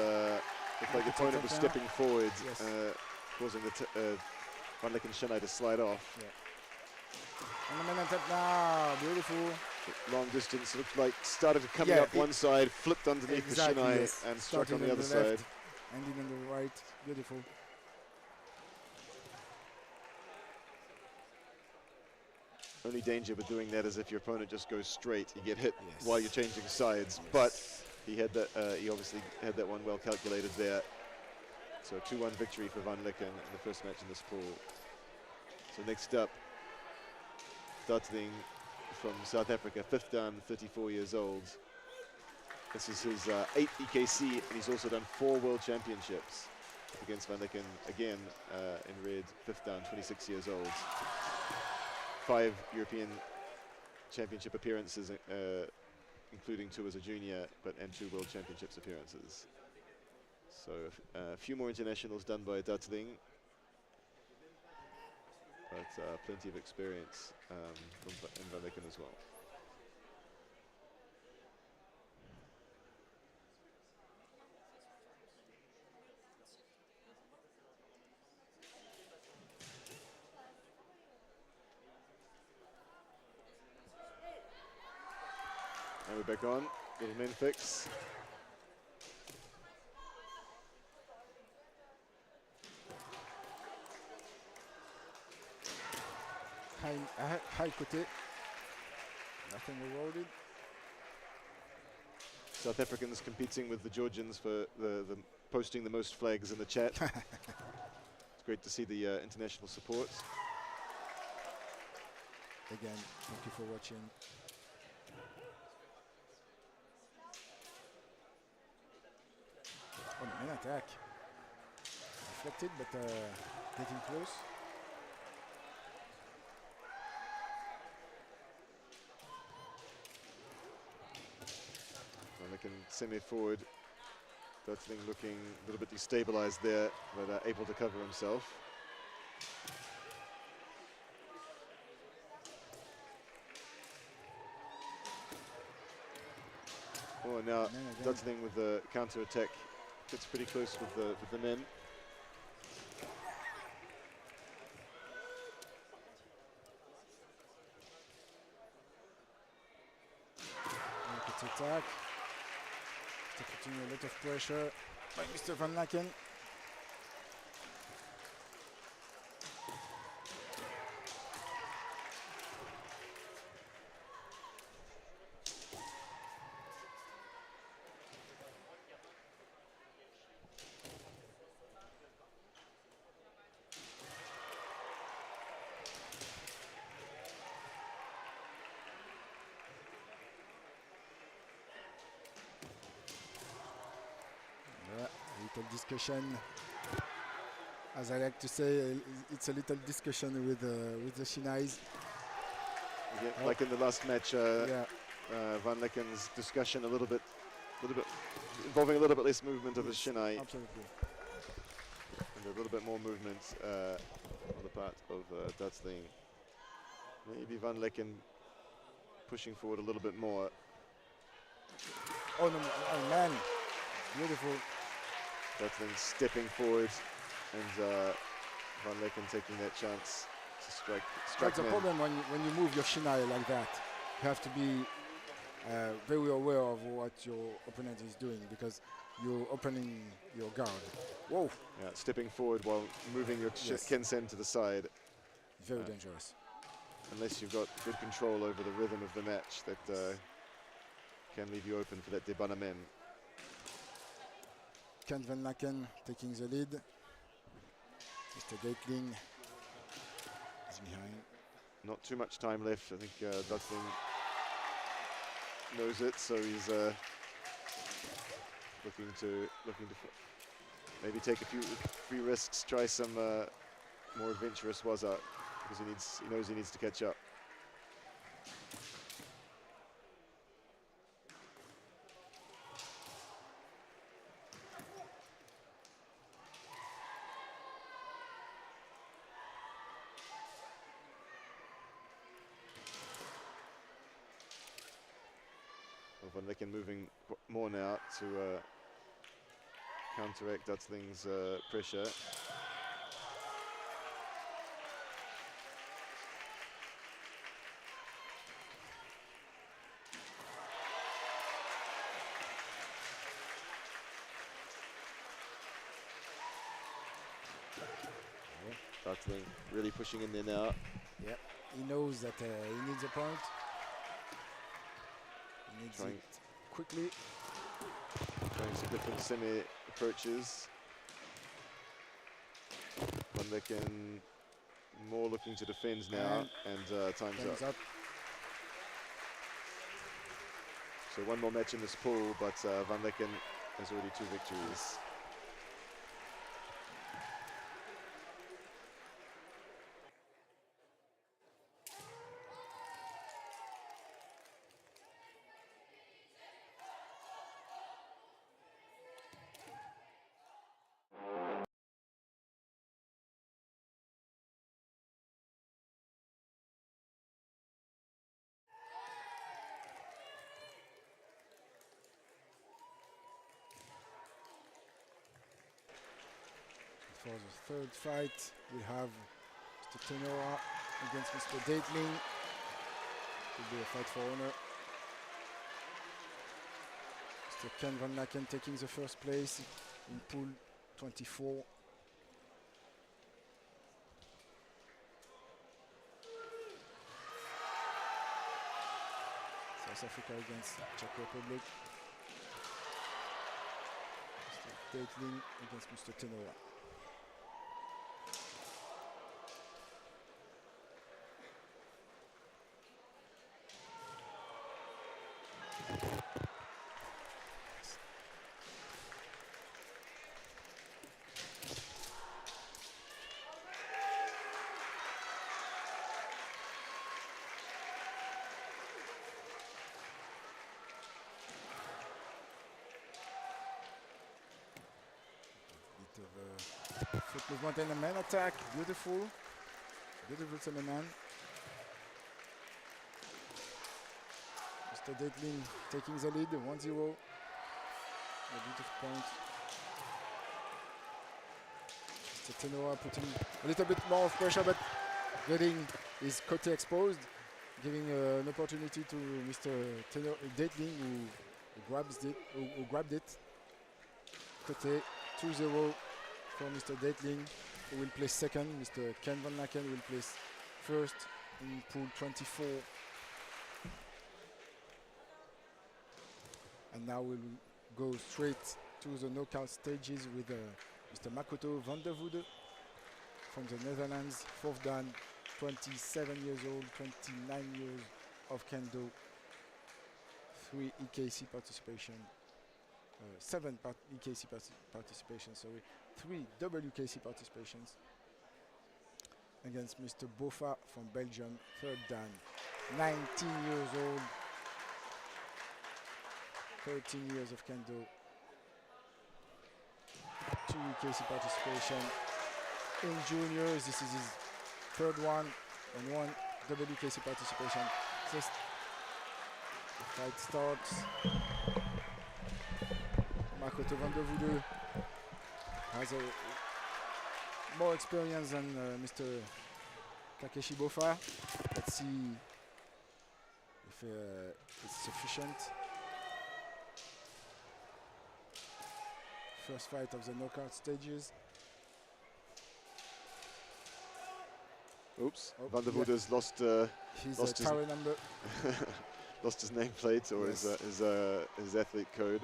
looked like the opponent was stepping forward, yes. causing the Van Laken Shiai to slide off. Yeah. And the man attempt now, beautiful. Long distance, looked like started coming up one side, flipped underneath the Shiai and struck on the other side. Ending on the right, beautiful. Only danger with doing that is if your opponent just goes straight, you get hit while you're changing sides. But he had that. He obviously had that one well calculated there. So 2-1 victory for Van Laken in the first match in this pool. So next up, Datling from South Africa, 5th dan, 34 years old. This is his 8th EKC, and he's also done 4 World Championships against Van Laken, again in red, 5th dan, 26 years old. 5 European Championship appearances, including 2 as a junior, and 2 World Championships appearances. So a few more internationals done by Datling, but plenty of experience from Van Laken as well. And we're back on, little men fix. High Côté. Nothing awarded. South Africans competing with the Georgians for the posting the most flags in the chat. It's great to see the international support. Again, thank you for watching. Oh, main attack. Deflected, but getting close. Van Lecken semi-forward. Dutzling looking a little bit destabilized there, but able to cover himself. Oh, now Dutzling with the counter attack gets pretty close with the men. Attack. Putting a lot of pressure by Mr. Van Lecken. Discussion, as I like to say, it's a little discussion with the Shinais. Yeah, like in the last match, Van Lecken's discussion a little bit involving a little bit less movement of the Shinai. Absolutely. And a little bit more movement on the part of Dutzling. Maybe Van Lecken pushing forward a little bit more. Oh no! Oh man! Beautiful. Dutzling stepping forward, and Van Lecken taking that chance to strike. That's the man. problem when you move your Shinai like that. You have to be very aware of what your opponent is doing, because you're opening your guard. Whoa! Yeah, stepping forward while moving your Kensen to the side. Very dangerous. Unless you've got good control over the rhythm of the match, that can leave you open for that debanamen. Ken Van Lecken taking the lead. Mr. Gatling is behind. Not too much time left. I think Dutzling knows it, so he's looking to maybe take a few risks, try some more adventurous waza, because he knows he needs to catch up. Van Lecken moving more now to counteract Dutzling's pressure. Dutzling really pushing in there now. Yep, he knows that he needs a point. He needs it quickly. Trying some different semi-approaches. Van Lecken more looking to defend now, and time's up. So one more match in this pool, but Van Lecken has already 2 victories. For the third fight, we have Mr. Tenora against Mr. Gatling. Will be a fight for honor. Mr. Ken Van Lecken taking the first place in pool 24. South Africa against Czech Republic. Mr. Gatling against Mr. Tenora. foot movement and a man attack. Beautiful. Beautiful semi-man. Mr. Deitling taking the lead, 1-0. A beautiful point. Mr. Tenoa putting a little bit more of pressure, but getting his kote exposed, giving an opportunity to Mr. Deitling who grabbed it. Kote 2-0 for Mr. Deitling, who will place second. Mr. Ken Van Laken will place first in pool 24. And now we'll go straight to the knockout stages with Mr. Makoto van der Voorde from the Netherlands, 4th dan, 27 years old, 29 years of Kendo, 3 EKC participation, 7 EKC participation, sorry, 3 WKC participations against Mr. Boffa from Belgium, 3rd dan, 19 years old, 13 years of Kendo, 2 EKC participation. In juniors, this is his 3rd one, and 1 WKC participation. Just the fight starts. Makoto van der Voorde has more experience than Mr. Takeshi Boffa. Let's see if it's sufficient. First fight of the knockout stages. Oops, Van der Voorde's lost his tower number. Lost his nameplate or yes. his athlete code.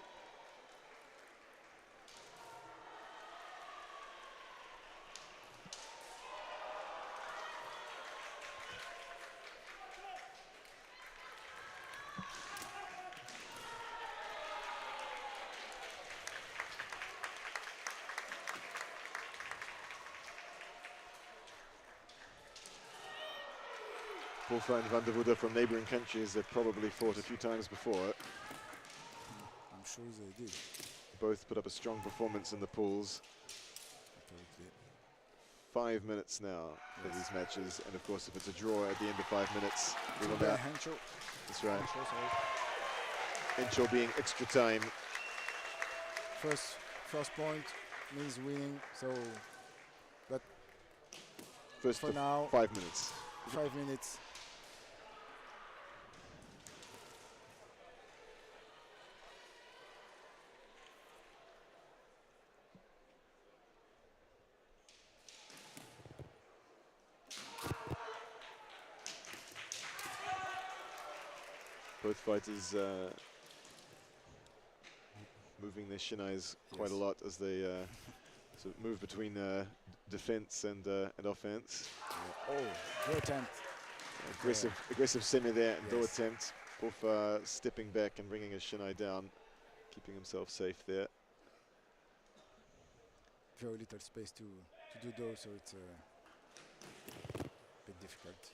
Boffa and Van der Voorde from neighbouring countries that probably fought a few times before. I'm sure they did. Both put up a strong performance in the pools. Absolutely. 5 minutes now for these matches, and of course if it's a draw at the end of 5 minutes, we will now. That's right. Hencho being extra time. First point means winning, so but first for now 5 minutes. 5 minutes. Both fighters moving their shinais quite a lot as they sort of move between defense and offense. Oh, good attempt. Aggressive semi there, and Yes. do attempt. Boffa stepping back and bringing his shinai down, keeping himself safe there. Very little space to do those, so it's a bit difficult.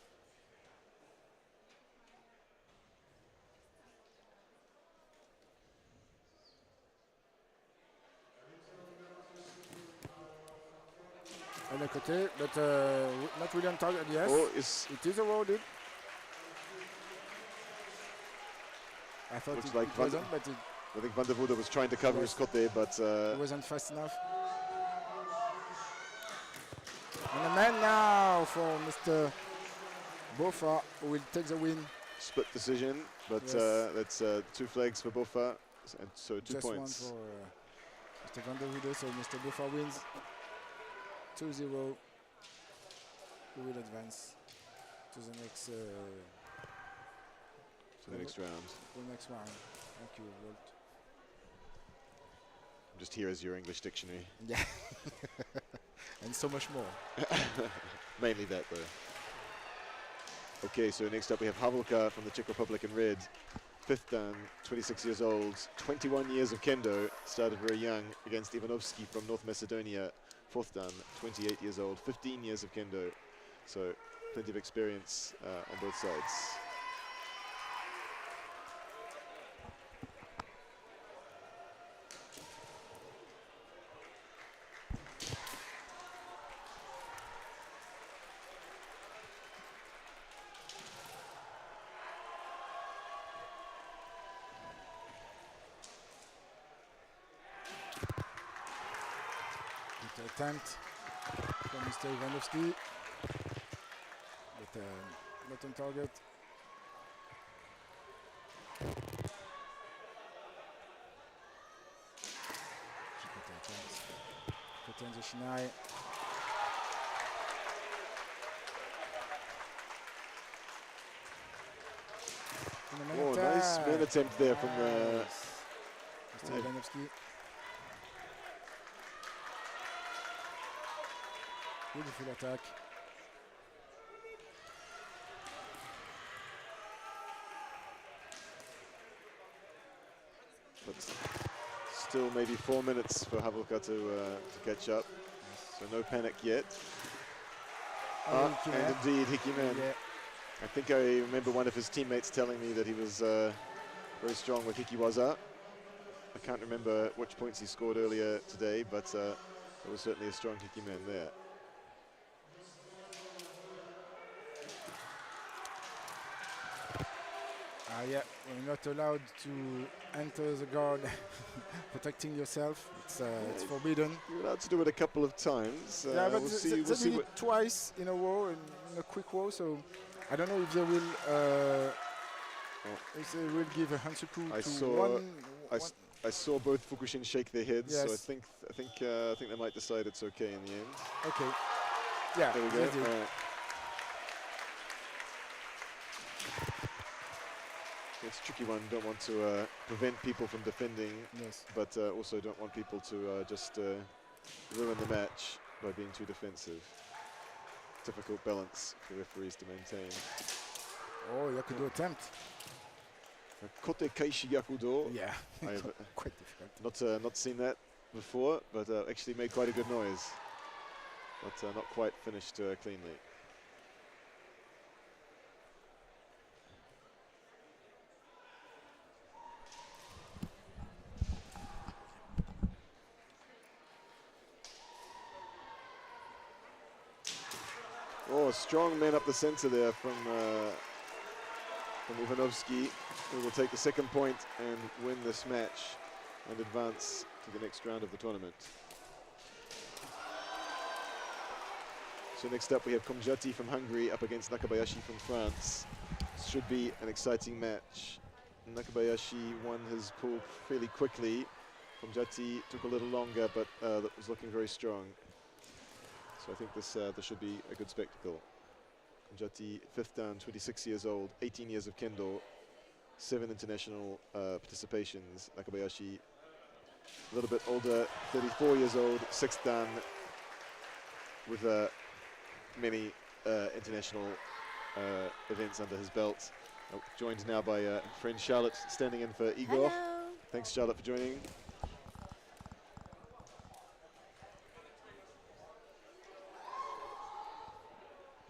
Côté, but not really on target. Yes, it is awarded. I thought Looks it like wasn't, but I think Van der Voorde was trying to cover his kote, but it wasn't fast enough. And a man now for Mr. Boffa, who will take the win. Split decision, but Yes. that's 2 flags for Boffa, and so 2 Just points. one for Mr. Van der Voorde, so Mr. Boffa wins 2-0. Who will advance to the next round. The next round. Thank you, Walt. Just here as your English dictionary. Yeah. And so much more. Mainly that, though. Okay, so next up we have Havelka from the Czech Republic in red. 5th dan, 26 years old, 21 years of Kendo, started very young against Ivanovsky from North Macedonia. 4th dan, 28 years old, 15 years of Kendo. So plenty of experience on both sides. attempt from Mr. Ivanovsky, but not on target. Chikota attempts. Returns the Shinai. Oh, nice main attempt there from Mr. Ivanovsky. Beautiful attack. But still maybe 4 minutes for Havelka to catch up. So no panic yet. And indeed, Hikiman. Yeah. I think I remember one of his teammates telling me that he was very strong with Hikiwaza. I can't remember which points he scored earlier today, but it was certainly a strong Hikiman there. Yeah, we're not allowed to enter the guard protecting yourself. It's forbidden. You're allowed to do it a couple of times. Yeah, but we'll see, they we'll see did it twice in a row, in a quick row, so I don't know if they will if they will give a Hansuku to one. I saw both Fukushin shake their heads, Yes. so I think they might decide it's okay in the end. Okay. Yeah, There we they go. did. It's a tricky one. Don't want to prevent people from defending, Yes. but also don't want people to just ruin the match by being too defensive. Difficult balance for referees to maintain. Oh, Yakudo attempt. Kote Kaishi Yakudo. Yeah, I've quite difficult. not seen that before, but actually made quite a good noise. But not quite finished cleanly. Oh, strong man up the center there from Ivanovsky, who will take the second point and win this match and advance to the next round of the tournament. So next up we have Komjati from Hungary up against Nakabayashi from France. This should be an exciting match. Nakabayashi won his pool fairly quickly. Komjati took a little longer, but that was looking very strong. So I think this should be a good spectacle. Komjati, 5th dan, 26 years old, 18 years of kendo, 7 international participations. Nakabayashi, a little bit older, 34 years old, 6th dan, with many international events under his belt. Joined now by friend Charlotte, standing in for Igor. Hello. Thanks, Charlotte, for joining.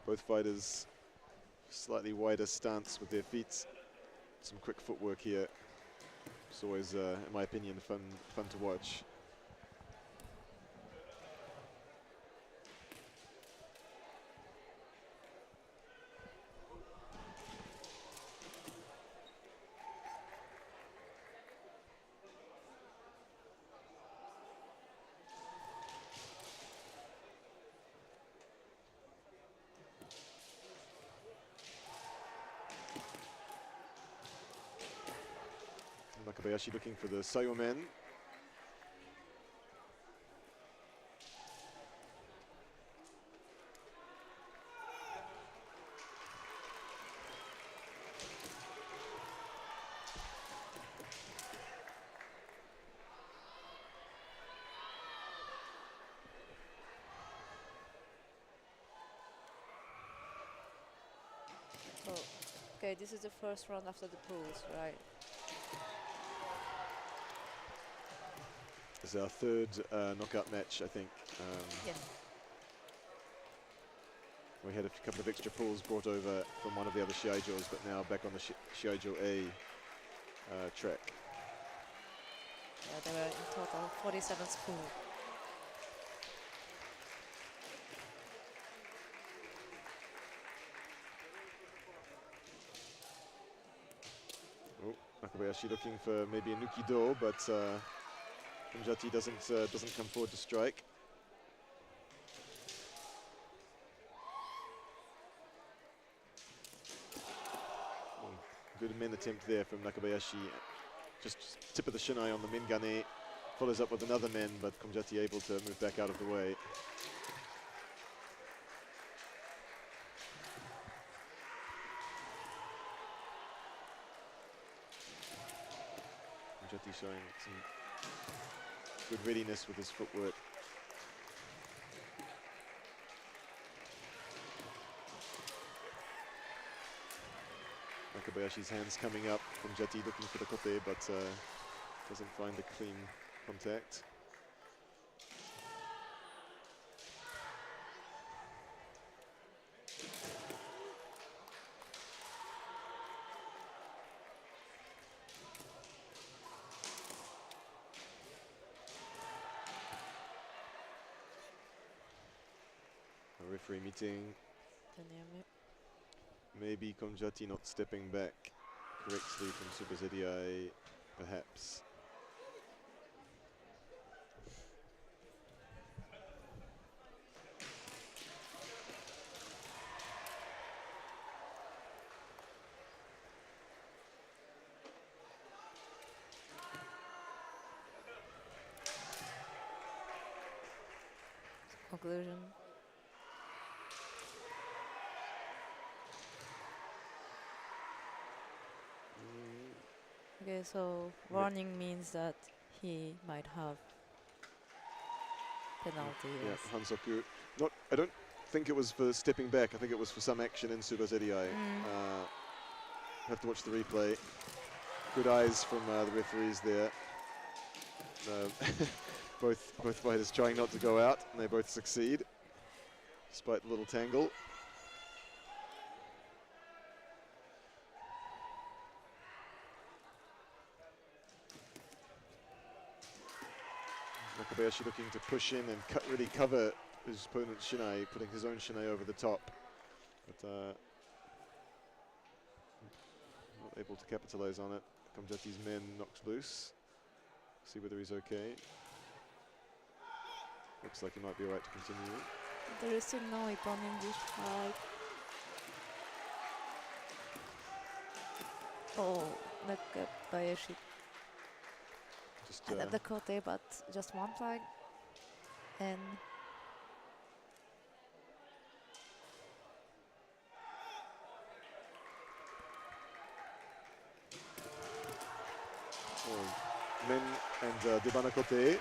Both fighters slightly wider stance with their feet. Some quick footwork here. It's always, in my opinion, fun to watch. Nakabayashi looking for the Sayomen. Oh, okay, this is the first round after the pools, right? It's our third knockout match, I think. Yes. We had a couple of extra pulls brought over from one of the other Shiai-jos, but now back on the Shiaijo A track. Yeah, there were in total 47 spool. Oh, Nakabayashi looking for maybe a Nuki-do, but Komjati doesn't come forward to strike. Good men attempt there from Nakabayashi. Just tip of the shinai on the mengane. Follows up with another men, but Komjati able to move back out of the way. Komjati showing some good readiness with his footwork. Nakabayashi's hands coming up. Komjati looking for the kote, but doesn't find the clean contact. A referee meeting. Maybe Komjati not stepping back correctly from Super ZDI, perhaps. Conclusion. Okay, so warning means that he might have penalty. Yeah, Yes. Hansoku. Not. I don't think it was for stepping back. I think it was for some action in Super ZDI. Have to watch the replay. Good eyes from the referees there. Both fighters trying not to go out, and they both succeed, despite the little tangle. Nakabayashi looking to push in and really cover his opponent's shinai, putting his own shinai over the top. But not able to capitalize on it. Komjati's men knocks loose. See whether he's okay. Looks like he might be alright to continue. There is still no weapon in this fight. Oh, Nakabayashi. Just At the kote, but just one flag. And men and Debana Kote.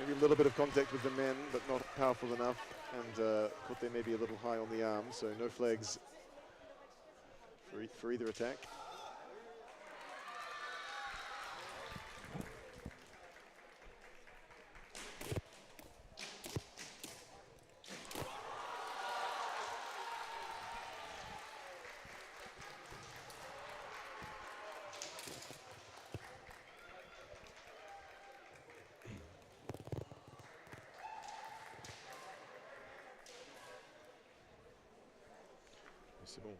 Maybe a little bit of contact with the men, but not powerful enough. And Kote maybe a little high on the arm, so no flags for either attack. C'est bon.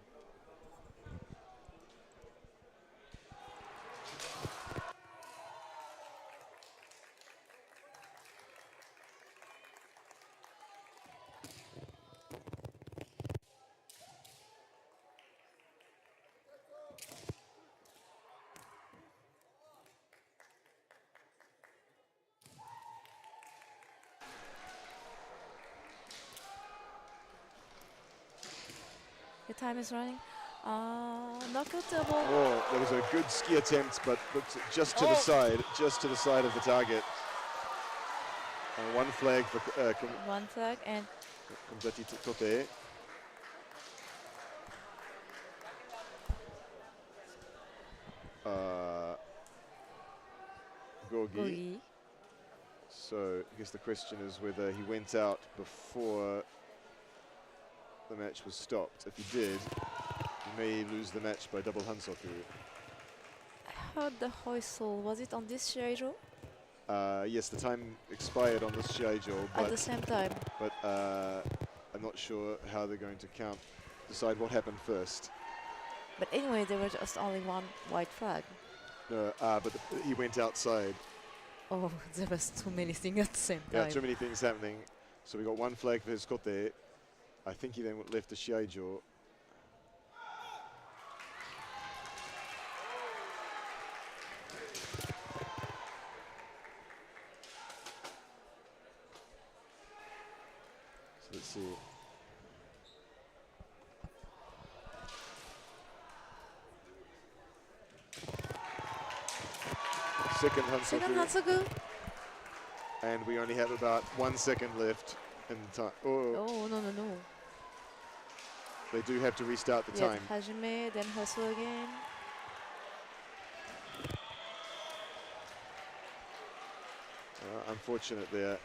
the time is running. Knockout double. Oh, there was a good ski attempt, but just to the side of the target. One flag for One flag and Komjati Kote. Gogi. So I guess the question is whether he went out before the match was stopped. If he did, he may lose the match by double Hansoku. I heard the whistle. Was it on this Shiai-jo? Yes, the time expired on this Shiai-jo, At the same time. But I'm not sure how they're going to decide what happened first. But anyway, there was just only one white flag. No, but he went outside. Oh, there was too many things at the same time. Yeah, too many things happening. So we got one flag for his kote. I think he then left the Shiai-jo. Let's see. Second Second Hansoku. Hatsugu. And we only have about 1 second left in time. Oh, Oh, no, no, no. they do have to restart the Yeah, time. Hajime, then Hasu again. Unfortunate there.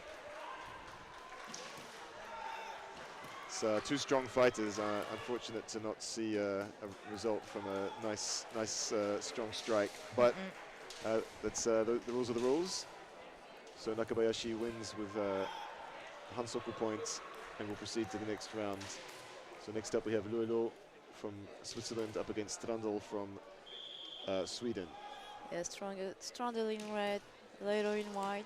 It's two strong fighters. Unfortunate to not see a result from a nice, strong strike. But that's the rules are the rules. So Nakabayashi wins with Hansoku points and will proceed to the next round. So next up we have Luelo from Switzerland up against Strandl from Sweden. Yeah, Strandl in red, later in white.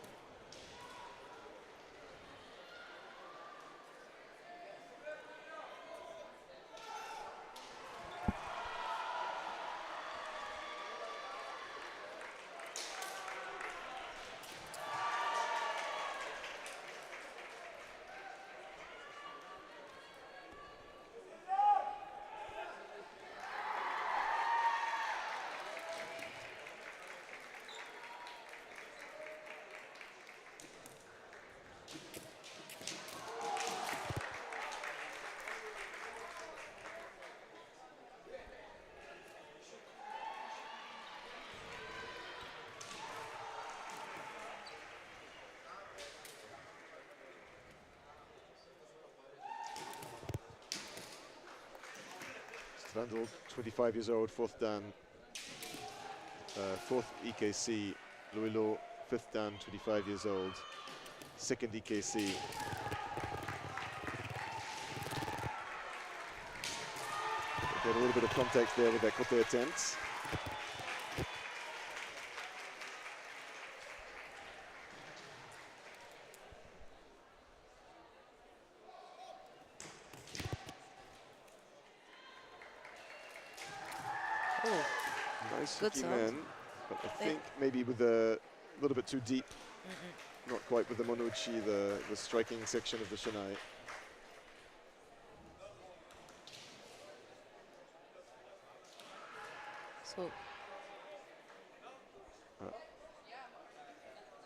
Strandl, 25 years old, fourth dan, fourth EKC. Luelo, fifth dan, 25 years old, second EKC. Get a little bit of contact there with that kote attempt. Oh, Nice good hooky serve. man, but I think maybe with a little bit too deep. Not quite with the Monuchi, the striking section of the Shinai. So,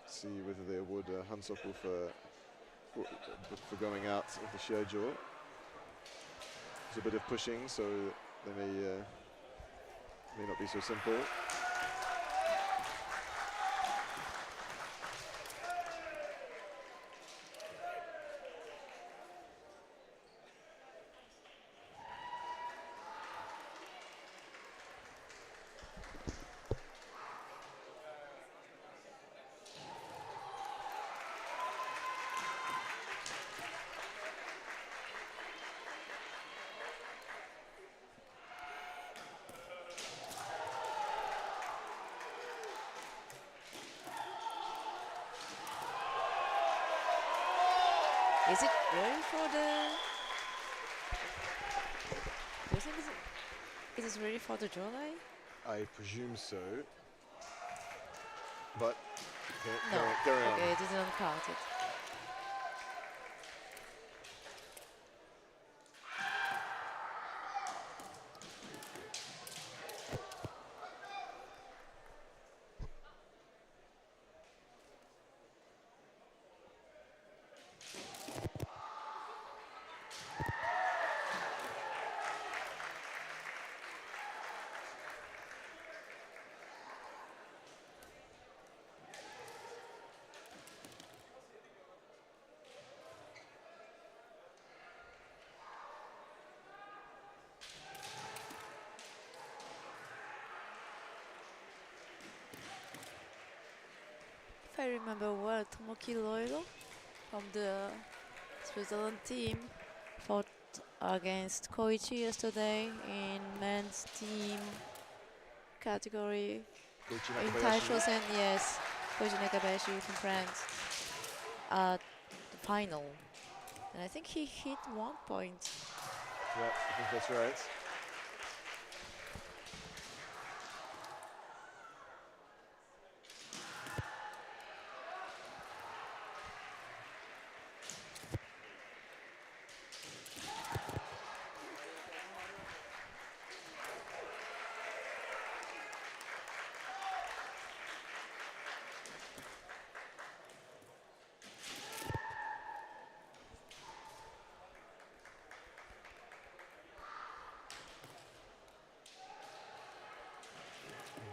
See whether they award Hansoku for going out of the Shiai-jo. There's a bit of pushing, so they may not be so simple. is it ready for the... Do you think it is ready for the July? I presume so. But No. carry on. Okay, it is not counted. If I remember well, Tomoki Loiro from the Switzerland team fought against Koichi yesterday in men's team category Koichi in Nakabayashi. Taisho and yes, Koichi Nakabayashi from France at the final. And I think he hit 1 point. Yeah, I think that's right.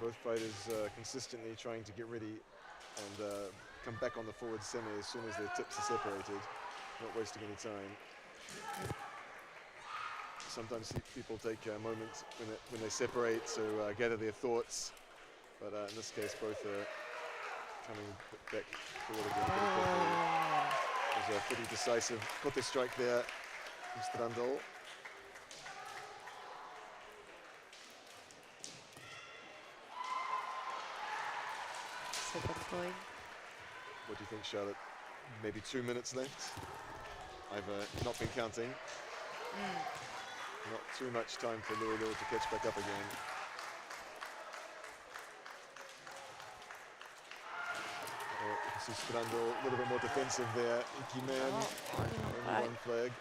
both fighters consistently trying to get ready and come back on the forward semi as soon as their tips are separated, not wasting any time. Sometimes people take a moment when they separate to gather their thoughts, but in this case both are coming back forward again pretty quickly. There's a pretty decisive kote strike there from Strandl. Second point. What do you think, Charlotte? Maybe 2 minutes left. I've not been counting. Not too much time for Louisville to catch back up again. You can see Strandl a little bit more defensive there. Icky man, only one flag.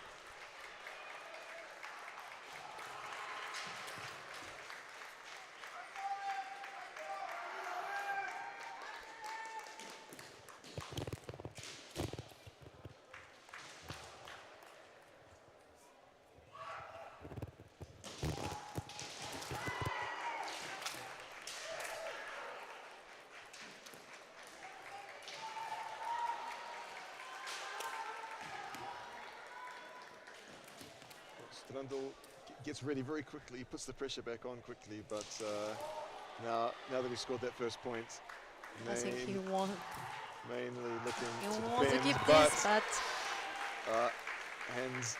Strandl gets ready very quickly, puts the pressure back on quickly, but now that he scored that first point, I think he won. mainly looking He to wants to defend, keep but this, but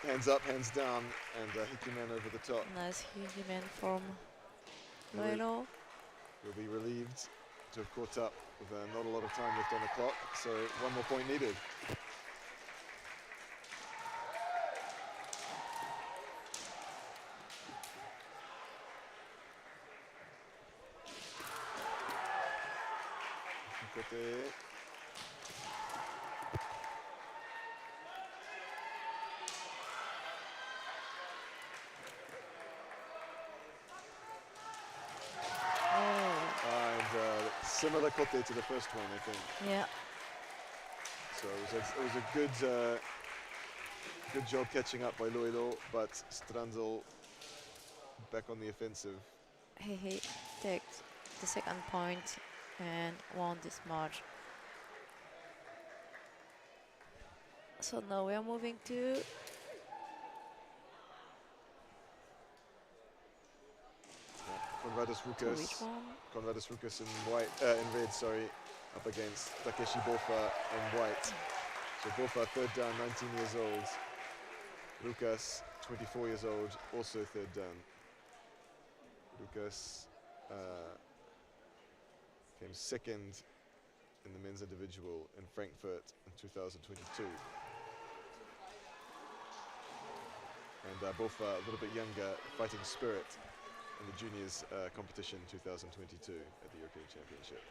hands up, hands down, and Hikiman over the top. nice Hikiman from Will Loilo. Will be relieved to have caught up with not a lot of time left on the clock, so one more point needed. Kote. And similar kote to the first one, I think. Yeah. So it was a good job catching up by Loilo, but Strandl back on the offensive. He takes the second point and won this match. So now we are moving to Conradus which Rukas. one? Conradus Rukas in white, in red, sorry, up against Takeshi Bofa in white. So Bofa, third down, 19 years old. Rukas, 24 years old, also third down. Rukas came second in the men's individual in Frankfurt in 2022. And Bofa, a little bit younger, fighting spirit in the juniors competition 2022 at the European Championship.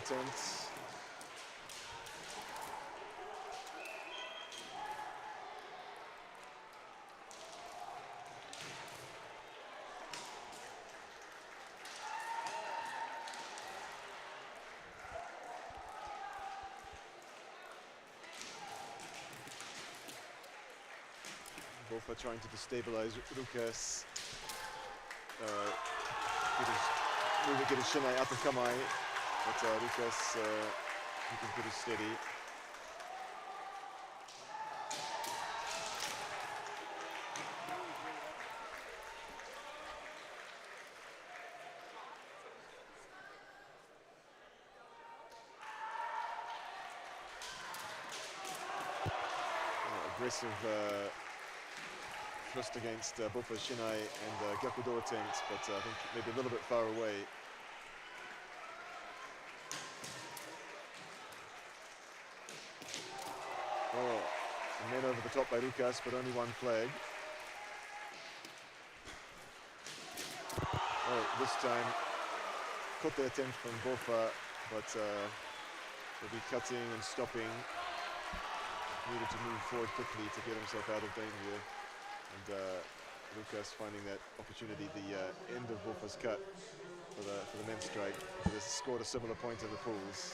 Attempts. Both are trying to destabilize Rukas. Get his shinai out of Kamai. But Rukas keeping pretty steady. aggressive thrust against Bofa's Shinai and Gyakudo attempt, but I think maybe a little bit far away. Oh, and then over the top by Lucas, but only one flag. Oh, this time, Kote attempt from Bofa, but will be cutting and stopping. Needed to move forward quickly to get himself out of danger. And Lucas finding that opportunity, the end of Bofa's cut for the men's strike. He has scored a similar point in the pools.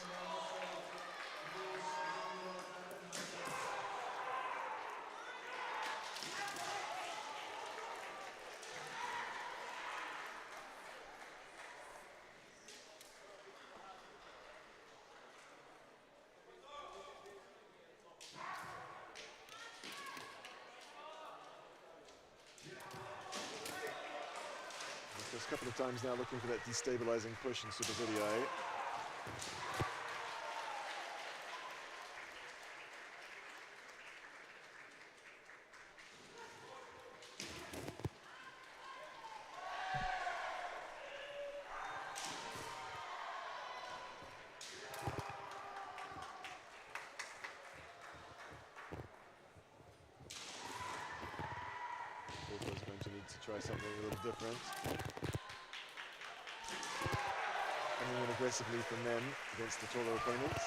A couple of times now looking for that destabilizing push in Super Video. Bofa's going to need to try something a little different. Coming in aggressively from them against the taller opponents.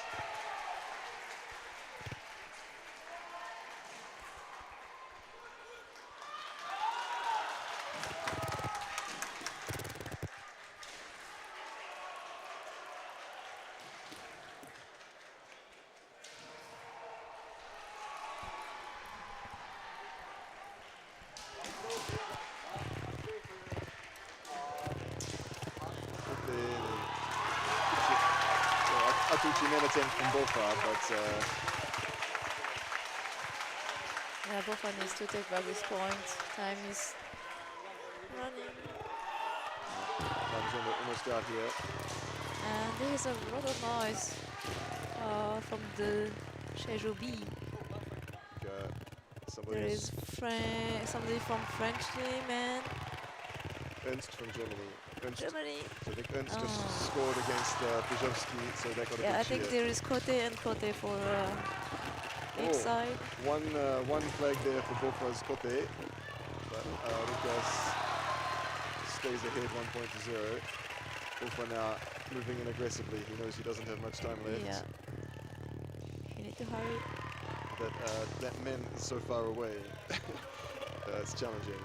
Attempt from Bofa, but yeah, Bofa needs to take back this point. Time is running. Time's almost out here. And there is a lot of noise from the Shiaijo B. There is somebody from French team and Ernst from Germany. Germany. So I think Ernst just scored against Pijovsky, so that got a yeah, big I think cheer. there is Kote and Kote for each side. One flag there for Bofa's Kote, but Lucas stays ahead 1-0. Bofa now moving in aggressively. He knows he doesn't have much time left. Yeah. You need to hurry. That men is so far away. It's challenging.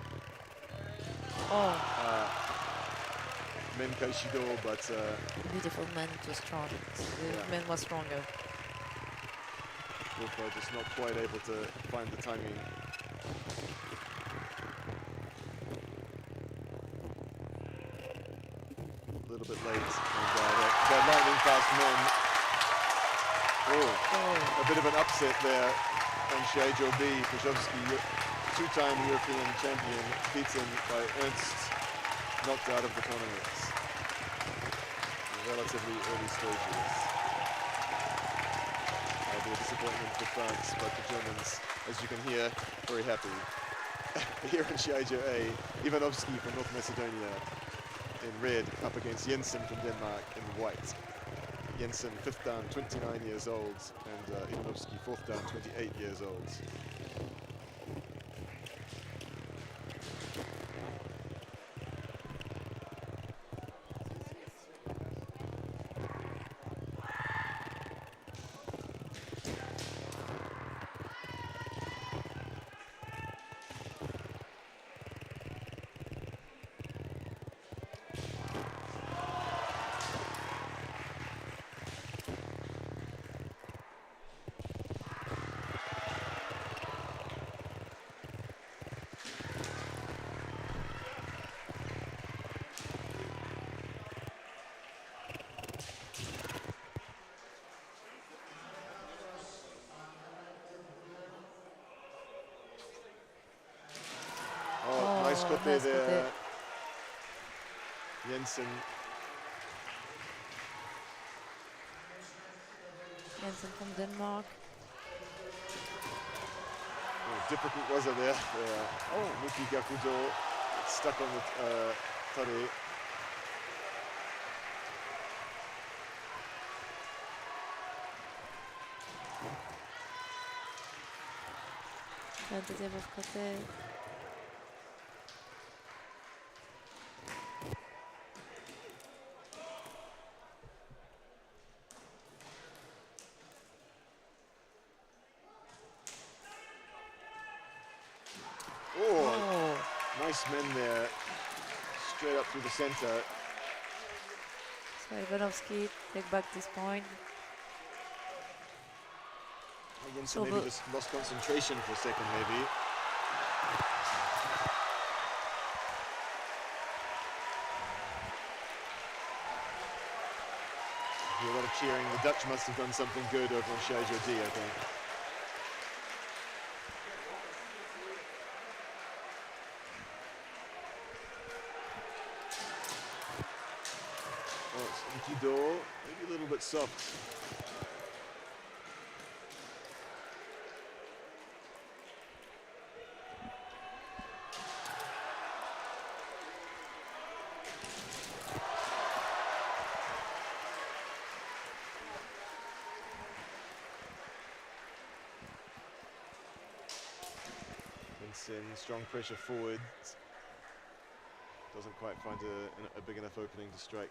Oh. Men Kaishido, but beautiful man, too strong. The man was stronger. Bofa just not quite able to find the timing. A little bit late, and that lightning fast men. A bit of an upset there on Shiaijo B. Pijovsky, two-time European champion, beaten by Ernst, knocked out of the tournament in relatively early stages. That'll be a disappointment for France, but the Germans, as you can hear, very happy. Here in Shiaijo A, Ivanovsky from North Macedonia in red, up against Jensen from Denmark in white. Jensen, 5th dan, 29 years old, and Ivanovsky, 4th dan, 28 years old. Nice Kote there. Jensen. Jensen from Denmark. Difficult waza there. Muki Gakudo stuck on the tare. Tentative of kote. Oh, nice men there. Straight up through the center. So Ivanovsky take back this point. Jensen maybe just lost concentration for a second, maybe. A lot of cheering. The Dutch must have done something good over on Shiaijo D, I think. Oh, it's Ikido, maybe a little bit soft. Strong pressure forward. Doesn't quite find a big enough opening to strike.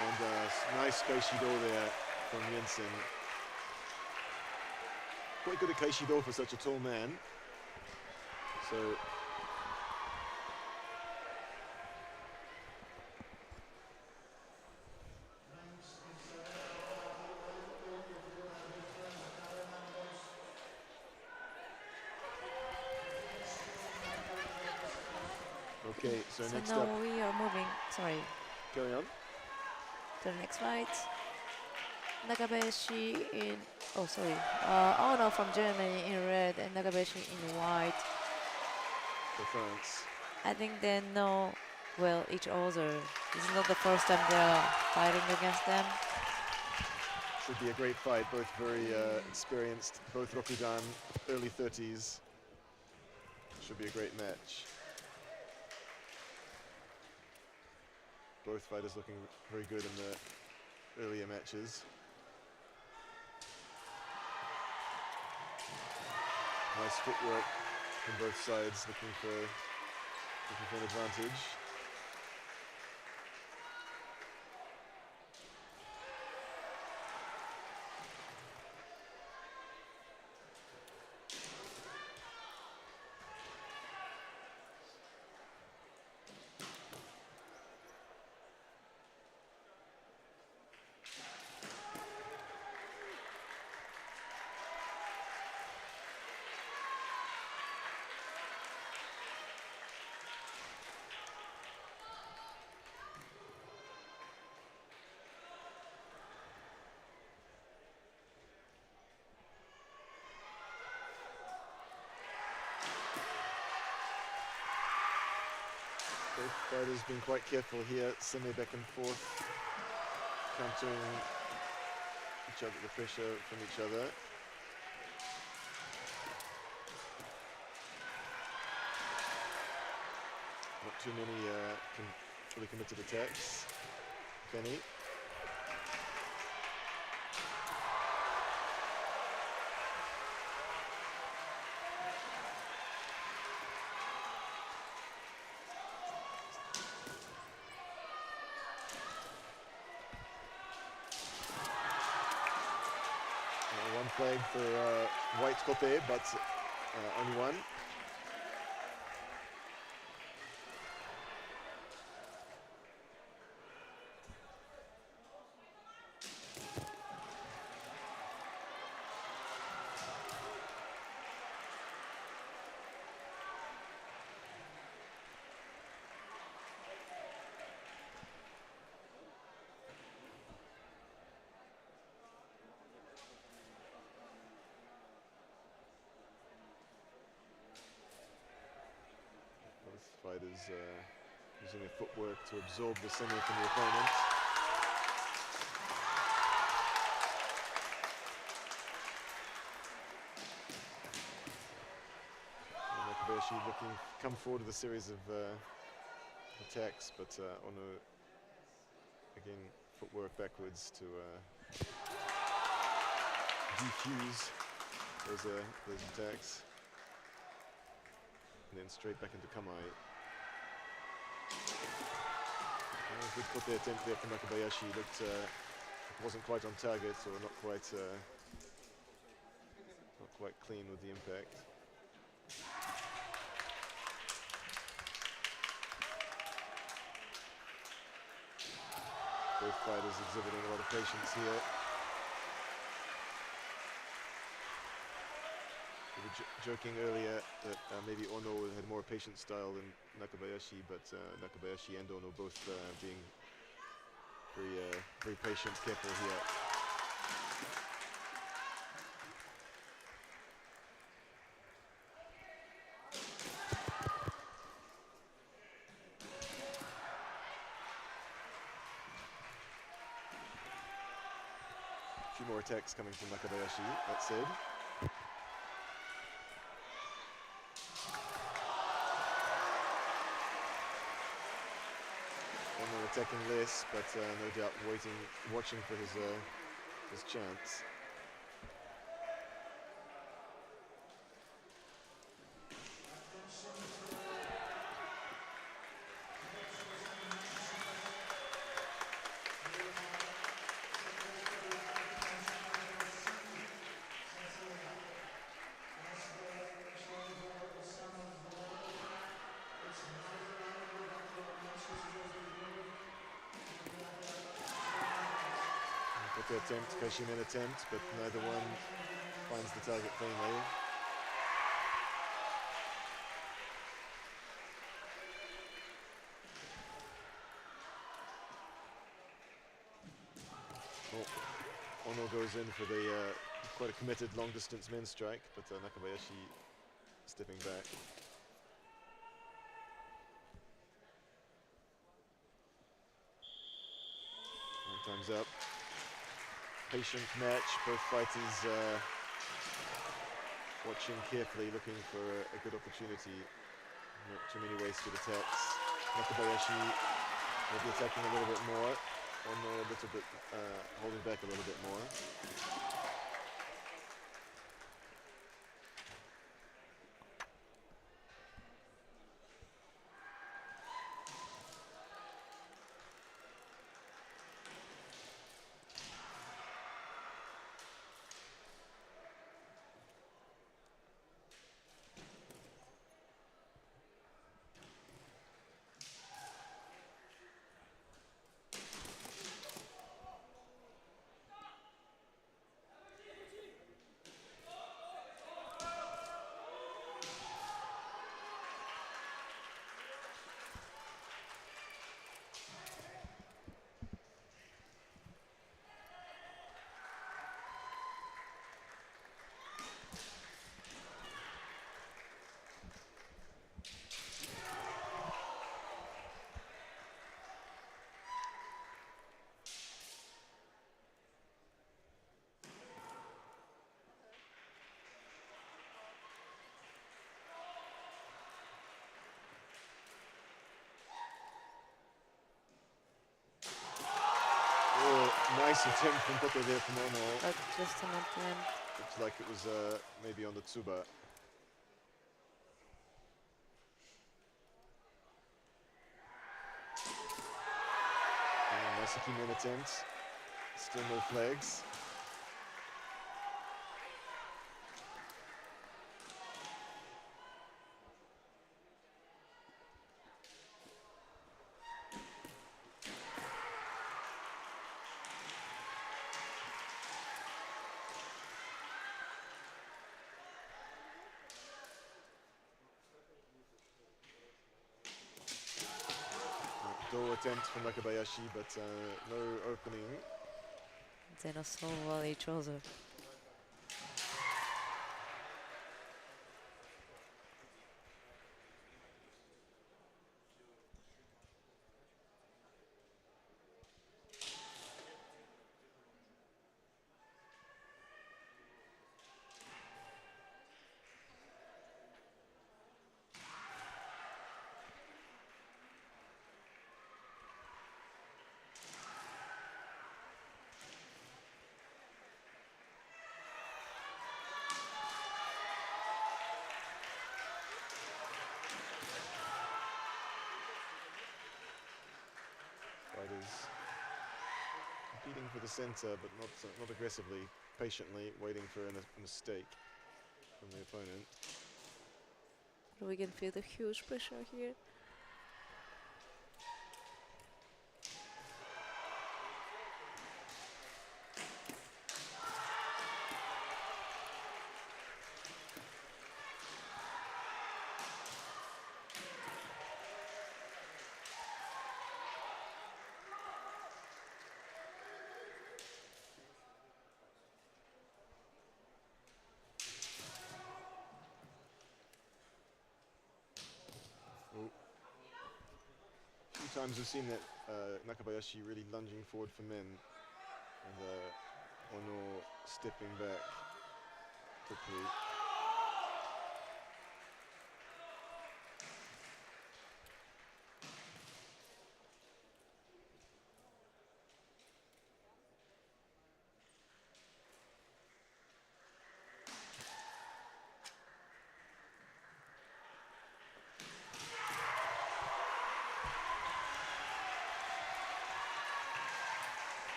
And nice Kaishido there from Jensen. Quite good at Kaishido for such a tall man. So okay, so next now up, we are moving, sorry, going on. to the next fight. Nagabayashi in, oh sorry, Ono from Germany in red and Nagabayashi in white. For France. I think they know well each other. This is not the first time they are fighting against them. Should be a great fight, both very experienced, both Rokugan, early 30s. Should be a great match. Both fighters looking very good in the earlier matches. Nice footwork from both sides, looking for an advantage. Both fighters being quite careful here, semi back and forth, countering each other, the pressure from each other. Not too many fully committed attacks, if any. One flag for white Groupe, but only one. fighters using their footwork to absorb the semi from the opponent. Nakabayashi looking come forward with a series of attacks, but Ono again footwork backwards to defuse those attacks, and then straight back into Kamae. Good put the attempt there from Nakabayashi. Looked wasn't quite on target, or not quite clean with the impact. Both fighters exhibiting a lot of patience here. We were joking earlier that maybe Ono had more patient style than Nakabayashi, but Nakabayashi and Ono both being very patient, careful here. A few more attacks coming from Nakabayashi, that said. Ono attacking less, but no doubt watching for his chance. Attempt, Kashimen attempt, but neither one finds the target cleanly. Oh, Ono goes in for the quite a committed long distance men's strike, but Nakabayashi stepping back. Time's up. Patient match, both fighters watching carefully, looking for a good opportunity. Not too many wasted attacks. Nakabayashi maybe attacking a little bit more, Ono a little bit holding back a little bit more. Nice attempt from Koto there from Ono. Just an attempt. Looks like it was maybe on the Tsuba. Nice Akimen attempt. Still no flags. Attempt from Nakabayashi, but no opening. They don't solve well each other. with the center, but not aggressively, patiently waiting for a mistake from the opponent. We can feel the huge pressure here. A few times we've seen that Nakabayashi really lunging forward for men, and Ono stepping back quickly.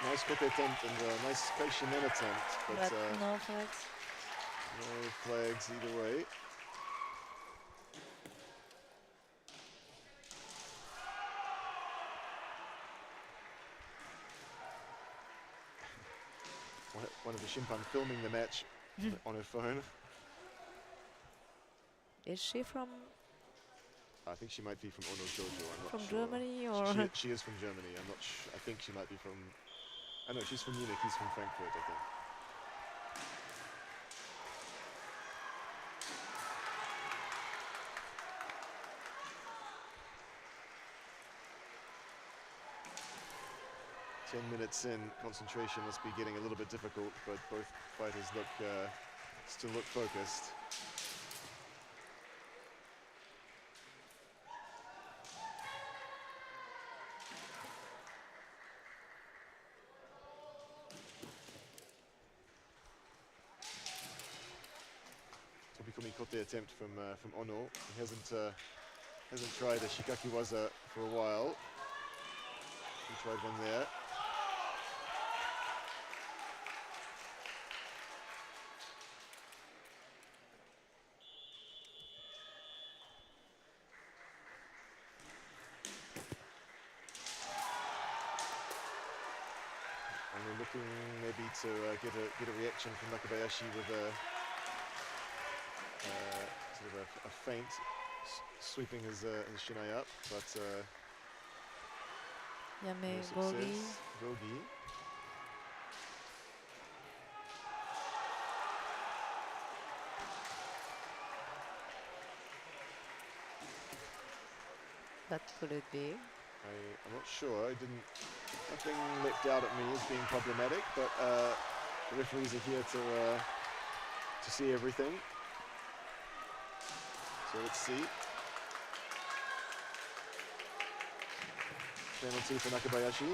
Nice quick attempt and a nice Kaishimen attempt, but no flags. no flags either way. One of the Shimpan filming the match on her phone. Is she from I think she might be from Ono Shoujo, I'm not from sure. Germany or? She is from Germany, I'm not I think she might be from, I know she's from Munich, he's from Frankfurt, I think. Ten minutes in, concentration must be getting a little bit difficult, but both fighters still look focused. Tobikomi Kote attempt from Ono. He hasn't tried a Shikakiwaza for a while. He tried one there. And we're looking maybe to get a reaction from Nakabayashi with a sort of a feint, sweeping his shinai up, but Yame no Gogi. success. Gogi. That could it be? I'm not sure. Nothing leapt out at me as being problematic, but the referees are here to see everything. So let's see. Penalty for Nakabayashi.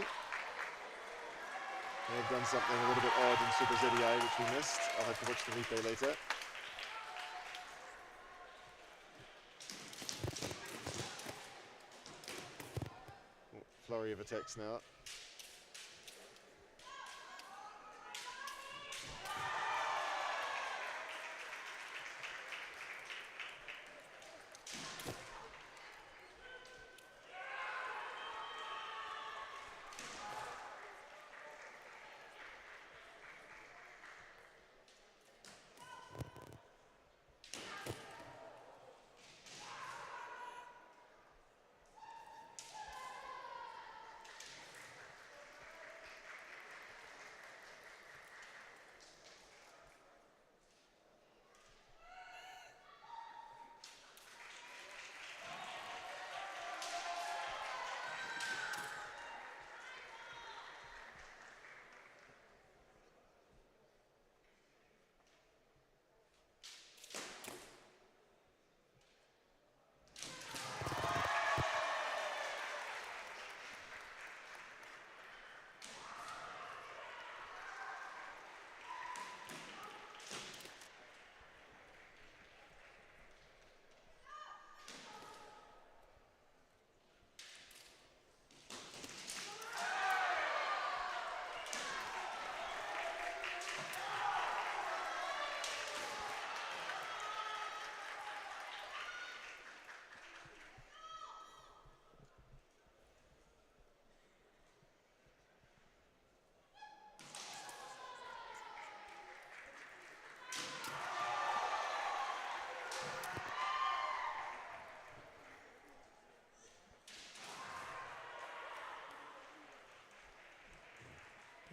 May have done something a little bit odd in Super ZDI, which we missed. I'll have to watch the replay later. Oh, flurry of attacks now.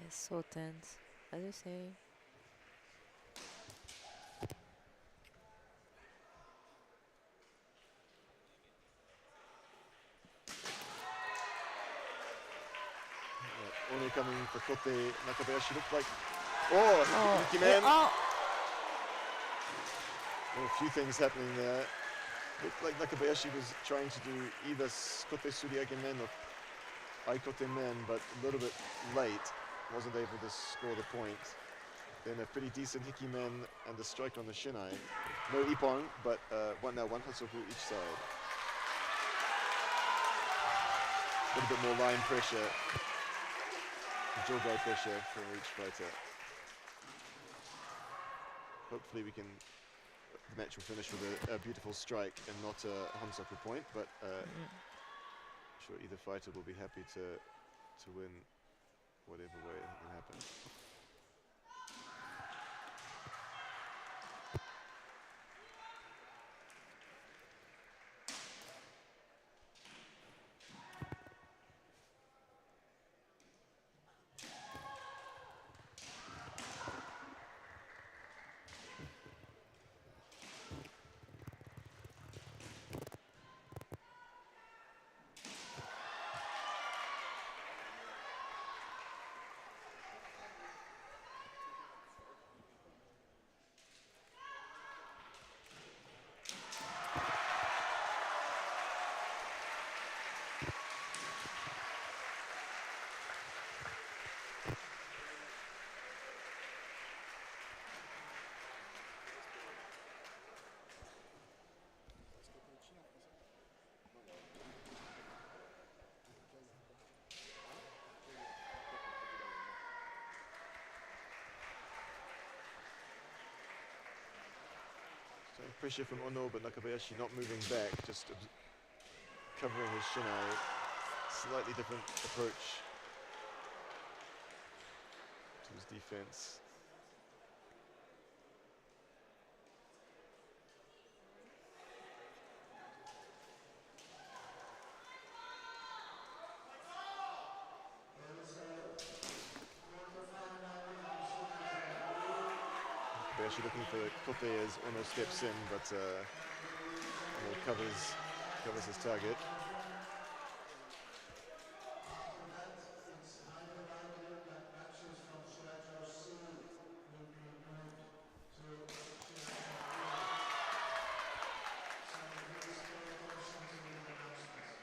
It's so tense, as you say. Only coming for Kote Nakabayashi looked like. Oh, Hiki yeah, Man. oh. Well, a few things happening there. Looked like Nakabayashi was trying to do either Kote Suriage Men or Aikote Men, but a little bit late. Wasn't able to score the point. Then a pretty decent Hiki Men and a strike on the Shinai. No Ippon, but one Hatsoku each side. A little bit more line pressure. Jogai pressure from each fighter. Hopefully the match will finish with a beautiful strike and not a Hansoku point, but I'm sure either fighter will be happy to win whatever way it can happen. So pressure from Ono, but Nakabayashi not moving back, just covering his Shinai. Slightly different approach to his defense. Nakabayashi looking for Kote as Ono steps in, but Ono covers his target. It's highly likely that matches from Shiaijo C will be moved to Shiaijo A. So please pay attention to the announcements.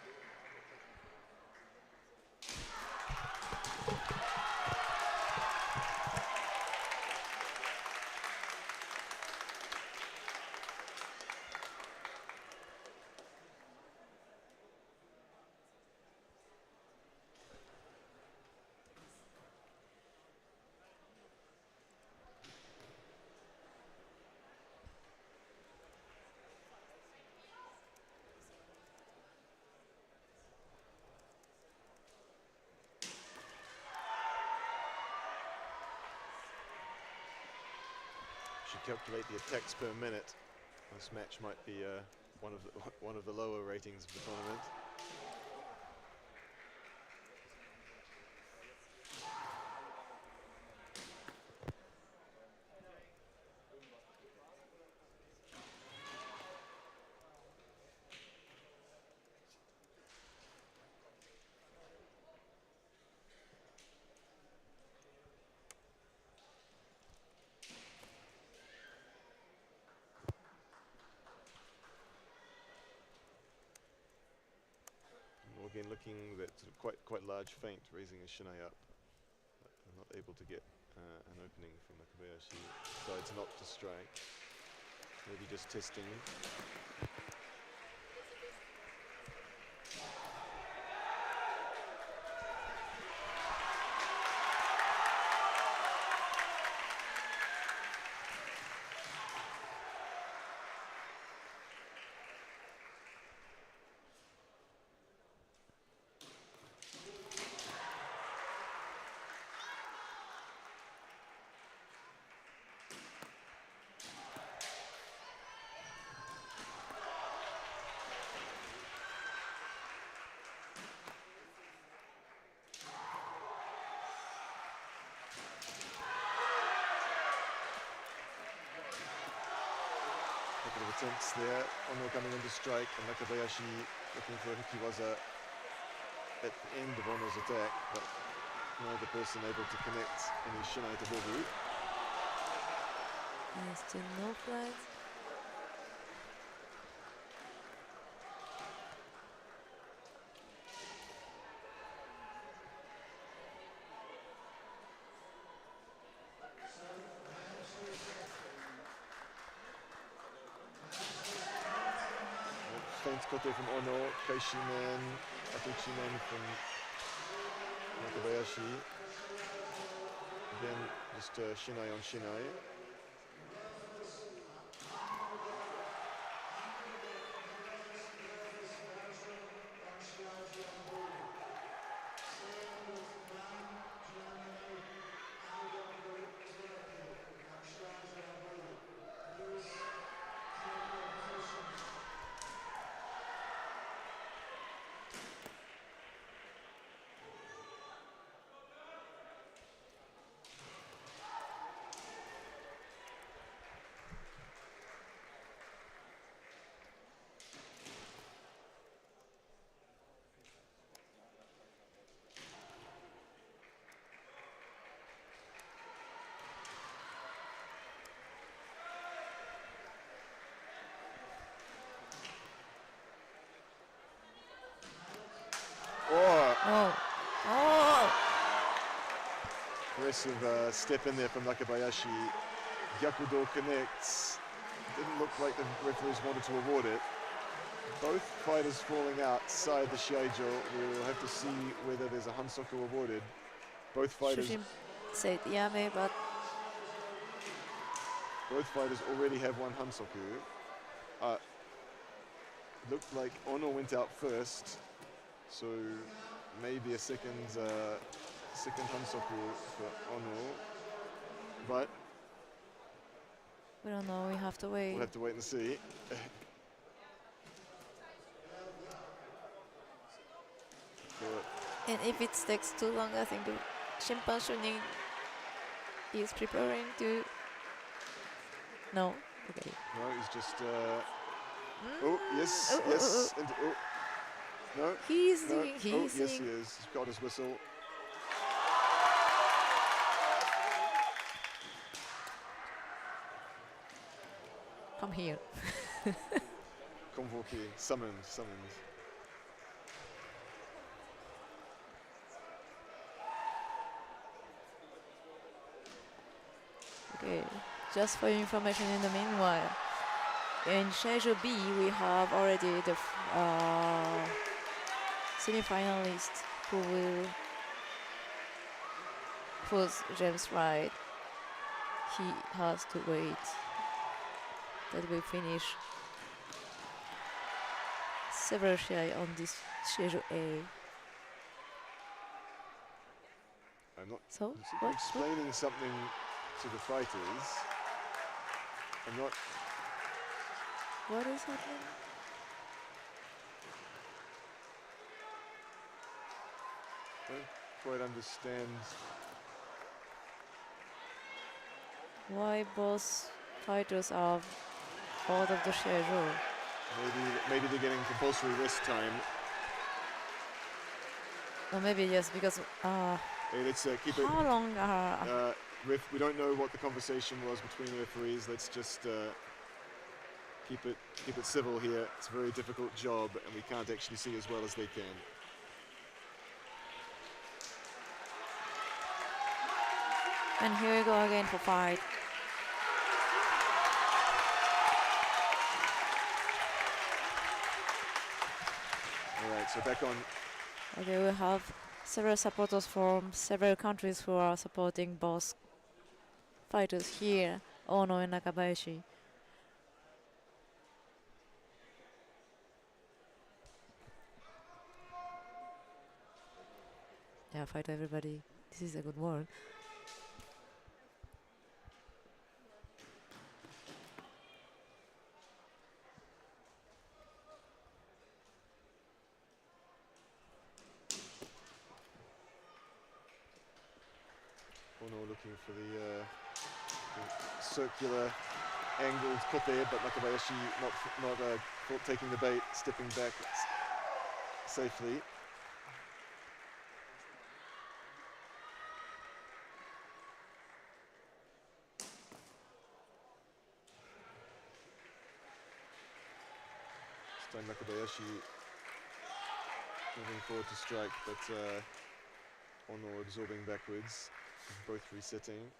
Should calculate the attacks per minute. This match might be one of the lower ratings of the tournament. Again, looking at sort of quite large feint, raising his Shinai up. Not able to get an opening from Nakabayashi. Decides not to strike. Maybe just testing. attempts there. Ono coming into strike, and Nakabayashi looking for a hikiwaza at the end of Ono's attack, but neither person able to connect any shinai to bobu. And still no flags. Feint kote from Ono, Kaishi man, Atuchi man from Nakabayashi. Again, just shinai on shinai. Oh. Oh. Aggressive step in there from Nakabayashi. Gyakudo connects. Didn't look like the referees wanted to award it. Both fighters falling outside the Shiai-jo. We'll have to see whether there's a Hansoku awarded. Both fighters. Shushin said yame, but Both fighters already have one Hansoku. Looked like Ono went out first, so maybe a second Hansoku for Ono. But we don't know. We have to wait. we'll have to wait and see. And if it takes too long, I think the Shimpan Shunin is preparing to. No. Okay. No, he's just. Oh yes, Oh, yes. And, oh. No. He's no. doing. Oh He's yes, he doing. is. He's got his whistle. Come here. Convoqué, summoned. Okay. Just for your information, in the meanwhile, in Shiaijo B, we have already the semi-finalist who will put James right. He has to wait that we finish several Shiai on this Shiaijo A. I'm not So, simply what? explaining something to the fighters. I'm not. What is happening? Don't quite understand. Why both fighters are out of the Shiaijo? Maybe they're getting compulsory rest time. Or maybe yes, because Hey, let's keep it. how long are We don't know what the conversation was between referees. Let's just keep it civil here. It's a very difficult job, and we can't actually see as well as they can. and here we go again for fight. All right, so back on. Okay, we have several supporters from several countries who are supporting both fighters here, Ono and Nakabayashi. Yeah, fight everybody. This is a good word. Ono looking for the circular angled kote, but Nakabayashi not taking the bait, stepping back safely. This time Nakabayashi moving forward to strike, but Ono absorbing backwards, both resetting.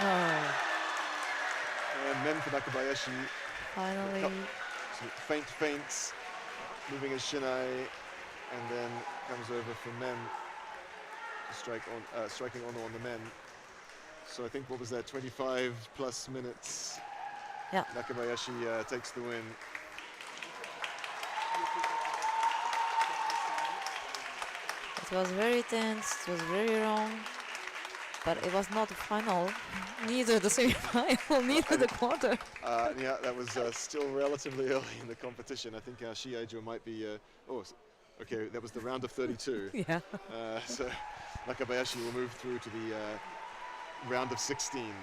Oh, And men for Nakabayashi. finally. Some faint feints, moving his shinai, and then comes over for men to strike on, striking Ono on the men. So I think, what was that, 25 plus minutes? Yeah. Nakabayashi takes the win. It was very tense, it was very long, but it was not the final, neither the semi-final, neither the quarter. Yeah, that was still relatively early in the competition. I think Shiai-jo might be, okay, that was the round of 32. Yeah. So Nakabayashi will move through to the round of 16.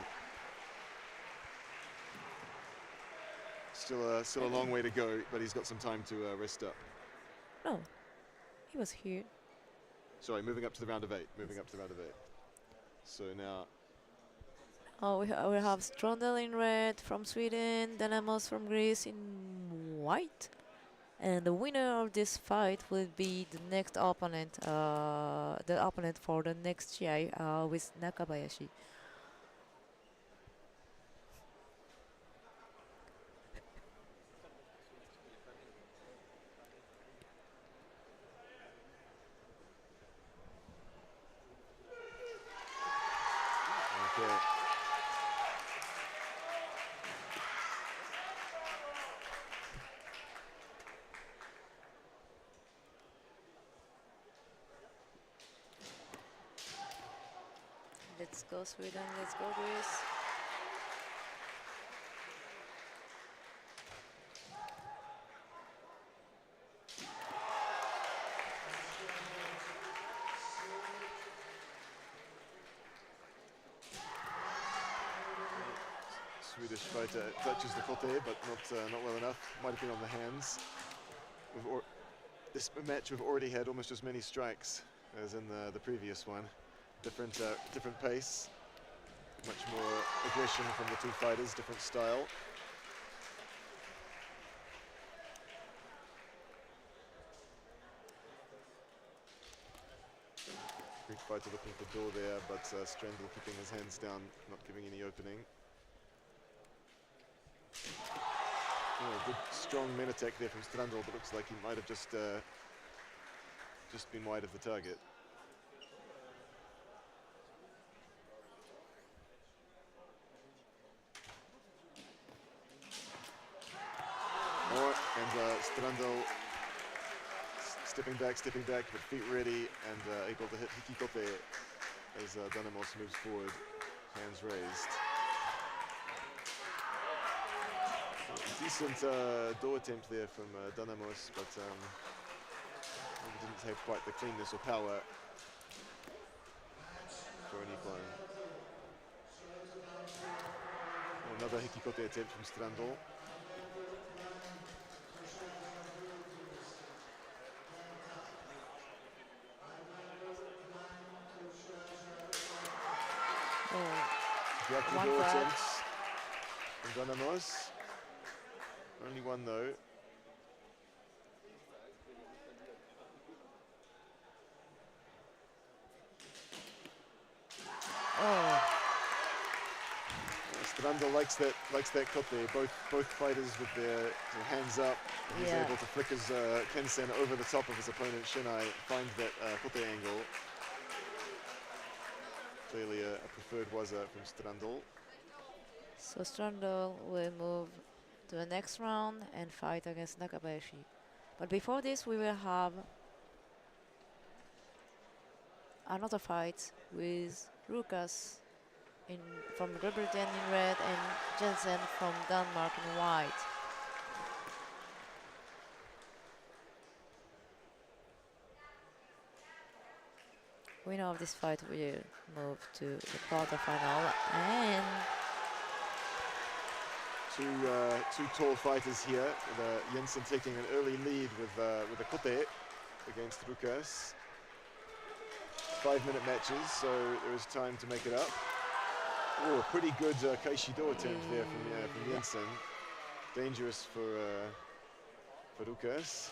Still a long way to go, but he's got some time to rest up. No, he was here. Sorry, moving up to the round of 8. So now, Oh, we have Strondel in red from Sweden, Dynamos from Greece in white. And the winner of this fight will be the next opponent, the opponent for the next Shiai with Nakabayashi. okay. Let's go Sweden, let's go Greece. Swedish fighter touches the kote, but not well enough. Might have been on the hands. This match we've already had almost as many strikes as in the previous one. Different pace, much more aggression from the two fighters, different style. Greek fighter looking for door there, but Strendel keeping his hands down, not giving any opening. Oh, good strong men attack there from Strandl, but looks like he might have just been wide of the target. And Strandl stepping back, but feet ready and able to hit Hikikote as Dynamos moves forward, hands raised. Decent door attempt there from Dynamos, but didn't have quite the cleanness or power for an equine. Another Hikikote attempt from Strandl. Yakudo One flat. attempts from Dynamos. Only one though. Oh, Strandl likes that kote. Both fighters with their hands up. He's Yeah. able to flick his Kensen over the top of his opponent Shinai, find that kote angle. Clearly a preferred waza from Strandl. so Strandl will move to the next round and fight against Nakabayashi. But before this, we will have another fight with Lukas from Great Britain in red and Jensen from Denmark in white. Winner of this fight will move to the quarterfinal, and Two tall fighters here. With, Jensen taking an early lead with a kote against Lukas. 5-minute matches, so there is time to make it up. Oh, a pretty good Kaishido attempt there from Jensen. Dangerous for Lukas.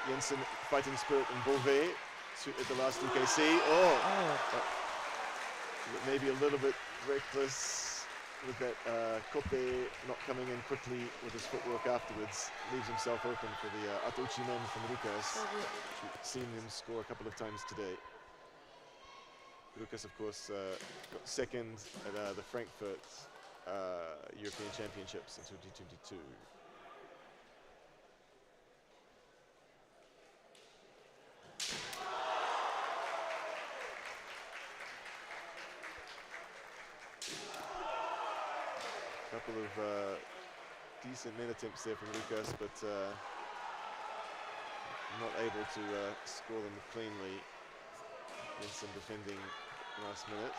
Jensen fighting spirit in Beauvais at the last EKC. Maybe a little bit reckless with that kote not coming in quickly with his footwork afterwards. Leaves himself open for the Atouchi men from Lukas. We've seen him score a couple of times today. Lukas, of course, got second at the Frankfurt European Championships in 2022. Couple of decent men attempts there from Lukas, but not able to score them cleanly. Jensen defending last minute.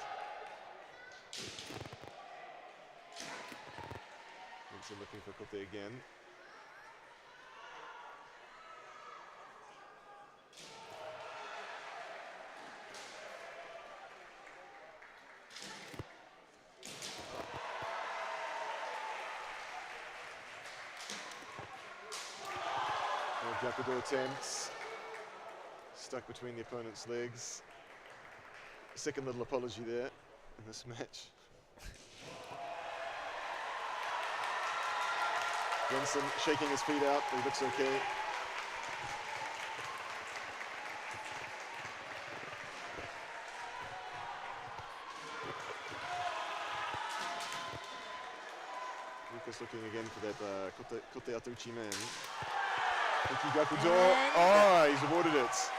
Jensen looking for kote again. Yakudo attempts, stuck between the opponent's legs. Second little apology there in this match. Jensen shaking his feet out, but he looks okay. Lukas looking again for that kote Atouchi man. Yakudo. He's avoided it.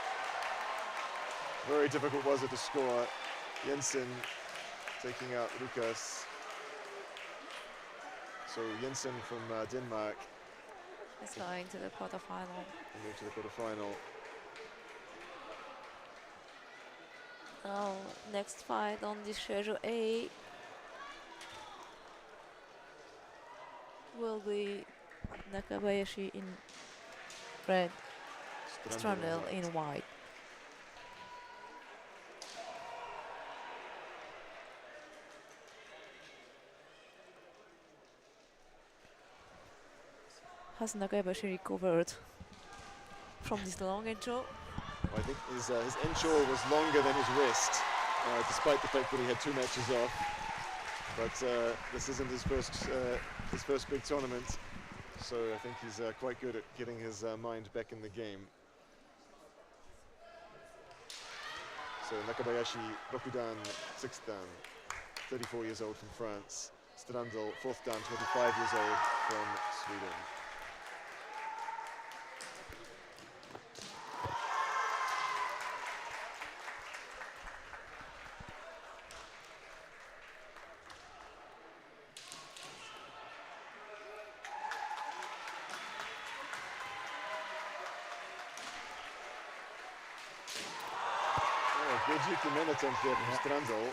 Very difficult was it to score. Jensen taking out Lukas. So Jensen from Denmark. is going to the quarterfinal. And move to the quarterfinal. Now, next fight on this Shiaijo A will be Nakabayashi in red, Strandl in white. Has Nakabayashi recovered from this long intro? I think his intro was longer than his rest, despite the fact that he had 2 matches off. But this isn't his first big tournament, so I think he's quite good at getting his mind back in the game. So Nakabayashi, Rokudan, 6th dan, 34 years old from France. Strandl, 4th dan, 25 years old from Sweden. Good Yuki-men attempt there from Strandl,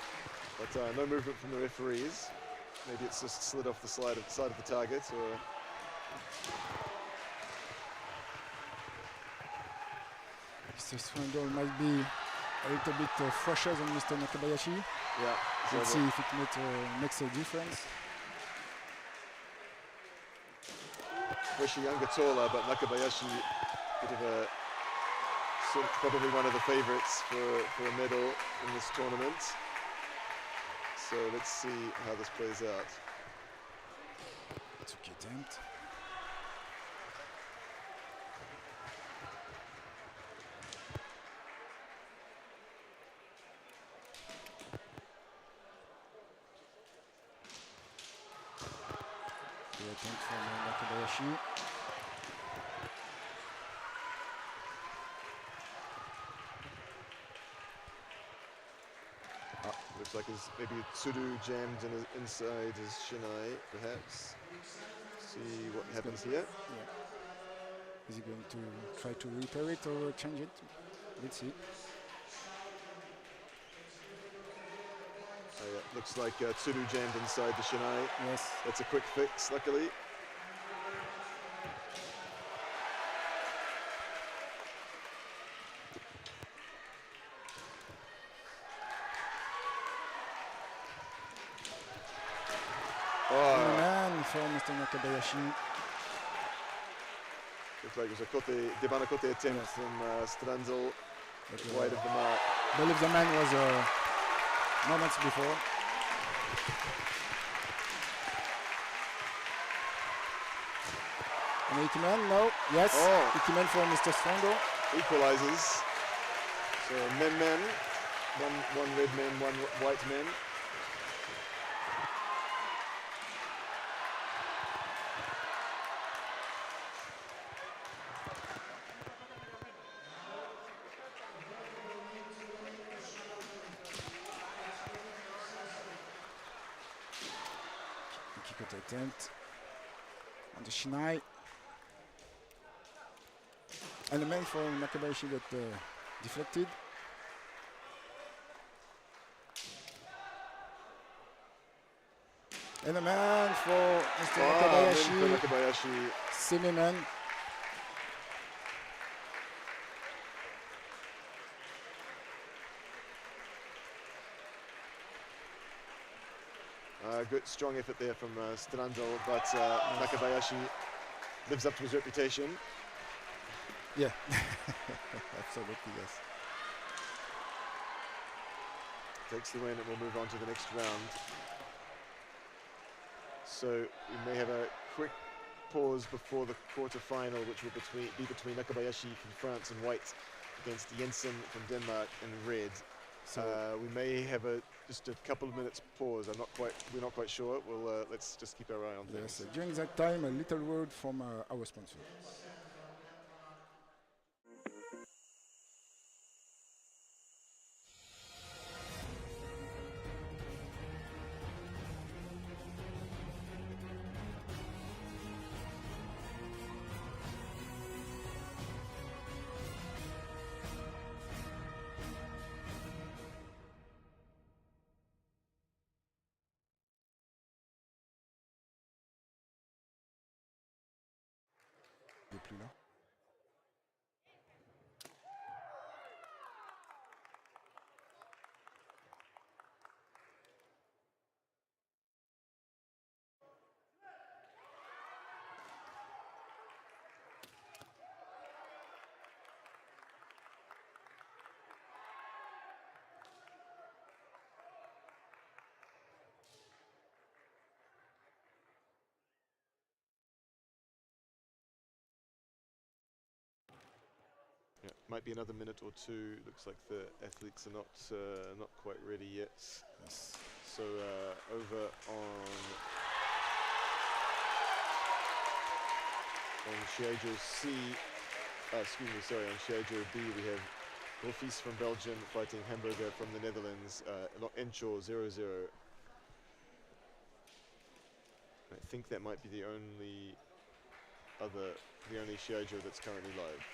but no movement from the referees. Maybe it's just slid off the side of the target, or Mr. Strandl might be a little bit fresher than Mr. Nakabayashi. Yeah. Let's see if it makes a difference. Wish younger, taller, but Nakabayashi, bit of a probably one of the favourites for a medal in this tournament. So let's see how this plays out. Tsuki attempt. The attempt from Nakabayashi. Looks like maybe Tsuru jammed inside his shinai, perhaps. See what happens here. Yeah. Is he going to try to repair it or change it? Let's see. Oh, yeah. Looks like Tsuru jammed inside the shinai. Yes. That's a quick fix, luckily. For Mr. Nakabayashi. Looks like it was a Debana Kote attempt from Stranzel, wide of the mark. I believe the man was moments before. An Ikiman, no, yes, Ikiman for Mr. Strongo. Equalizes. So men, one red man, one white man. Attempt on the shinai, and the man for Nakabayashi got deflected. And the man for Mr. Nakabayashi, semi-man. Good, strong effort there from Stranzel, but Nakabayashi lives up to his reputation. Yeah, absolutely, yes. Takes the win, and we'll move on to the next round. So we may have a quick pause before the quarter-final, which will be between Nakabayashi from France in white against Jensen from Denmark in red. So we may have just a couple of minutes pause. We're not quite sure. We'll let's just keep our eye on things. Yes, during that time, a little word from our sponsor. Plus là. Yeah, might be another minute or two. Looks like the athletes are not quite ready yet. Yes. So over on Shiai-jo C, on Shiai-jo B, we have Wolfies from Belgium fighting Hamburger from the Netherlands. Enshaw 0-0. I think that might be the only Shiai-jo that's currently live.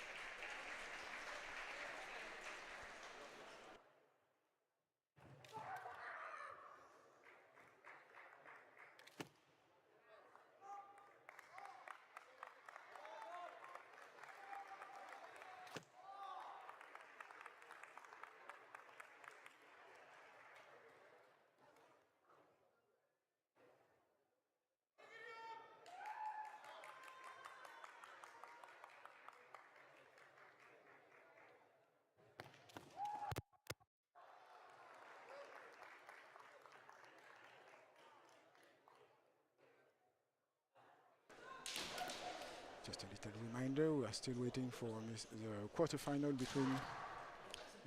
Just a little reminder, we are still waiting for the quarterfinal between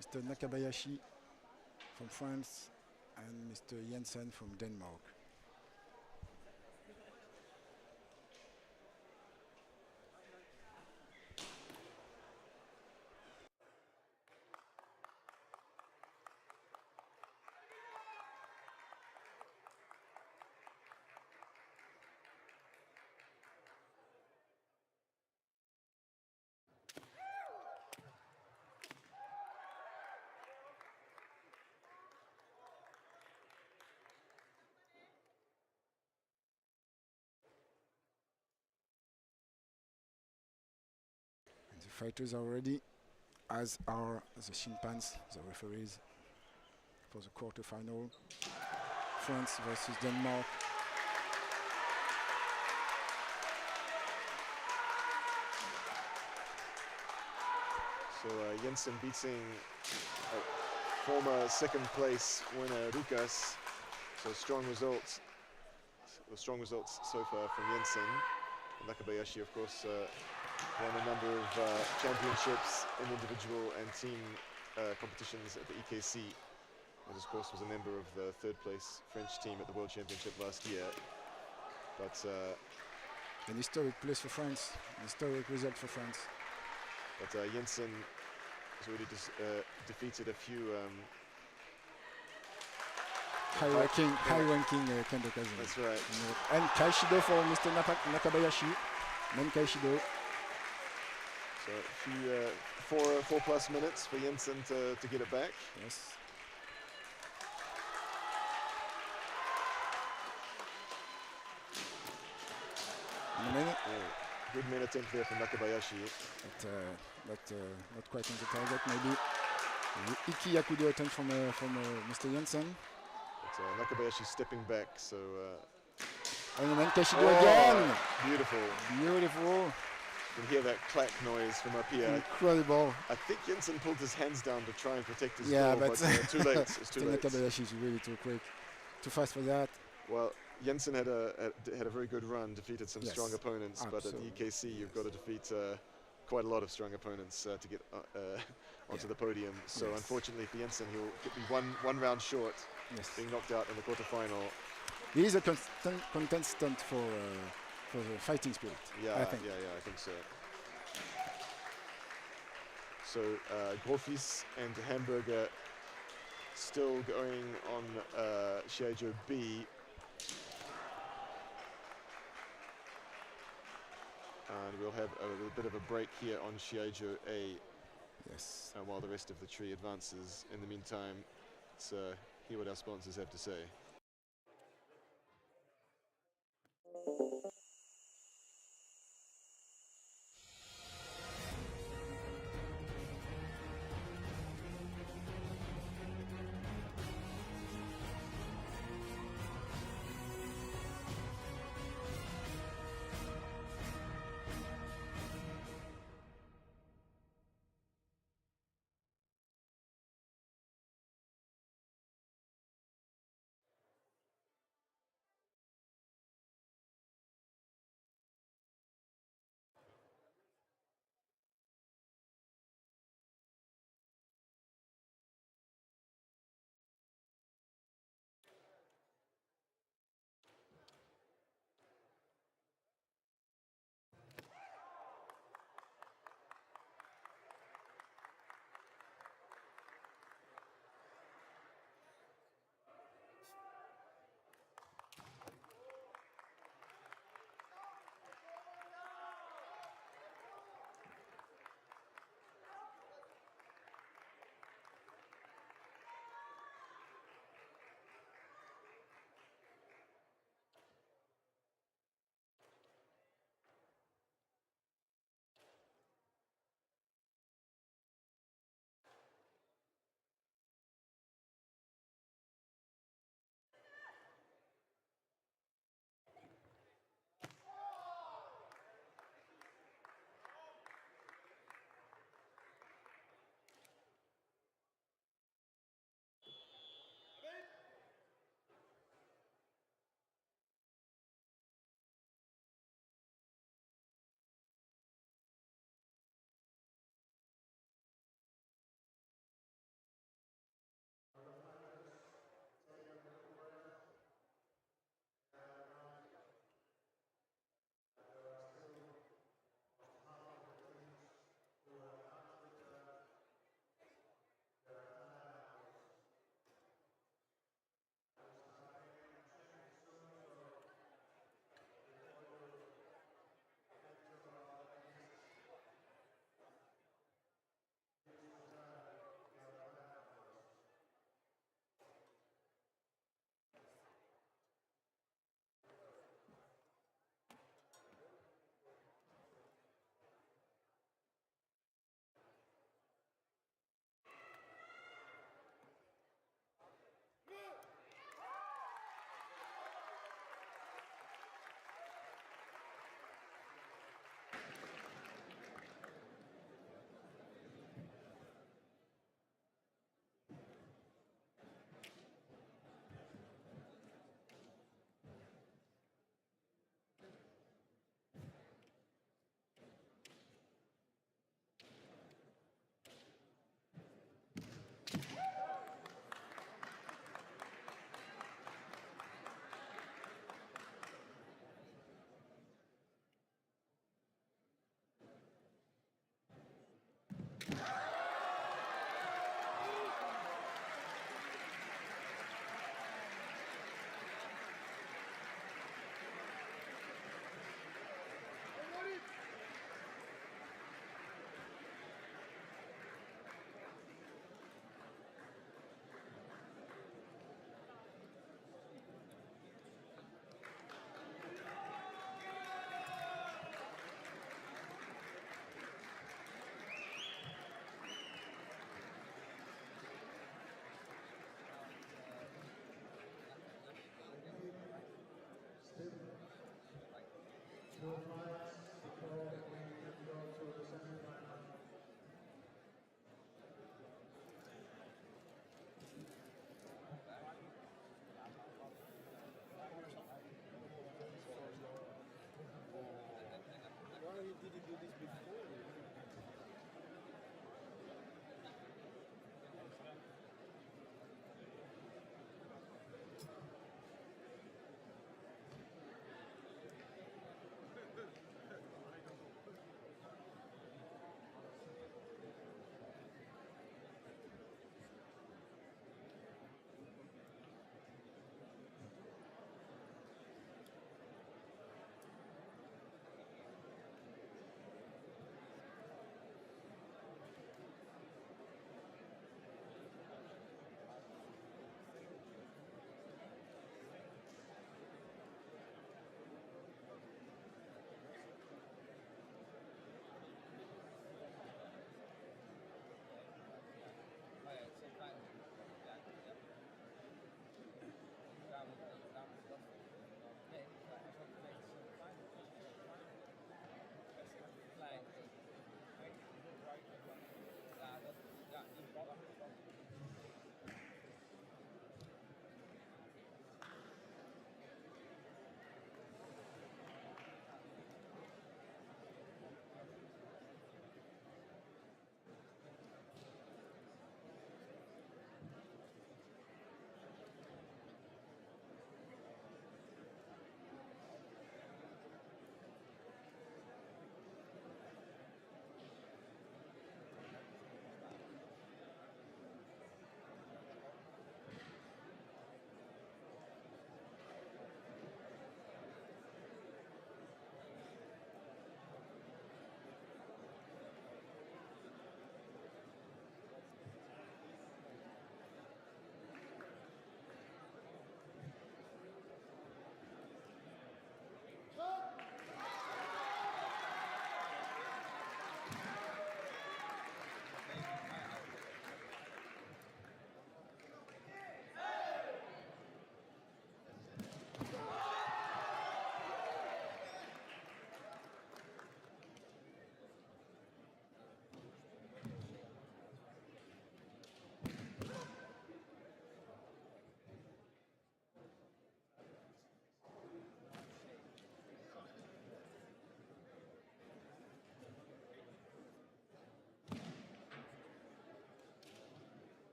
Mr. Nakabayashi from France and Mr. Jensen from Denmark. The fighters are ready, as are the Shimpans, the referees, for the quarterfinal. France versus Denmark. So Jensen beating former second place winner Rukas. So strong results so far from Jensen. Nakabayashi, of course, won a number of championships in individual and team competitions at the EKC. And of course was a member of the third place French team at the World Championship last year. But an historic place for France, an historic result for France. But Jensen has already defeated a few high-ranking kendo cousins. That's right. And Kaishido for Mr. Nakabayashi. Men Kaishido. So a few 4+ minutes for Jensen to get it back. Yes. Good main attempt there from Nakabayashi. But not quite on the target. Maybe Iki Yakudo attempt from Mr. Jensen. But Nakabayashi stepping back, so. And then Kaishido again. Beautiful. Beautiful. You can hear that clack noise from up here. Incredible. I think Jensen pulled his hands down to try and protect his jaw, but too late. It's too late. Nakabayashi is really too quick, too fast for that. Well, Jensen had a very good run, defeated some strong opponents, but at the EKC you've got to defeat quite a lot of strong opponents to get onto the podium. So unfortunately for Jensen, he'll be one round short, being knocked out in the quarterfinal. He is a contestant for the fighting spirit. Yeah, I think. I think so. So Groupe and Hamburger still going on Shiaijo B. And we'll have a bit of a break here on Shiaijo A. Yes. While the rest of the tree advances. In the meantime, let's hear what our sponsors have to say. two fights before we can go to the semi-final. Why did he do this before?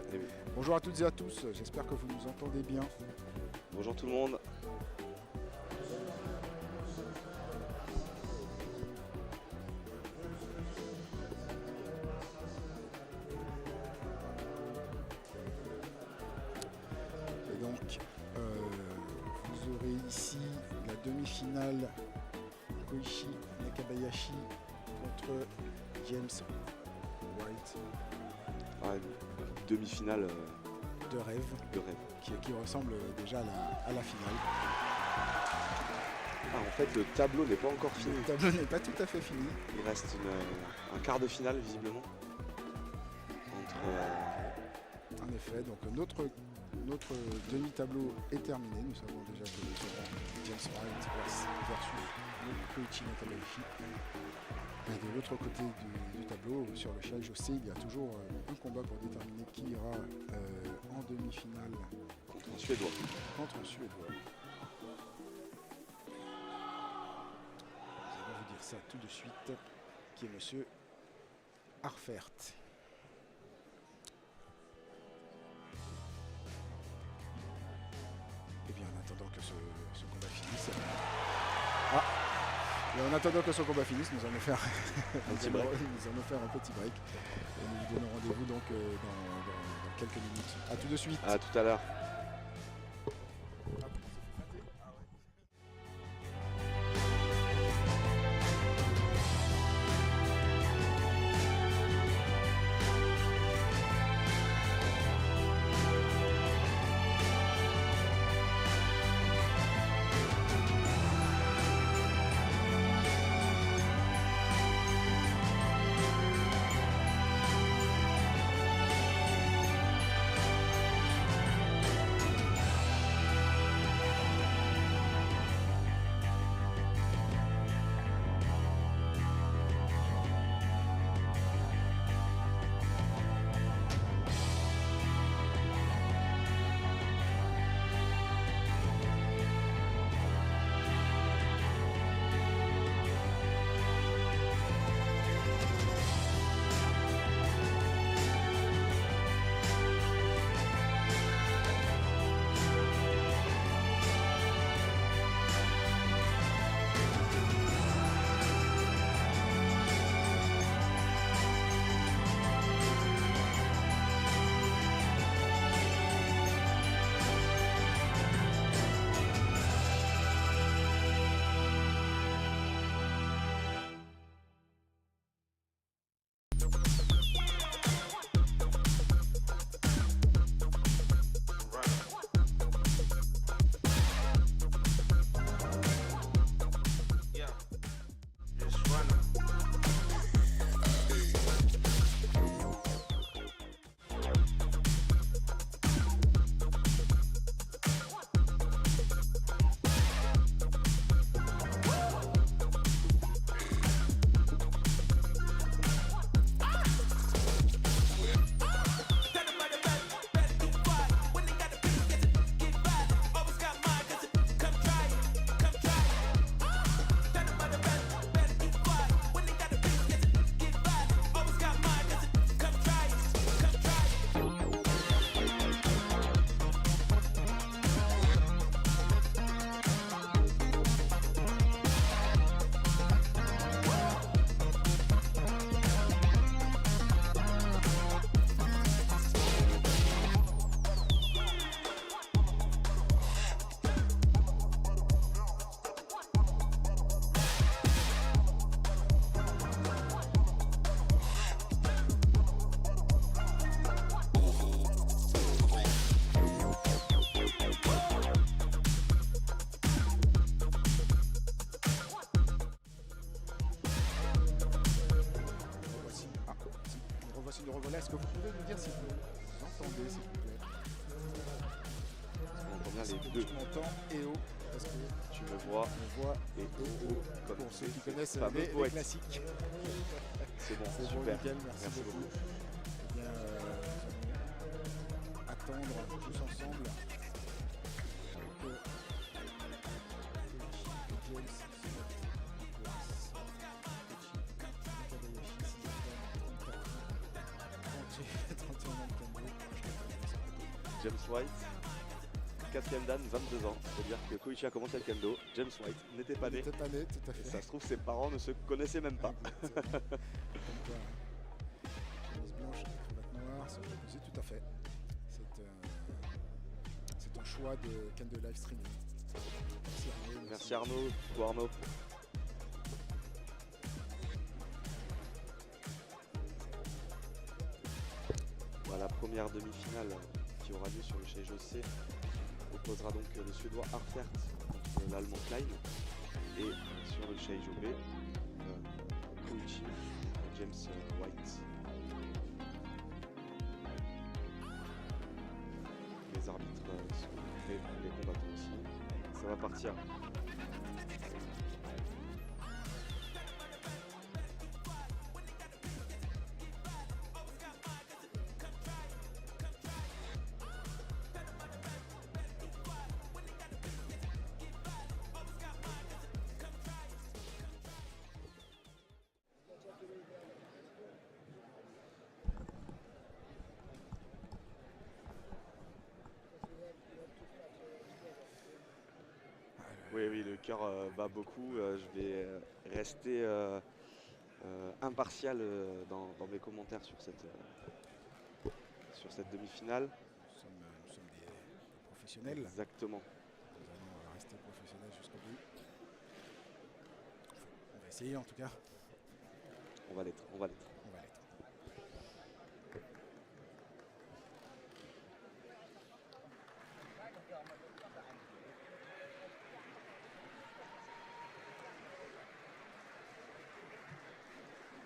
Eh oui. Bonjour à toutes et à tous, j'espère que vous nous entendez bien. Bonjour tout le monde. Et donc, vous aurez ici la demi-finale Koichi Nakabayashi contre James White. Ah, demi-finale de rêve, qui ressemble déjà à la finale. Ah, en fait, le tableau n'est pas encore fini. Le tableau n'est pas tout à fait fini. Il reste un quart de finale, visiblement. En effet, donc notre demi-tableau est terminé. Nous savons déjà que nous aurons James White versus Koichi Nakabayashi. Et de l'autre côté du tableau, sur le Shiaijo A, il y a toujours un combat pour déterminer qui ira en demi-finale contre un Suédois. Je vais vous dire ça tout de suite, qui est monsieur Arfert. Et bien en attendant que ce combat finisse. Et en attendant que ce combat finisse, nous allons faire un petit break. Et nous vous donnons rendez-vous donc dans quelques minutes. A tout de suite. À tout à l'heure. Est-ce que vous pouvez nous dire si vous entendez, s'il vous plaît? On entend bien les deux. Tu m'entends et O, parce que tu me vois et O, comme pour ceux qui connaissent les classiques. C'est bon, c'est super. Bon, nickel, merci beaucoup. Eh bien, attendre tous ensemble que James James White, 4e dan, 22 ans. C'est-à-dire que Koichi a commencé le kendo, James White n'était pas Il né. n'était pas né, tout à fait. Et ça se trouve, ses parents ne se connaissaient même pas. Exactement. Comme quoi, chemise blanche, cravate noire, c'est proposé, tout à fait. C'est un choix de Kendo Live Streaming. Merci Arnaud. Merci Arnaud, toi Arnaud. Voilà, première demi-finale qui aura lieu sur le Shiaijo A opposera donc le Suédois Arfert contre l'Allemand Klein. Et sur le Shiaijo B, Koichi, James White. Les arbitres sont prêts, les combattants aussi. Ça va partir. Oui, le cœur bat beaucoup. Je vais rester impartial dans mes commentaires sur cette demi-finale. Nous sommes des professionnels. Exactement. Nous allons rester professionnels jusqu'au bout. On va essayer en tout cas. On va l'être. On va l'être.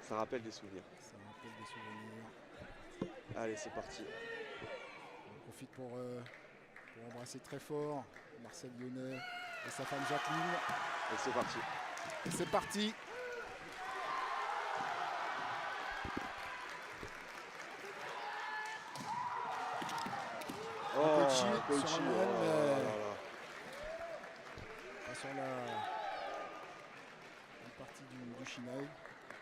Ça rappelle des souvenirs. Ça rappelle des souvenirs. Allez, c'est parti. On profite pour embrasser très fort Marcel Lyonnais et sa femme Jacqueline. Et c'est parti. Et c'est parti. Koichi, sur oh Lyon, là là là. pas sur la partie du Shinai.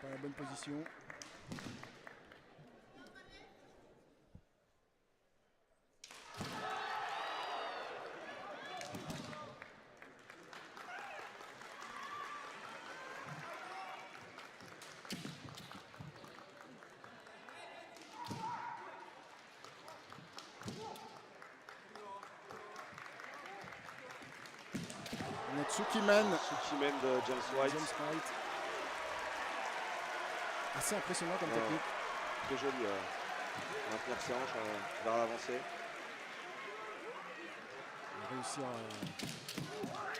Pas la bonne position. Notre Tsukimen. Tsukimen de James White. Assez impressionnant comme technique. Très joli. Maintenir ses hanches vers l'avancée. Réussir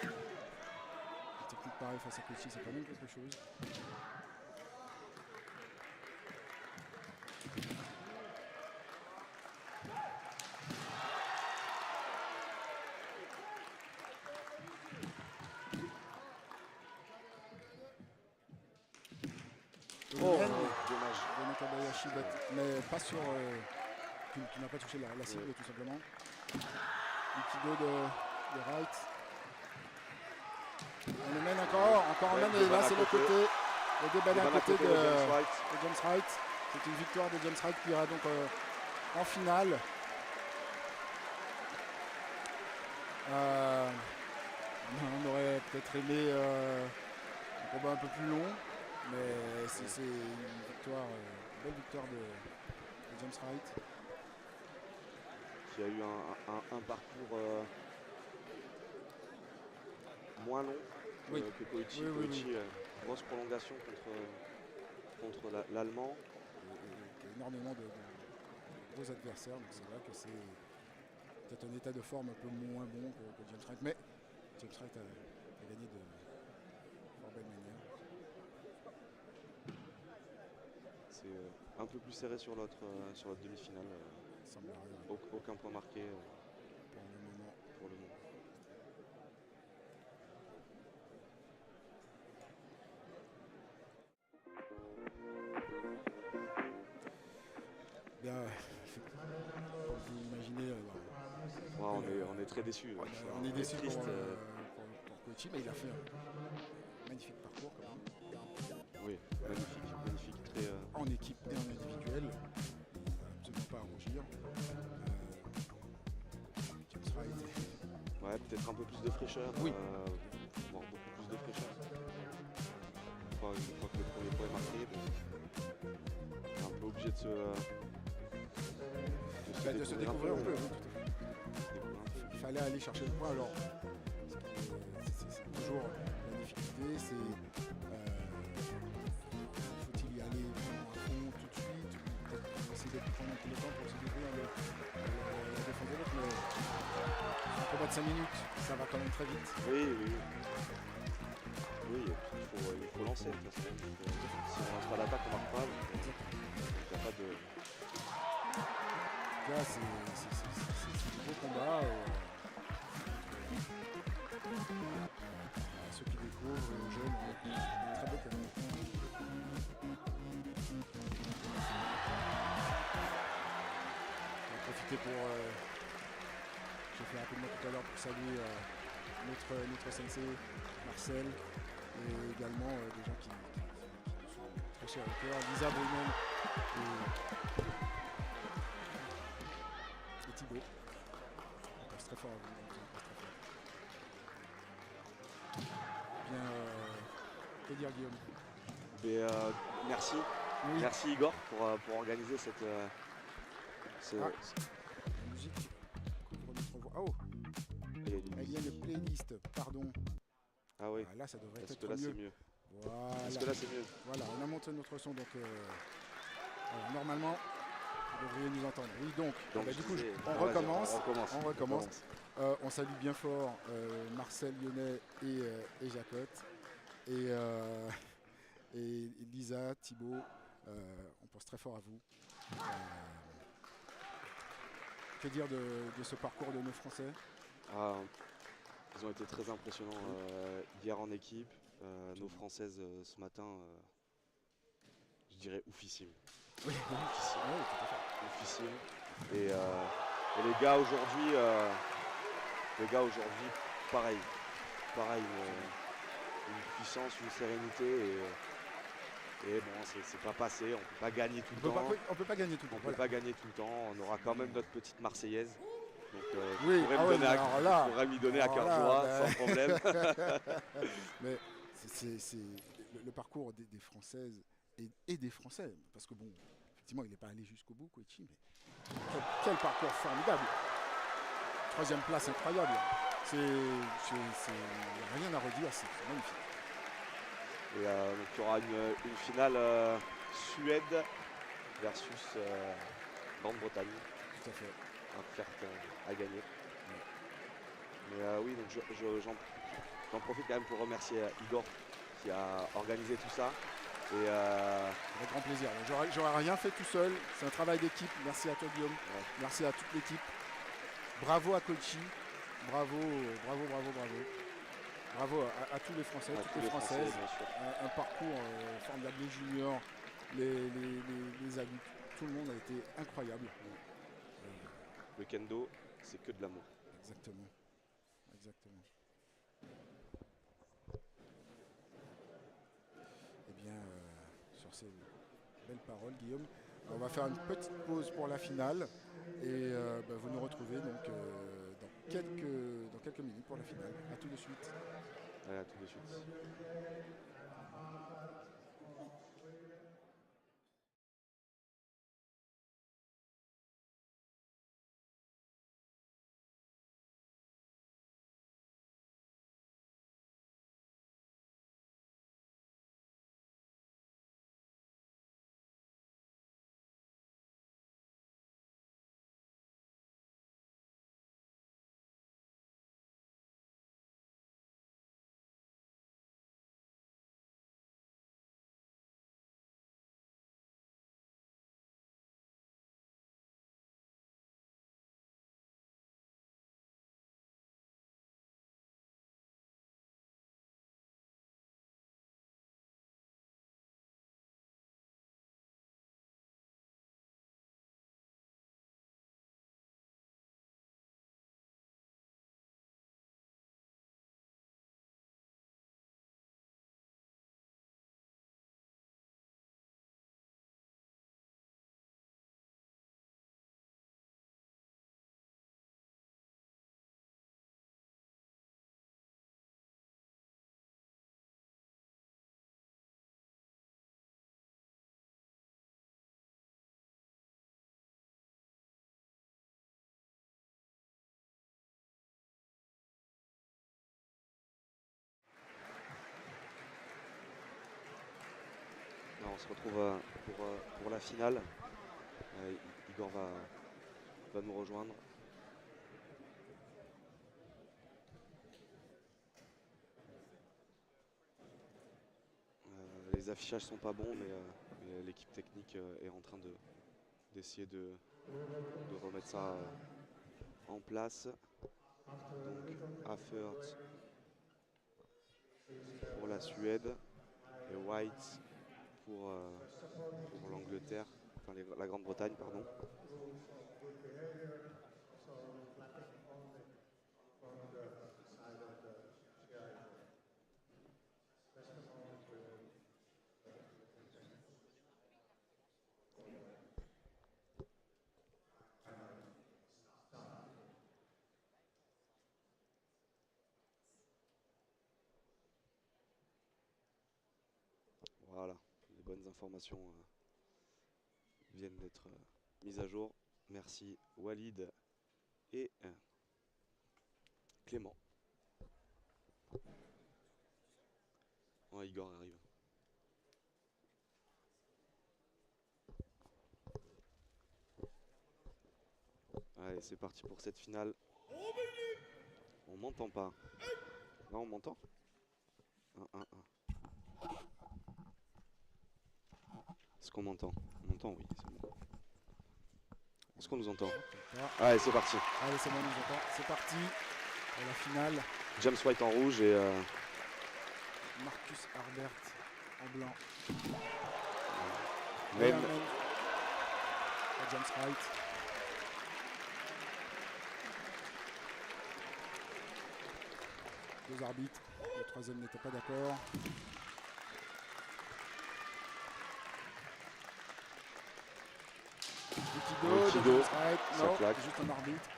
une technique pareille face à Koichi, c'est quand même quelque chose. Oh, Ren, dommage. de Nakabayashi, mais pas sur. Qui n'a pas touché la cible tout simplement. Ikido de Wright. On le mène encore un mène et là c'est le côté. Le débalé à côté de James Wright. C'est une victoire de James Wright qui ira donc en finale. On aurait peut-être aimé un combat un peu plus long. Mais c'est une victoire, belle victoire de James Wright. Qui a eu un parcours moins long que Koichi. Koichi, grosse prolongation contre l'Allemand. Il y a énormément de gros adversaires, donc c'est vrai que c'est peut-être un état de forme un peu moins bon que James Wright. Mais James Wright a gagné de fort belle manière. C'est un peu plus serré sur l'autre demi-finale. Aucun point marqué pour le moment. Bien, comme vous l'imaginez, on est très déçus. On est déçus triste. pour Koichi, mais il a fait un magnifique parcours quand même. Oui, magnifique, très... En équipe et en individuel, absolument pas à rougir. Ouais, peut-être un peu plus de fraîcheur. Oui. Voire beaucoup plus de fraîcheur. Une fois que le premier point est marqué, on est un peu obligé de se découvrir un peu, oui, tout à fait. découvrir un peu. Il fallait aller chercher le point. Alors, c'est toujours la difficulté, c'est faut-il y aller vraiment à fond tout de suite, ou peut-être essayer de prendre un peu de temps pour se découvrir la défense de l'autre, mais un combat de 5 minutes, ça va quand même très vite. Oui. Oui, il faut lancer. De toute façon. Si on lance pas d'attaque, on marque pas. Donc, il n'y a pas de... Là, c'est un beau combat. Ceux qui découvrent, aux jeunes, très beau combat. On va profiter pour... j'ai fait rapidement tout à l'heure pour saluer notre sensei Marcel et également des gens qui sont très chers au cœur, Lisa Brunel et Thibaut. On pense très fort à vous. On pense très fort. Bien, que dire Guillaume? Mais, merci. Oui. Merci Igor pour organiser cette... La musique couvre notre voix. Oh, il y a une playlist, pardon. Ah oui. Ah, là, ça devrait Est-ce être que là mieux. c'est mieux? Voilà. Est-ce que là c'est mieux? Voilà, on a monté notre son, donc voilà, normalement, vous devriez nous entendre. Oui, donc du coup, on recommence. On salue bien fort Marcel Lyonnais et Jacotte. Et Lisa, Thibaut, on pense très fort à vous. Que dire de ce parcours de nos Français? Ils ont été très impressionnants hier en équipe. Nos Françaises ce matin, je dirais oufissimes. Oui, Oufissimes. Oui, tout à fait. Oufissimes. Et les gars aujourd'hui, pareil. Pareil, une puissance, une sérénité. Et bon, c'est pas passé, on peut pas gagner tout le temps. On peut pas gagner tout le temps. On peut pas gagner tout le temps, on aura quand même notre petite Marseillaise. Donc oui, tu pourrais m'y donner à cœur joie, sans problème. Mais c'est le parcours des Françaises et des Français, parce que bon, effectivement, il n'est pas allé jusqu'au bout, Koichi, mais quel parcours formidable. 3e place incroyable. Il n'y a rien à redire, c'est magnifique. Et donc il y aura une finale Suède versus Grande-Bretagne. Tout à fait. Un fair à gagner. Ouais. Mais oui, donc j'en profite quand même pour remercier Igor qui a organisé tout ça. Et avec grand plaisir. J'aurais rien fait tout seul. C'est un travail d'équipe. Merci à toi Guillaume. Ouais. Merci à toute l'équipe. Bravo à Koichi. Bravo. Bravo à tous les Français, toutes les Françaises. Un parcours formidable, les juniors, les adultes. Tout le monde a été incroyable. Le kendo, c'est que de l'amour. Exactement. Eh bien, sur ces belles paroles, Guillaume, on va faire une petite pause pour la finale. Et vous nous retrouvez donc dans quelques minutes pour la finale. A tout de suite. Ouais, à tout de suite. on se retrouve pour la finale. Igor va nous rejoindre. Les affichages sont pas bons, mais l'équipe technique est en train d'essayer de remettre ça en place. Donc Affert pour la Suède et White pour l'Angleterre, enfin la Grande-Bretagne, pardon. Voilà, les bonnes informations viennent d'être mises à jour. Merci Walid et Clément. Ouais, Igor arrive. Allez, c'est parti pour cette finale. On m'entend pas. Là, on m'entend. 1-1-1. Est-ce qu'on m'entend? On m'entend, oui, c'est bon. Est-ce qu'on nous entend? Allez, c'est parti. Allez, c'est bon, on nous entend. C'est parti pour la finale. James White en rouge et Marcus Harbert en blanc. même James White. Deux arbitres. Le troisième n'était pas d'accord. Aikido, ça non, claque. Juste un arbitre.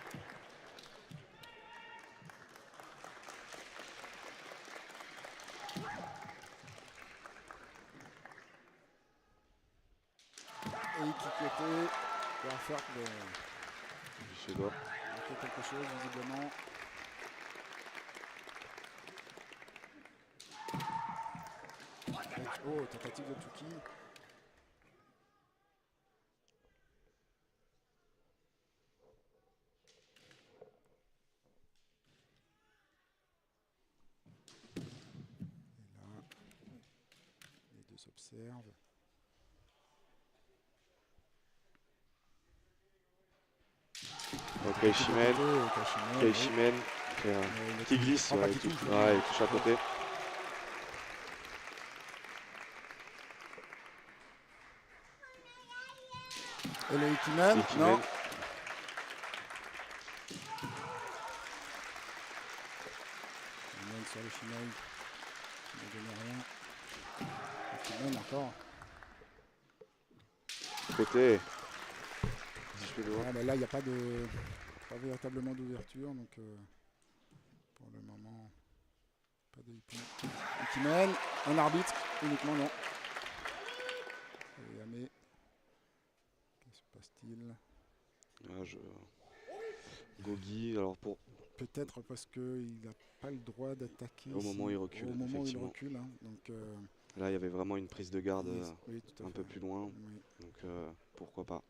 Et Kikwete va faire quelque chose visiblement. Oh, tentative de Tuki. S'observe. Ok, Keishimen qui glisse, il touche à côté. Et le Ikimen, non. Sur le Shiai, il ne donne rien. Ikimen encore. Côté. Ah, bah là, il n'y a pas véritablement d'ouverture, donc pour le moment, pas de Ikimen. Un arbitre, uniquement non. Et Yame. Que se passe-t-il? Gogi, alors pour... Peut-être parce qu'il n'a pas le droit d'attaquer. Au moment où il recule, hein, donc, là, il y avait vraiment une prise de garde un peu plus loin, oui. donc pourquoi pas.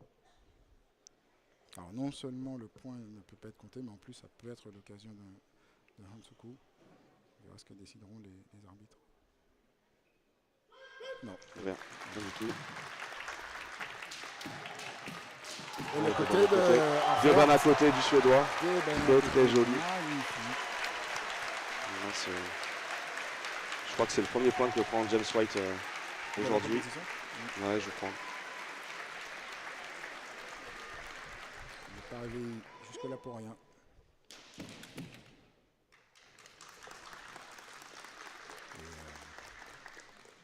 Alors non seulement le point ne peut pas être compté, mais en plus ça peut être l'occasion de Hansuku. On verra ce que décideront les arbitres. Non. Rien du tout. Et le côté de... Deux bannes à côté du Suédois. Très joli. Je crois que c'est le premier point que prend James White aujourd'hui. Ouais, je crois. Il n'est pas arrivé jusque-là pour rien. Et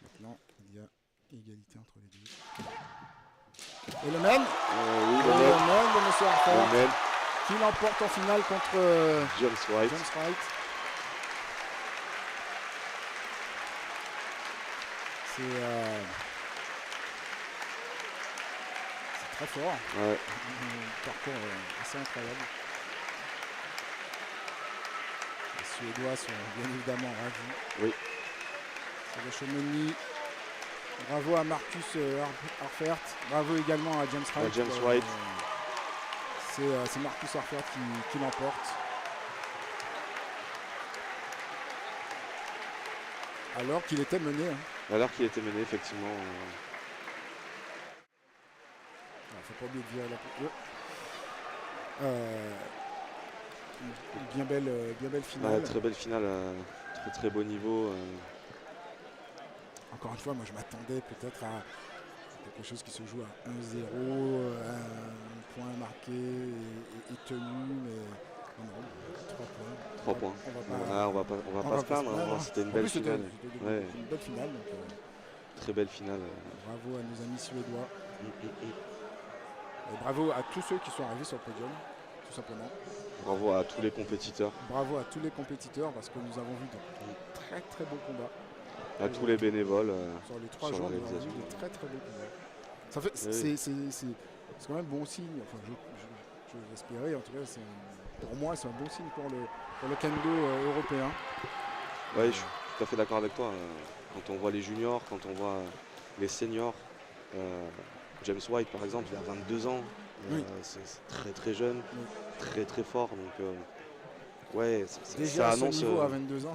maintenant, il y a égalité entre les deux. Et le même oui, le même de M. Harper qui l'emporte en finale contre James White. C'est très fort. Ouais. Un parcours assez incroyable. Les Suédois sont bien évidemment ravis. Oui. C'est le Shomoni Bravo à Marcus Arfert. Bravo également à James Wright. James Wright. C'est Marcus Arfert qui l'emporte. Alors qu'il était mené. Hein. Alors qu'il était mené, effectivement. Il ne faut pas oublier de virer la bien belle finale. Ouais, très belle finale, très beau niveau. Encore une fois, moi je m'attendais peut-être à quelque chose qui se joue à 1-0, un point marqué et tenu, mais non, 3 points. 3 points. On va pas se plaindre, hein. C'était une belle finale. C'était une belle finale. Donc, très belle finale. Bravo à nos amis suédois. Et bravo à tous ceux qui sont arrivés sur le podium, tout simplement. Bravo à tous les compétiteurs. Bravo à tous les compétiteurs parce que nous avons vu de très très beaux combats. À tous les bénévoles. Sur les 3 jours, nous avons vu de très très beaux combats. Ça fait, c'est quand même bon signe. Enfin, je l'espérais. En tout cas, pour moi, c'est un bon signe pour le kendo européen. Oui, je suis tout à fait d'accord avec toi. Quand on voit les juniors, quand on voit les seniors, James White par exemple, il a 22 ans. Oui. C'est très très jeune, très très fort. Donc, ouais, déjà ça à ce annonce. niveau, à 22 ans,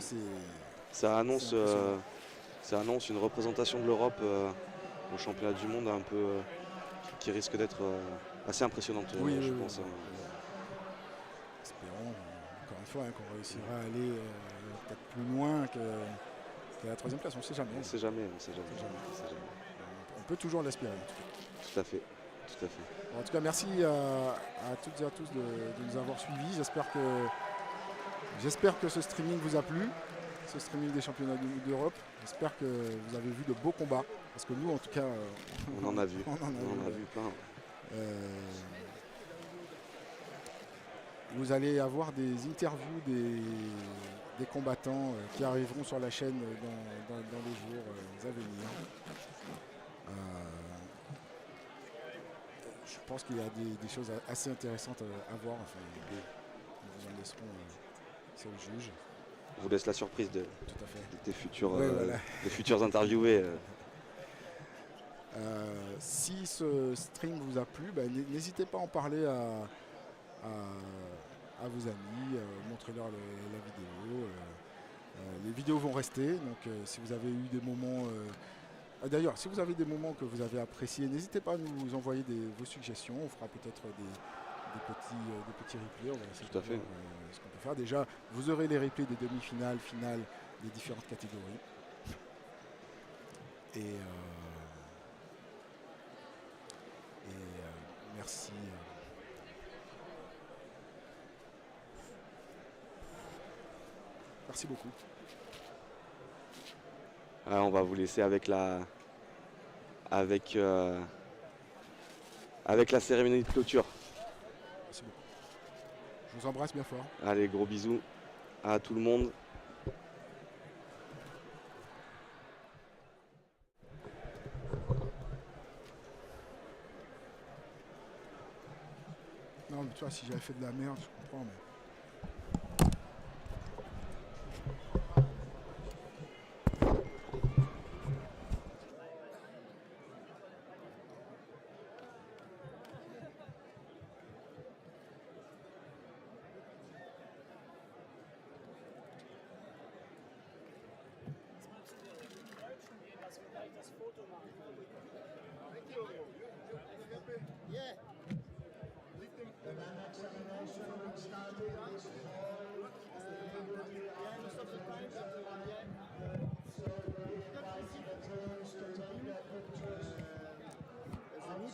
ça annonce une représentation de l'Europe au championnat du monde un peu qui risque d'être assez impressionnante, je pense. Espérons, encore une fois, qu'on réussira à aller peut-être plus loin que la 3e place. On ne sait jamais. On ne sait jamais. On peut toujours l'espérer. Tout à fait. En tout cas, merci à toutes et à tous de nous avoir suivis. J'espère que ce streaming vous a plu, ce streaming des championnats d'Europe. J'espère que vous avez vu de beaux combats, parce que nous, en tout cas, on en a vu. On en a vu plein. Vous allez avoir des interviews des combattants qui arriveront sur la chaîne dans les jours à venir. Je pense qu'il y a des choses assez intéressantes à voir. Enfin, nous en laisserons c'est le juge. On vous laisse la surprise des futurs interviewés. Si ce stream vous a plu, n'hésitez pas à en parler à vos amis, montrez-leur la vidéo. Les vidéos vont rester, donc si vous avez eu des moments... D'ailleurs, si vous avez des moments que vous avez appréciés, n'hésitez pas à nous envoyer vos suggestions. On fera peut-être des petits replays. On va essayer Tout à fait. Ce qu'on peut faire. Déjà, vous aurez les replays des demi-finales, finales, des différentes catégories. Et merci. Merci beaucoup. On va vous laisser avec la cérémonie de clôture. Merci beaucoup. Je vous embrasse bien fort. Allez, gros bisous à tout le monde. Non, mais tu vois, si j'avais fait de la merde, je comprends, mais...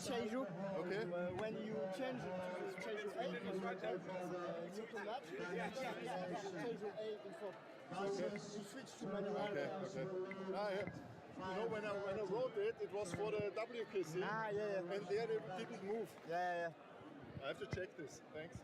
Shiai-jo. Okay. When you change to Shiai-jo A, you match, Shiai-jo A in front. So you switch to manual. Okay. You know, when I wrote it, it was for the WKC. And there it didn't move. I have to check this. Thanks.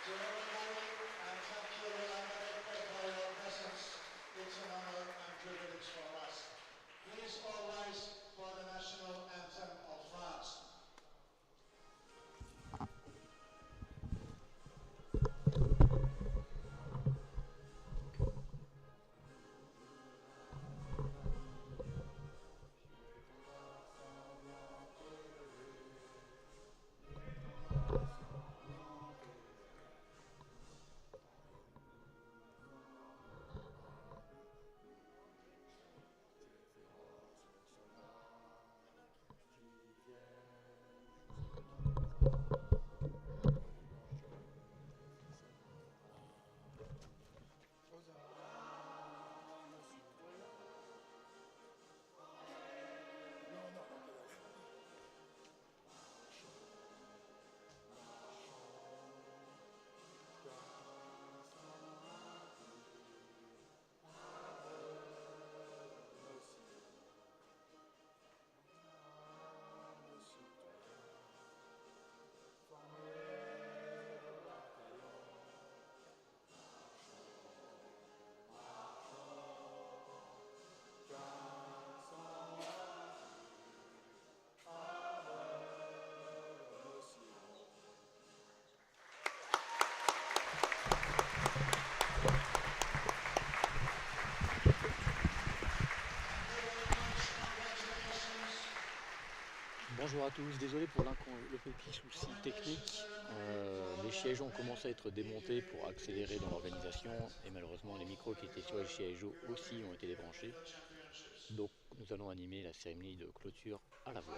To everybody, and thank you for your presence. It's an honor and privilege for us. Please all rise for the national anthem of France. Bonjour à tous, désolé pour le petit souci technique. Les Shiai-jo ont commencé à être démontés pour accélérer dans l'organisation et malheureusement les micros qui étaient sur les Shiai-jo aussi ont été débranchés. Donc nous allons animer la cérémonie de clôture à la voix.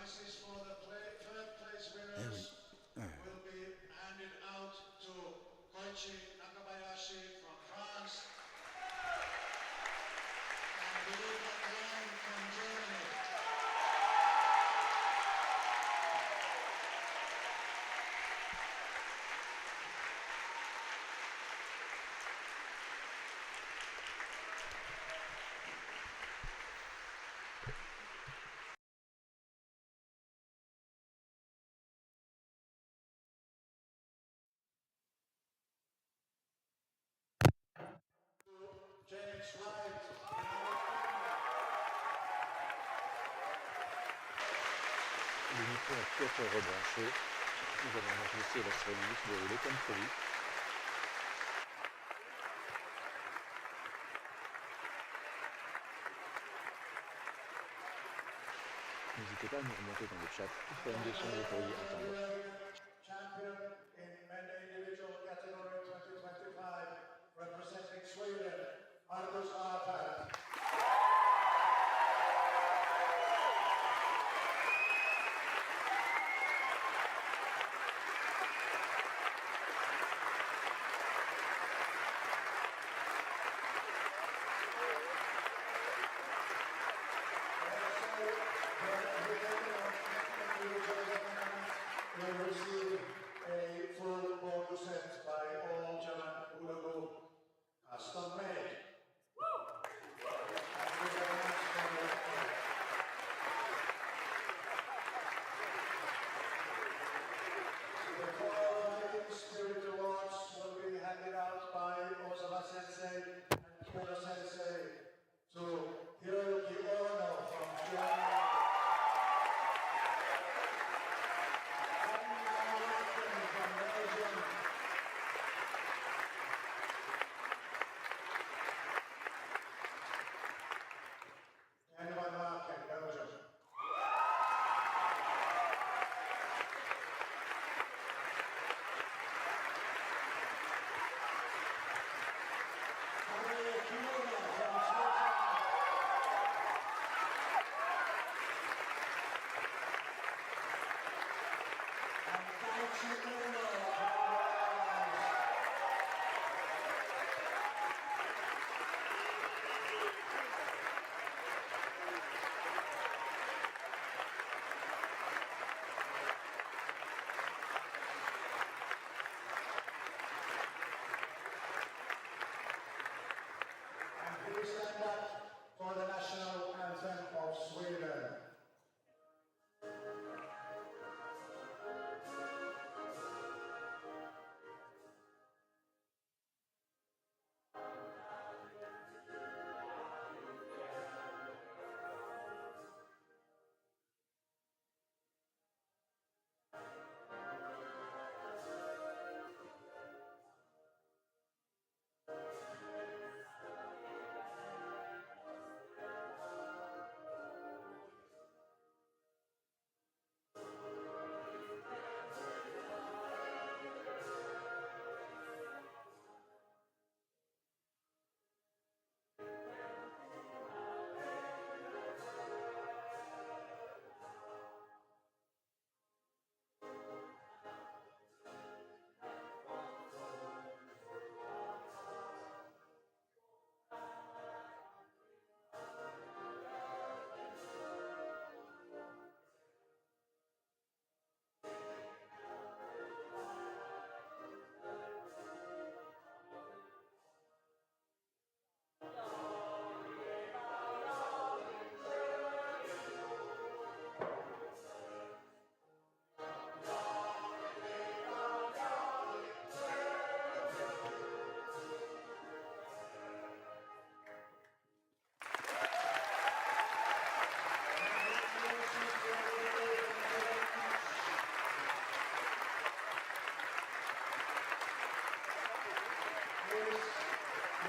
Les micros ont pu être rebranchés. Nous allons donc laisser la cérémonie se dérouler comme prévu. N'hésitez pas à nous remonter dans le chat tout problème de son que vous pourriez entendre. Champion in men individual category 2025, representing Sweden, Marcus Arfeld. Will receive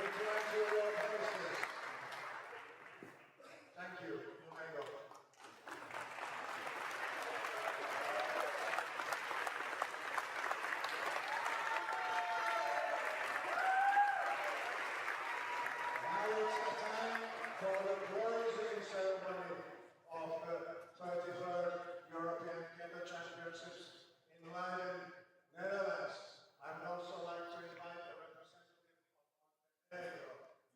return to your places. Thank you. You may go. Now it's the time for the closing ceremony of the 33rd European Kendo Championships in Leidan, Netherlands. I would also like to invite the representative of Montenegro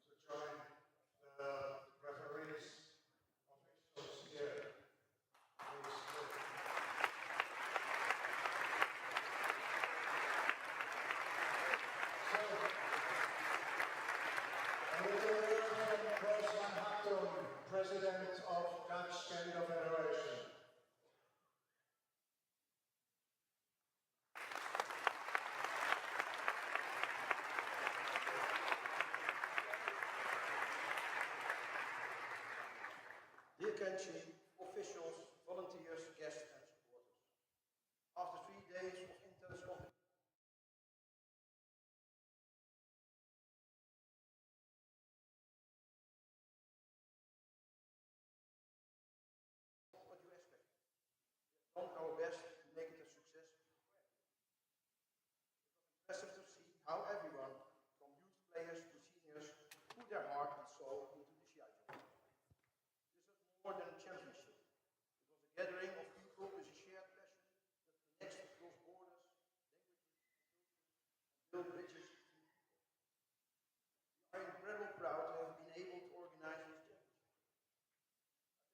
to join the referees, officials here. Please. A little word from Klaus van Hattum, President of Dutch Kendo Federation. Dear country, officials, volunteers, guests and supporters. After 3 days of intense competition, what you expect. We have done our best to make it a success. It was impressive to see how everyone, from youth players to seniors, put their heart and soul into the Shiai-jo. This was more than a championship. It was a gathering of people with a shared passion that connects across borders, languages, and build bridges between people. We are incredibly proud to have been able to organize this championship.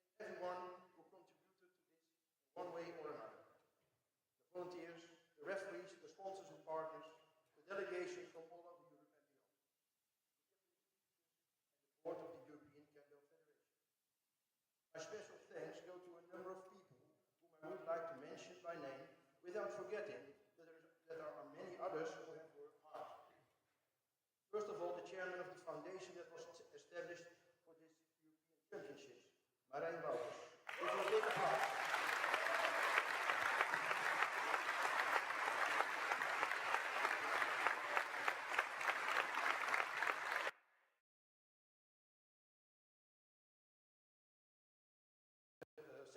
I thank everyone who contributed to this in one way or another. The volunteers, the referees, the sponsors and partners, the delegation from all over Europe and beyond, the board of the European Kendo Federation. My special thanks go to a number of people whom I would like to mention by name without forgetting that there are many others who have worked hard. First of all, the chairman of the foundation that was established for this European Championships, Marijn Wouters. Give him a big applause.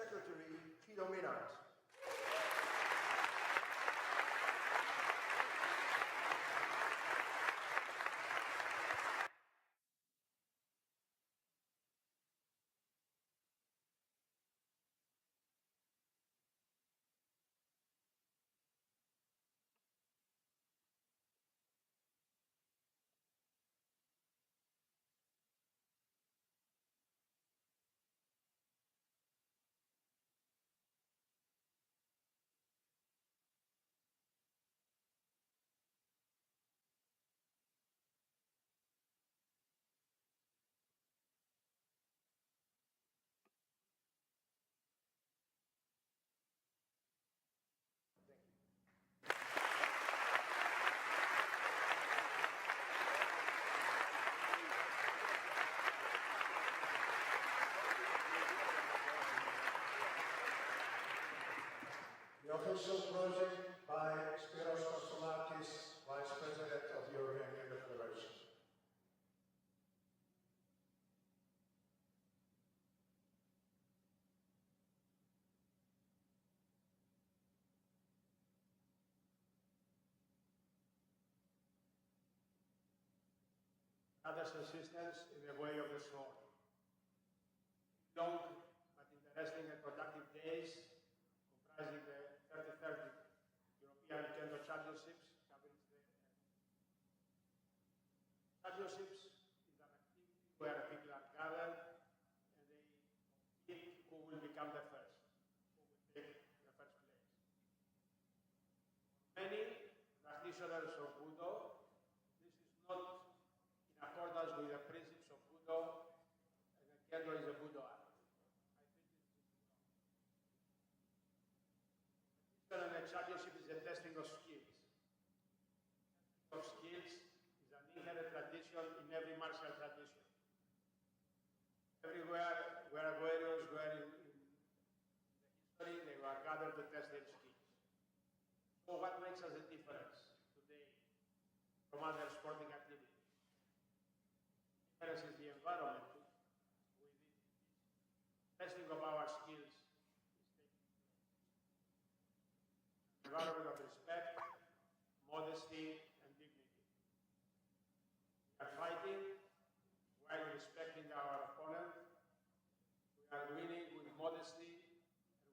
Secretary Guido Minnaert. The official closing by Spiros Kostolakis, Vice President of the European Kendo Federation. Others assistance in the way of the sword. Long but interesting and productive days comprising the 33rd European Kendo Championships covering the Championships is an activity where people are gathered and they compete who will become the first, who will take the first place. Many practitioners of Budo, this is not in accordance with the principles of Budo, and Kendo is a Budo art. The championship is a testing of skills. Testing of skills is an inherent tradition in every martial tradition. Everywhere where warriors were in the history, they were gathered to test their skills. So what makes us a difference today from other sporting activities?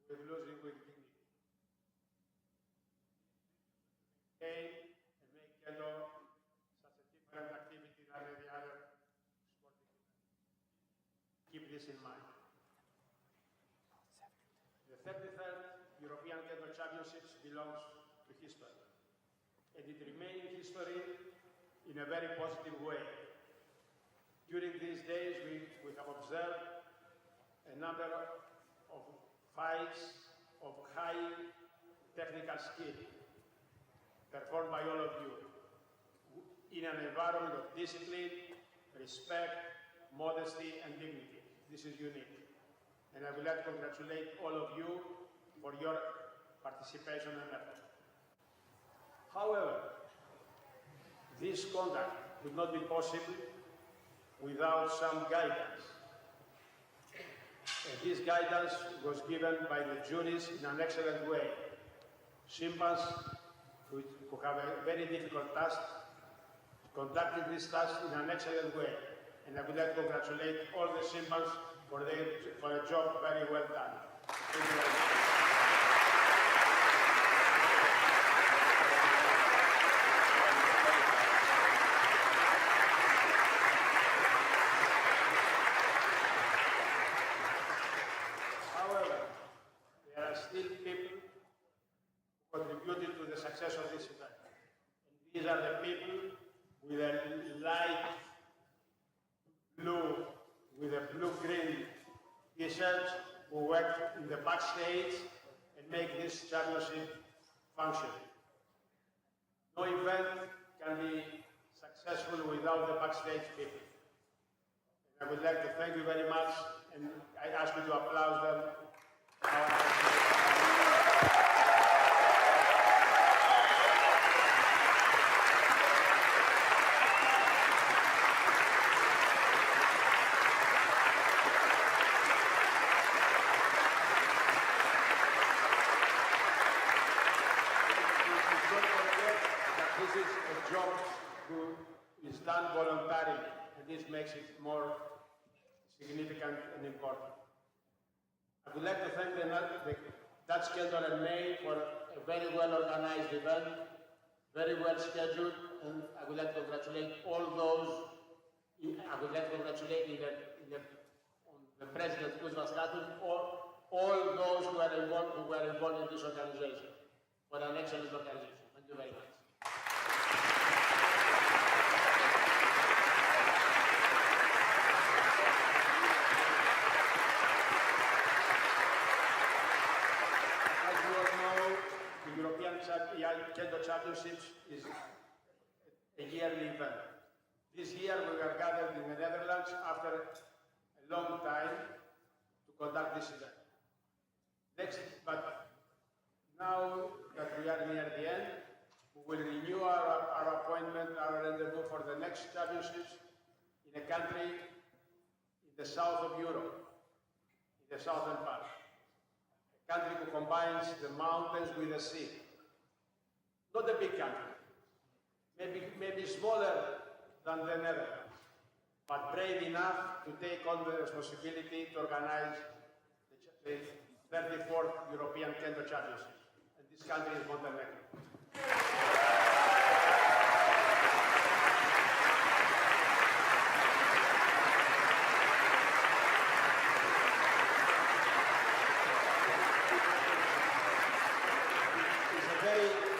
with losing with dignity. Okay, and make Kendo such a different activity than any other sporting event. Keep this in mind. The 33rd European Kendo Championships belongs to history, and it remains in history in a very positive way. During these days, we have observed a number of fights of high technical skill performed by all of you in an environment of discipline, respect, modesty, and dignity. This is unique. And I would like to congratulate all of you for your participation and effort. However, this conduct would not be possible without some guidance. And this guidance was given by the juries in an excellent way. Sympans who have a very difficult task conducted this task in an excellent way. And I would like to congratulate all the Sympans for a job very well done. Thank you very much. However, there are still people who contributed to the success of this event. And these are the people with a light blue, with a blue-green t-shirts who work in the backstage and make this championship function. No event can be successful without the backstage people. And I would like to thank you very much, and I ask you to applaud them. This is a job who is done voluntarily, and this makes it more significant and important. I would like to thank the Dutch Kendo and May for a very well organized event, very well scheduled, and I would like to congratulate all those. I would like to congratulate the President Kuzma Status, all those who were involved in this organization for an excellent organization. Thank you very much. European Kendo Championships is a yearly event. This year we were gathered in the Netherlands after a long time to conduct this event. But now that we are near the end, we will renew our appointment, our rendezvous for the next championships in a country in the south of Europe, in the southern part. A country who combines the mountains with the sea. Not a big country, maybe smaller than the Netherlands, but brave enough to take on the responsibility to organize the 34th European Kendo Championship. And this country is Montenegro.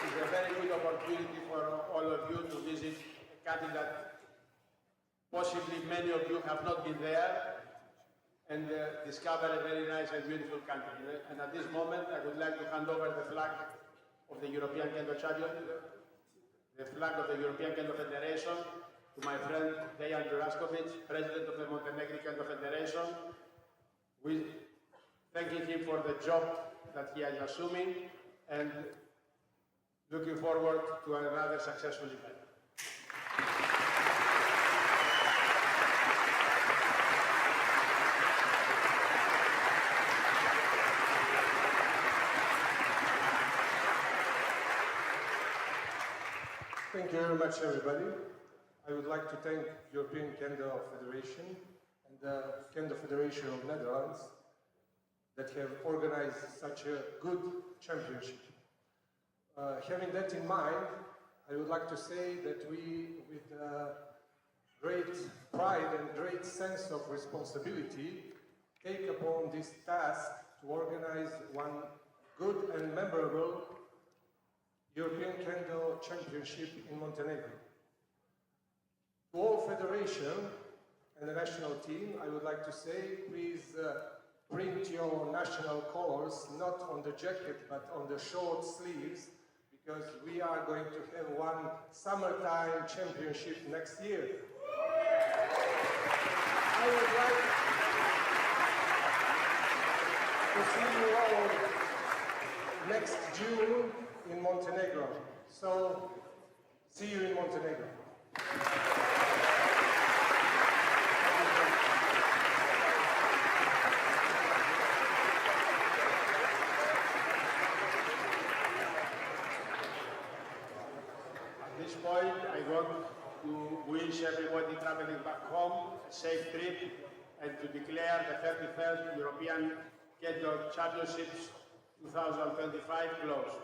It's a very good opportunity for all of you to visit a country that possibly many of you have not been there and discover a very nice and beautiful country. And at this moment, I would like to hand over the flag of the European Kendo Championship, the flag of the European Kendo Federation, to my friend Dejan Juraskovic, President of the Montenegrin Kendo Federation. We thanking him for the job that he is assuming and looking forward to another successful event. Thank you very much, everybody. I would like to thank European Kendo Federation and the Kendo Federation of Netherlands that have organized such a good championship. Having that in mind, I would like to say that we, with great pride and great sense of responsibility, take upon this task to organize one good and memorable European Kendo Championship in Montenegro. To all federation and the national team, I would like to say, please print your national colors not on the jacket but on the short sleeves, because we are going to have one summertime championship next year. I would like to see you all next June in Montenegro. So, see you in Montenegro. At this point, I want to wish everybody traveling back home a safe trip and to declare the 33rd European Kendo Championships 2025 closed.